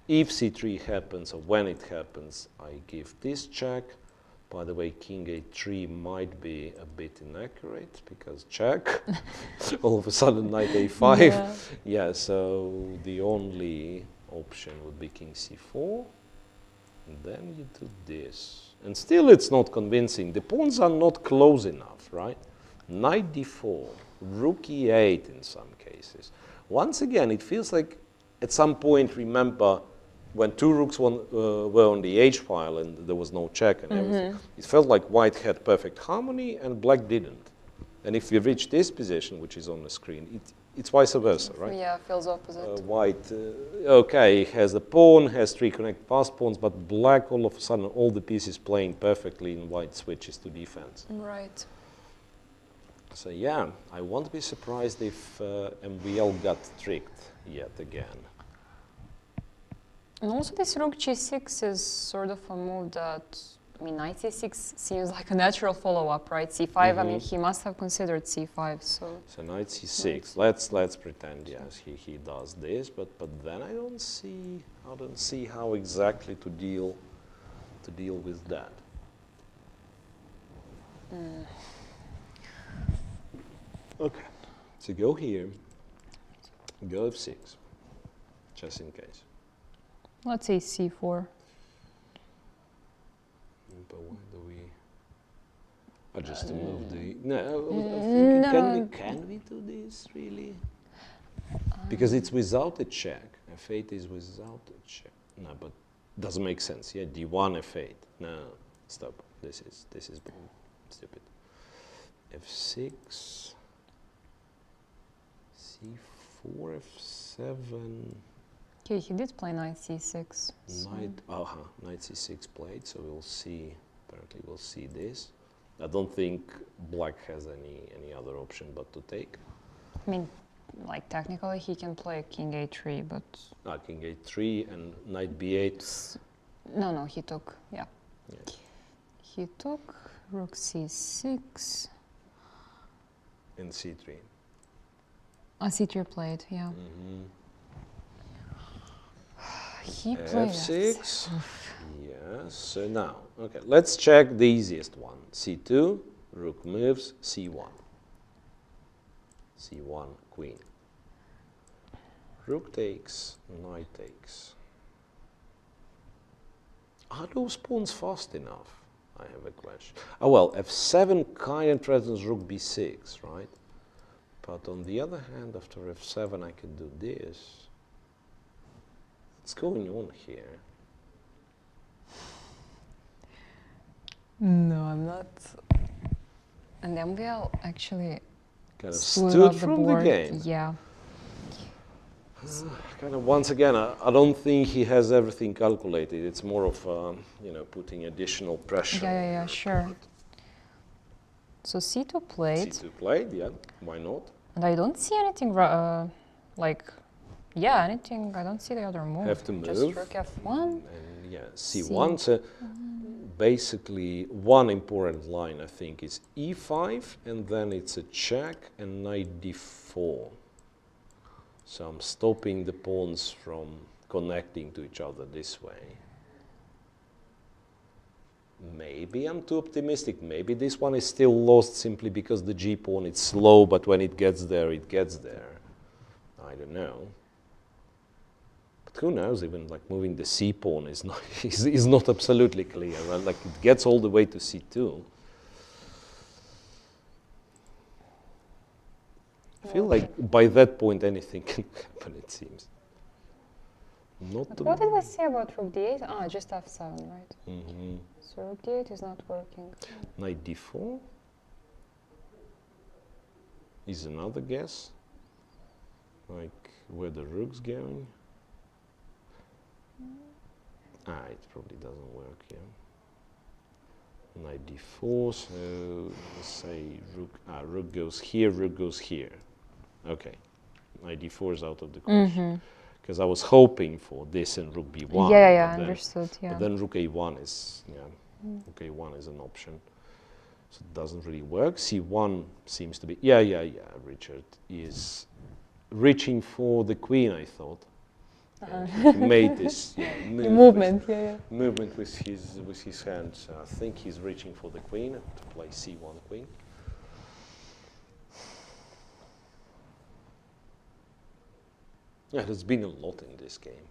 If c3 happens, or when it happens, I give this check. By the way, king a3 might be a bit inaccurate because check. All of a sudden, knight a5. Yeah, so the only option would be king c4. And then you do this. And still it's not convincing. The pawns are not close enough, right? Knight d4, rook e8 in some cases. Once again, it feels like at some point, remember, when two rooks were on the h file and there was no check and everything, it felt like white had perfect harmony and black didn't. And if we reach this position, which is on the screen, it's vice versa, right? Yeah, feels opposite. White, okay, has a pawn, has three connect pass pawns, but black all of a sudden, all the pieces playing perfectly and white switches to defense. Right. So yeah, I won't be surprised if MVL got tricked yet again. And also this rook g6 is sort of a move that, I mean, knight c6 seems like a natural follow-up, right? c5, I mean, he must have considered c5, so... So knight c6, let's pretend, yes, he does this, but then I don't see how exactly to deal with that. Okay, so go here, go f6, just in case. Let's say c4. But why do we... just to move the... No, can we do this, really? Because it's without a check. f8 is without a check. No, but doesn't make sense. Yeah, d1, f8. No, stop. This is stupid. f6, c4, f7... Okay, he did play knight c6. Knight c6 played, so we'll see, apparently we'll see this. I don't think black has any other option but to take. I mean, like technically he can play king a3, but... King a3 and knight b8. No, he took, yeah. He took rook c6. And c3. C3 played, yeah. He played f6. Yes. So now, okay, let's check the easiest one. c2, rook moves, c1. c1, queen. Rook takes, knight takes. Are those pawns fast enough? I have a question. Oh well, f7 kind of threatens rook b6, right? But on the other hand, after f7 I can do this. What's going on here? No, I'm not. And MVL actually kind of stood stood the from board. the game. Yeah. Kind of once again, I don't think he has everything calculated. It's more of putting additional pressure. Yeah, sure. So c2 played. C2 played, yeah. Why not? And I don't see anything like Yeah, anything. I don't see the other move. Have to move. Just rook f1. And yeah, c1. So basically, one important line I think is e5, and then it's a check and knight d4. So I'm stopping the pawns from connecting to each other this way. Maybe I'm too optimistic. Maybe this one is still lost simply because the g pawn is slow, but when it gets there, it gets there. I don't know. But who knows? Even like moving the c pawn is not is not absolutely clear. Right? Like it gets all the way to c2. I feel like by that point anything can happen. It seems. Not. What did we say about rook d8? Ah, just f7, right? Mm-hmm. So rook d8 is not working. Knight d4 is another guess, like where the rook's going. It probably doesn't work, yeah. Knight d4, so let's say rook goes here, rook goes here. Okay, knight d4 is out of the question. Because I was hoping for this and rook b1. Yeah, understood, yeah. But then rook a1 is, rook a1 is an option. So it doesn't really work. c1 seems to be, Richard is reaching for the queen, I thought. He made this movement with his hand. So I think he's reaching for the queen to play c1 queen. Yeah, there's been a lot in this game,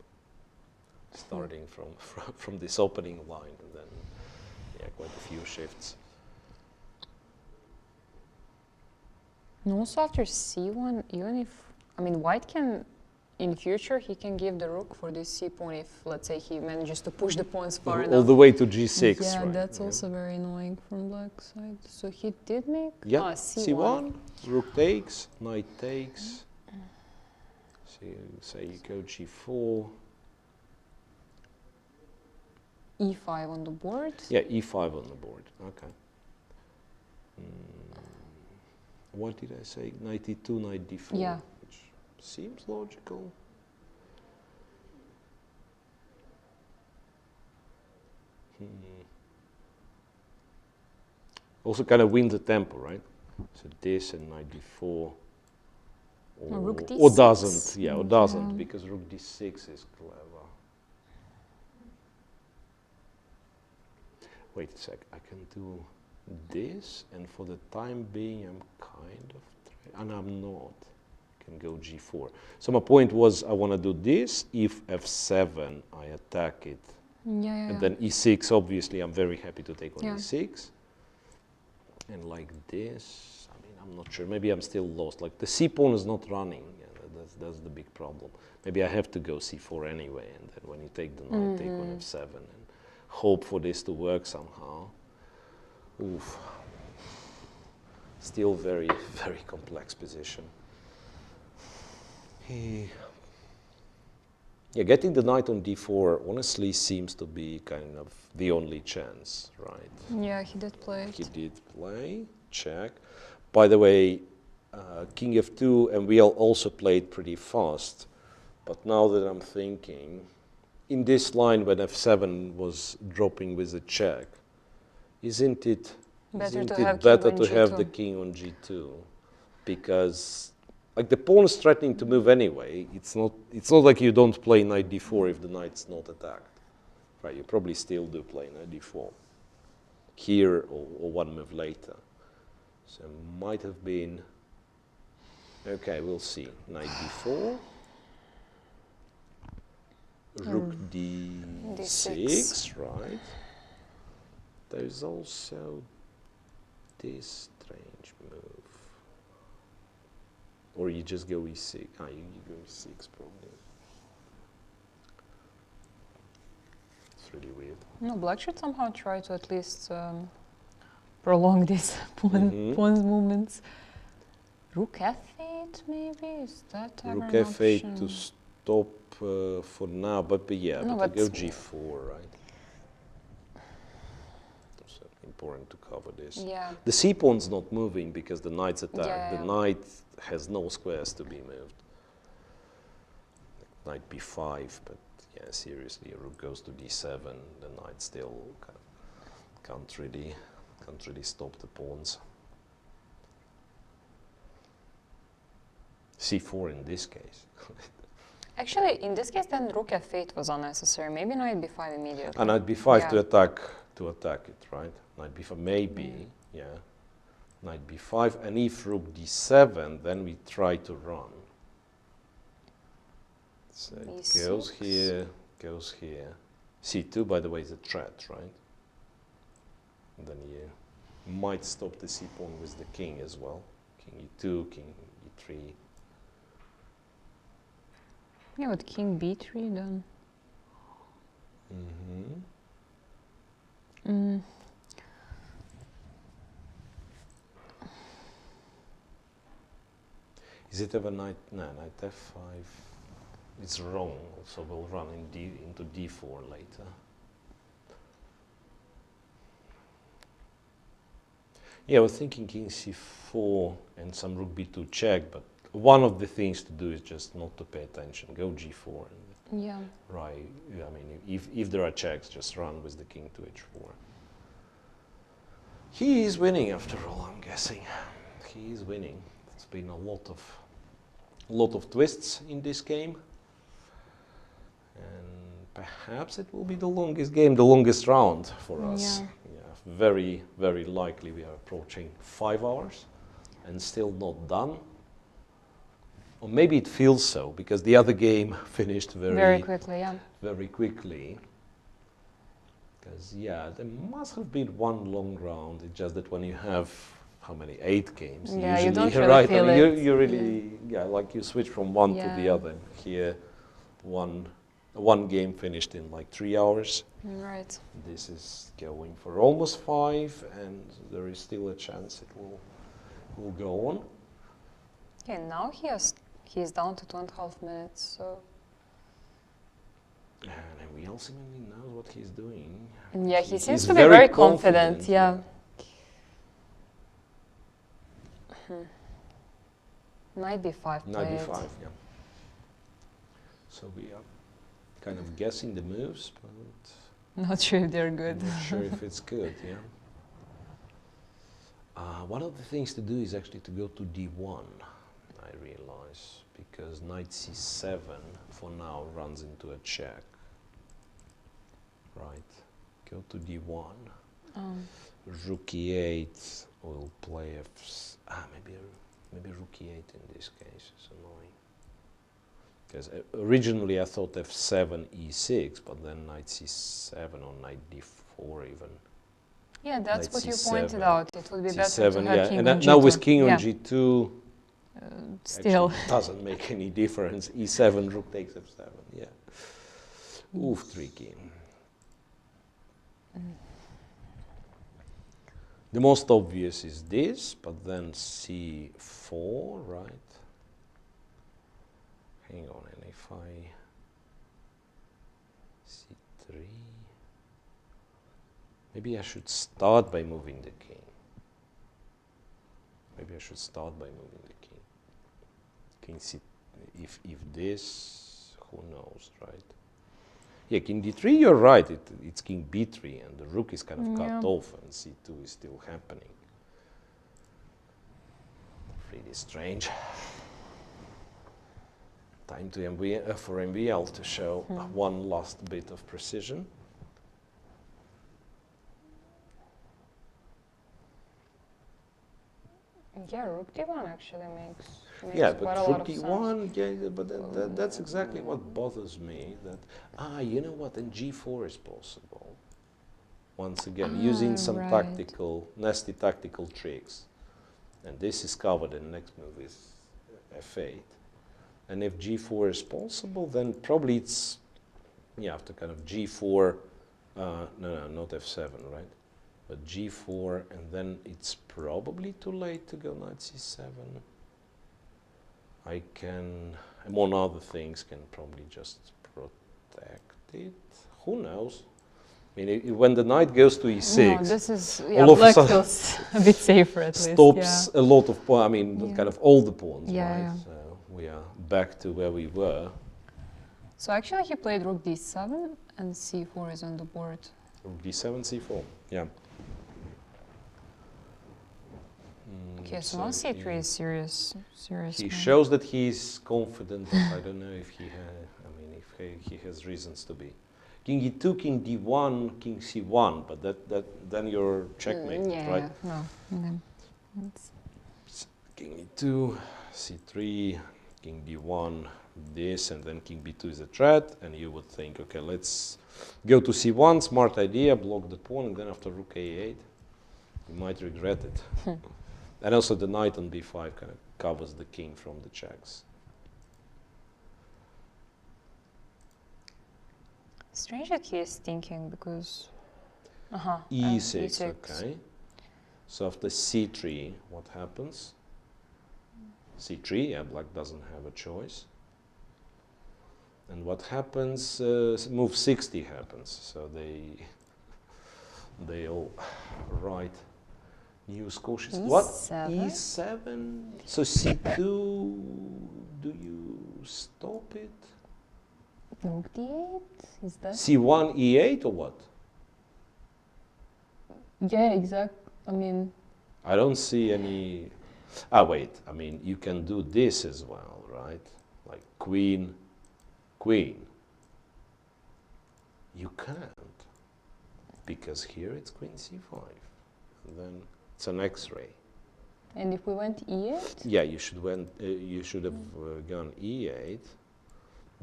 starting from this opening line, and then quite a few shifts. And also after c1, even if, I mean, white can, in future, he can give the rook for this c pawn if, let's say, he manages to push the pawns far enough. All the way to g6, yeah, right? That's also very annoying from black side. So he did make c1, rook takes, knight takes. So say you go g4. e5 on the board? Yeah, e5 on the board, okay. What did I say? Knight e2, knight d4, yeah. Which seems logical. Also kind of win the tempo, right? So this and knight d4. Rook d6. Or doesn't, or doesn't, because rook d6 is clever. Wait a sec, I can do this, and for the time being I'm kind of, and I'm not. I can go g4. So my point was I want to do this, if f7 I attack it, and then e6, obviously I'm very happy to take on e6. And like this, I'm not sure. Maybe I'm still lost. Like the c pawn is not running. That's the big problem. Maybe I have to go c4 anyway, and then when you take the knight, take on f7, and hope for this to work somehow. Oof. Still very, very complex position. Yeah, getting the knight on d4 honestly seems to be kind of the only chance, right? Yeah, he did play it. He did play. Check. By the way, king f2, and we also played pretty fast. But now that I'm thinking, in this line when f7 was dropping with a check, isn't it better to have the king on g2? Because like the pawn is threatening to move anyway. It's not like you don't play knight d4 if the knight's not attacked. Right, you probably still do play knight d4 here or one move later. So might have been, okay, we'll see. Knight d4, rook d6, right? There's also this strange move. Or you just go e6. You go e6 probably. It's really weird. No, black should somehow try to at least prolong these pawn's movements. Rook f8 maybe? Is that ever Rook an f8 option? to stop for now, but yeah, No, but to but go g4, right? It's important to cover this. Yeah. The c pawn's not moving because the knight's attacked. Yeah. The knight has no squares to be moved. knight b5, but yeah, seriously, rook goes to d7, the knight still can't really stop the pawns. c4 in this case. Actually, in this case, then rook f8 was unnecessary. Maybe knight b5 immediately. And knight b5 Yeah. to attack it, right? Knight b5, maybe, yeah. Knight b5, and if rook d7, then we try to run. So it B6. goes here, goes here. c2, by the way, is a threat, right? And then you might stop the c-pawn with the king as well. King e2, king e3. Yeah, with king b3 then. Mm-hmm. Is it ever knight? No, knight f5. It's wrong. Also, we'll run into d4 later. Yeah, I was thinking king c4 and some rook b2 check, but one of the things to do is just not to pay attention. Go g4 and Yeah. right. I mean, if there are checks, just run with the king to h4. He is winning after all, I'm guessing. He is winning. It's been a lot of twists in this game, and perhaps it will be the longest game, the longest round for us. Yeah. Yeah, very, very likely we are approaching 5 hours and still not done. Or maybe it feels so because the other game finished Very quickly, yeah. very quickly. Because yeah, there must have been one long round. It's just that when you have how many 8 games, Yeah, usually, you don't really right? feel I mean, it. you really like you switch from one to the Yeah. other. Here, one game finished in like 3 hours. Right. This is going for almost 5, and there is still a chance it will go on. Okay, now he's down to 2.5 minutes, so... And we also knows what he's doing. Yeah, he seems He's to be very confident, yeah. Knight b5 Knight played. b5, yeah. So we are kind of guessing the moves, but Not sure if they're good. I'm not sure if it's good, yeah. One of the things to do is actually to go to d1, I realize, because knight c7 for now runs into a check. Right, go to d1. Rook e8 will play maybe rook e8 in this case is annoying. Because originally I thought f7, e6, but then knight c7 or knight d4 even. Yeah, that's Knight what you c7. pointed out. It would be better c7, to have yeah, king and on now g2. with king Yeah. on g2, Still. actually doesn't make any difference. e7, rook takes f7, yeah. Oof, tricky. The most obvious is this, but then c4, right? Hang on, and if I c3, maybe I should start by moving the king. Maybe I should start by moving the king. King c, if this, who knows, right? Yeah, king d3, you're right, it's king b3, and the rook is kind of cut off, and c2 is still happening. Really strange. Time to for MVL to show one last bit of precision. Yeah, rook d1 actually makes Yeah, quite a but lot rook of sense. d1, yeah, but that's exactly what bothers me. That you know what? And g4 is possible. Once again, using some right. nasty tactical tricks, and this is covered in the next move is f8. And if g4 is possible, then probably it's after kind of g4. No, not f7, right? But g4, and then it's probably too late to go knight c7. I can, among other things, can probably just protect it. Who knows? I mean, when the knight goes to e6, No, this is, all of a black sudden feels a bit safer at least. stops a lot of kind of all the pawns, Yeah, right? yeah. So we are back to where we were. So actually he played rook d7 and c4 is on the board. Rook d7, c4, yeah. Okay, so now c3 is serious He move. shows that he's confident, but I don't know if he he has reasons to be. King e2, king d1, king c1, but then you're checkmate, yeah, right? No. It's King e2, c3, king d1, this, and then king b2 is a threat, and you would think, okay, let's go to c1, smart idea, block the pawn, and then after rook a8, you might regret it. And also the knight on b5 kind of covers the king from the checks. strange that he is thinking because... e6, okay. So after c3, what happens? c3, yeah, black doesn't have a choice. And what happens? Move 60 happens. So they all write new scores. What? E7. So c2. Do you stop it? Rook d8? Is that? c1, e8 or what? Yeah, exact. I mean... I don't see any... Ah, wait. I mean, you can do this as well, right? Like queen, queen. You can't. Because here it's queen c5. And then it's an x-ray. And if we went e8? Yeah, you should have gone e8.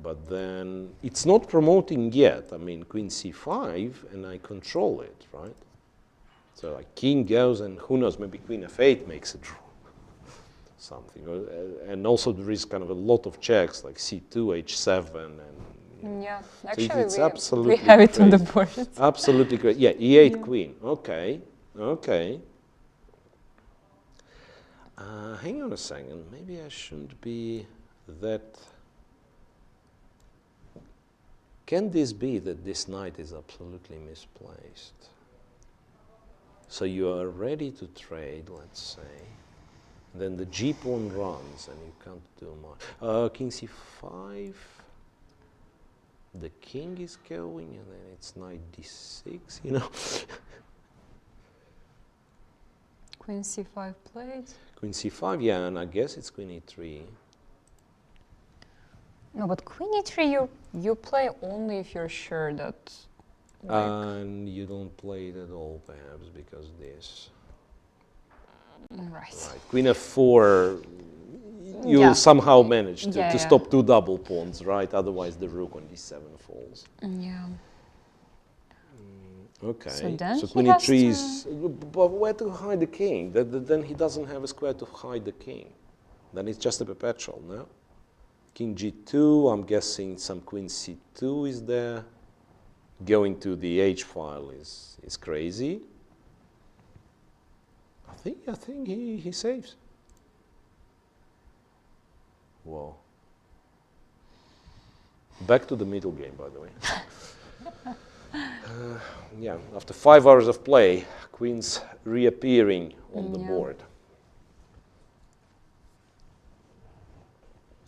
But then it's not promoting yet. I mean, queen c5, and I control it, right? So like king goes, and who knows, maybe queen f8 makes a draw. Something. And also there is kind of a lot of checks, like c2, h7, and... Yeah, so actually it's absolutely we have it crazy. on the board. Absolutely great. Yeah, e8 queen. Okay, okay. Hang on a second. Maybe I shouldn't be that... Can this be that this knight is absolutely misplaced? So you are ready to trade, let's say. Then the g pawn runs, and you can't do much. King c5. The king is going, and then it's knight d6. You know. Queen c5 played. Queen c5, yeah, and I guess it's queen e3. No, but queen e3 you play only if you're sure that... Like, And you don't play it at all, perhaps, because this. right. Right. Queen f4, you'll somehow manage to stop two double pawns, right? Otherwise, the rook on d7 falls. Yeah. Okay. So then so he queen has e3 is... But where to hide the king? Then he doesn't have a square to hide the king. Then it's just a perpetual, no? King g2, I'm guessing some queen c2 is there. Going to the h file is crazy. I think he saves. Whoa. Back to the middle game, by the way. Yeah, after 5 hours of play, queen's reappearing on the board.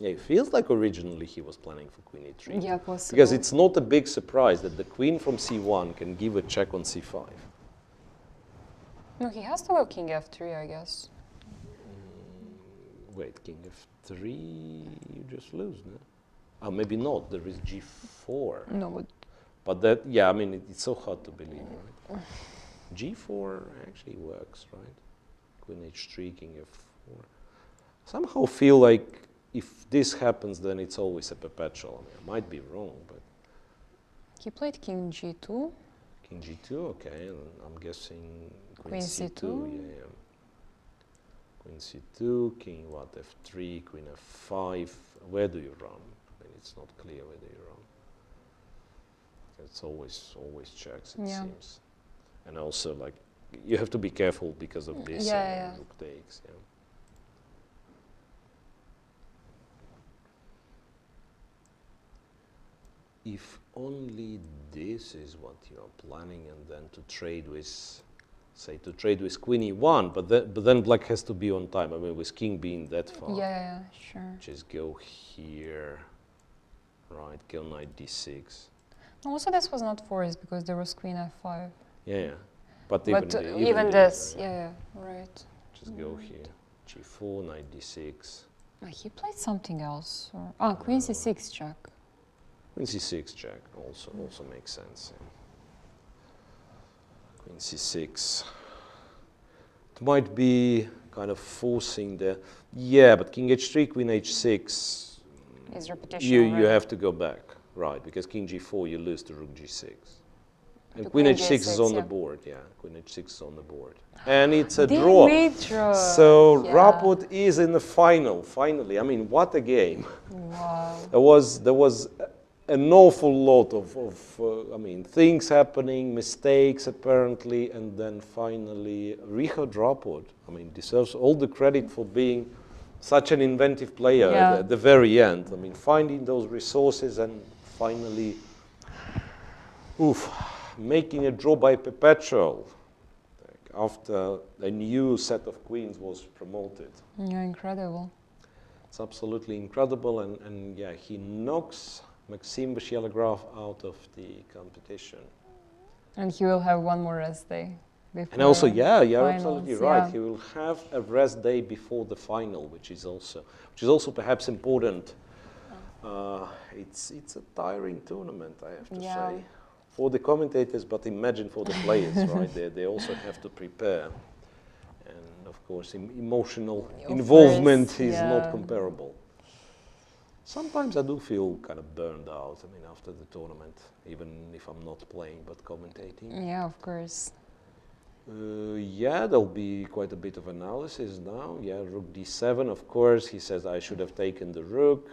Yeah, it feels like originally he was planning for queen e3. Yeah, possible. Because it's not a big surprise that the queen from c1 can give a check on c5. No, he has to go king f3, I guess. Wait, king f3, you just lose, no? Oh, maybe not, there is g4. No, But that, yeah, I mean, it's so hard to believe, right? g4 actually works, right? Queen h3, king f4. Somehow feel like if this happens, then it's always a perpetual. I mean, I might be wrong, but... he played king g2. King g2, okay, and I'm guessing Queen c2. Yeah. Queen c2, king what, f3, queen f5. Where do you run? I mean, it's not clear where do you run. It's always checks, it seems. And also, like, you have to be careful because of this. Rook takes, yeah. If only this is what you are planning, and then to trade with, say, to trade with queen e1, but then black has to be on time. I mean, with king being that far. Yeah, sure. Just go here, Right, kill knight d6. Also, this was not forced because there was queen f5. Yeah, but Even this, yeah, right. Just go here. g4, knight d6. He played something else. Or, queen c6 check. Queen c6 check also makes sense. Yeah. Queen c6. It might be kind of forcing the... Yeah, but king h3, queen h6... Is repetition, You have to go back, right, because king g4 you lose to rook g6. And queen h6 is on the board, yeah. Queen h6 is on the board. And it's a draw. So Raput is in the final, finally. I mean, what a game. Wow. There was an awful lot of things happening, mistakes apparently, and then finally Richard Raput, deserves all the credit for being such an inventive player at the very end. Finding those resources and finally, making a draw by perpetual after a new set of queens was promoted. Yeah, incredible. It's absolutely incredible, and yeah, he knocks Maxime Vachier-Lagrave out of the competition. And he will have one more rest day. And also, you're finals, absolutely right. He will have a rest day before the final, which is also perhaps important. It's a tiring tournament, I have to say, for the commentators, but imagine for the players, right? They also have to prepare, and of course, emotional involvement is not comparable. Sometimes I do feel kind of burned out. After the tournament, even if I'm not playing but commentating. Yeah, of course. There'll be quite a bit of analysis now. Yeah, rook d7, of course. He says I should have taken the rook.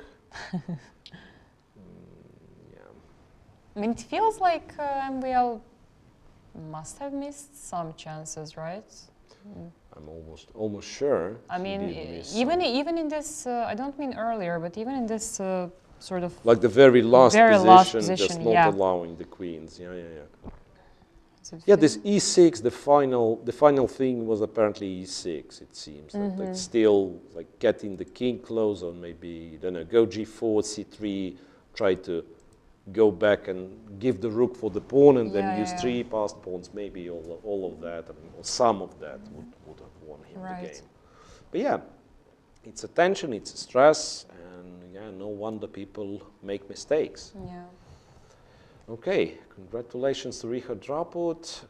It feels like MVL must have missed some chances, right? I'm almost sure. Even in this, I don't mean earlier, but even in this sort of like the very last position, just not allowing the queens. Yeah, this e6, the final thing was apparently e6. It seems like still like getting the king close, or maybe go g4, c3, try to go back and give the rook for the pawn, and then use 3 passed pawns. Maybe all of that, or some of that would have won him the game. But yeah, it's a tension, it's a stress, and no wonder people make mistakes. Yeah. Okay, congratulations to Richard Raput.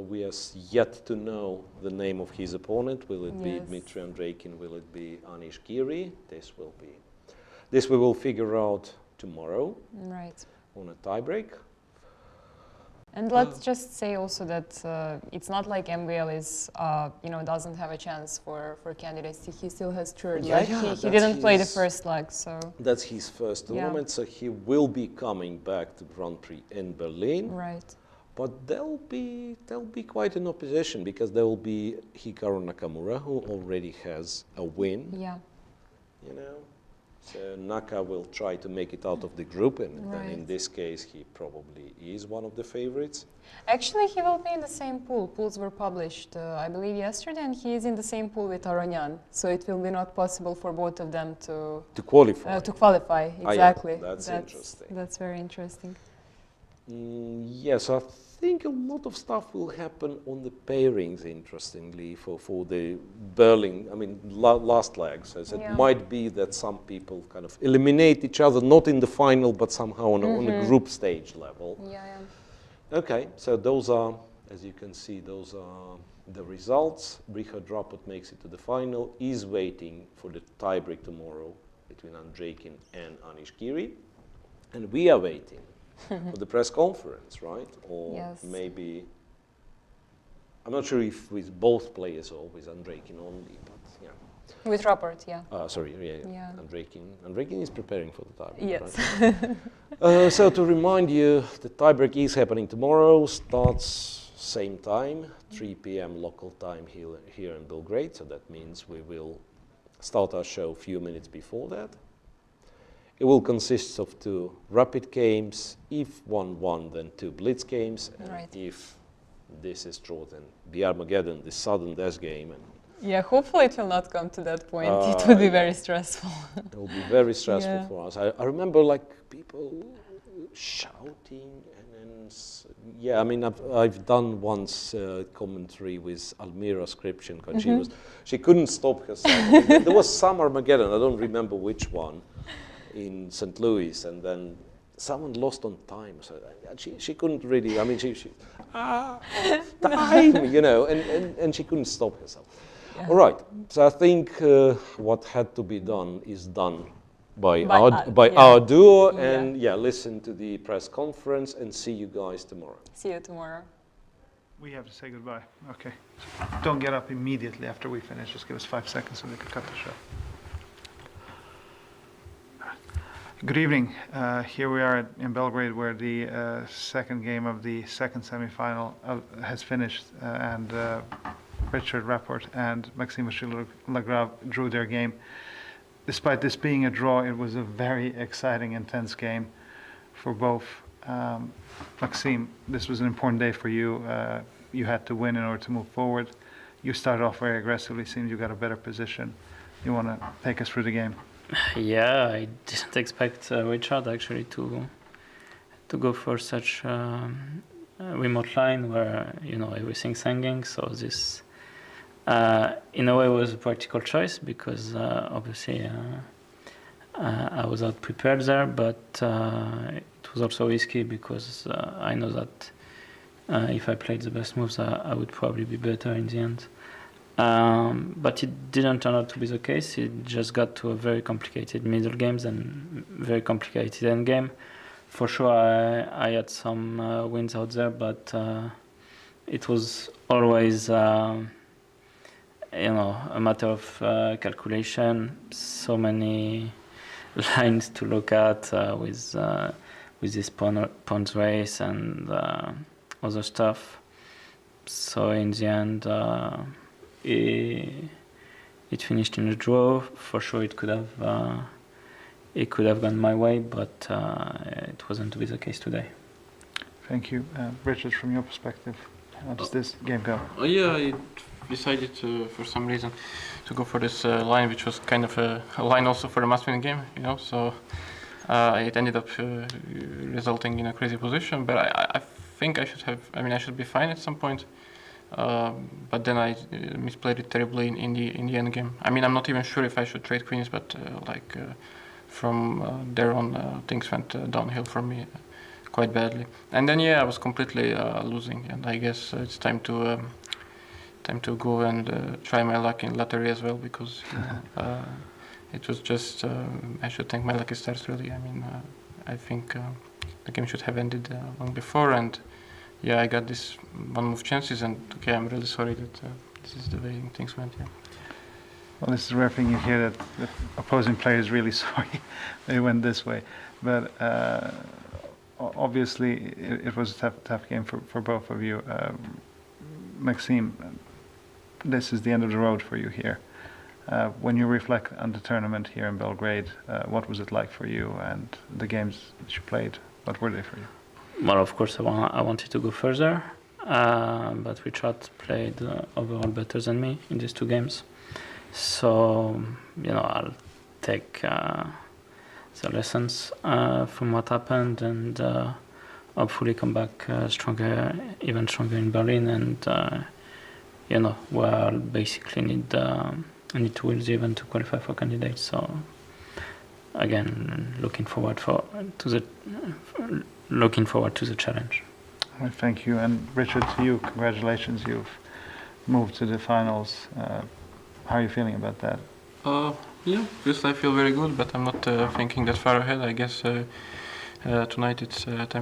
We are yet to know the name of his opponent. Will it be Dmitry Andreikin? Will it be Anish Giri? This we will figure out tomorrow. Right. On a tiebreak. And let's just say also that it's not like MVL is, doesn't have a chance for candidates. He still has third leg. He didn't play the first leg, so. That's his first tournament, so he will be coming back to Grand Prix in Berlin. Right. But there'll be quite an opposition, because there will be Hikaru Nakamura, who already has a win. Yeah. So Naka will try to make it out of the group, and then in this case he probably is one of the favorites. Actually, he will be in the same pool. Pools were published, I believe, yesterday, and he is in the same pool with Aronyan. So it will be not possible for both of them to qualify. Exactly. That's interesting. That's very interesting. Yes, I think a lot of stuff will happen on the pairings, interestingly, for the Berlin, last legs. As it might be that some people kind of eliminate each other, not in the final, but somehow on a group stage level. Okay, so those are, as you can see, those are the results. Richard Raput makes it to the final, is waiting for the tiebreak tomorrow between Andreikin and Anish Giri. And we are waiting for the press conference, right? Or maybe, I'm not sure if with both players or with Andreikin only, but yeah. With Raput, Andreikin is preparing for the tiebreak. Yes. Right? So to remind you, the tiebreak is happening tomorrow, starts same time, 3 p.m. local time here in Belgrade, so that means we will start our show a few minutes before that. It will consist of 2 rapid games. If 1-1, then 2 blitz games. And if this is drawn, then the Armageddon, the sudden death game. And Yeah, hopefully it will not come to that point. It would be very stressful. It will be very stressful Yeah. for us. I remember like people shouting and then, yeah, I mean, I've done once commentary with Miroshnichenko, and she couldn't stop herself. I mean, there was some Armageddon, I don't remember which one, in St. Louis, and then someone lost on time, so she couldn't really, I mean, time, you know, and she couldn't stop herself. Yeah. All right, so I think what had to be done is done by our duo, and listen to the press conference and see you guys tomorrow. See you tomorrow. We have to say goodbye. Okay. Don't get up immediately after we finish. Just give us 5 seconds so we can cut the show. Good evening. Here we are in Belgrade, where the second game of the second semi-final has finished, and Richard Rapport and Maxime Vachier-Lagrave drew their game. Despite this being a draw, it was a very exciting, intense game for both. Maxime, this was an important day for you. You had to win in order to move forward. You started off very aggressively. Seems you got a better position. You want to take us through the game? Yeah, I didn't expect Richard actually to go for such a remote line where everything's hanging. So this, in a way, was a practical choice because obviously I was out prepared there, but it was also risky because I know that if I played the best moves, I would probably be better in the end. But it didn't turn out to be the case. It just got to a very complicated middle games and very complicated end game. For sure, I had some wins out there, but it was always a matter of calculation. So many lines to look at with this pawn race and other stuff. So in the end, it finished in a draw. For sure, it could have gone my way, but it wasn't to be the case today. Thank you, Richard. From your perspective, how does this game go? Yeah, I decided for some reason to go for this line, which was kind of a line also for a must-win game, So it ended up resulting in a crazy position. But I think I should be fine at some point. But then I misplayed it terribly in the end game. I mean, I'm not even sure if I should trade queens, but from there on, things went downhill for me quite badly. And then I was completely losing, and I guess it's time to go and try my luck in lottery as well, because it was just I should thank my lucky stars really. I mean, I think the game should have ended long before, and I got this one move chances, and I'm really sorry that this is the way things went. Well, this is a rare thing you hear, that the opposing player is really sorry they went this way. But obviously, it was a tough game for both of you. Maxime, this is the end of the road for you here. When you reflect on the tournament here in Belgrade, what was it like for you, and the games that you played, what were they for you? Well, of course, I wanted to go further, but Richard played overall better than me in these two games. So, I'll take the lessons from what happened, and hopefully come back even stronger in Berlin, and where I'll basically need to win the event to qualify for candidates. So, again, looking forward to the challenge. All right, thank you. And Richard, to you, congratulations. You've moved to the finals. How are you feeling about that? Yes, I feel very good, but I'm not thinking that far ahead. I guess tonight it's time.